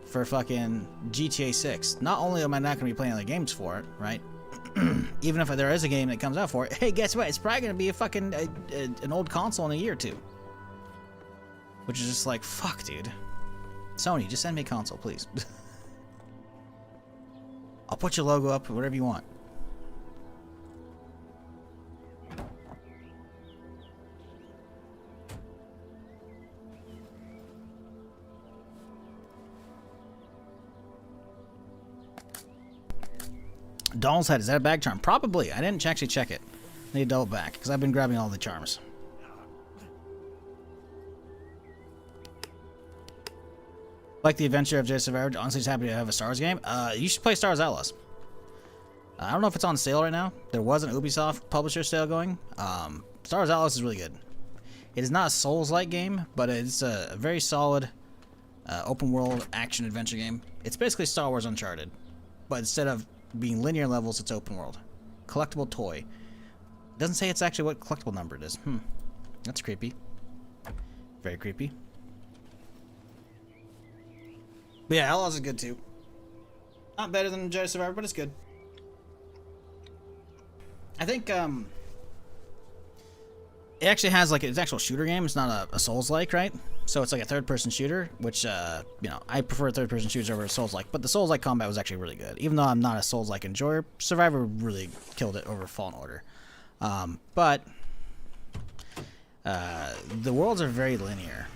for fucking GTA 6. Not only am I not going to be playing other games for it, right? Even if there is a game that comes out for it, hey, guess what? It's probably going to be a fucking an old console in a year or two. Which is just like, fuck, dude. Sony, just send me a console, please. I'll put your logo up, whatever you want. Doll's head, is that a bag charm? Probably. I didn't actually check it. I need to double back, because I've been grabbing all the charms. Like the adventure of Jedi Survivor, honestly just happy to have a Star Wars game. You should play Star Wars Outlaws. I don't know if it's on sale right now. There was an Ubisoft publisher sale going. Star Wars Outlaws is really good. It is not a Souls-like game, but it's a very solid open-world action-adventure game. It's basically Star Wars Uncharted, but instead of being linear levels, it's open world. Collectible toy. Doesn't say it's actually what collectible number it is. That's creepy. Very creepy. But yeah, Outlaws is good too. Not better than Jedi Survivor, but it's good. I think it actually has like its actual shooter game. It's not a Souls-like, right? So it's like a third-person shooter, which, you know, I prefer third-person shooters over Souls-like, but the Souls-like combat was actually really good. Even though I'm not a Souls-like enjoyer, Survivor really killed it over Fallen Order. But the worlds are very linear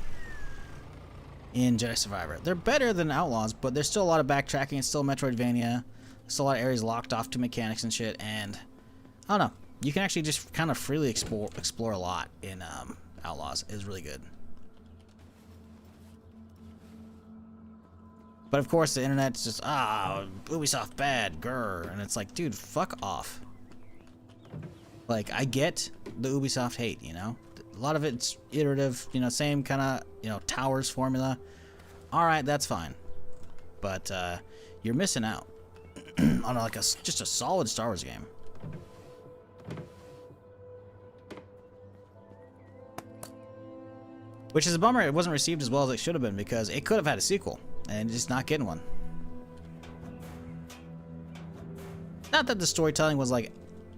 in Jedi Survivor. They're better than Outlaws, but there's still a lot of backtracking. It's still Metroidvania. There's still a lot of areas locked off to mechanics and shit, and I don't know. You can actually just kind of freely explore a lot in Outlaws. It's really good. But of course, the internet's just, Ubisoft bad, grr. And it's like, dude, fuck off. Like, I get the Ubisoft hate, you know? A lot of it's iterative, you know, same kind of, you know, Towers formula. Alright, that's fine. But, you're missing out on, like, just a solid Star Wars game. Which is a bummer it wasn't received as well as it should have been, because it could have had a sequel. And just not getting one. Not that the storytelling was like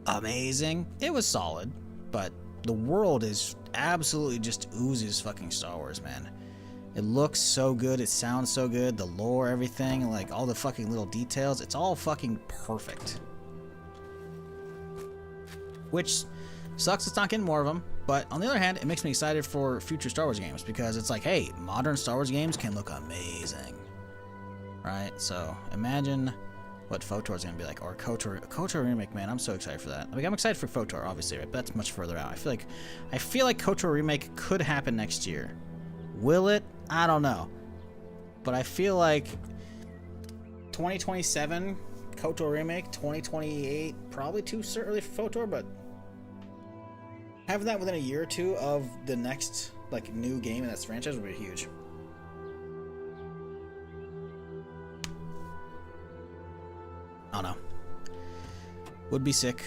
amazing. It was solid, but the world is absolutely just oozes fucking Star Wars, man. It looks so good, it sounds so good, the lore, everything, like all the fucking little details, it's all fucking perfect. Which sucks it's not getting more of them, but on the other hand, it makes me excited for future Star Wars games, because it's like, hey, modern Star Wars games can look amazing. Right? So, imagine what KOTOR's gonna be like, or KOTOR remake, man, I'm so excited for that. Like, I'm excited for KOTOR, obviously, right? But that's much further out. I feel like KOTOR remake could happen next year. Will it? I don't know. But I feel like 2027 KOTOR remake, 2028, probably too early for KOTOR, but having that within a year or two of the next, like, new game in this franchise would be huge. I don't know. Would be sick.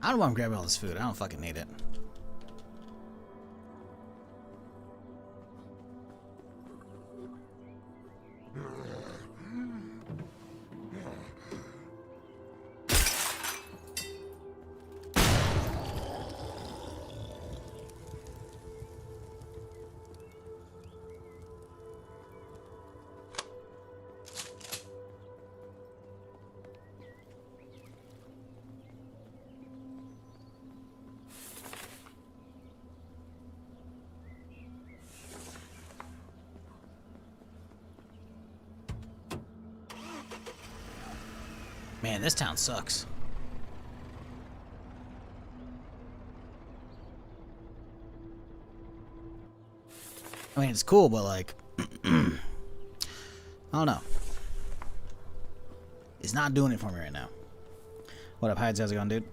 I don't want to grab all this food. I don't fucking need it. Man, this town sucks. I mean, it's cool, but like, I don't know. It's not doing it for me right now. What up, Hides? How's it going, dude?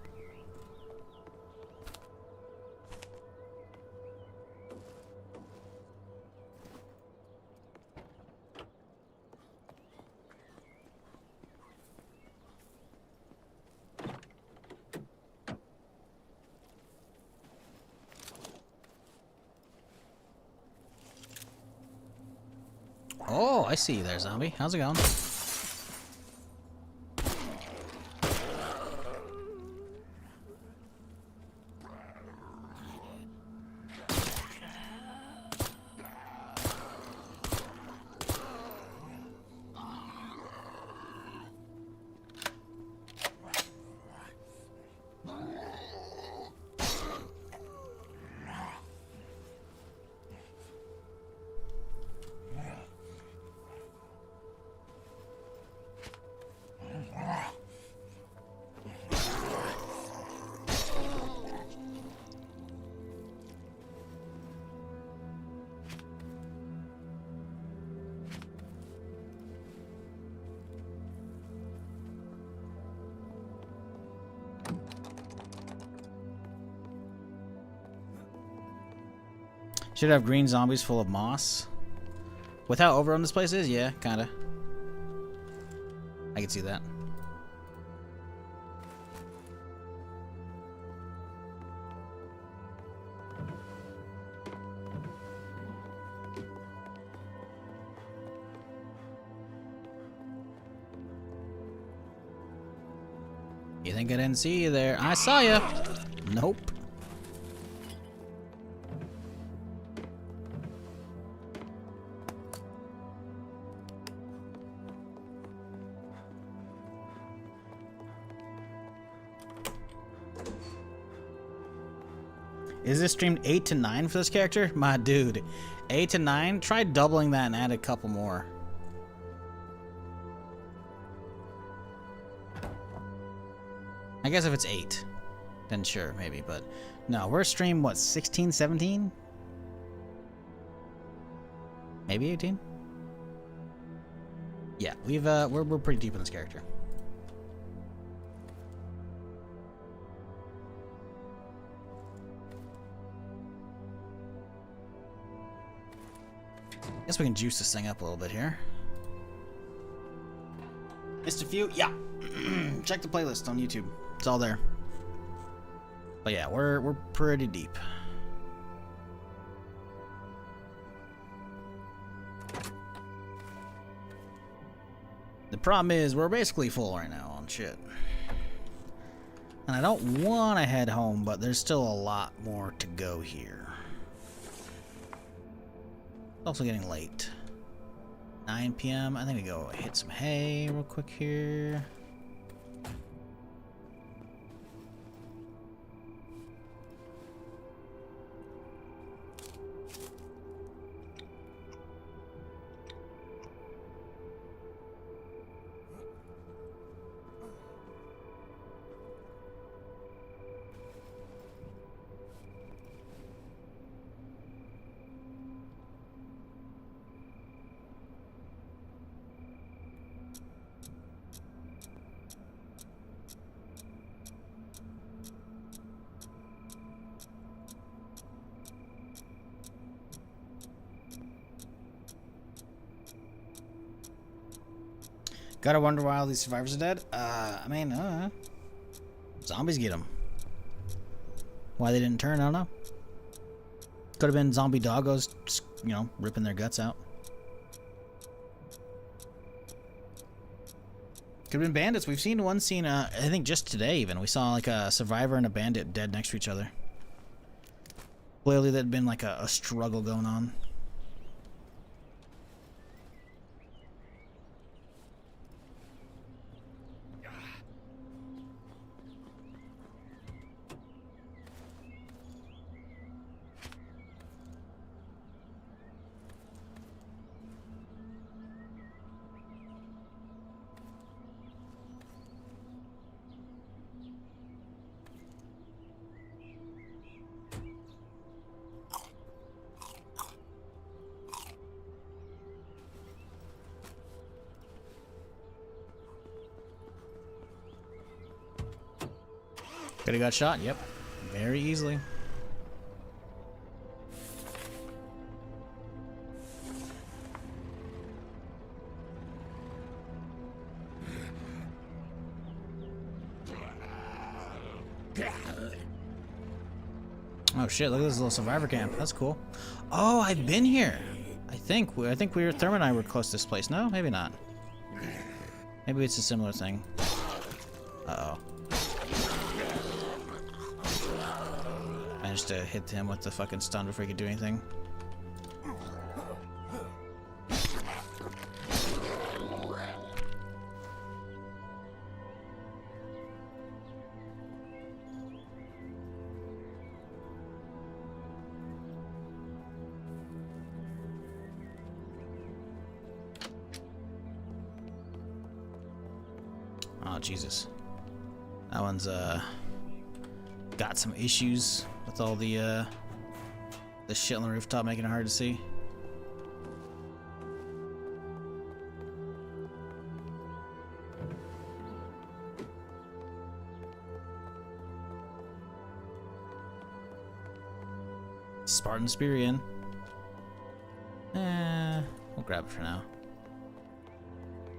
Oh, I see you there, zombie. How's it going? Should have green zombies full of moss. With how overrun this place is, yeah, kinda. I can see that. You think I didn't see you there? I saw you. Nope. Is this streamed 8 to 9 for this character? My dude, 8 to 9? Try doubling that and add a couple more. I guess if it's 8, then sure, maybe, but no, we're streamed, what, 16, 17? Maybe 18? Yeah, we're pretty deep in this character. Guess we can juice this thing up a little bit here. Missed a few? Yeah. Check the playlist on YouTube. It's all there. But yeah, we're pretty deep. The problem is we're basically full right now on shit. And I don't want to head home, but there's still a lot more to go here. It's also getting late. 9 p.m. I think we go hit some hay real quick here. Gotta wonder why all these survivors are dead. I mean, zombies get them. Why they didn't turn, I don't know. Could have been zombie doggos, just, you know, ripping their guts out. Could have been bandits. We've seen one scene, I think just today even. We saw like a survivor and a bandit dead next to each other. Clearly there'd been like a struggle going on. Could have got shot, yep. Very easily. Oh shit, look at this little survivor camp. That's cool. Oh, I've been here. I think we were Therm and I were close to this place. No, maybe not. Maybe it's a similar thing. Uh-oh. Managed to hit him with the fucking stun before he could do anything. Oh, Jesus. That one's, got some issues with all the shit on the rooftop, making it hard to see. Spartan Spear in. We'll grab it for now.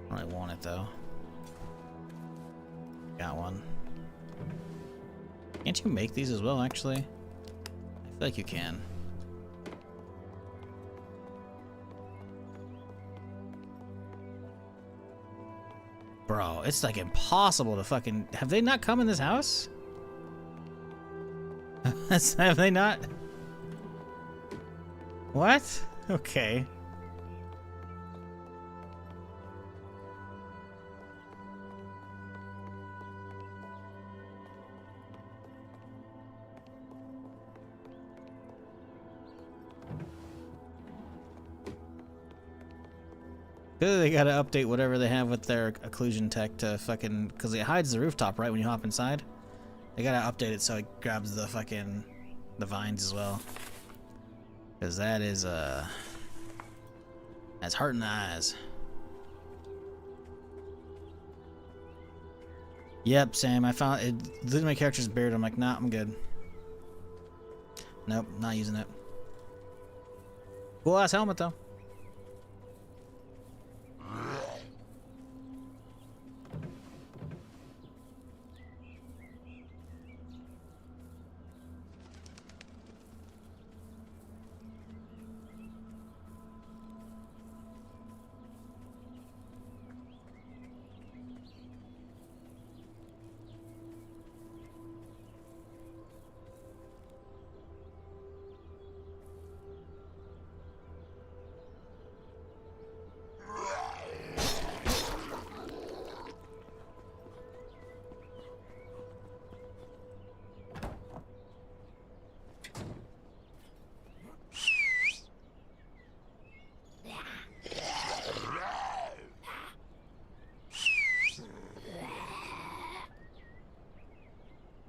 I don't really want it though. Got one. Can't you make these as well, actually? I feel like you can. Bro, it's like impossible to fucking... Have they not come in this house? Have they not? What? Okay. They gotta update whatever they have with their occlusion tech to fucking... Because it hides the rooftop, right, when you hop inside? They gotta update it so it grabs the fucking... the vines as well. Because that is, that's hurting the eyes. Yep, Sam, I found it. Look at my character's beard. I'm like, nah, I'm good. Nope, not using it. Cool ass helmet, though.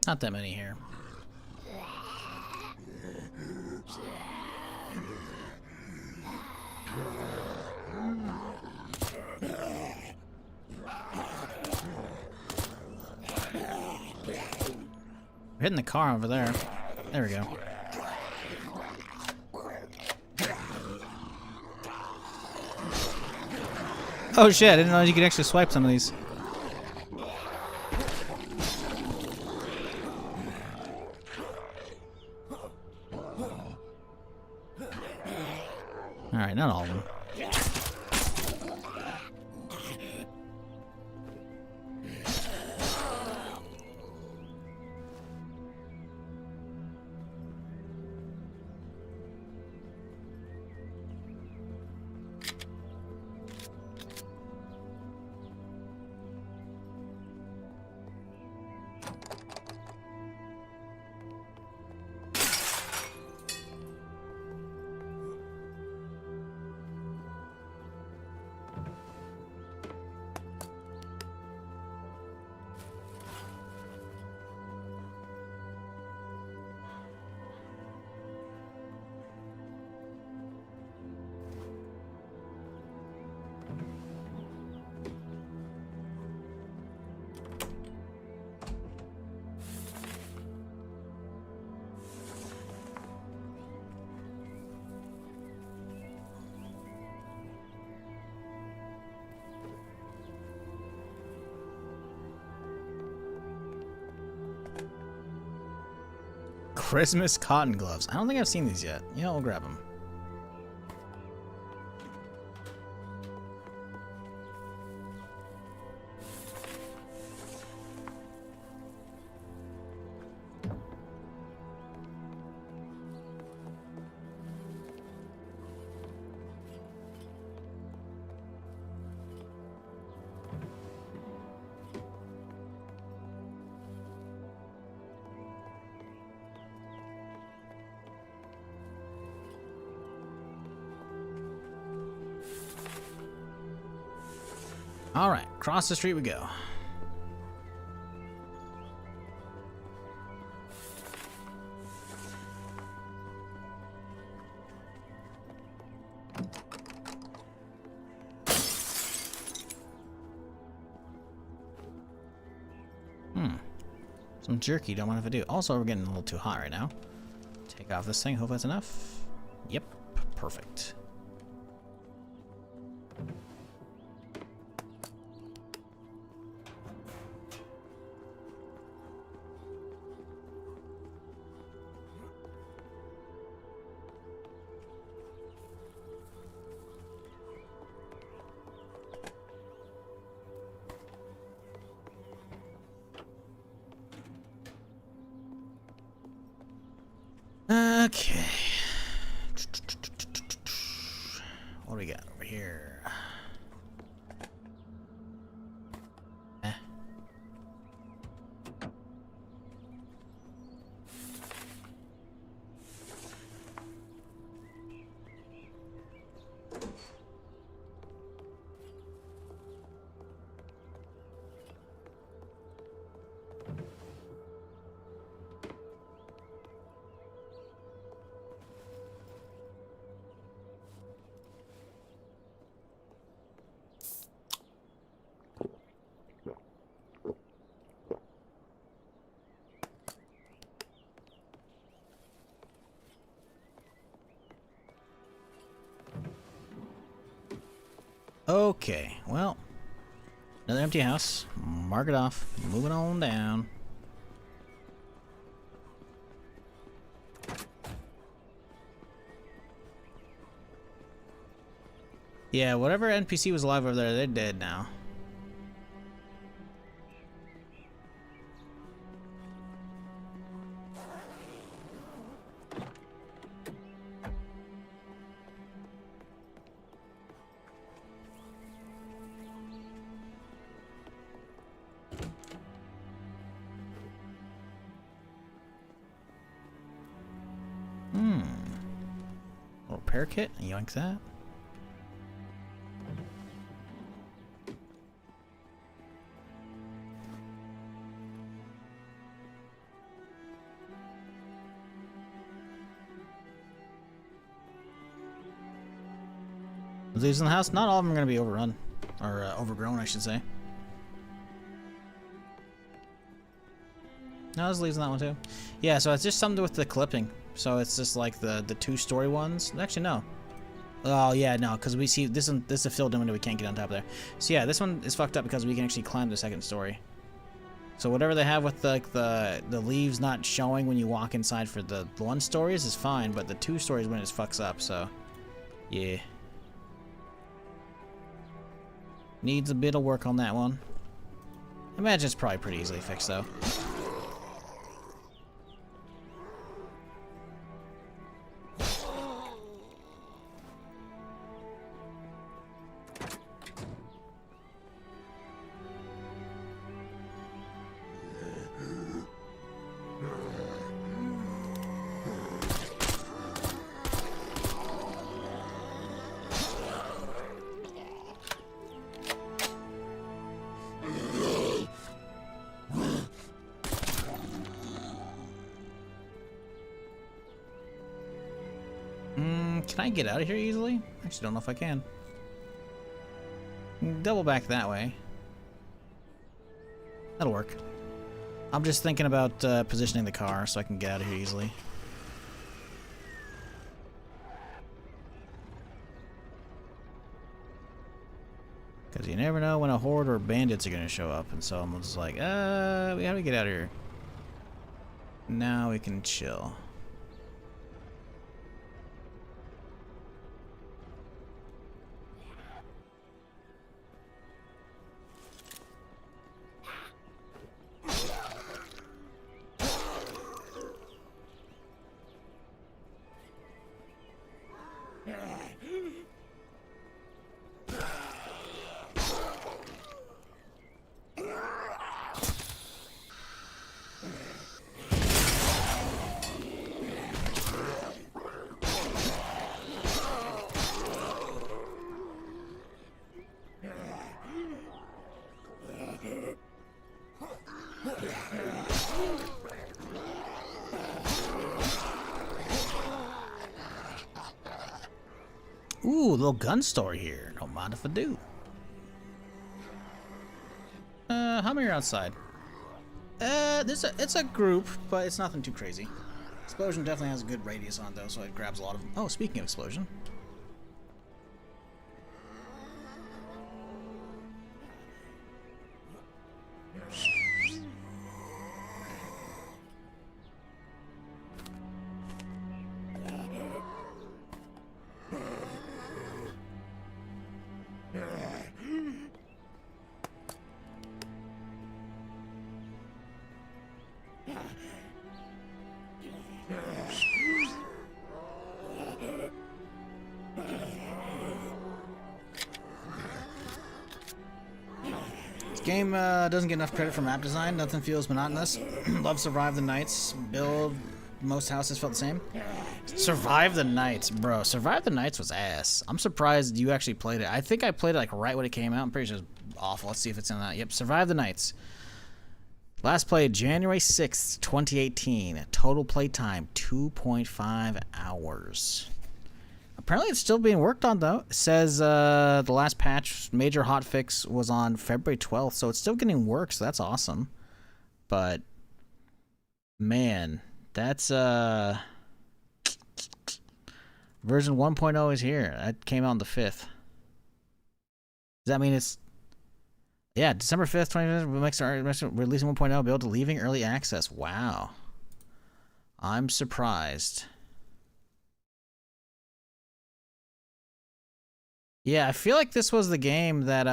Not that many here. We're hitting the car over there. There we go. Oh shit, I didn't know you could actually swipe some of these. Alright, not all of them. Christmas cotton gloves. I don't think I've seen these yet. You know, we'll grab them. All right, across the street we go. Some jerky, don't mind if I do. Also, we're getting a little too hot right now. Take off this thing, hope that's enough. Yep, perfect. Okay. What do we got over here? Eh. Okay, well, another empty house. Mark it off. Moving on down. Yeah, whatever NPC was alive over there, they're dead now. Repair kit, yoink that. These in the house, not all of them are going to be overrun. Or overgrown, I should say. No, there's leaves in that one too. Yeah, so it's just something with the clipping. So it's just like the two-story ones. Actually, no. Oh yeah, no, because we see this one. This is a filled window. We can't get on top of there. So yeah, this one is fucked up because we can actually climb the second story. So whatever they have with the leaves not showing when you walk inside for the one stories is fine, but the two stories when it fucks up. So yeah, needs a bit of work on that one. I imagine it's probably pretty easily fixed though. Can I get out of here easily? Actually, don't know if I can. Double back that way. That'll work. I'm just thinking about positioning the car so I can get out of here easily. Because you never know when a horde or bandits are going to show up, and so I'm just like, how do we get out of here? Now we can chill. Ooh, little gun store here. Don't mind if I do. How many are outside? It's a group, but it's nothing too crazy. Explosion definitely has a good radius on it though, so it grabs a lot of them. Oh, speaking of explosion. Game doesn't get enough credit for map design. Nothing feels monotonous. Love Survive the Nights. Build. Most houses felt the same. Survive the Nights, bro. Survive the Nights was ass. I'm surprised you actually played it. I think I played it like right when it came out. I'm pretty sure it's awful. Let's see if it's in that. Yep, Survive the Nights. Last played January 6th, 2018. Total play time 2.5 hours. Apparently it's still being worked on though. It says the last patch, major hotfix, was on February 12th, so it's still getting work, so that's awesome. But man, that's version 1.0 is here. That came out on the 5th. Does that mean it's December 5th, 2020, releasing 1.0, build to leaving early access. Wow. I'm surprised. Yeah, I feel like this was the game that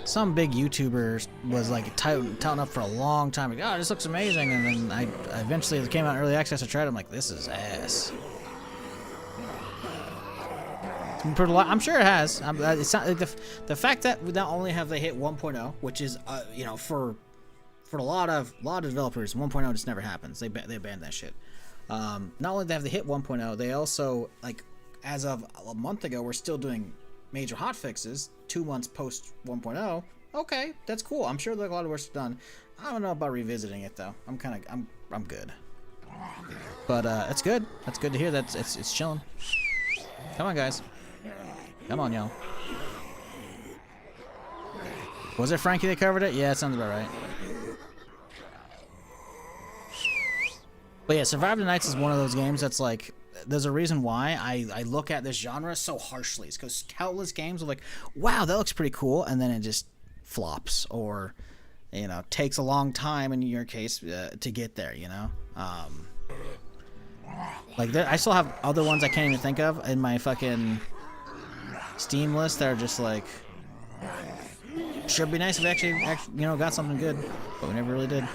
some big YouTuber was like touting up for a long time. Like, oh, this looks amazing, and then eventually it came out in early access. I tried it. I'm like, this is ass. I'm sure it has. It's not like the fact that not only have they hit 1.0, which is you know, for a lot of developers, 1.0 just never happens. They banned that shit. Not only have they hit 1.0, they also, like, as of a month ago, we're still doing major hotfixes 2 months post 1.0. Okay, that's cool. I'm sure like a lot of work's done. I don't know about revisiting it though. I'm good. But it's good. That's good to hear. It's chilling. Come on, guys. Come on, y'all. Was it Frankie that covered it? Yeah, it sounds about right. But yeah, Survive the Nights is one of those games that's like, there's a reason why I look at this genre so harshly. It's because countless games are like, wow, that looks pretty cool, and then it just flops, or, you know, takes a long time in your case to get there, you know? Like, I still have other ones I can't even think of in my fucking Steam list that are just like, should be nice if we actually, you know, got something good, but we never really did.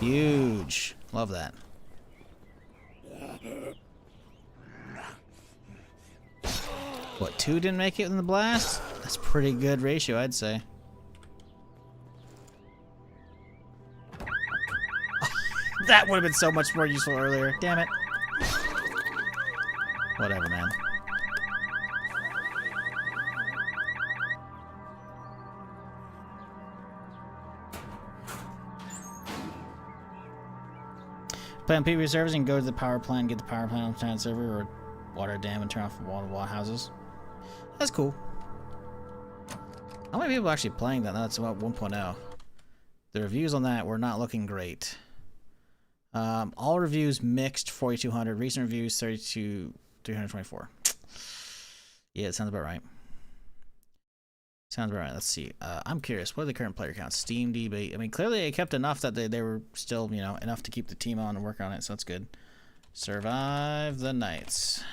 Huge. Love that. What, 2 didn't make it in the blast? That's pretty good ratio, I'd say. That would have been so much more useful earlier. Damn it. Whatever, man. Play on PvP servers and go to the power plant, get the power plant on the plant server, or water dam and turn off water houses. That's cool. How many people are actually playing that? That's about 1.0. The reviews on that were not looking great. All reviews mixed, 4,200. Recent reviews, 324. Yeah, it sounds about right. Sounds about right. Let's see. I'm curious. What are the current player counts? Steam DB. I mean, clearly they kept enough that they were still, you know, enough to keep the team on and work on it, so that's good. Survive the Nights.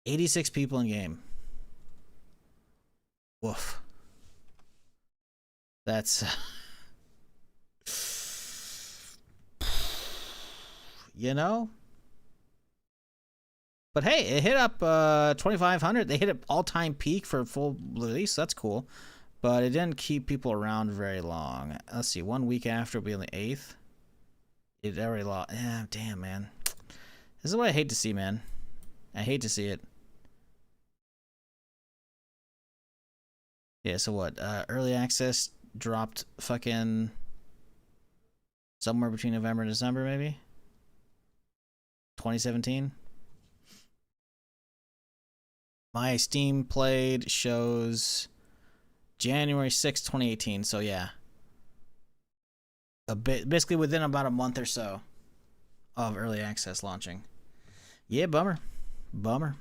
86 people in game. Woof. That's... you know? But hey, it hit up 2,500. They hit an all-time peak for full release. That's cool. But it didn't keep people around very long. Let's see. 1 week after, it'll be on the 8th. It already lost. Yeah, damn, man. This is what I hate to see, man. I hate to see it. Yeah, so what? Early access dropped fucking somewhere between November and December, maybe? 2017? My Steam played shows January 6th, 2018, so yeah. Basically within about a month or so of early access launching. Yeah, bummer. Bummer.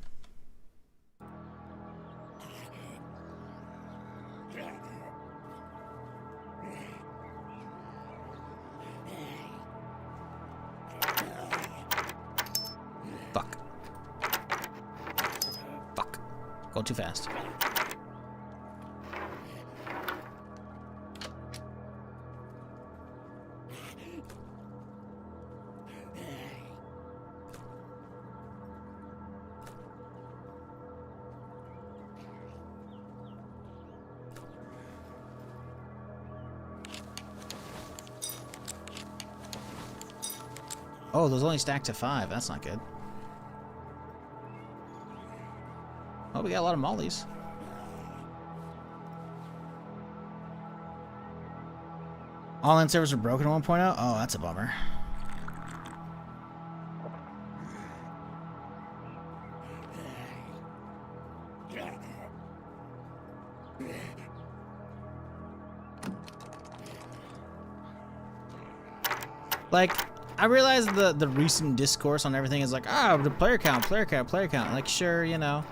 Go too fast. Oh, those only stacked to 5. That's not good. Oh, we got a lot of mollies. Online servers are broken at 1.0? Oh, that's a bummer. Like, I realize the recent discourse on everything is like, the player count, player count, player count. Like, sure, you know.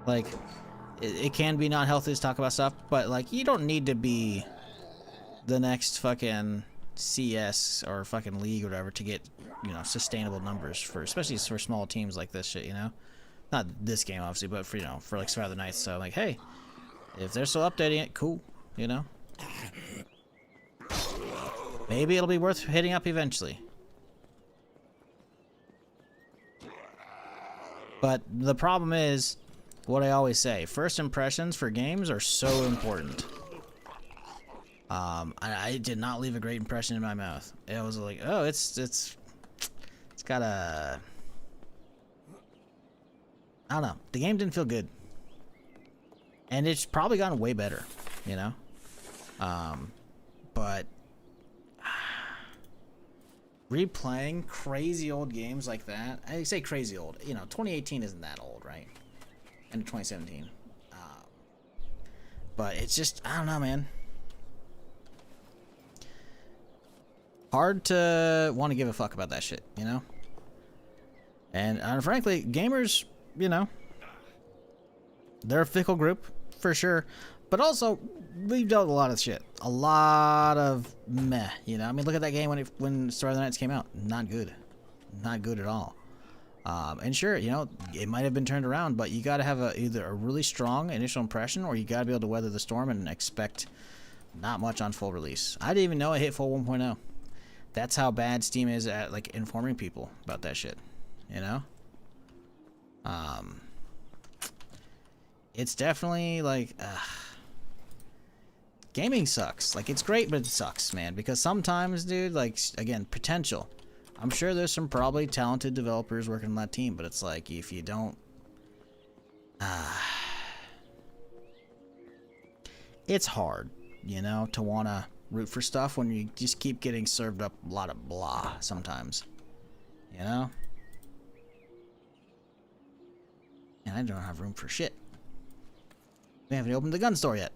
Like, it can be not healthy to talk about stuff, but, like, you don't need to be the next fucking CS or fucking league or whatever to get, you know, sustainable numbers for, especially for small teams like this shit, you know? Not this game, obviously, but for, you know, for, like, Survivor the Nights. So, like, hey, if they're still updating it, cool, you know? Maybe it'll be worth hitting up eventually. But the problem is, what I always say, first impressions for games are so important. I did not leave a great impression in my mouth. It was like, oh, it's got a... I don't know. The game didn't feel good. And it's probably gotten way better, you know? But... replaying crazy old games like that, I say crazy old, you know, 2018 isn't that old, right? End of 2017. But it's just, I don't know, man. Hard to want to give a fuck about that shit, you know? And frankly, gamers, you know, they're a fickle group, for sure. But also, we've dealt with a lot of shit. A lot of meh, you know? I mean, look at that game when Survivor the Nights came out. Not good. Not good at all. And sure, you know, it might have been turned around, but you got to have either a really strong initial impression, or you got to be able to weather the storm and expect not much on full release. I didn't even know it hit full 1.0. That's how bad Steam is at, like, informing people about that shit, you know? It's definitely, like, gaming sucks. Like, it's great, but it sucks, man. Because sometimes, dude, like, again, potential. I'm sure there's some probably talented developers working on that team, but it's like, if you don't... it's hard, you know, to want to root for stuff when you just keep getting served up a lot of blah sometimes. You know? And I don't have room for shit. We haven't opened the gun store yet.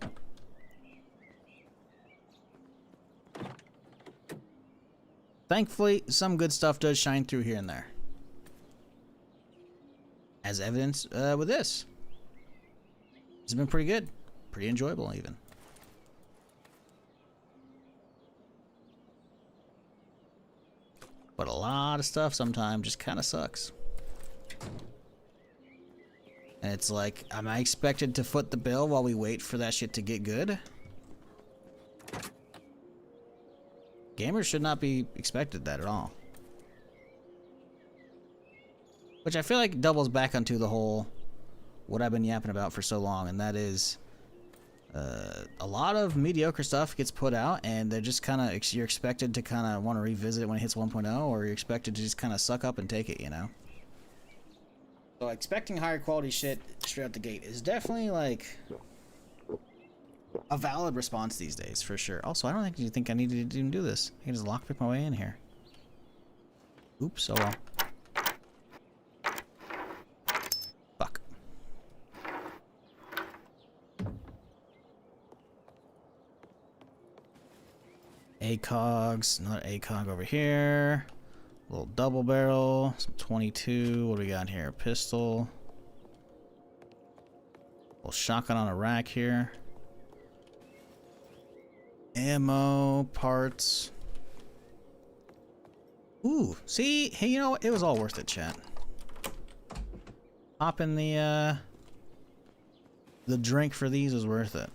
Thankfully, some good stuff does shine through here and there. As evidence with this. It's been pretty good. Pretty enjoyable, even. But a lot of stuff sometimes just kind of sucks. And it's like, am I expected to foot the bill while we wait for that shit to get good? Gamers should not be expected that at all. Which I feel like doubles back onto the whole, what I've been yapping about for so long, and that is, a lot of mediocre stuff gets put out, and they're just kind of, you're expected to kind of want to revisit it when it hits 1.0, or you're expected to just kind of suck up and take it, you know? So expecting higher quality shit straight out the gate is definitely, like, a valid response these days, for sure. Also, I don't think you think I need to even do this. I can just lockpick my way in here. Oops, oh well. Fuck. ACOGs, another ACOG over here. Little double barrel, some 22. What do we got in here? A pistol. Little shotgun on a rack here. Ammo, parts. Ooh, see? Hey, you know what? It was all worth it, chat. Hop in the the drink for these was worth it.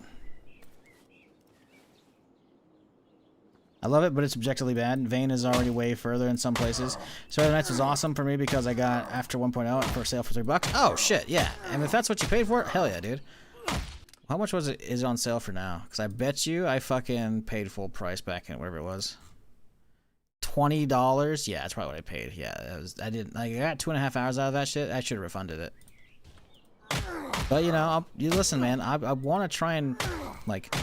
I love it, but it's objectively bad. Vane is already way further in some places. Survivor Nights was awesome for me because I got after 1.0 for sale for $3. Oh shit, yeah. And if that's what you paid for it, hell yeah, dude. How much was it? Is it on sale for now? Because I bet you I fucking paid full price back in wherever it was. $20. Yeah, that's probably what I paid. Yeah, that was. I didn't. Like, I got 2.5 hours out of that shit. I should have refunded it. But you know, you listen, man. I want to try and like.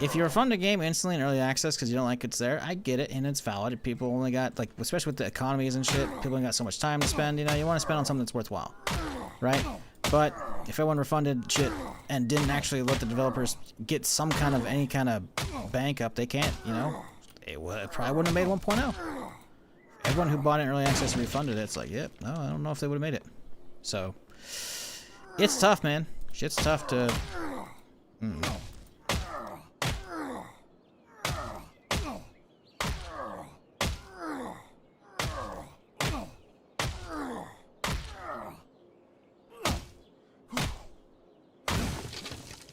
If you refund a game instantly in early access because you don't like it's there, I get it and it's valid. People only got, like, especially with the economies and shit, people only got so much time to spend. You know, you want to spend on something that's worthwhile, right? But if everyone refunded shit and didn't actually let the developers get some kind of any kind of bank up, they can't. You know, it probably wouldn't have made 1.0. Everyone who bought it in early access and refunded it, it's like, yep, no, I don't know if they would have made it. So it's tough, man. Shit's tough to.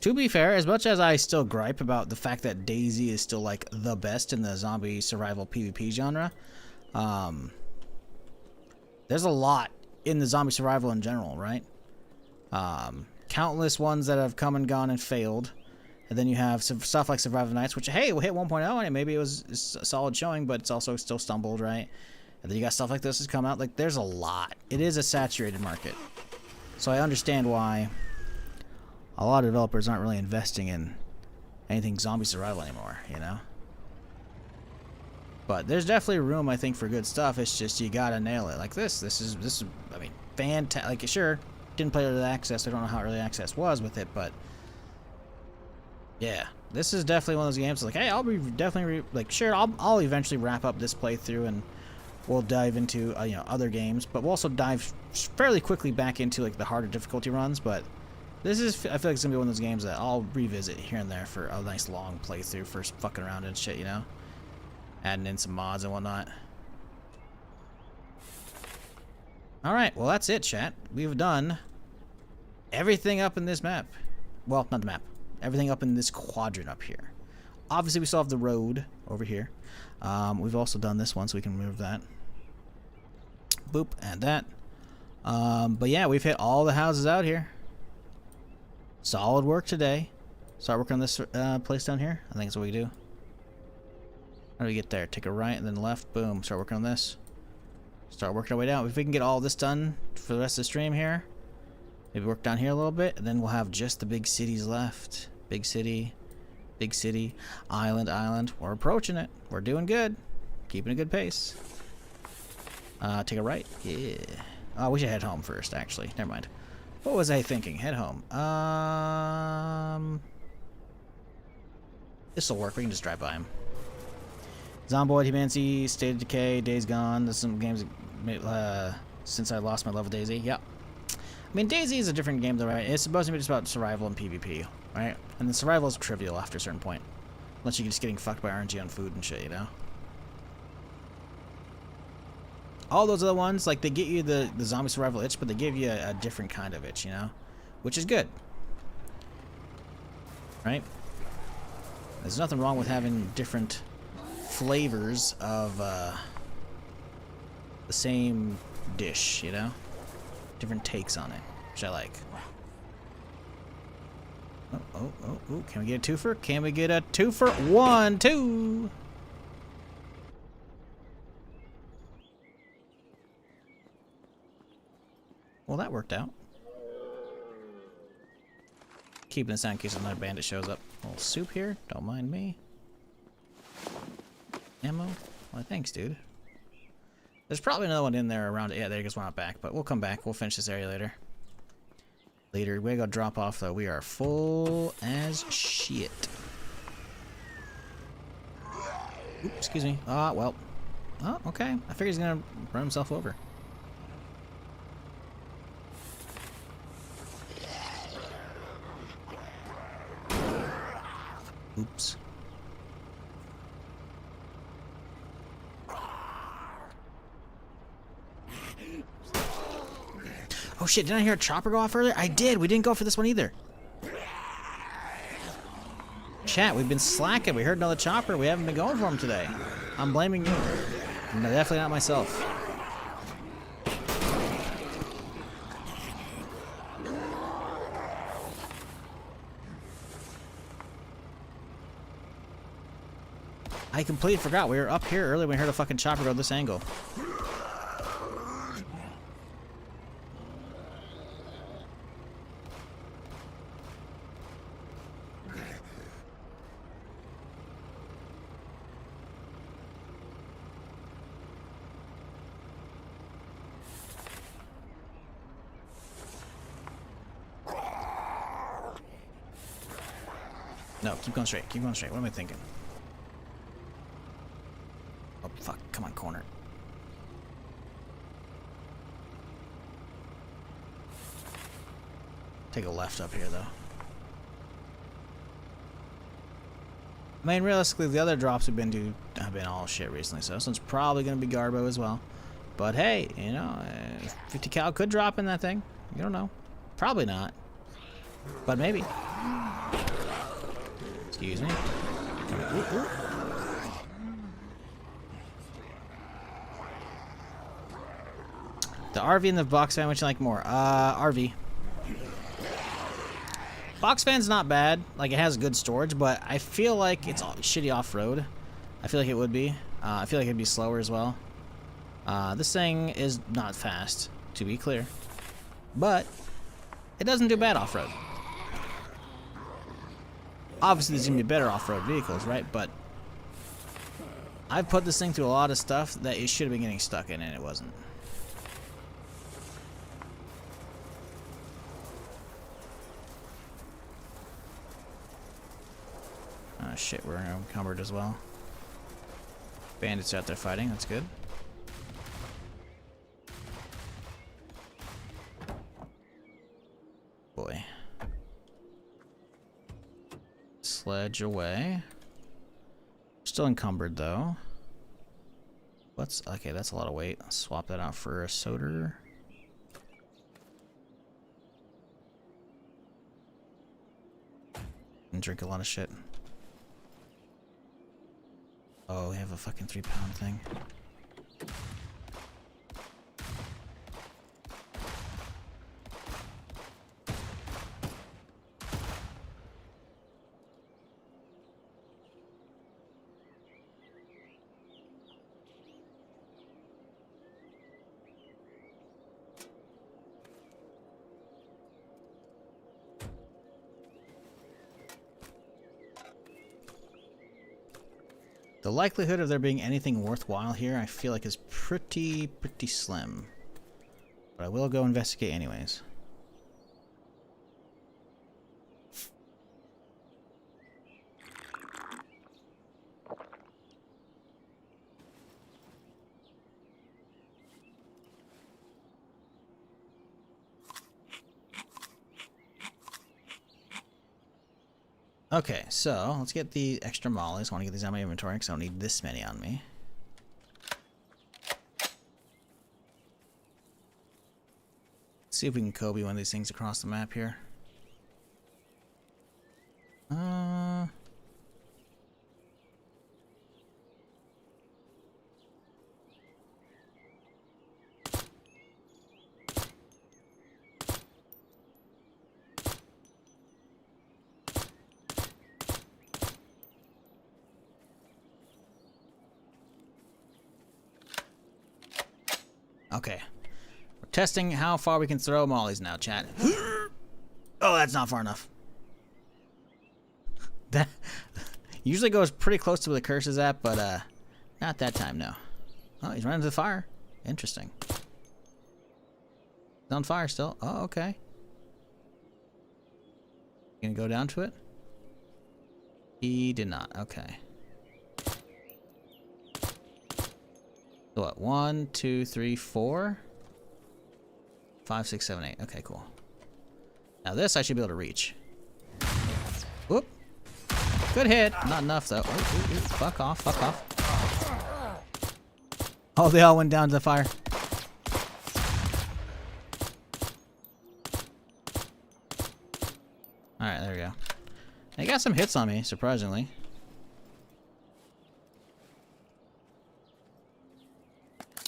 To be fair, as much as I still gripe about the fact that DayZ is still like the best in the zombie survival PvP genre, there's a lot in the zombie survival in general, right? Countless ones that have come and gone and failed. And then you have some stuff like Survivor Nights, which, hey, will hit 1.0, and maybe it was a solid showing, but it's also still stumbled, right? And then you got stuff like this has come out. Like, there's a lot. It is a saturated market. So I understand why a lot of developers aren't really investing in anything zombie survival anymore, you know? But there's definitely room, I think, for good stuff. It's just you gotta nail it. Like this is, I mean, fantastic. Like, sure, didn't play early access. I don't know how early access was with it, but yeah, this is definitely one of those games. Like, hey, I'll be definitely like, sure, I'll eventually wrap up this playthrough and we'll dive into you know, other games, but we'll also dive fairly quickly back into like the harder difficulty runs. But this is, I feel like it's gonna be one of those games that I'll revisit here and there for a nice long playthrough for fucking around and shit, you know, adding in some mods and whatnot. All right, well that's it, chat. We've done everything up in this map. Well, not the map. Everything up in this quadrant up here. Obviously, we still have the road over here. We've also done this one, so we can remove that. Boop, and that. But yeah, we've hit all the houses out here. Solid work today. Start working on this place down here. I think that's what we do. How do we get there? Take a right and then left. Boom. Start working on this. Start working our way down. If we can get all this done for the rest of the stream here, maybe work down here a little bit, and then we'll have just the big cities left. Big city, island, island. We're approaching it. We're doing good. Keeping a good pace. Take a right. Yeah. Oh, we should head home first, actually. Never mind. What was I thinking? Head home. This'll work. We can just drive by him. Zomboid, HumanitZ, State of Decay, Days Gone. There's some games since I lost my love of DayZ. Yep. I mean, DayZ is a different game, though, right? It's supposed to be just about survival and PvP, right? And the survival is trivial after a certain point. Unless you're just getting fucked by RNG on food and shit, you know? All those other ones, like, they get you the zombie survival itch, but they give you a different kind of itch, you know? Which is good. Right? There's nothing wrong with having different flavors of the same dish, you know? Different takes on it, which I like. Oh, can we get a twofer? Can we get a twofer? 1, 2. Well, that worked out. Keeping this out in case another bandit shows up. A little soup here. Don't mind me. Ammo? Well, thanks, dude. There's probably another one in there around it. Yeah, there goes one out back. But we'll come back. We'll finish this area later. We gotta go drop off, though. We are full as shit. Oops, excuse me. Ah, well. Oh, okay. I figured he's gonna run himself over. Oops. Oh shit, didn't I hear a chopper go off earlier? I did. We didn't go for this one either. Chat, we've been slacking. We heard another chopper. We haven't been going for him today. I'm blaming you. No, definitely not myself. I completely forgot. We were up here earlier when we heard a fucking chopper go this angle. No, keep going straight. Keep going straight. What am I thinking? Oh, fuck. Come on, corner. Take a left up here, though. I mean, realistically, the other drops we've been to have been all shit recently, so this one's probably going to be Garbo as well. But hey, you know, 50 cal could drop in that thing. You don't know. Probably not. But maybe. Excuse me. Ooh, ooh. The RV and the box fan, which you like more? RV. Box fan's not bad. Like, it has good storage, but I feel like it's shitty off-road. I feel like it would be. I feel like it'd be slower as well. This thing is not fast, to be clear. But it doesn't do bad off-road. Obviously, there's going to be better off-road vehicles, right? But I've put this thing through a lot of stuff that it should have been getting stuck in, and it wasn't. Oh shit, we're encumbered as well. Bandits out there fighting, that's good. Boy. Sledge away. Still encumbered though. What's okay? That's a lot of weight. I'll swap that out for a soda. And drink a lot of shit. Oh, we have a fucking 3-pound thing. The likelihood of there being anything worthwhile here, I feel like is pretty slim. But I will go investigate anyways. Okay, so let's get the extra mollies. I want to get these out of my inventory because I don't need this many on me. Let's see if we can Kobe one of these things across the map here. Okay. We're testing how far we can throw mollies now, chat. Oh, that's not far enough. That usually goes pretty close to where the curse is at, but not that time, no. Oh, he's running to the fire. Interesting. He's on fire still. Oh, okay. Gonna go down to it? He did not. Okay. So what? 1, 2, 3, 4, 5, 6, 7, 8. Okay, cool. Now this I should be able to reach. Whoop. Good hit. Not enough though. Oh, ooh, ooh. Fuck off. Fuck off. Oh, they all went down to the fire. They got some hits on me, surprisingly.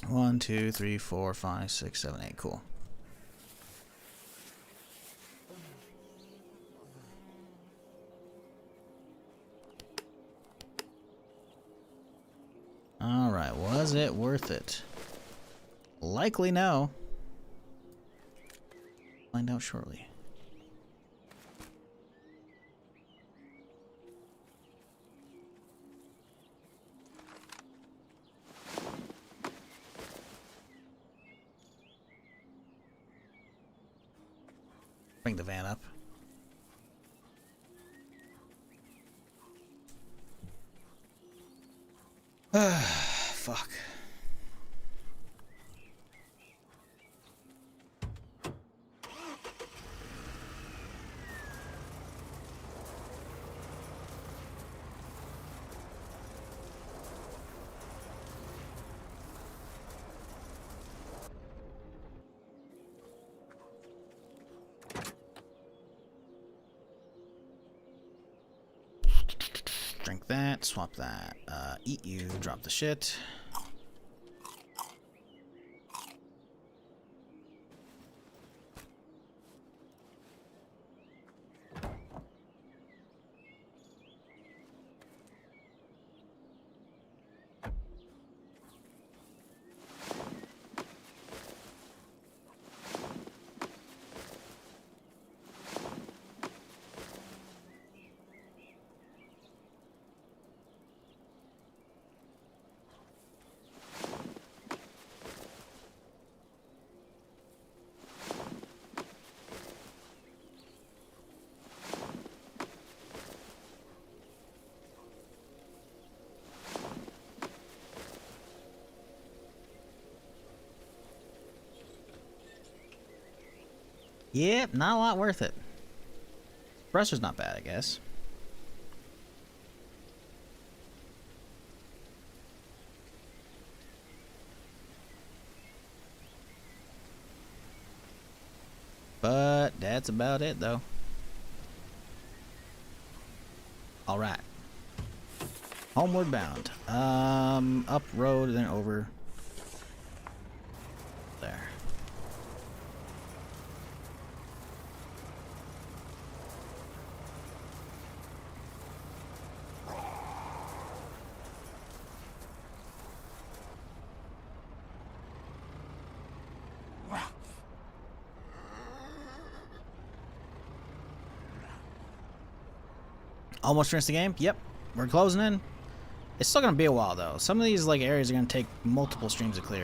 One, two, three, four, five, 6, 7, 8. Cool. Alright, was it worth it? Likely no. Find out shortly. Bring the van up. Fuck. Drink that, swap that, eat you, drop the shit. Yep, not a lot worth it. Pressure's not bad, I guess. But that's about it, though. All right. Homeward bound. Up road, then over there. Almost finished the game? Yep. We're closing in. It's still gonna be a while though. Some of these like areas are gonna take multiple streams to clear.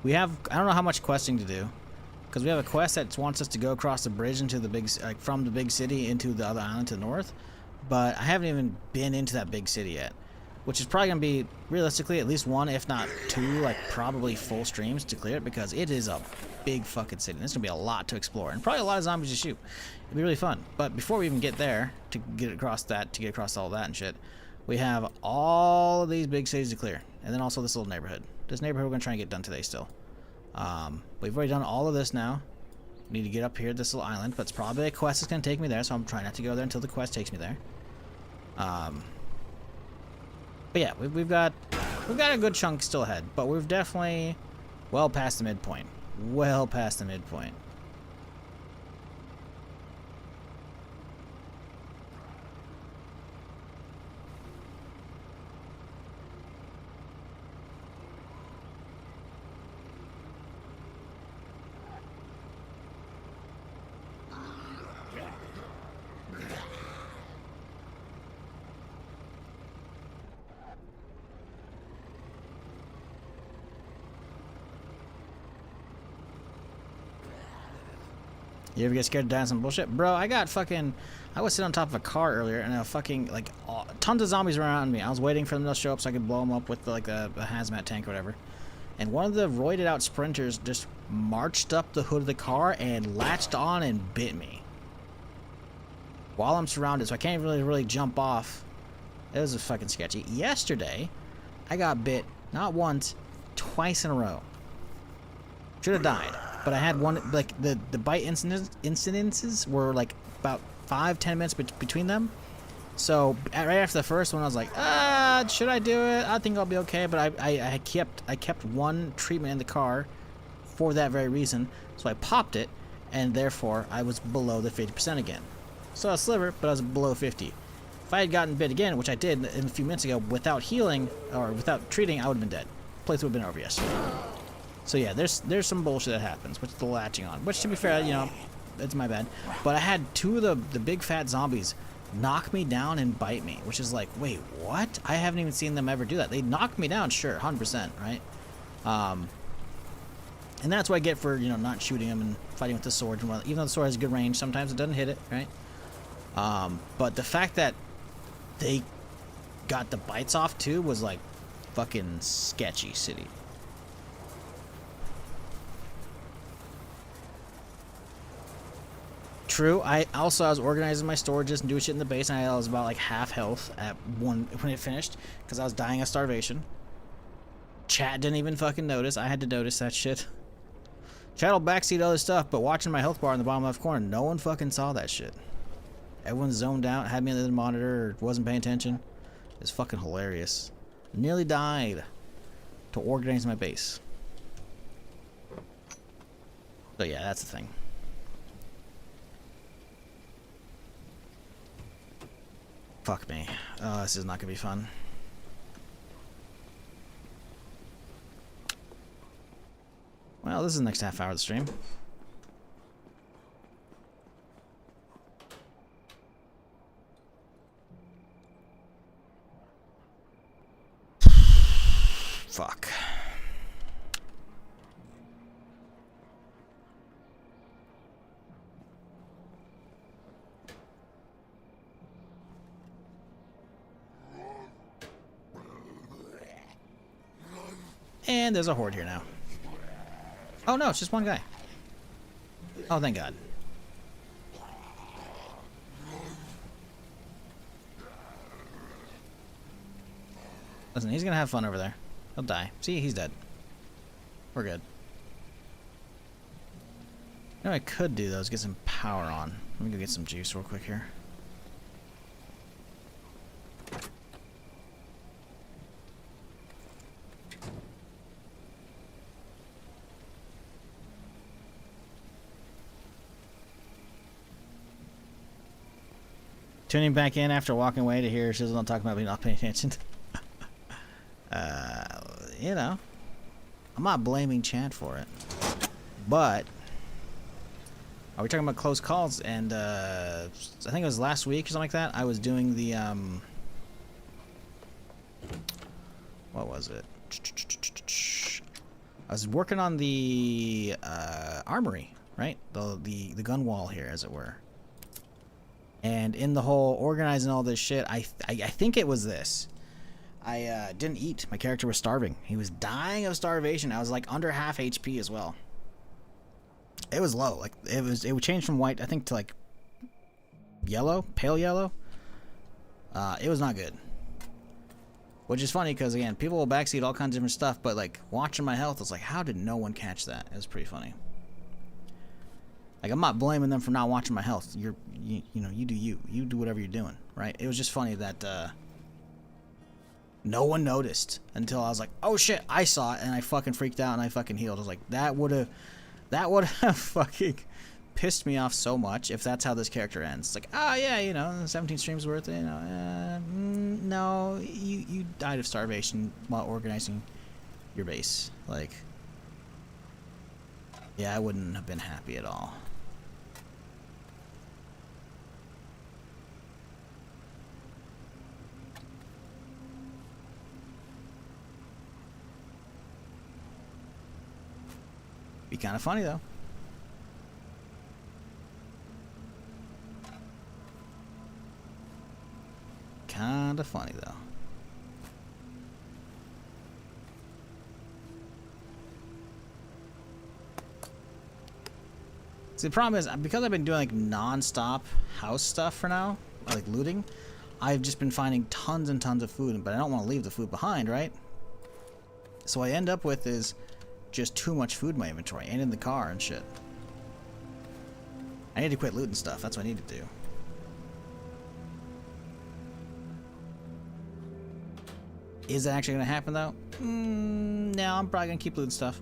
We have, I don't know how much questing to do, because we have a quest that wants us to go across the bridge into the big, like from the big city into the other island to the north, but I haven't even been into that big city yet, which is probably gonna be realistically at least one, if not two, like probably full streams to clear it, because it is a big fucking city. There's gonna be a lot to explore and probably a lot of zombies to shoot. It'd be really fun. But before we even get there, to get across that, to get across all that and shit, we have all of these big cities to clear, and then also this little neighborhood. This neighborhood we're gonna try and get done today still. We've already done all of this now. We need to get up here to this little island, but it's probably a quest that's gonna take me there, so I'm trying not to go there until the quest takes me there. But yeah, we've got a good chunk still ahead, but we're definitely well past the midpoint. Well past the midpoint. You ever get scared to die on some bullshit? Bro, I was sitting on top of a car earlier and a fucking, like, tons of zombies were around me. I was waiting for them to show up so I could blow them up with, like, a hazmat tank or whatever. And one of the roided out sprinters just marched up the hood of the car and latched on and bit me. While I'm surrounded, so I can't really jump off. It was fucking sketchy. Yesterday, I got bit, not once, twice in a row. Should have died. But I had one, like, the bite incidences were, like, about 5-10 minutes between them. So right after the first one, I was like, should I do it? I think I'll be okay. But I kept one treatment in the car for that very reason. So I popped it, and therefore I was below the 50% again. So a sliver, but I was below 50. If I had gotten bit again, which I did a few minutes ago, without healing or without treating, I would have been dead. Playthrough would have been over yesterday. So yeah, there's some bullshit that happens, which is the latching on. Which, to be fair, you know, that's my bad. But I had two of the big fat zombies knock me down and bite me, which is like, wait, what? I haven't even seen them ever do that. They knocked me down, sure, 100%, right? And that's what I get for, you know, not shooting them and fighting with the sword. Even though the sword has good range, sometimes it doesn't hit it, right? But the fact that they got the bites off too was like fucking sketchy city. True. I was organizing my storages and doing shit in the base, and I was about like half health at when it finished because I was dying of starvation. Chat didn't even fucking notice. I had to notice that shit. Chat will backseat other stuff, but watching my health bar in the bottom left corner, no one fucking saw that shit. Everyone zoned out, had me on the monitor, or wasn't paying attention. It's fucking hilarious. Nearly died to organize my base. So yeah, that's the thing. Fuck me. Oh, this is not gonna be fun. Well, this is the next half hour of the stream. Fuck. And there's a horde here now. Oh no, it's just one guy. Oh, thank God. Listen, he's gonna have fun over there. He'll die. See, he's dead. We're good. You know what I could do though is get some power on. Let me go get some juice real quick here. Tuning back in after walking away to hear Shizzle talking about me not paying attention. You know, I'm not blaming Chad for it, but are we talking about close calls? And I think it was last week or something like that. I was doing the what was it? I was working on the armory, right? The gun wall here, as it were. And in the whole organizing all this shit, I think it was this. I didn't eat. My character was starving. He was dying of starvation. I was like under half HP as well. It was low. Like it would change from white, I think, to like yellow, pale yellow. It was not good. Which is funny because again, people will backseat all kinds of different stuff, but like watching my health, I was like, how did no one catch that? It was pretty funny. Like, I'm not blaming them for not watching my health. You know, you do you. You do whatever you're doing, right? It was just funny that no one noticed until I was like, oh shit, I saw it, and I fucking freaked out and I fucking healed. I was like, that would have fucking pissed me off so much if that's how this character ends. It's like, oh yeah, you know, 17 streams worth it, you know. No, you died of starvation while organizing your base. Like, yeah, I wouldn't have been happy at all. Be kind of funny though. Kind of funny though. See, the problem is because I've been doing like non-stop house stuff for now, like looting, I've just been finding tons and tons of food, but I don't want to leave the food behind, right? So what I end up with is just too much food in my inventory and in the car and shit. I need to quit looting stuff. That's what I need to do. Is it actually gonna happen though? No, I'm probably gonna keep looting stuff.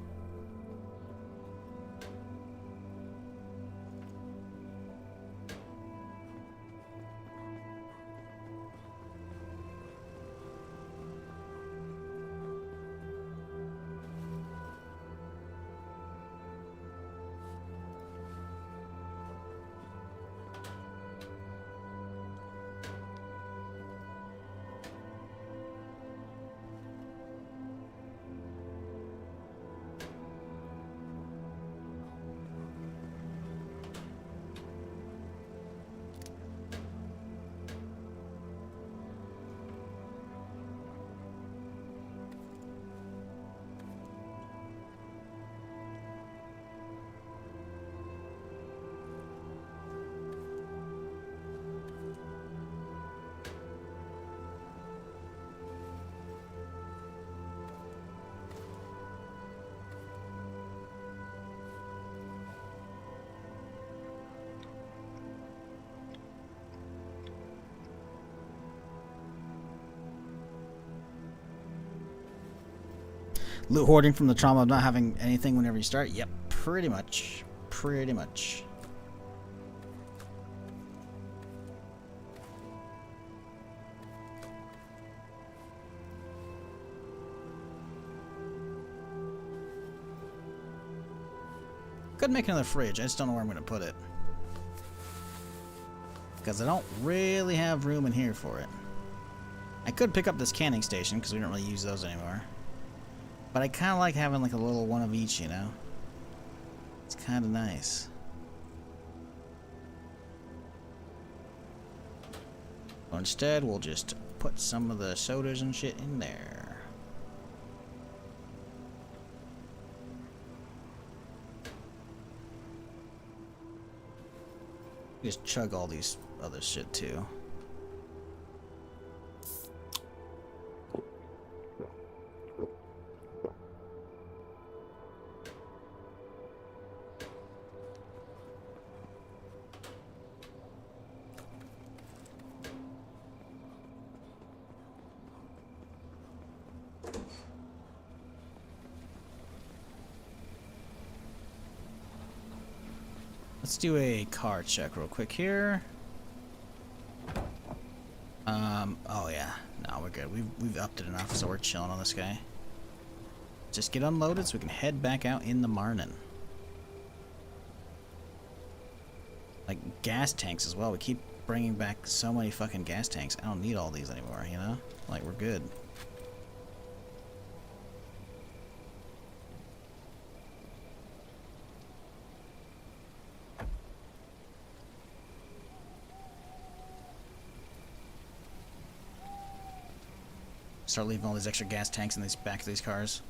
Loot hoarding from the trauma of not having anything whenever you start? Yep, pretty much. Pretty much. Could make another fridge, I just don't know where I'm going to put it. Because I don't really have room in here for it. I could pick up this canning station, because we don't really use those anymore. But I kind of like having like a little one of each, you know? It's kind of nice. So instead, we'll just put some of the sodas and shit in there. Just chug all these other shit too. Let's do a car check real quick here. Oh yeah, no, we're good. We've upped it enough, so we're chilling on this guy. Just get unloaded so we can head back out in the marnin'. Like gas tanks as well. We keep bringing back so many fucking gas tanks. I don't need all these anymore, you know? Like we're good. Start leaving all these extra gas tanks in these back of these cars.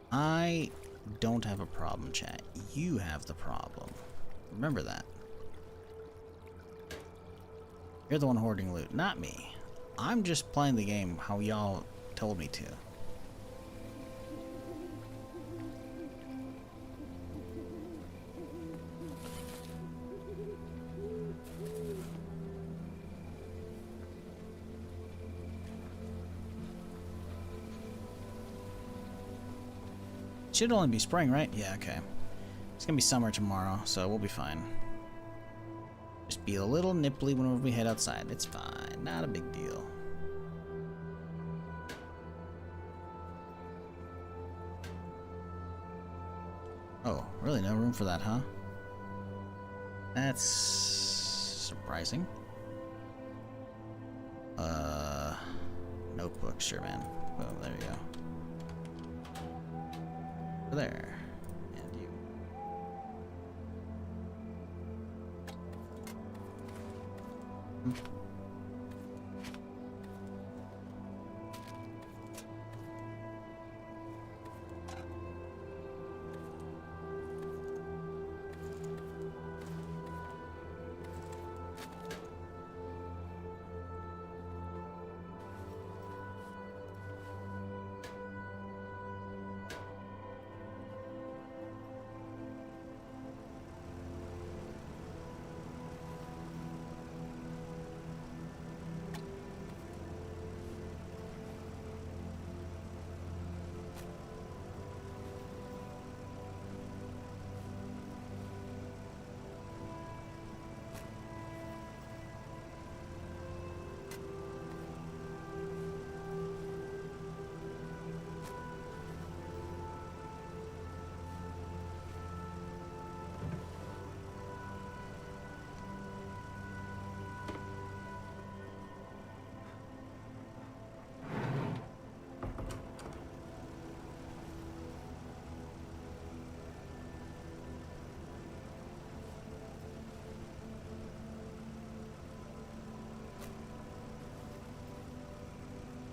I don't have a problem, chat. You have the problem. Remember that. You're the one hoarding loot, not me. I'm just playing the game how y'all told me to. Should only be spring, right? Yeah, okay. It's gonna be summer tomorrow, so we'll be fine. Just be a little nipply whenever we head outside. It's fine. Not a big deal. Oh, really? No room for that, huh? That's surprising. Notebook, sure, man. Boom, there you go. There. And you.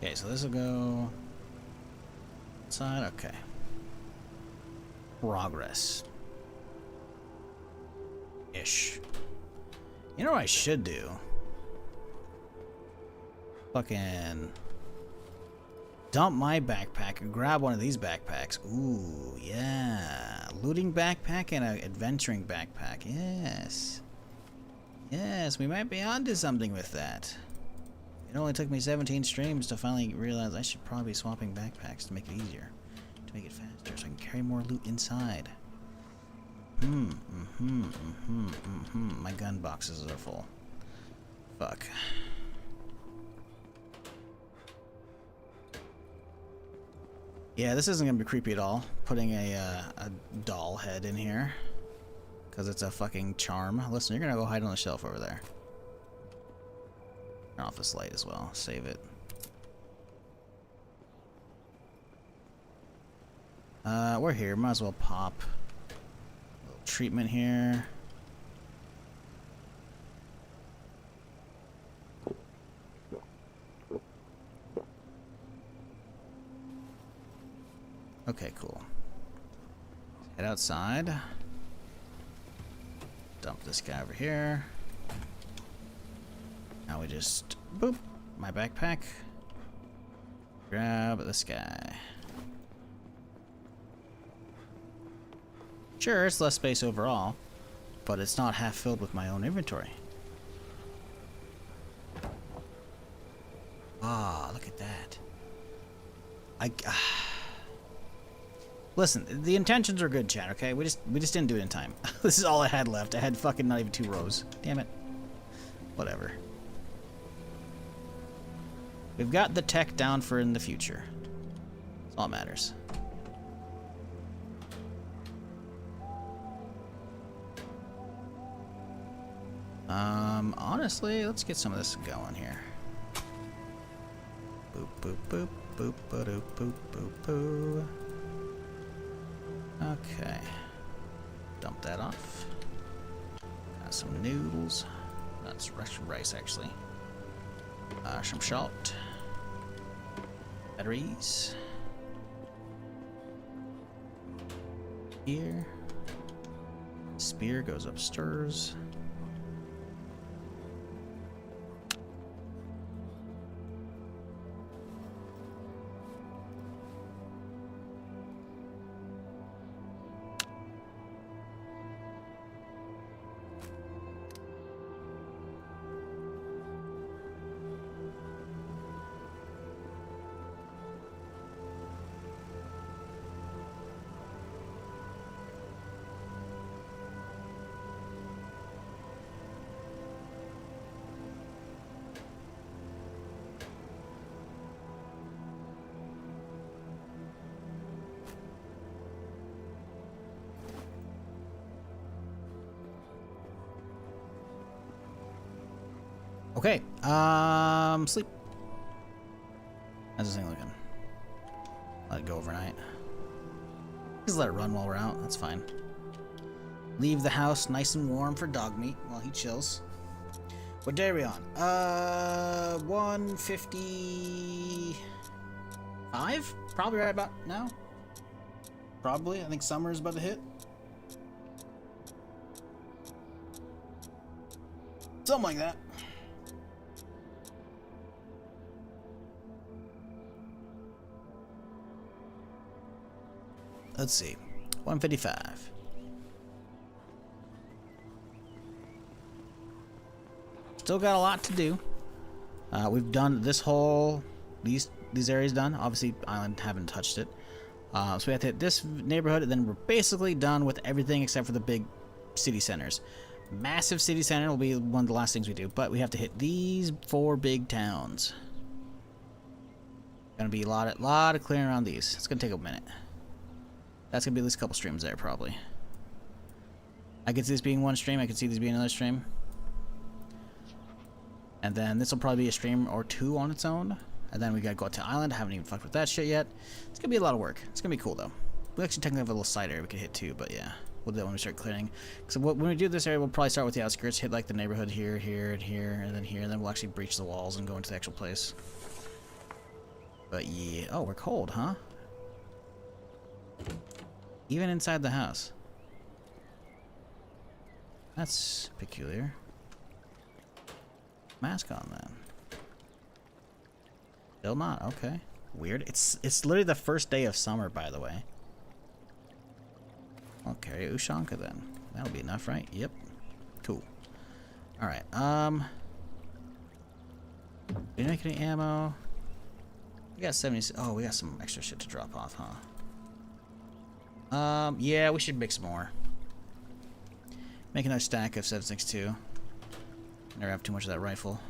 Okay, so this will go inside. Okay. Progress. Ish. You know what I should do? Fucking dump my backpack and grab one of these backpacks. Ooh, yeah. Looting backpack and an adventuring backpack. Yes. Yes, we might be onto something with that. It only took me 17 streams to finally realize I should probably be swapping backpacks to make it easier. To make it faster so I can carry more loot inside. My gun boxes are full. Fuck. Yeah, this isn't gonna be creepy at all. Putting a doll head in here. Because it's a fucking charm. Listen, you're gonna go hide on the shelf over there. Turn off this light as well. Save it. We're here. Might as well pop a little treatment here. Okay, cool. Head outside. Dump this guy over here. Now we just boop my backpack. Grab this guy. Sure, it's less space overall, but it's not half filled with my own inventory. Ah, look at that. Listen, the intentions are good, chat, okay? We just didn't do it in time. This is all I had left. I had fucking not even 2 rows. Damn it. Whatever. We've got the tech down for in the future. That's all that matters. Honestly, let's get some of this going here. Boop, boop, boop, boop, ba-doop, boop, boop, boop. Okay. Dump that off. Got some noodles. That's Russian rice, actually. Some salt. Batteries. Here. Spear goes upstairs. Okay, sleep. How's this thing looking? Let it go overnight. Just let it run while we're out, that's fine. Leave the house nice and warm for dog meat while he chills. What day are we on? 155? Probably right about now. Probably, I think summer is about to hit. Something like that. Let's see. 155. Still got a lot to do. We've done this whole these areas done. Obviously, Island haven't touched it. So we have to hit this neighborhood, and then we're basically done with everything except for the big city centers. Massive city center will be one of the last things we do, but we have to hit these 4 big towns. Gonna be a lot of clearing around these. It's gonna take a minute. That's gonna be at least a couple streams there, probably. I could see this being one stream. I could see this being another stream. And then this will probably be a stream or 2 on its own. And then we gotta go out to Island. I haven't even fucked with that shit yet. It's gonna be a lot of work. It's gonna be cool though. We actually technically have a little side area we could hit too, but yeah. We'll do that when we start clearing. So when we do this area, we'll probably start with the outskirts, hit like the neighborhood here, here, and here, and then here, and then we'll actually breach the walls and go into the actual place. But yeah, oh, we're cold, huh? Even inside the house. That's peculiar. Mask on then. Still not, okay. Weird. It's literally the first day of summer, by the way. I'll carry Ushanka then. That'll be enough, right? Yep. Cool. Alright, did you make any ammo? We got 70. Oh, we got some extra shit to drop off, huh? Yeah, we should mix more. Make another stack of 7.62. Never have too much of that rifle.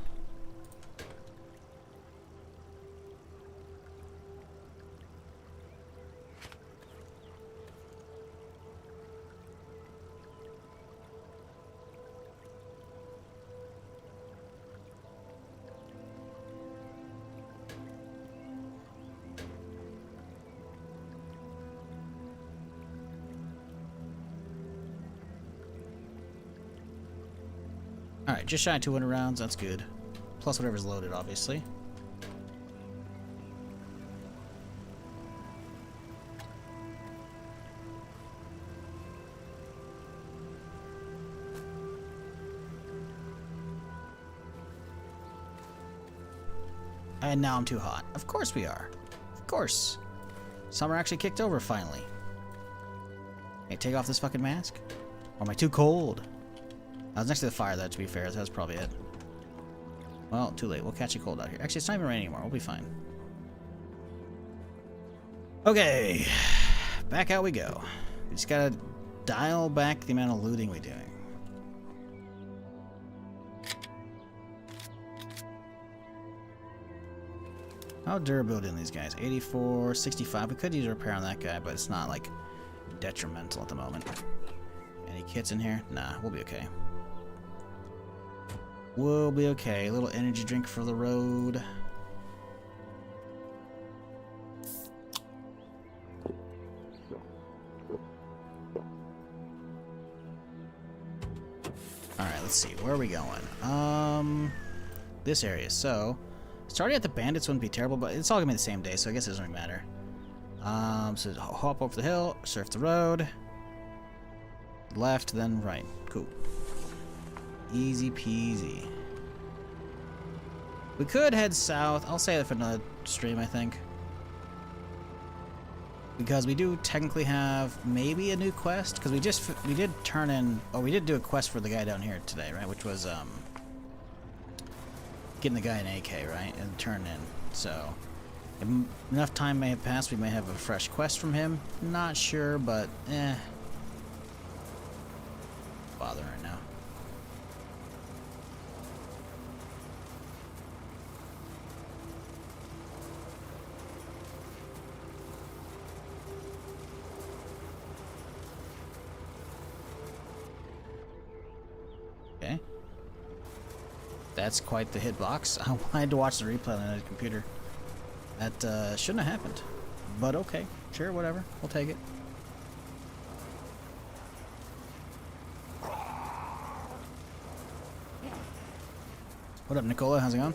Alright, just shy of 200 rounds, that's good. Plus whatever's loaded, obviously. And now I'm too hot. Of course we are. Of course. Summer actually kicked over, finally. Hey, take off this fucking mask? Or am I too cold? I was next to the fire, though, to be fair. That's probably it. Well, too late. We'll catch a cold out here. Actually, it's not even raining anymore. We'll be fine. Okay. Back out we go. We just gotta dial back the amount of looting we're doing. How durability in these guys? 84, 65. We could use a repair on that guy, but it's not, like, detrimental at the moment. Any kits in here? Nah, we'll be okay. We'll be okay. A little energy drink for the road. Alright, let's see. Where are we going? This area. So, starting at the bandits wouldn't be terrible, but it's all gonna be the same day, so I guess it doesn't really matter. So hop over the hill, surf the road. Left, then right. Cool. Easy peasy. We could head south. I'll save it for another stream, I think. Because we do technically have maybe a new quest. Because we did turn in... Oh, we did do a quest for the guy down here today, right? Which was, getting the guy an AK, right? And turn in. So, if enough time may have passed, we may have a fresh quest from him. Not sure, but, bother right now. Okay. That's quite the hitbox. I had to watch the replay on the computer. That shouldn't have happened. But okay. Sure, whatever. We'll take it. What up, Nicola? How's it going?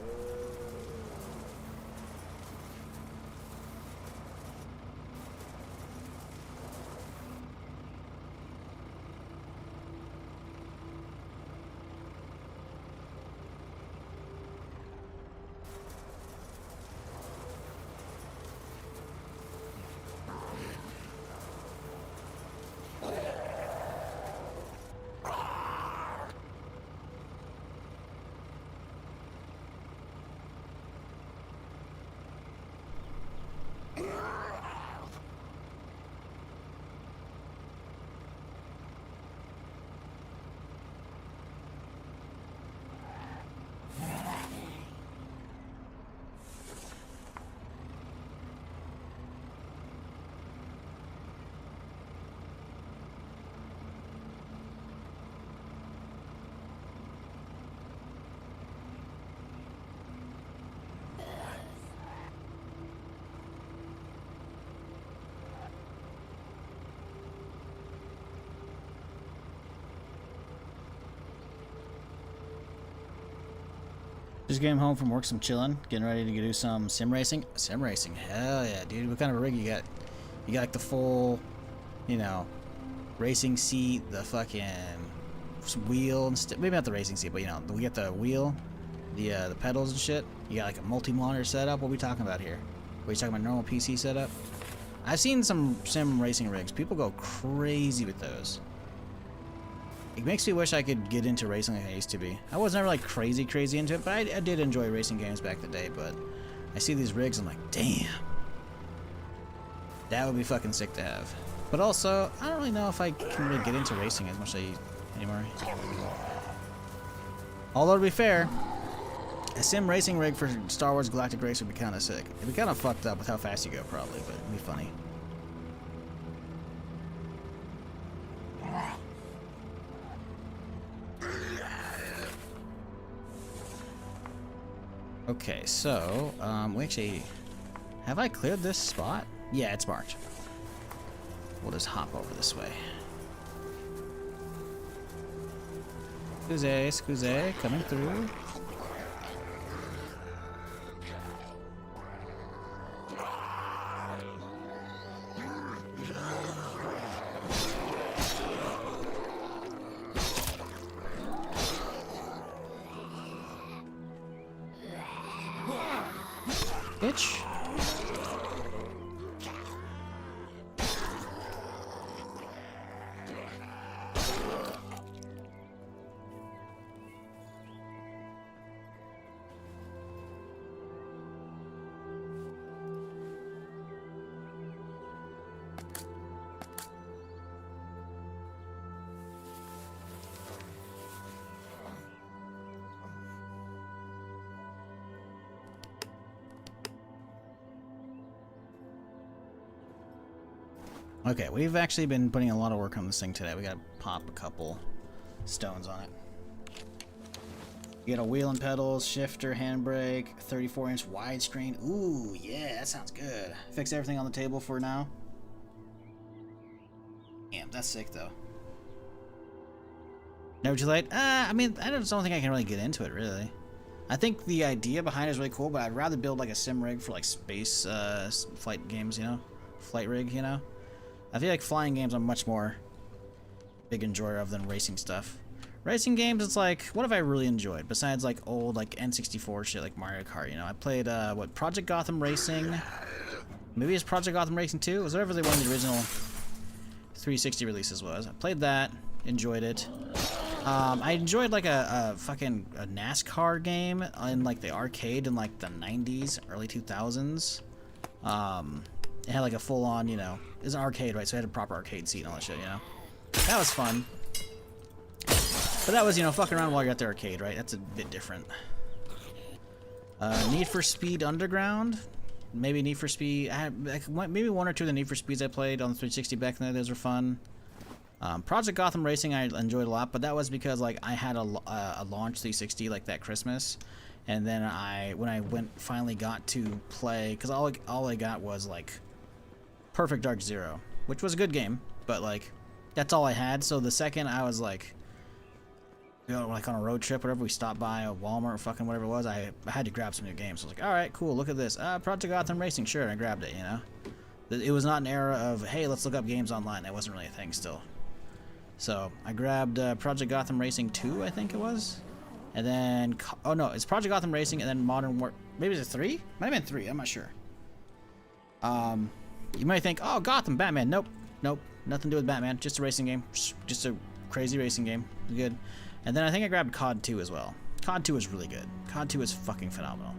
Just getting home from work, some chilling, getting ready to do some sim racing. Sim racing, hell yeah, dude. What kind of rig you got? You got like the full, you know, racing seat, the fucking wheel and stuff. Maybe not the racing seat, but you know, we get the wheel, the pedals and shit. You got like a multi-monitor setup. What are we talking about here? Are we talking about normal PC setup? I've seen some sim racing rigs. People go crazy with those. It makes me wish I could get into racing like I used to be. I was never like crazy into it, but I did enjoy racing games back in the day. But I see these rigs, I'm like, damn, that would be fucking sick to have. But also, I don't really know if I can really get into racing as much as anymore. Although to be fair, a sim racing rig for Star Wars Galactic Race would be kind of sick. It'd be kind of fucked up with how fast you go, probably, but it'd be funny. Okay, so, we actually... Have I cleared this spot? Yeah, it's marked. We'll just hop over this way. Excuse, coming through. Bitch. Okay, we've actually been putting a lot of work on this thing today. We gotta pop a couple stones on it. You got a wheel and pedals, shifter, handbrake, 34-inch widescreen. Ooh, yeah, that sounds good. Fix everything on the table for now. Damn, that's sick though. Never too late? I mean, I don't think I can really get into it, really. I think the idea behind it is really cool, but I'd rather build like a sim rig for like space flight games, you know? Flight rig, you know? I feel like flying games I'm much more big enjoyer of than racing stuff. Racing games, it's like, what have I really enjoyed besides like old like N64 shit like Mario Kart, you know? I played what, Project Gotham Racing? Maybe it's Project Gotham Racing 2? It was whatever one of the original 360 releases was. I played that, enjoyed it. I enjoyed like a fucking NASCAR game in like the arcade in like the 90s, early 2000s. It had like a full-on, you know, it's an arcade, right? So it had a proper arcade seat and all that shit, you know? That was fun. But that was, you know, fucking around while you're at the arcade, right? That's a bit different. Need for Speed Underground? Maybe Need for Speed. I had maybe one or two of the Need for Speeds I played on the 360 back then. Those were fun. Project Gotham Racing I enjoyed a lot, but that was because like I had a launch 360 like that Christmas, and then when I finally got to play, because all I got was like Perfect Dark Zero, which was a good game, but like that's all I had. So the second I was like, you know, like on a road trip, whatever, we stopped by a Walmart or fucking whatever it was, I had to grab some new games. So I was like, all right, cool, look at this, Project Gotham Racing, sure, and I grabbed it, you know. It was not an era of, hey, let's look up games online. That wasn't really a thing still. So I grabbed Project Gotham Racing 2, I think it was, and then oh no, it's Project Gotham Racing and then Modern War. Maybe it's 3? Might have been 3. I'm not sure. You might think, oh, Gotham, Batman. Nope, nothing to do with Batman. Just a racing game. Just a crazy racing game. Good. And then I think I grabbed COD 2 as well. COD 2 is really good. COD 2 is fucking phenomenal.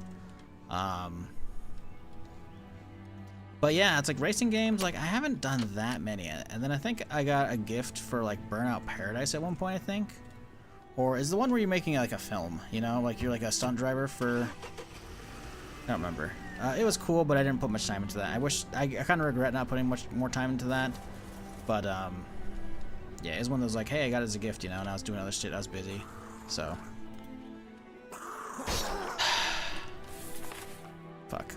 But yeah, it's like racing games, like I haven't done that many. And then I think I got a gift for like Burnout Paradise at one point, I think. Or is the one where you're making like a film, you know, like you're like a stunt driver for, I don't remember. It was cool, but I didn't put much time into that. I kind of regret not putting much more time into that. But yeah, it's one of those like, hey, I got it as a gift, you know, and I was doing other shit, I was busy. So fuck.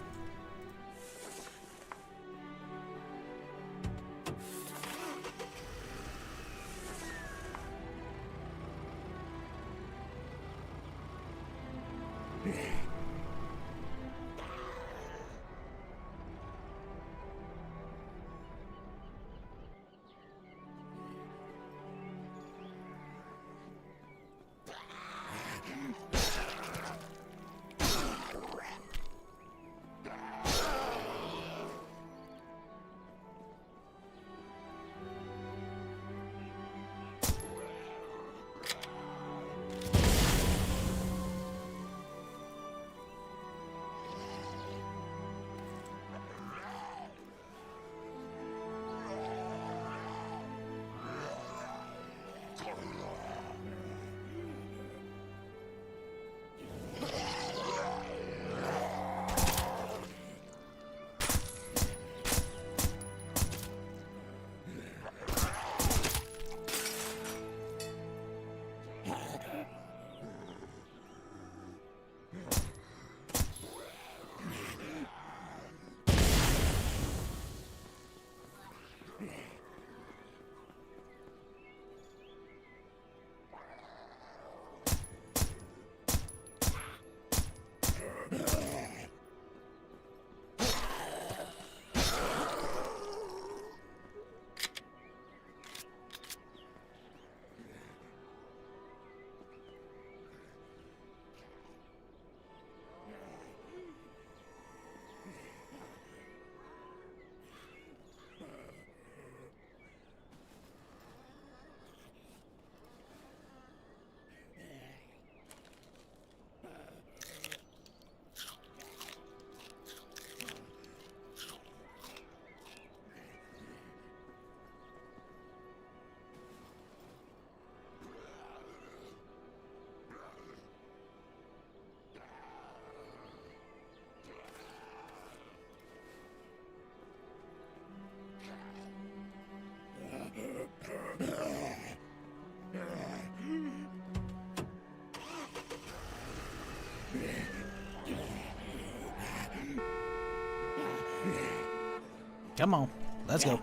Come on, let's go.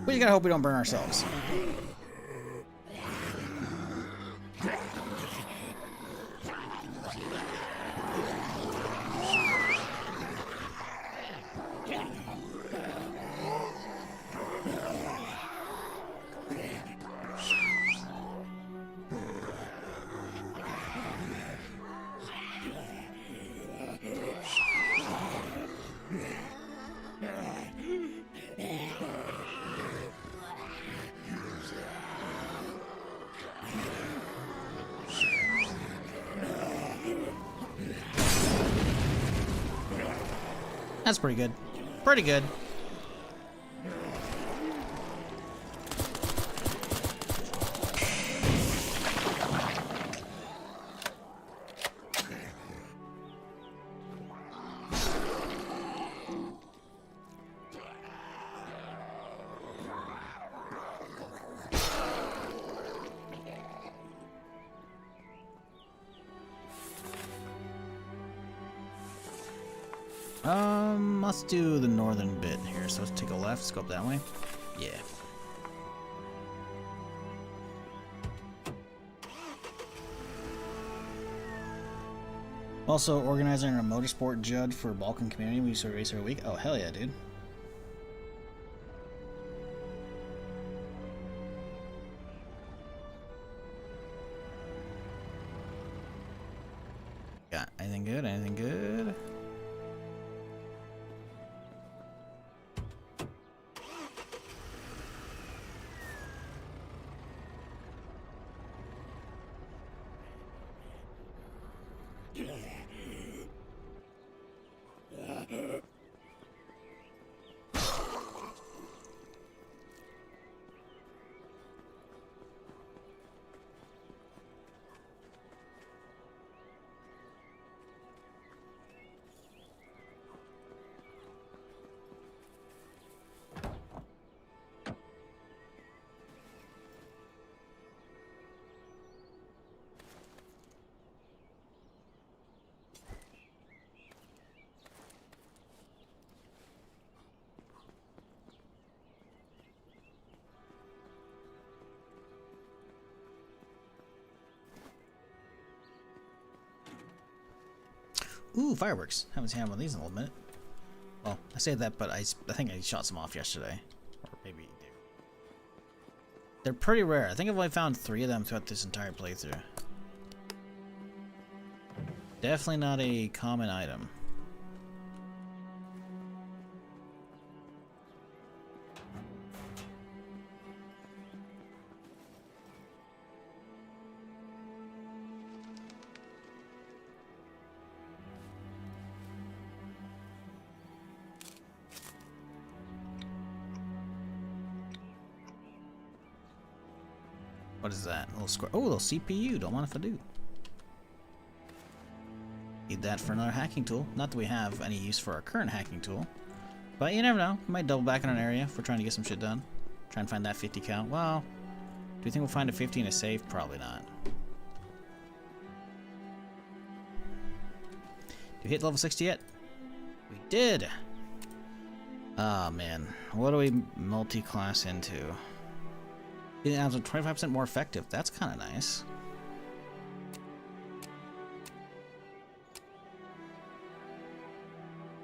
We just gotta hope we don't burn ourselves. That's pretty good. Pretty good. Let's do the northern bit here. So let's take a left, let's go up that way. Yeah. Also organizing a motorsport judge for Balkan community. We sort of race every week. Oh, hell yeah, dude. Got anything good? Anything good? Ooh, fireworks. Haven't seen one of these in a little minute. Well, I say that, but I think I shot some off yesterday. Or maybe... They're pretty rare. I think I've only found 3 of them throughout this entire playthrough. Definitely not a common item. What is that? A little square. Oh, a little CPU. Don't mind if I do. Need that for another hacking tool. Not that we have any use for our current hacking tool. But you never know. We might double back in an area if we're trying to get some shit done. Try and find that 50 count. Well, do you think we'll find a 50 in a safe? Probably not. Did we hit level 60 yet? We did! Oh man. What do we multi-class into? It has a 25% more effective. That's kind of nice.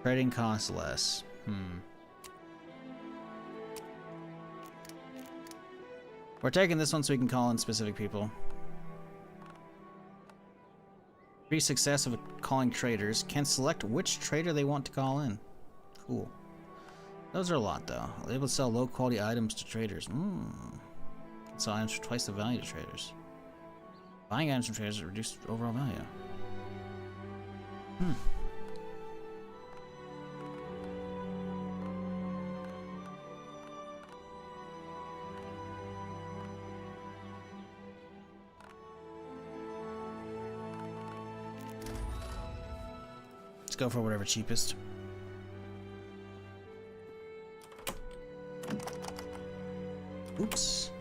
Trading costs less. We're taking this one so we can call in specific people. Free success of calling traders. Can select which trader they want to call in. Cool. Those are a lot though. Able to sell low quality items to traders. Sell items for twice the value to traders. Buying items from traders at reduced overall value. Let's go for whatever cheapest. Oops.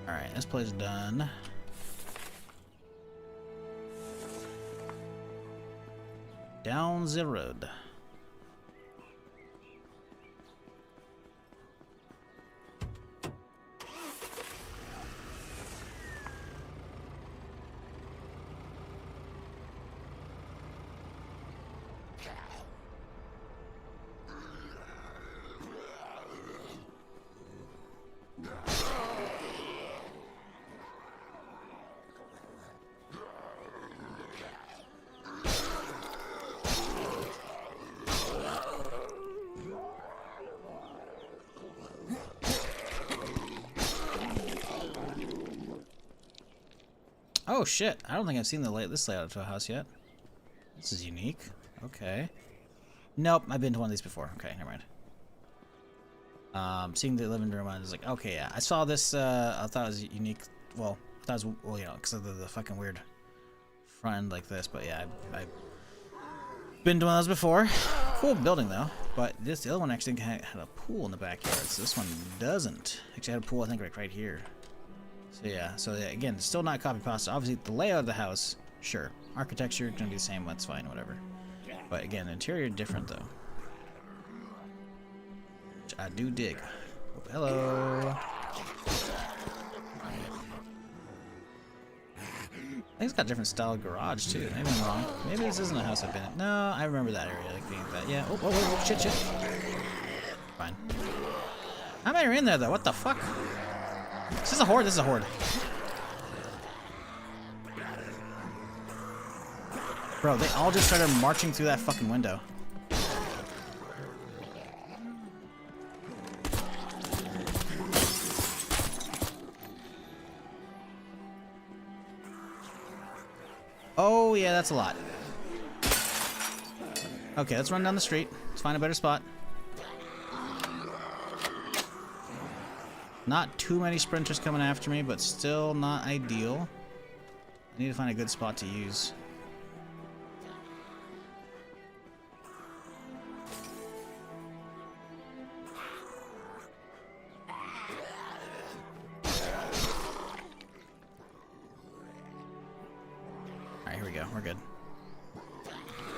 Alright, this play's done. Down the road. Oh shit, I don't think I've seen this layout of a house yet. This is unique. Okay. Nope, I've been to one of these before. Okay, never mind. Seeing the living room, I was like, okay, yeah. I saw this, I thought it was unique. Well, I thought it was, well, you know, because of the fucking weird front end like this. But yeah, I've been to one of those before. Cool building, though. But the other one actually had a pool in the backyard. So this one doesn't. Actually had a pool, I think, right here. So yeah, again, still not copy pasta. Obviously, the layout of the house, sure. Architecture gonna be the same. That's fine, whatever. But again, the interior different though, which I do dig. Oh, hello. I think it's got different style garage too. Maybe I'm wrong. Maybe this isn't a house I've been in. No, I remember that area like being that. Yeah. Oh, shit. Fine. How many are in there though? What the fuck? This is a horde. This is a horde. Bro, they all just started marching through that fucking window. Oh, yeah, that's a lot. Okay, let's run down the street. Let's find a better spot. Not too many sprinters coming after me, but still not ideal. I need to find a good spot to use. Alright, here we go. We're good.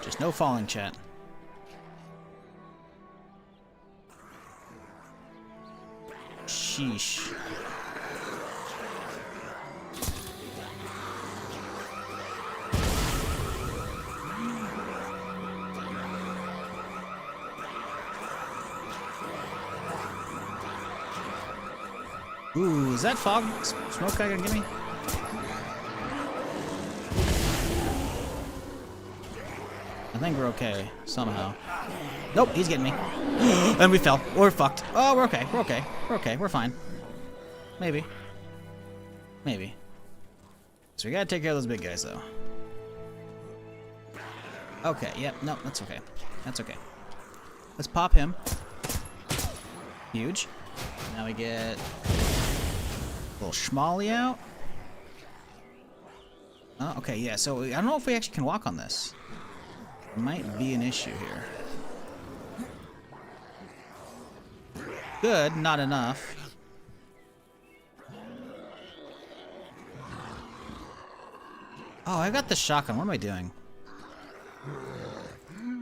Just no falling, chat. Sheesh. Ooh, is that fog smoke guy gonna get me? I think we're okay, somehow. Nope, he's getting me. And we fell. We're fucked. Oh, we're okay. We're okay. We're okay. We're fine. Maybe. Maybe. So we gotta take care of those big guys, though. Okay, yep. No, that's okay. That's okay. Let's pop him. Huge. Now we get a little schmally out. Oh, okay, yeah. So I don't know if we actually can walk on this. Might be an issue here. Good, not enough. Oh, I got the shotgun. What am I doing?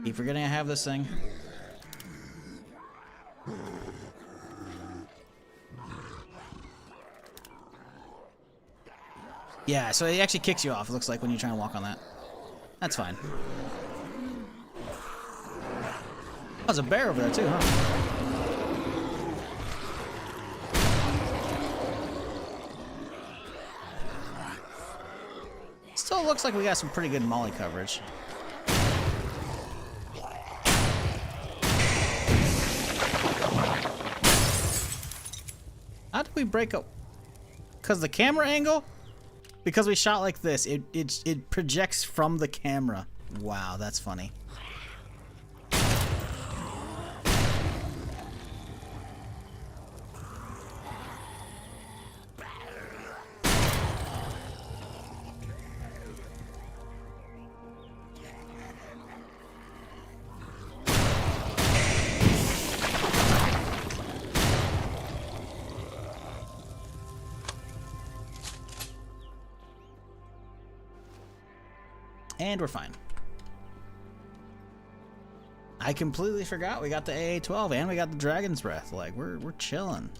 Keep forgetting I have this thing. Yeah, so it actually kicks you off, it looks like, when you try and walk on that. That's fine. Oh, there's a bear over there, too, huh? Still looks like we got some pretty good molly coverage. How did we break up? Because the camera angle? Because we shot like this, it projects from the camera. Wow, that's funny. And we're fine. I completely forgot we got the AA-12 and we got the Dragon's Breath. Like, we're chilling.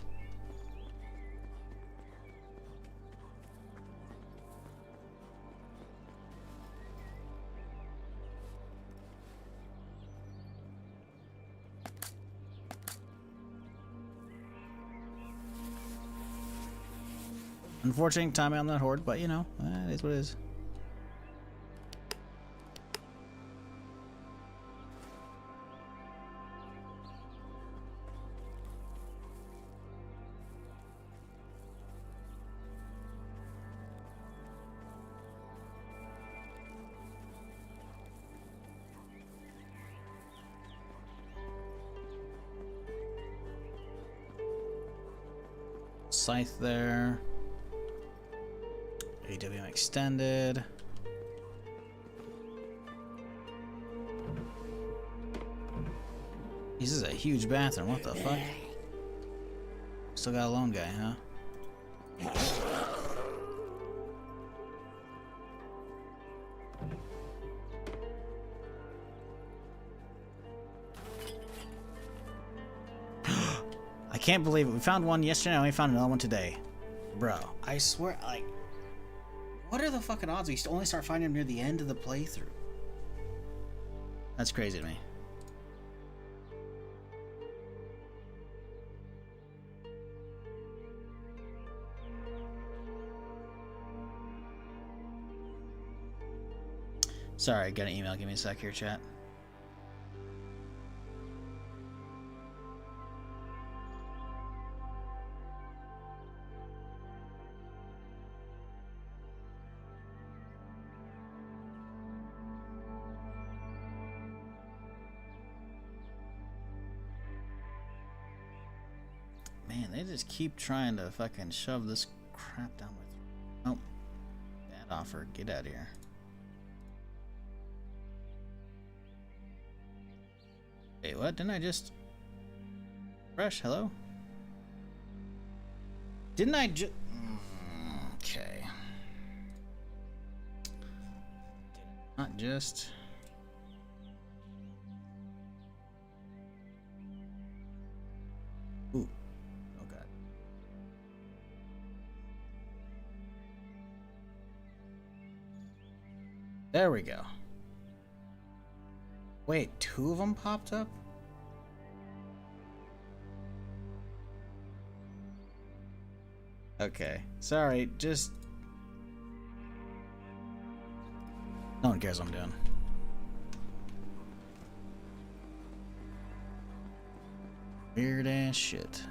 Unfortunate timing on that Horde, but you know, it is what it is. Scythe there. AWM extended. This is a huge bathroom. What the fuck? Still got a lone guy, huh? I can't believe it. We found one yesterday and we found another one today. Bro, I swear, like, what are the fucking odds we only start finding them near the end of the playthrough? That's crazy to me. Sorry, I got an email. Give me a sec here, chat. Man, they just keep trying to fucking shove this crap down my throat. Oh, bad offer. Get out of here. Wait, what? Didn't I just... Fresh, hello? Didn't I just... Okay. Not just... Ooh. Oh, God. There we go. Wait, two of them popped up? Okay. Sorry, just... No one cares what I'm doing. Weird ass shit.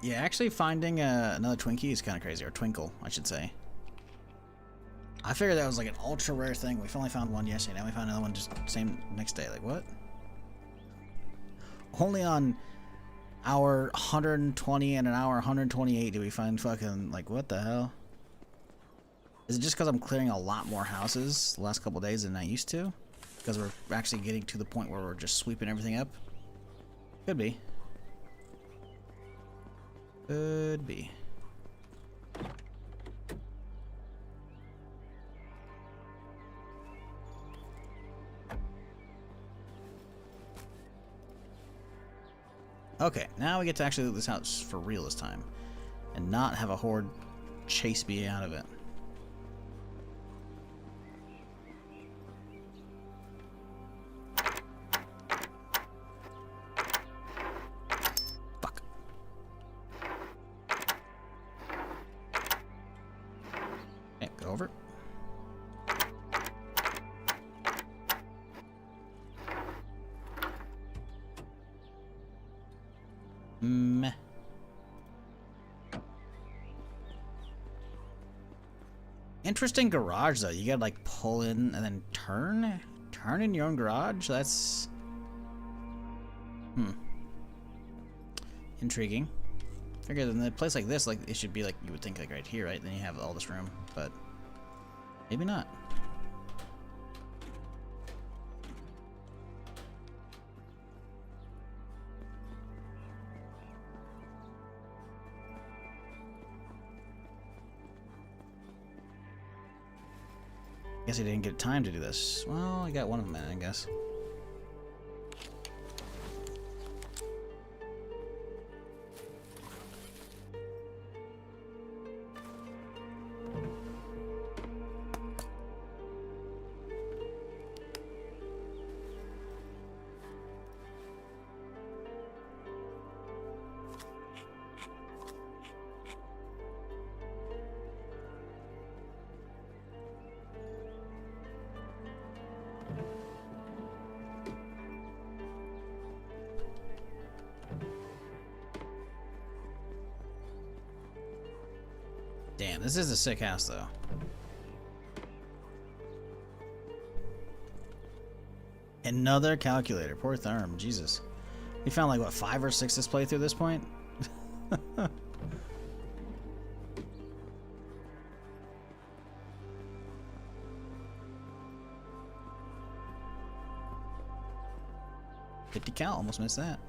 Yeah, actually finding another Twinkie is kind of crazy, or Twinkle, I should say. I figured that was like an ultra rare thing. We finally found one yesterday. Now we found another one just same next day. Like what? Only on hour 120 and an hour 128 do we find fucking like what the hell? Is it just because I'm clearing a lot more houses the last couple days than I used to? Because we're actually getting to the point where we're just sweeping everything up? Could be. Could be. Okay, now we get to actually loot this house for real this time. And not have a horde chase me out of it. Fuck. Okay, go over. Meh. Interesting garage though. You gotta like pull in and then turn in your own garage. That's intriguing. Figure in a place like this, like it should be like you would think like right here, right? Then you have all this room, but maybe not. Guess I didn't get time to do this. Well, I got one of them in, I guess. Damn, this is a sick house, though. Another calculator. Poor Therm. Jesus. We found like, what, 5 or 6 this playthrough at this point? $50 cal. Almost missed that.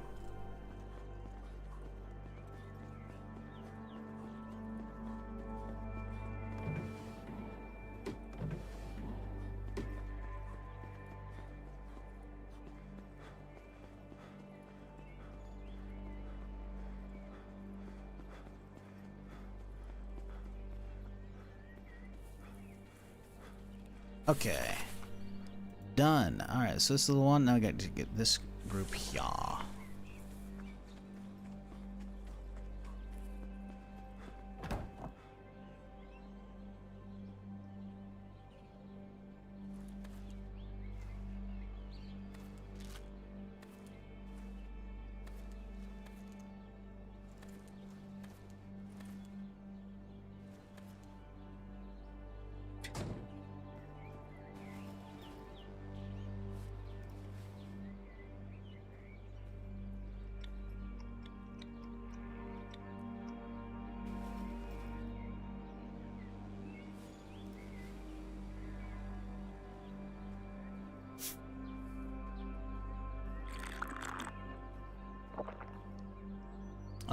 Okay. Done. Alright, so this is the one. Now we got to get this group here.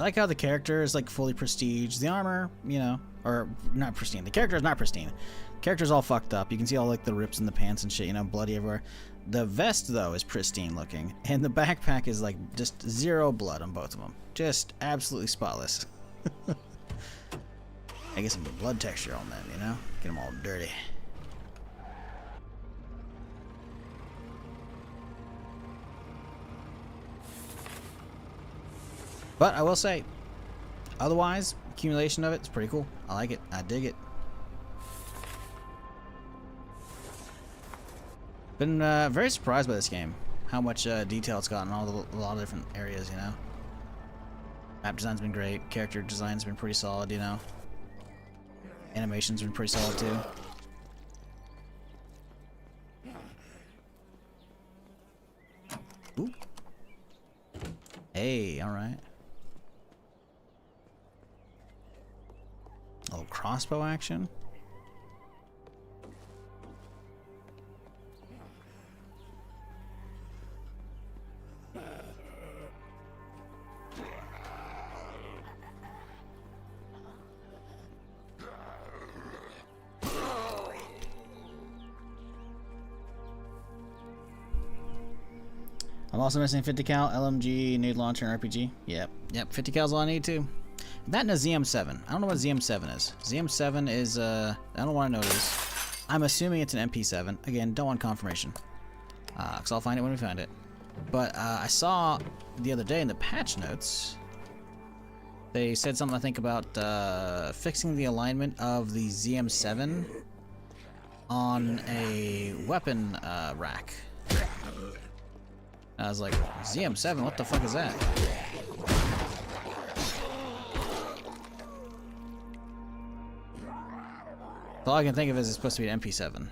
I like how the character is like fully prestige. The armor, you know, or not pristine. The character is not pristine. The character's all fucked up. You can see all like the rips in the pants and shit, you know, bloody everywhere. The vest though is pristine looking, and the backpack is like just zero blood on both of them. Just absolutely spotless. I get some blood texture on them, you know? Get them all dirty. But I will say, otherwise, accumulation of it is pretty cool. I like it. I dig it. Been very surprised by this game. How much detail it's got in a lot of different areas, you know? Map design's been great. Character design's been pretty solid, you know? Animation's been pretty solid, too. Ooh. Hey, alright. A little crossbow action. I'm also missing 50 cal, LMG, nude launcher, and RPG. Yep, 50 cal's all I need too. That and a ZM7. I don't know what ZM7 is. ZM7 is, I don't want to know what it is. I'm assuming it's an MP7. Again, don't want confirmation. Because I'll find it when we find it. But I saw the other day in the patch notes, they said something I think about fixing the alignment of the ZM7 on a weapon rack. I was like, ZM7, what the fuck is that? All I can think of is it's supposed to be an MP7.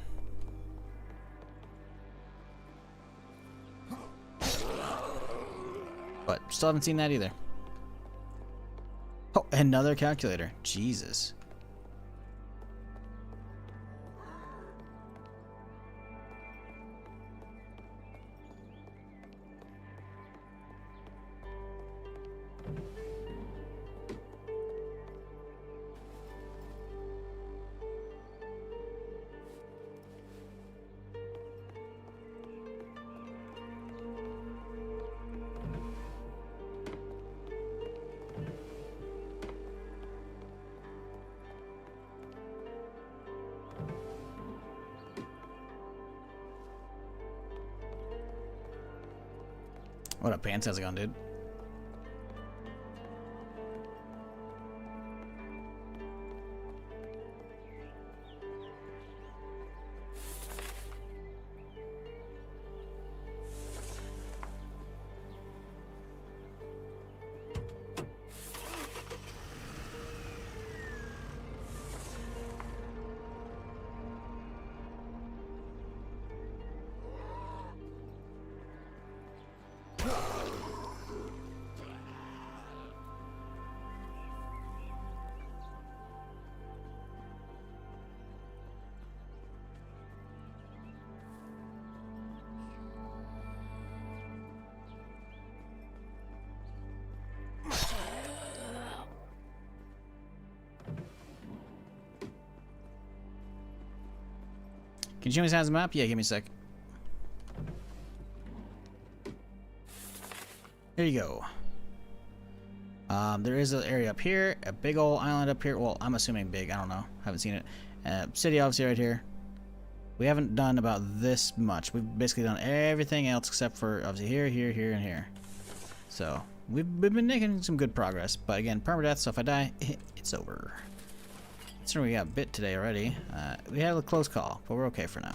But still haven't seen that either. Oh, another calculator. Jesus. What up, Pants? How's it going, dude? Can you show me the map? Yeah, give me a sec. Here you go. There is an area up here, a big old island up here. Well, I'm assuming big. I don't know. Haven't seen it. City obviously right here. We haven't done about this much. We've basically done everything else except for obviously here, here, and here. So we've been making some good progress. But again, permadeath. So if I die, it's over. Considering we got bit today already, we had a close call, but we're okay for now.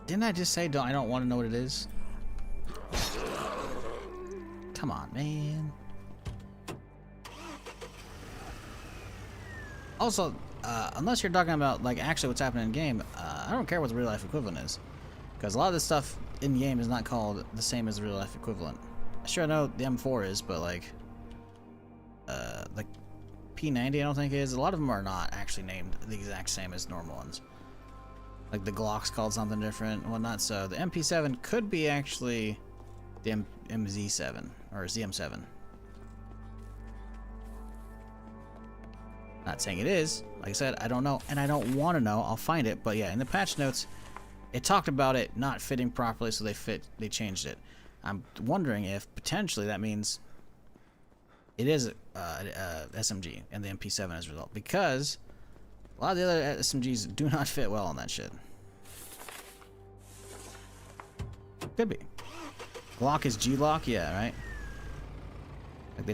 Didn't I just say I don't want to know what it is? Come on, man. Also, unless you're talking about like actually what's happening in game, I don't care what the real life equivalent is, because a lot of this stuff in game is not called the same as the real life equivalent. Sure, I know the M4 is, but like P90 I don't think is. A lot of them are not actually named the exact same as normal ones. Like the Glock's called something different and whatnot. So the MP7 could be actually the MZ7 or ZM7. Not saying it is. Like I said, I don't know, and I don't want to know. I'll find it, but yeah, in the patch notes, it talked about it not fitting properly, so they changed it. I'm wondering if potentially that means it is SMG and the MP7 as a result, because a lot of the other SMGs do not fit well on that shit. Could be. Glock is G-Lock, yeah, right? Like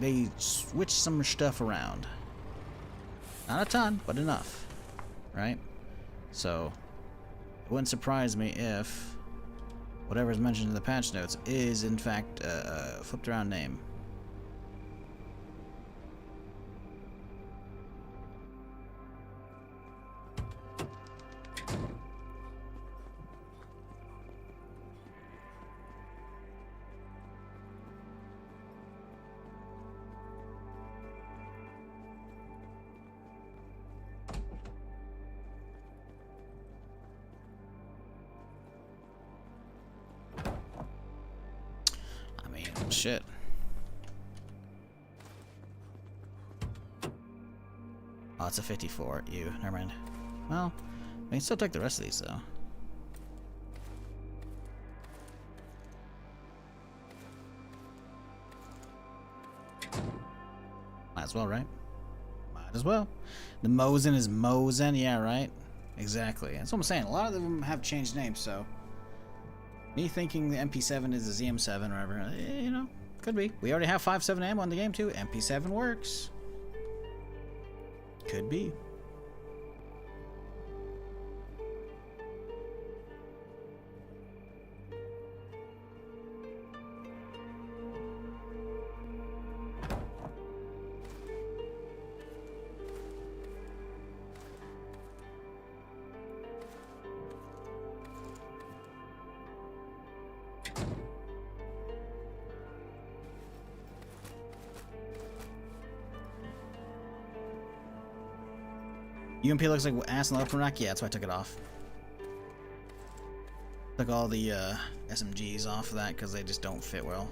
they switch some stuff around. Not a ton, but enough, right? So it wouldn't surprise me if whatever is mentioned in the patch notes is in fact a flipped around name. Shit. Oh, it's a 54. Ew, never mind. Well, we can still take the rest of these, though. Might as well, right? Might as well. The Mosin is Mosin, yeah, right? Exactly. That's what I'm saying. A lot of them have changed names, so... Me thinking the MP7 is a ZM7 or whatever, you know, could be. We already have 5.7 ammo in the game too. MP7 works. Could be. UMP looks like ass in the upper rack. Yeah, that's why I took it off. Took all the SMGs off of that because they just don't fit well.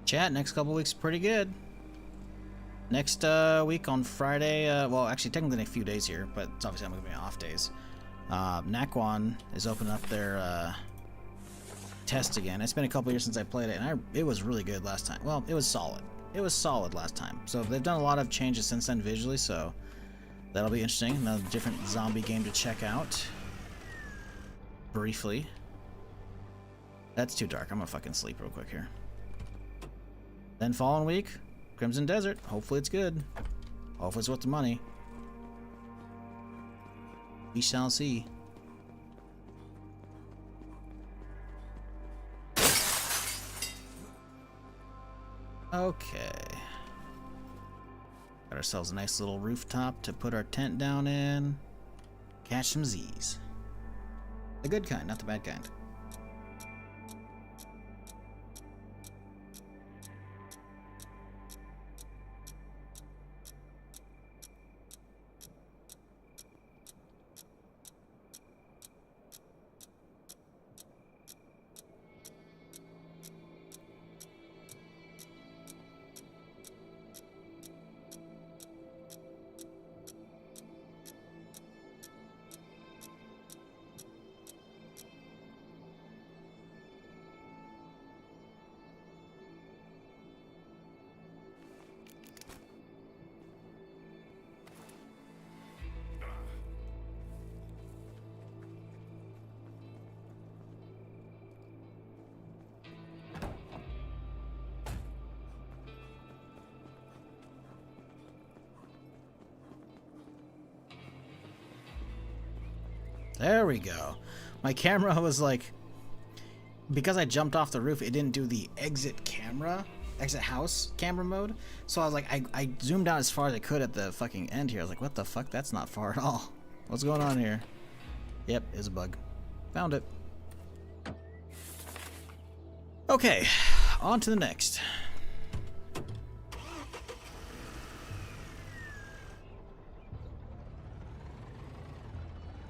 Chat, next couple weeks pretty good. Next week on Friday, well, actually technically in a few days here, but it's obviously I'm going to be off days. Nakwan is opening up their test again. It's been a couple years since I played it, and it was really good last time. Well, it was solid. It was solid last time. So they've done a lot of changes since then visually, so that'll be interesting. Another different zombie game to check out. Briefly. That's too dark. I'm going to fucking sleep real quick here. Then following week, Crimson Desert. Hopefully it's good. Hopefully it's worth the money. We shall see. Okay. Got ourselves a nice little rooftop to put our tent down in. Catch some Z's. The good kind, not the bad kind. There we go. My camera was like, because I jumped off the roof, it didn't do the exit house camera mode. So I was like, I zoomed out as far as I could at the fucking end here. I was like, what the fuck? That's not far at all. What's going on here? Yep, it's a bug. Found it. Okay, on to the next.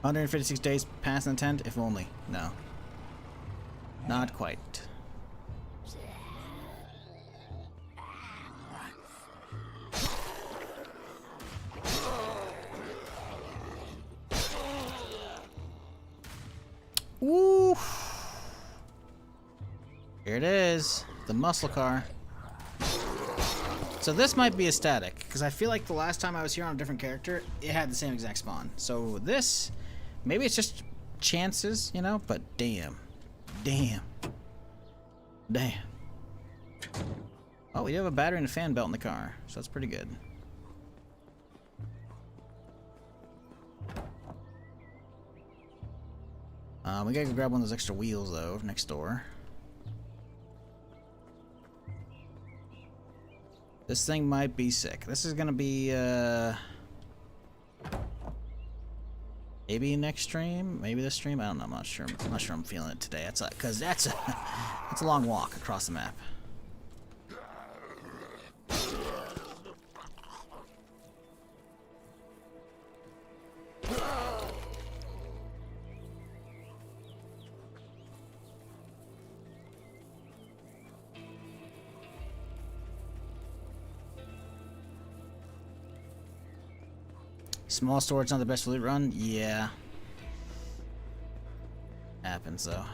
$156 days past the tent, if only. No. Not quite. Woo! Here it is. The muscle car. So this might be a static, because I feel like the last time I was here on a different character, it had the same exact spawn. So this... maybe it's just chances, you know, but damn. Damn. Damn. Oh, we do have a battery and a fan belt in the car, so that's pretty good. We gotta go grab one of those extra wheels, though, next door. This thing might be sick. This is gonna be, maybe next stream, maybe this stream. I don't know. I'm not sure. I'm not sure I'm feeling it today. That's because that's a long walk across the map. Small storage not the best for loot run? Yeah. Happens though.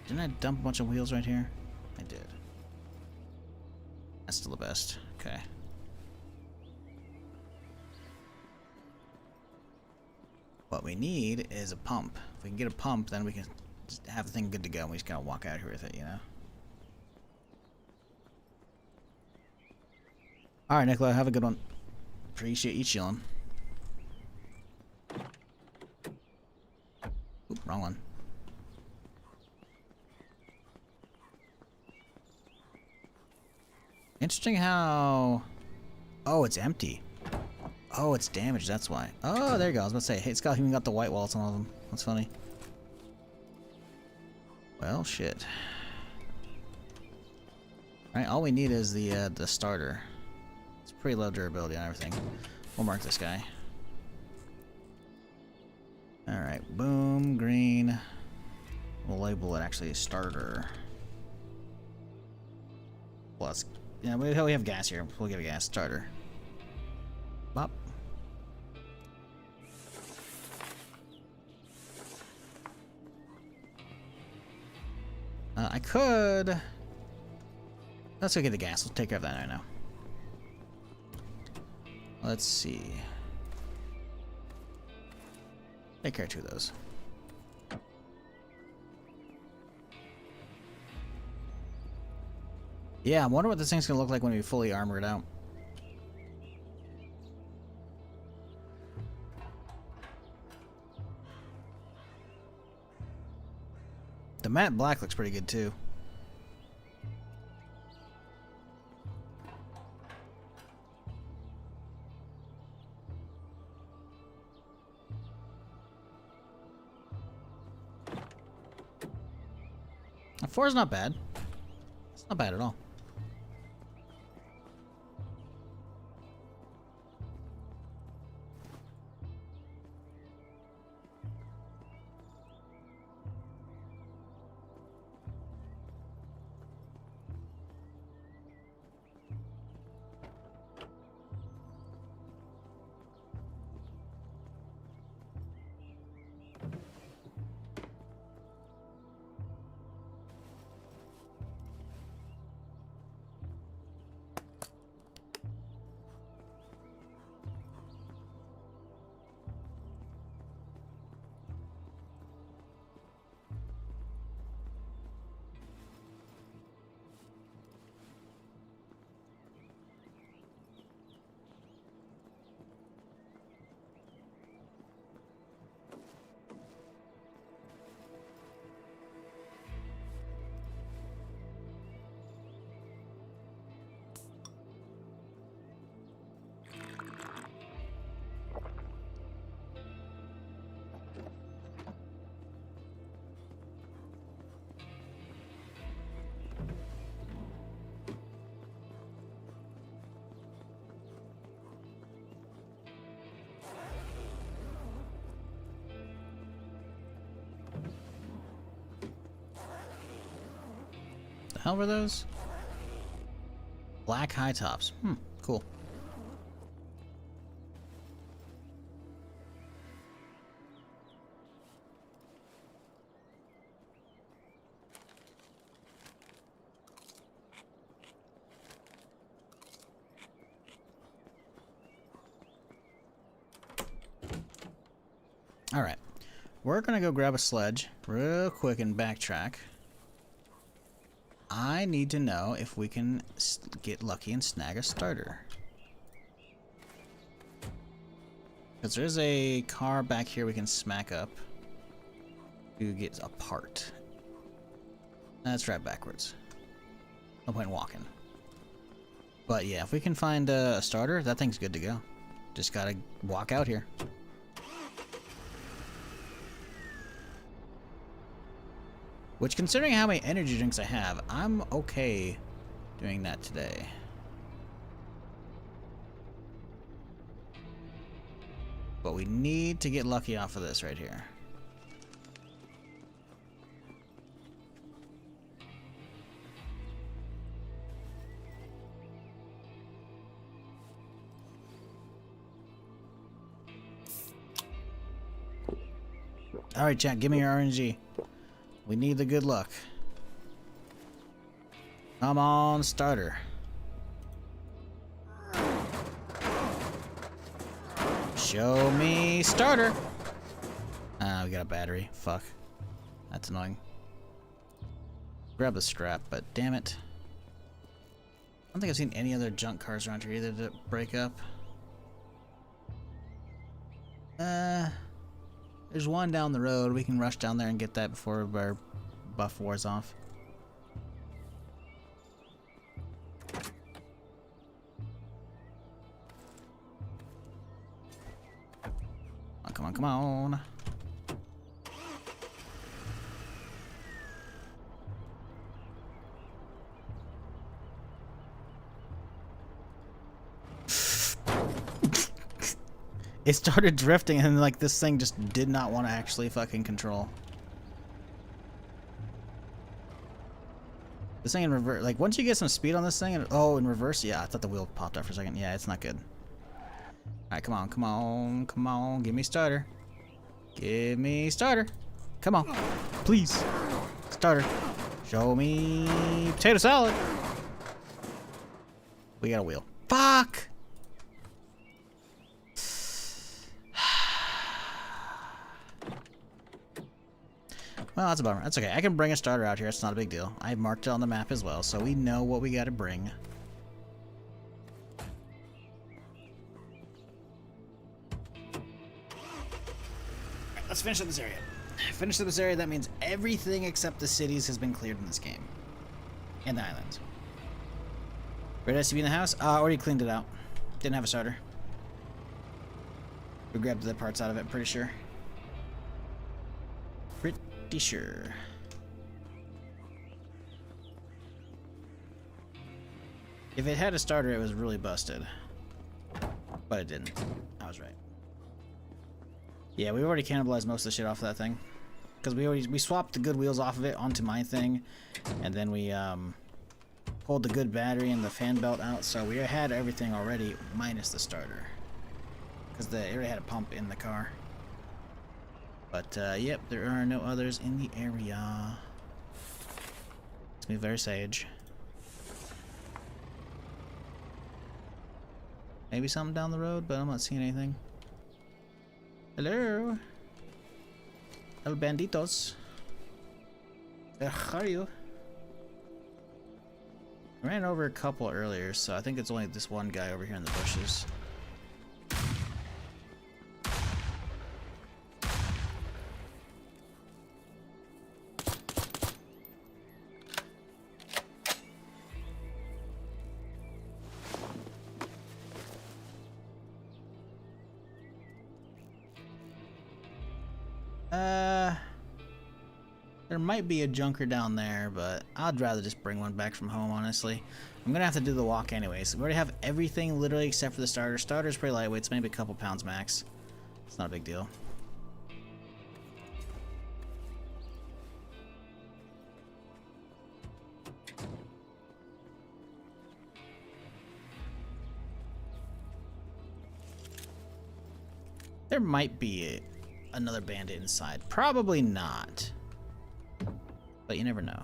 Didn't I dump a bunch of wheels right here? I did. That's still the best. Okay. What we need is a pump. If we can get a pump, then we can just have the thing good to go, and we just gotta walk out here with it, you know? Alright, Nicola, have a good one. Appreciate you chilling. Oop, wrong one. Interesting how... oh, it's empty. Oh, it's damaged, that's why. Oh, there you go. I was about to say, hey, it's even got the white walls on all of them. That's funny. Well, shit. Alright, all we need is the starter. It's pretty low durability on everything. We'll mark this guy. Alright, boom, green. We'll label it actually a starter. Plus, yeah, we have gas here. We'll give it a gas starter. Bop. I could... let's go get the gas. We'll take care of that right now. Let's see. Take care of 2 of those. Yeah, I wonder what this thing's gonna look like when we fully armor it out. The matte black looks pretty good too. A 4 is not bad. It's not bad at all. The hell were those? Black high tops. Cool. All right. We're gonna go grab a sledge real quick and backtrack. I need to know if we can get lucky and snag a starter. Because there's a car back here we can smack up to get a part. Let's drive backwards. No point in walking. But yeah, if we can find a starter, that thing's good to go. Just gotta walk out here. Which, considering how many energy drinks I have, I'm okay doing that today. But we need to get lucky off of this right here. Alright, chat, give me your RNG. We need the good luck. Come on, starter. Show me starter. Ah, we got a battery. Fuck. That's annoying. Grab the scrap, but damn it. I don't think I've seen any other junk cars around here either to break up. There's one down the road. We can rush down there and get that before our buff wears off. Oh, come on, come on. It started drifting and like this thing just did not want to actually fucking control. This thing in reverse, like once you get some speed on this thing, and, oh, in reverse, yeah, I thought the wheel popped out for a second. Yeah, it's not good. Alright, come on, come on, come on, give me starter. Give me starter. Come on, please. Starter. Show me potato salad. We got a wheel. Fuck! Well, that's a bummer. That's okay. I can bring a starter out here. It's not a big deal. I marked it on the map as well, so we know what we got to bring. Alright, let's finish up this area. Finish up this area, that means everything except the cities has been cleared in this game. And the islands. Ready to be in the house? Already cleaned it out. Didn't have a starter. We grabbed the parts out of it, pretty sure. Pretty sure. If it had a starter, it was really busted. But it didn't. I was right. Yeah, we already cannibalized most of the shit off of that thing. Because we swapped the good wheels off of it onto my thing. And then we pulled the good battery and the fan belt out. So we had everything already minus the starter. Because it already had a pump in the car. But, yep, there are no others in the area. It's me very sage. Maybe something down the road, but I'm not seeing anything. Hello? El banditos. Where are you? I ran over a couple earlier, so I think it's only this one guy over here in the bushes. There might be a junker down there, but I'd rather just bring one back from home, honestly. I'm gonna have to do the walk anyways. We already have everything literally except for the starter. Starter's pretty lightweight, it's maybe a couple pounds max. It's not a big deal. There might be another bandit inside. Probably not. But you never know.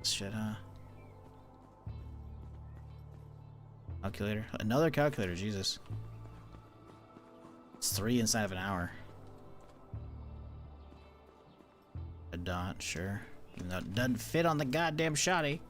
Shit, huh? Calculator. Another calculator, Jesus. It's 3 inside of an hour. A dot, sure. Even though it doesn't fit on the goddamn shoddy.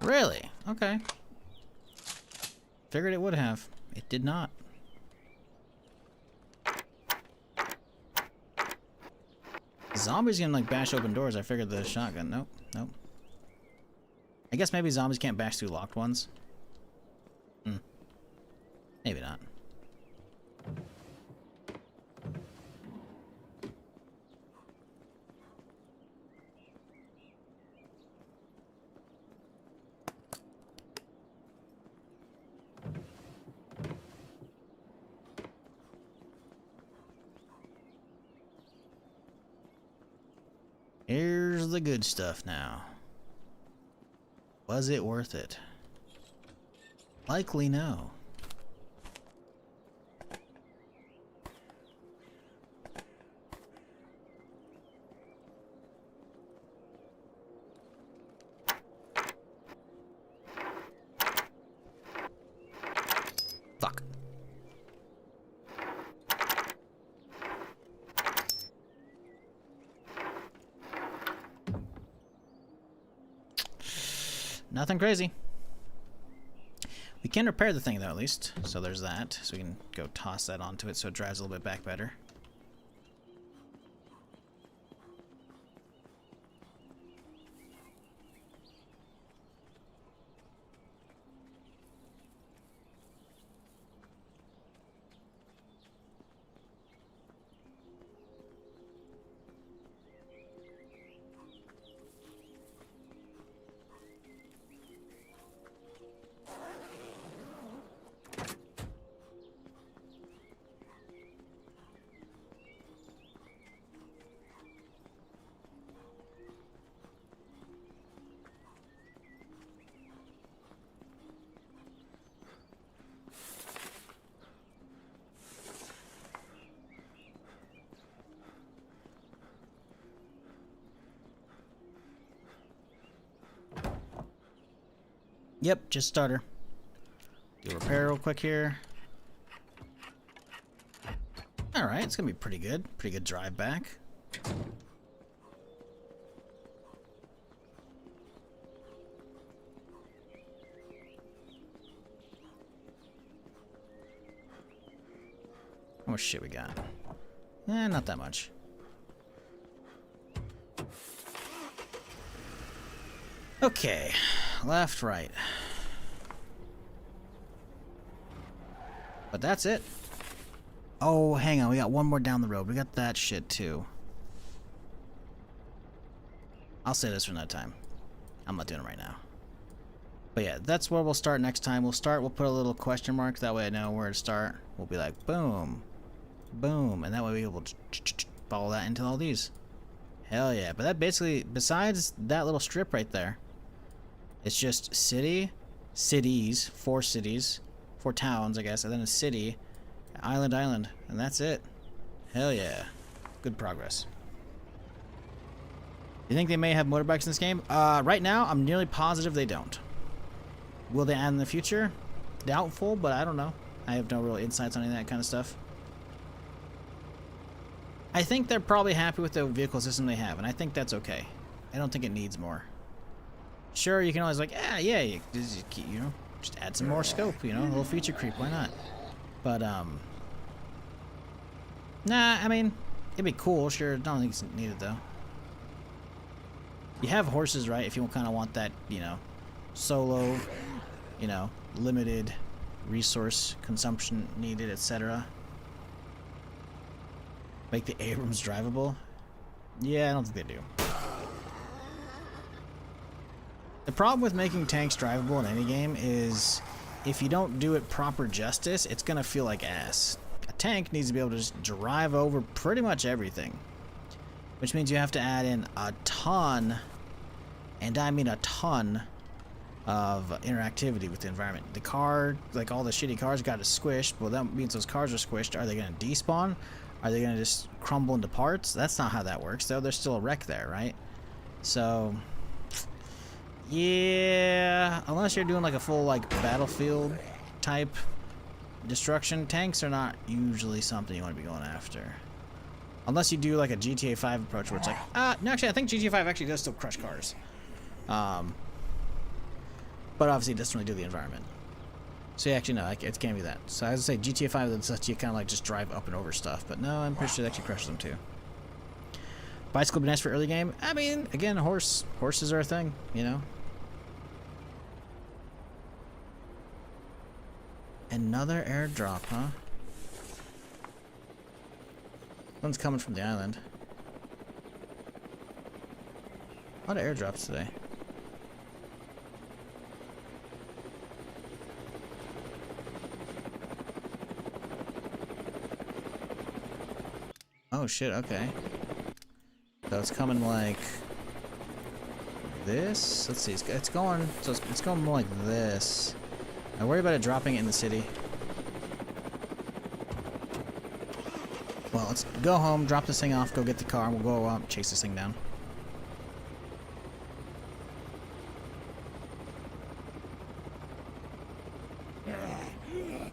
Really? Okay. Figured it would have. It did not. Zombies can like bash open doors. I figured the shotgun. Nope. Nope. I guess maybe zombies can't bash through locked ones. Maybe not. Here's the good stuff now. Was it worth it? Likely no. Fuck. Nothing crazy. We can repair the thing though, at least. So there's that. So we can go toss that onto it so it drives a little bit back better. Yep, just starter. Do a repair real quick here. Alright, it's gonna be pretty good. Pretty good drive back. How much shit we got? Not that much. Okay, left, right. But that's it. Oh, hang on, we got one more down the road. We got that shit too. I'll say this for another time. I'm not doing it right now. But yeah, that's where we'll start next time. We'll put a little question mark, that way I know where to start. We'll be like, boom, boom, and that way we'll be able to follow that into all these. Hell yeah. But that basically, besides that little strip right there, it's just cities, 4 cities, 4 towns, I guess, and then a city, island, and that's it. Hell yeah. Good progress. You think they may have motorbikes in this game? Right now, I'm nearly positive they don't. Will they add in the future? Doubtful, but I don't know. I have no real insights on any of that kind of stuff. I think they're probably happy with the vehicle system they have, and I think that's okay. I don't think it needs more. Sure, you can always like, yeah, you know, just add some more scope, you know, a little feature creep, why not? But, nah, I mean, it'd be cool, sure, I don't think it's needed, though. You have horses, right, if you kind of want that, you know, solo, you know, limited resource consumption needed, etc. Make the Abrams drivable? Yeah, I don't think they do. The problem with making tanks drivable in any game is if you don't do it proper justice, it's gonna feel like ass. A tank needs to be able to just drive over pretty much everything, which means you have to add in a ton, and I mean a ton, of interactivity with the environment. The car, like all the shitty cars got squished. Well, that means those cars are squished. Are they gonna despawn? Are they gonna just crumble into parts? That's not how that works, though. There's still a wreck there, right? So, yeah, unless you're doing like a full like battlefield type destruction, tanks are not usually something you want to be going after. Unless you do like a GTA 5 approach where it's like, no, actually I think GTA 5 actually does still crush cars. But obviously it doesn't really do the environment. So yeah, actually no, it can't be that. So I would say GTA 5 that's lets you kind of like just drive up and over stuff, but no, I'm pretty sure it actually crushes them too. Bicycle would be nice for early game. I mean, again, horses are a thing, you know. Another airdrop, huh? One's coming from the island. A lot of airdrops today. Oh shit, okay. So it's coming like this. Let's see, it's going more like this. I worry about it dropping it in the city. Well, let's go home, drop this thing off, go get the car, and we'll go up, chase this thing down.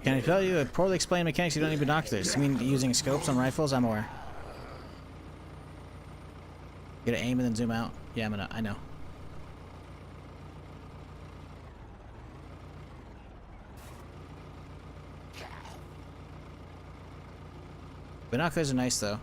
Can I tell you a poorly explained mechanics you don't need binoculars? You mean using scopes on rifles? I'm aware. You gotta aim and then zoom out. Yeah, I know. Binoculars are nice though.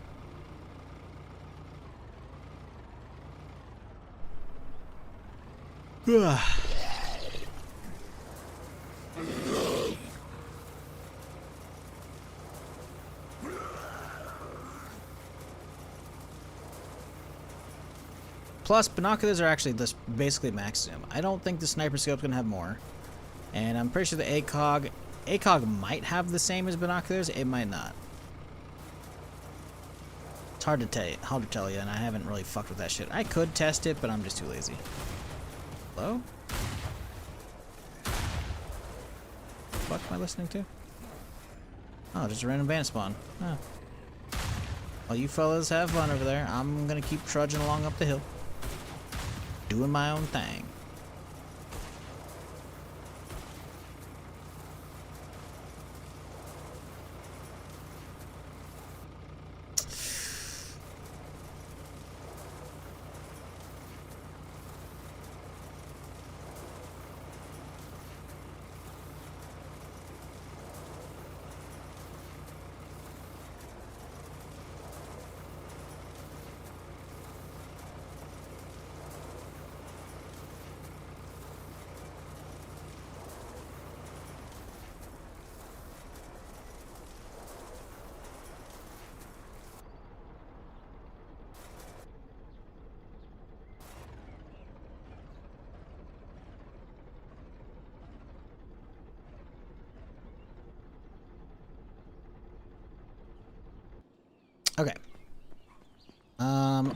Plus, binoculars are actually just basically maximum. I don't think the sniper scope's gonna have more. And I'm pretty sure the ACOG might have the same as binoculars, it might not. It's hard to tell you, and I haven't really fucked with that shit. I could test it, but I'm just too lazy. Hello? What am I listening to? Oh, just a random bandit spawn. Oh. Well, you fellas have fun over there. I'm gonna keep trudging along up the hill. Doing my own thing.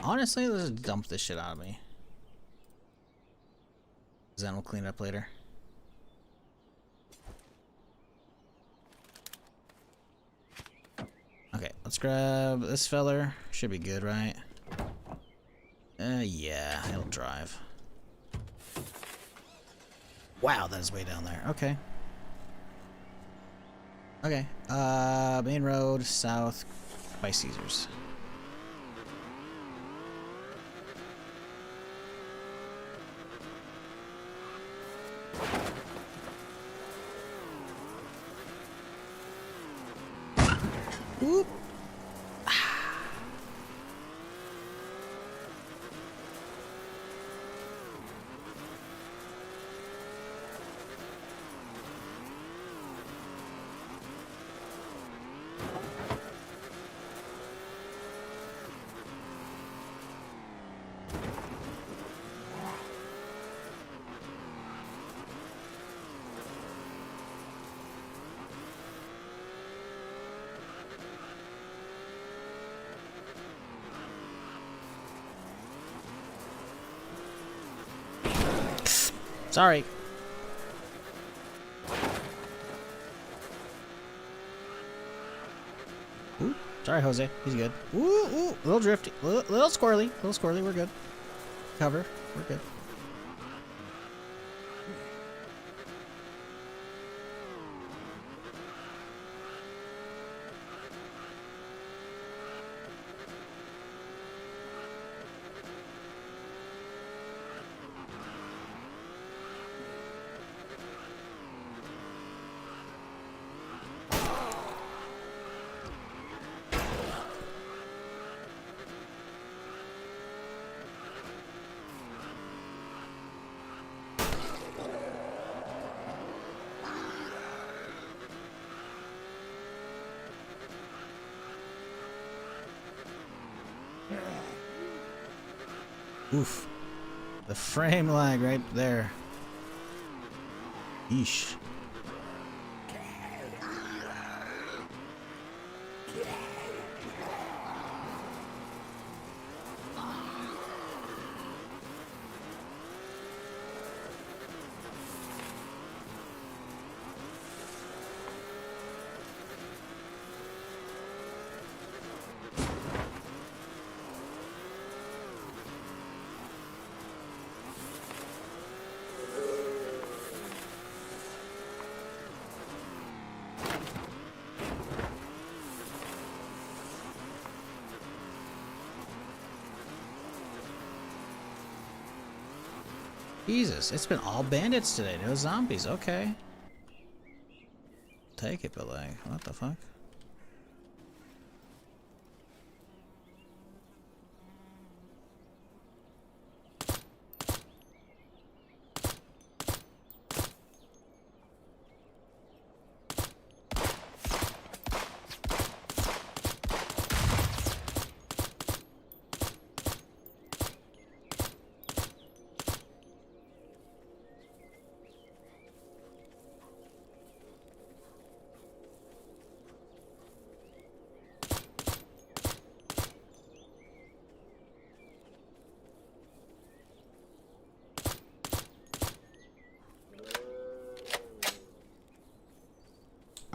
Honestly, let's just dump this shit out of me. Then we'll clean it up later. Okay, let's grab this feller. Should be good, right? Yeah, it'll drive. Wow, that is way down there. Okay. Okay, main road, south by Caesars. Whoop. Sorry. Ooh, sorry, Jose. He's good. Ooh, ooh, a little drifty, little squirrely, We're good. Cover. We're good. Oof. The frame lag right there. Yeesh. Jesus, it's been all bandits today. No zombies. Okay. Take it, but like, what the fuck?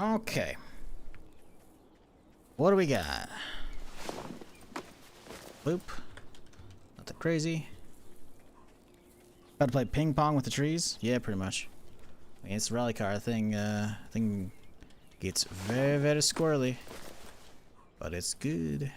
Okay. What do we got? Boop. Nothing crazy. About to play ping pong with the trees? Yeah, pretty much. I mean, it's a rally car thing. Thing gets very, very squirrely, but it's good.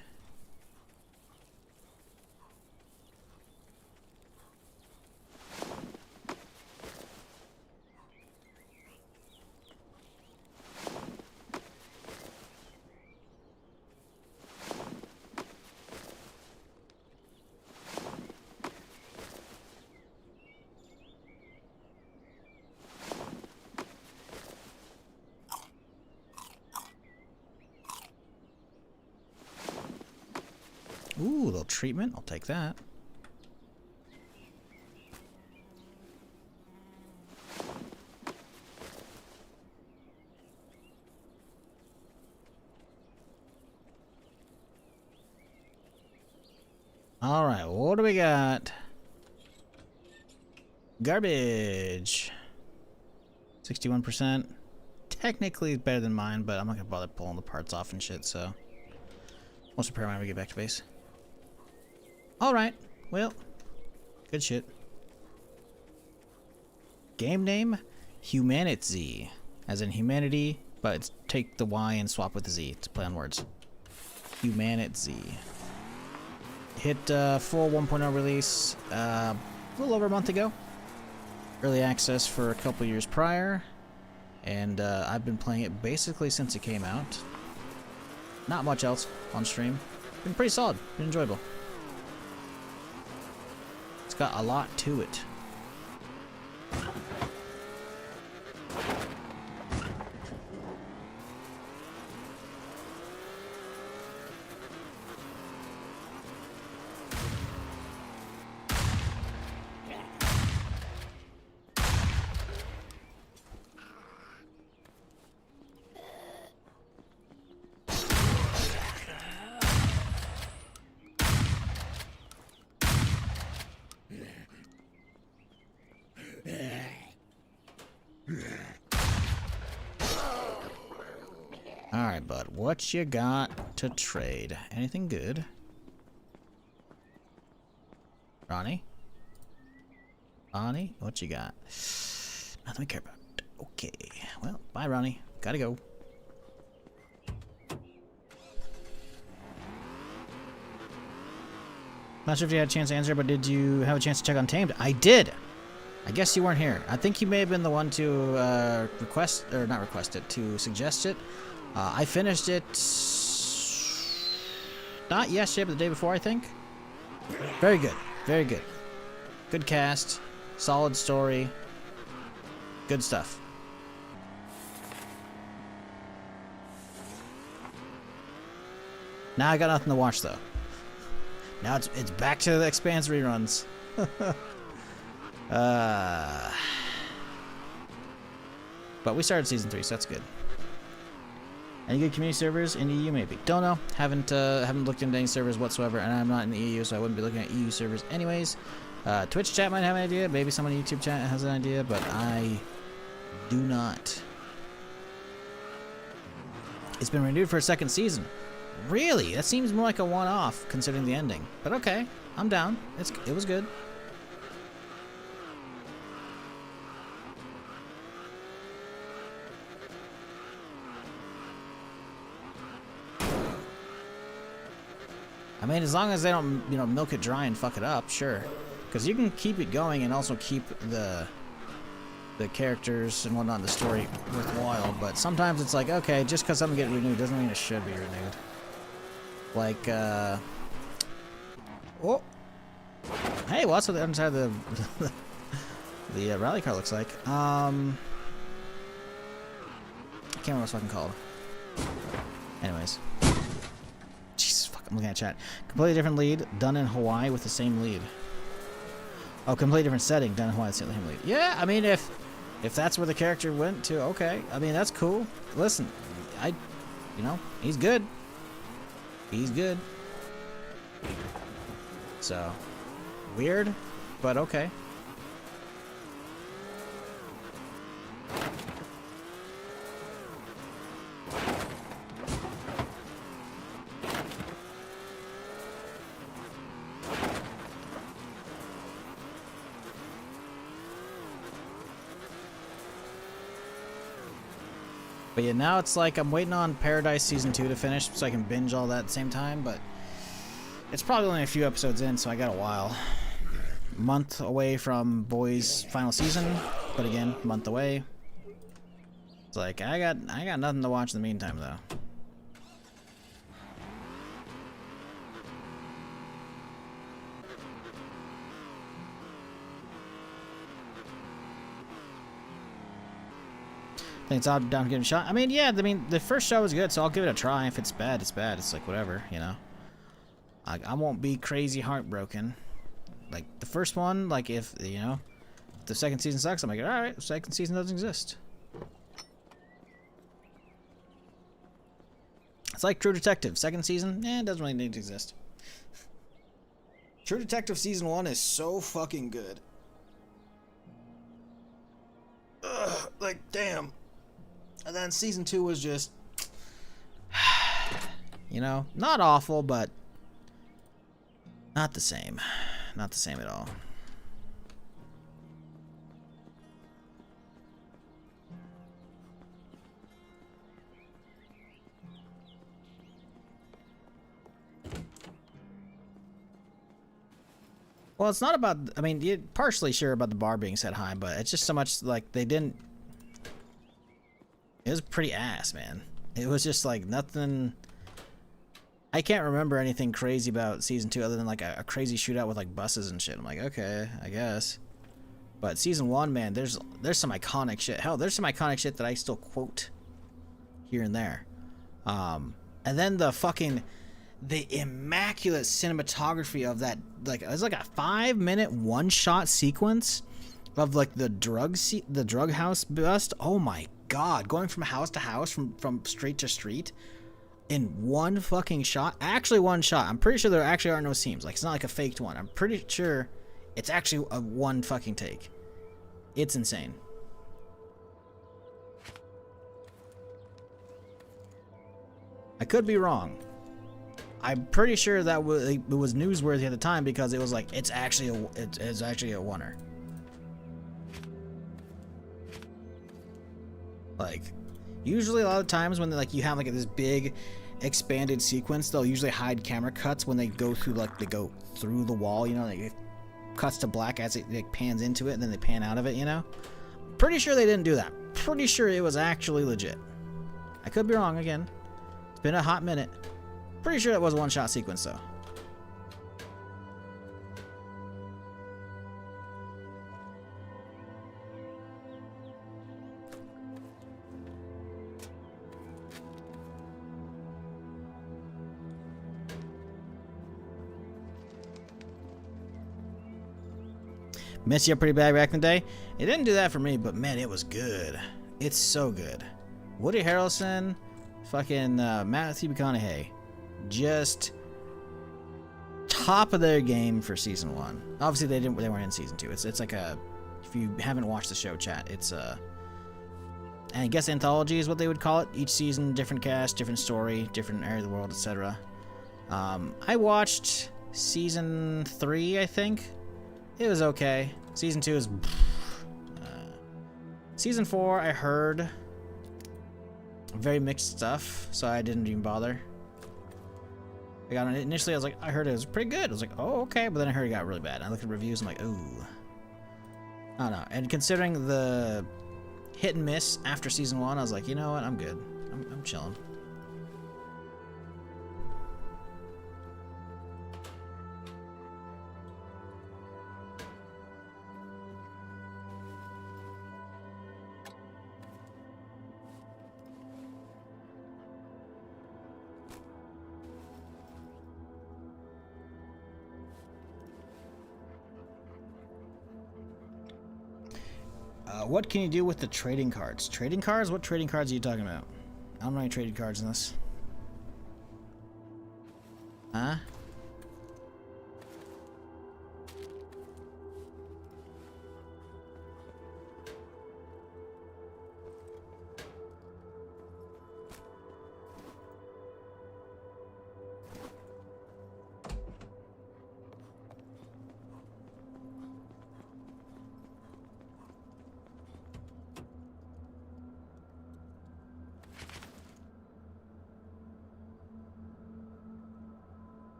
Ooh, a little treatment. I'll take that. Alright, what do we got? Garbage. 61%. Technically better than mine, but I'm not gonna bother pulling the parts off and shit, so. We'll repair when we get back to base. Alright, well, good shit. Game name? HumanitZ. As in humanity, but it's take the Y and swap with the Z to play on words. HumanitZ. Hit full 1.0 release a little over a month ago. Early access for a couple years prior. And I've been playing it basically since it came out. Not much else on stream. Been pretty solid. Been enjoyable. It's got a lot to it. Alright, bud. What you got to trade? Anything good? Ronnie? Ronnie? What you got? Nothing we care about. Okay. Well, bye, Ronnie. Gotta go. Not sure if you had a chance to answer, but did you have a chance to check on Tamed? I did! I guess you weren't here. I think you may have been the one to request, or not request it, to suggest it. I finished it not yesterday, but the day before, I think. Very good. Very good. Good cast. Solid story. Good stuff. Now I got nothing to watch, though. Now it's back to the Expanse reruns. But we started season 3, so that's good. Any good community servers in EU? Maybe. Don't know. Haven't looked into any servers whatsoever, and I'm not in the EU, so I wouldn't be looking at EU servers anyways. Twitch chat might have an idea. Maybe someone in YouTube chat has an idea, but I do not. It's been renewed for a second season. Really? That seems more like a one-off, considering the ending. But okay, I'm down. It was good. I mean, as long as they don't, milk it dry and fuck it up, sure. Because you can keep it going and also keep the characters and whatnot in the story worthwhile. But sometimes it's like, okay, just because something gets renewed doesn't mean it should be renewed. Like, oh, hey, well, that's what the other side of the rally car looks like. I can't remember what it's fucking called. Anyways. Jesus, fuck, I'm looking at chat. Completely different lead, done in Hawaii with the same lead. Oh, completely different setting, done in Hawaii with the same lead. Yeah, I mean, if that's where the character went to, okay. I mean, that's cool. Listen, he's good. He's good. So, weird, but okay. But yeah, now it's like I'm waiting on Paradise Season 2 to finish so I can binge all that at the same time, but it's probably only a few episodes in, so I got a while. Month away from Boys' final season, but again, month away. It's like, I got nothing to watch in the meantime, though. I think it's all down to getting a shot. I mean, yeah, the first show was good, so I'll give it a try. If it's bad, it's bad. It's like, whatever, I won't be crazy heartbroken. Like, the first one, like, if the second season sucks, I'm like, alright, the second season doesn't exist. It's like True Detective. Second season, it doesn't really need to exist. True Detective Season 1 is so fucking good. Ugh, like, damn. And then Season 2 was just... You know, not awful, but... Not the same. Not the same at all. Well, it's not about, I mean, you're partially sure about the bar being set high, but it's just so much like they didn't, it was pretty ass, man. It was just like nothing, I can't remember anything crazy about Season 2 other than like a crazy shootout with like buses and shit. I'm like, okay, I guess. But Season 1, man, there's some iconic shit. Hell, there's some iconic shit that I still quote here and there. And then the immaculate cinematography of that, like, it was like a 5-minute one-shot sequence of like the drug house bust. Oh my god, going from house to house, from street to street in one fucking shot. Actually one shot. I'm pretty sure there actually are no seams. Like, it's not like a faked one. I'm pretty sure it's actually a one fucking take. It's insane. I could be wrong. I'm pretty sure that it was newsworthy at the time because it was like it's actually a oneer. Like, usually a lot of times when like you have like this big expanded sequence, they'll usually hide camera cuts when they go through the wall. You know, like it cuts to black as it like, pans into it, and then they pan out of it. You know, pretty sure they didn't do that. Pretty sure it was actually legit. I could be wrong again. It's been a hot minute. Pretty sure that was a one-shot sequence, though. Messed you up pretty bad back in the day. It didn't do that for me, but man, it was good. It's so good. Woody Harrelson, fucking Matthew McConaughey. Just top of their game for Season 1. Obviously they weren't in Season 2. It's like a, if you haven't watched the show, chat, it's a, I guess anthology is what they would call it. Each season, different cast, different story, different area of the world, etc. I watched Season 3, I think. It was okay. Season 2 is Season 4 I heard very mixed stuff, so I didn't even bother. I got on it initially, I heard it was pretty good. I was like, oh, okay, but then I heard it got really bad. I looked at reviews, I'm like, ooh. I don't know. And considering the hit and miss after Season 1, I was like, you know what, I'm good. I'm chilling. What can you do with the trading cards? Trading cards? What trading cards are you talking about? I don't know any trading cards in this. Huh?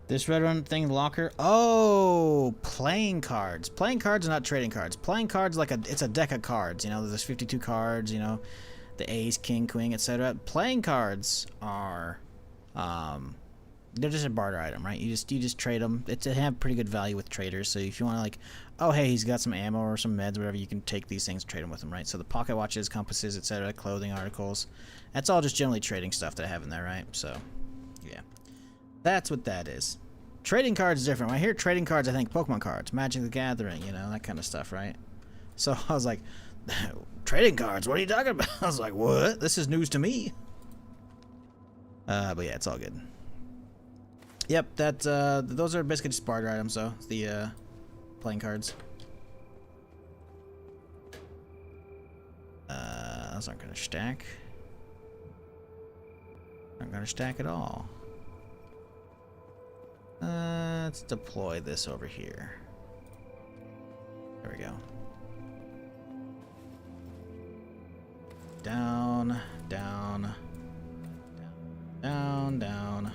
This red run thing locker. Oh, playing cards. Playing cards are not trading cards. Playing cards it's a deck of cards. You know, there's 52 cards. You know, the ace, king, queen, etc. Playing cards are, they're just a barter item, right? You just trade them. They have pretty good value with traders. So if you want to like, oh hey, he's got some ammo or some meds, whatever, you can take these things and trade them with him, right? So the pocket watches, compasses, etc., clothing articles, that's all just generally trading stuff that I have in there, right? So, yeah. That's what that is. Trading cards is different. When I hear trading cards, I think Pokemon cards, Magic the Gathering, you know, that kind of stuff, right? So I was like, trading cards, what are you talking about? I was like, what? This is news to me. But yeah, it's all good. Yep, those are basically just barter items, though. The playing cards. Those aren't gonna stack. Aren't gonna stack at all. Let's deploy this over here. There we go. Down, down, down, down,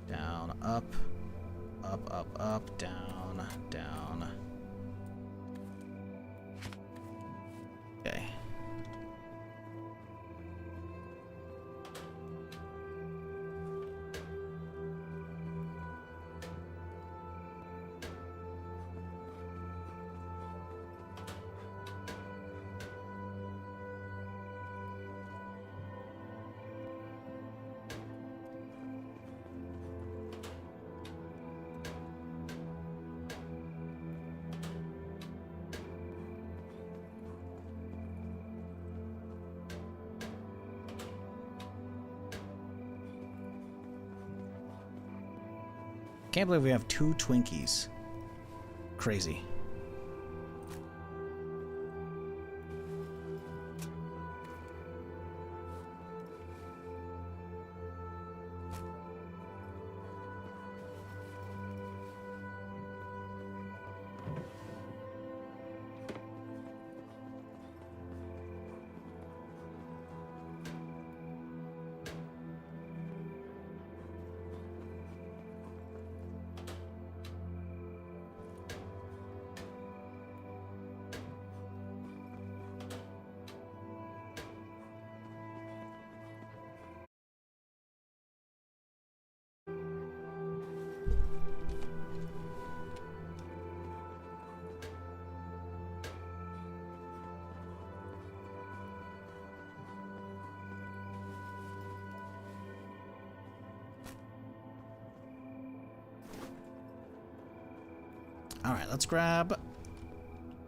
down, up, up, up, up, down, down. Okay. Can't believe we have 2 Twinkies. Crazy. Alright, let's grab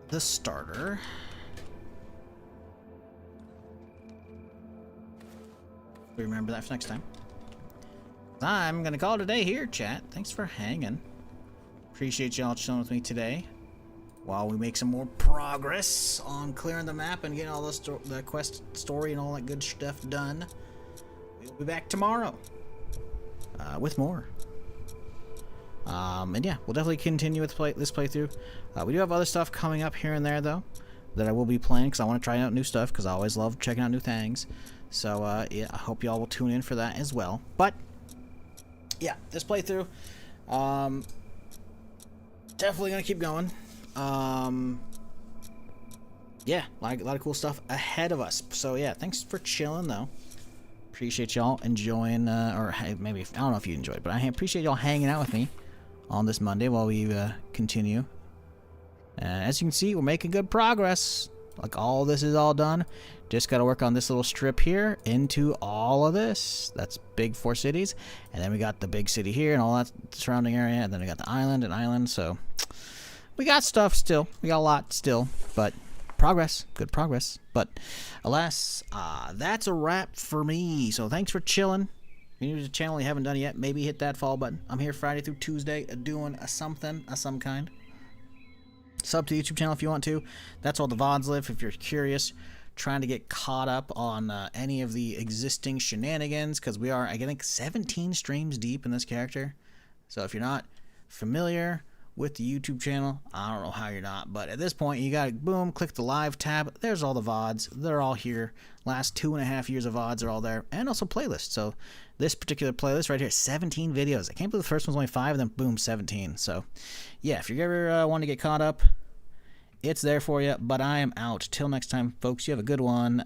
the starter. Remember that for next time. I'm gonna call it a day here, chat. Thanks for hanging. Appreciate y'all chilling with me today while we make some more progress on clearing the map and getting all the quest story and all that good stuff done. We'll be back tomorrow with more. And yeah, we'll definitely continue with this playthrough. We do have other stuff coming up here and there, though, that I will be playing because I want to try out new stuff because I always love checking out new things. So, yeah, I hope y'all will tune in for that as well. But, yeah, this playthrough, definitely going to keep going. Yeah, a lot of cool stuff ahead of us. So, yeah, thanks for chilling, though. Appreciate y'all enjoying, or maybe, I don't know if you enjoyed, but I appreciate y'all hanging out with me on this Monday while we continue. As you can see, we're making good progress. Like, all this is all done. Just got to work on this little strip here into all of this. That's big 4 cities. And then we got the big city here and all that surrounding area. And then we got the island and island. So we got stuff still. We got a lot still. But progress. Good progress. But alas, that's a wrap for me. So thanks for chilling. If you're new to the channel and you haven't done it yet, maybe hit that follow button. I'm here Friday through Tuesday doing a something of some kind. Sub to the YouTube channel if you want to. That's all the VODs live if you're curious. Trying to get caught up on any of the existing shenanigans because we are, I think, 17 streams deep in this character. So if you're not familiar with the YouTube channel, I don't know how you're not, but at this point you gotta boom, click the live tab. There's all the VODs. They're all here. Last 2.5 years of VODs are all there, and also playlists. So this particular playlist right here, 17 videos. I can't believe the first one's only 5, and then boom, 17. So yeah, if you ever want to get caught up, it's there for you. But I am out. Till next time, folks. You have a good one.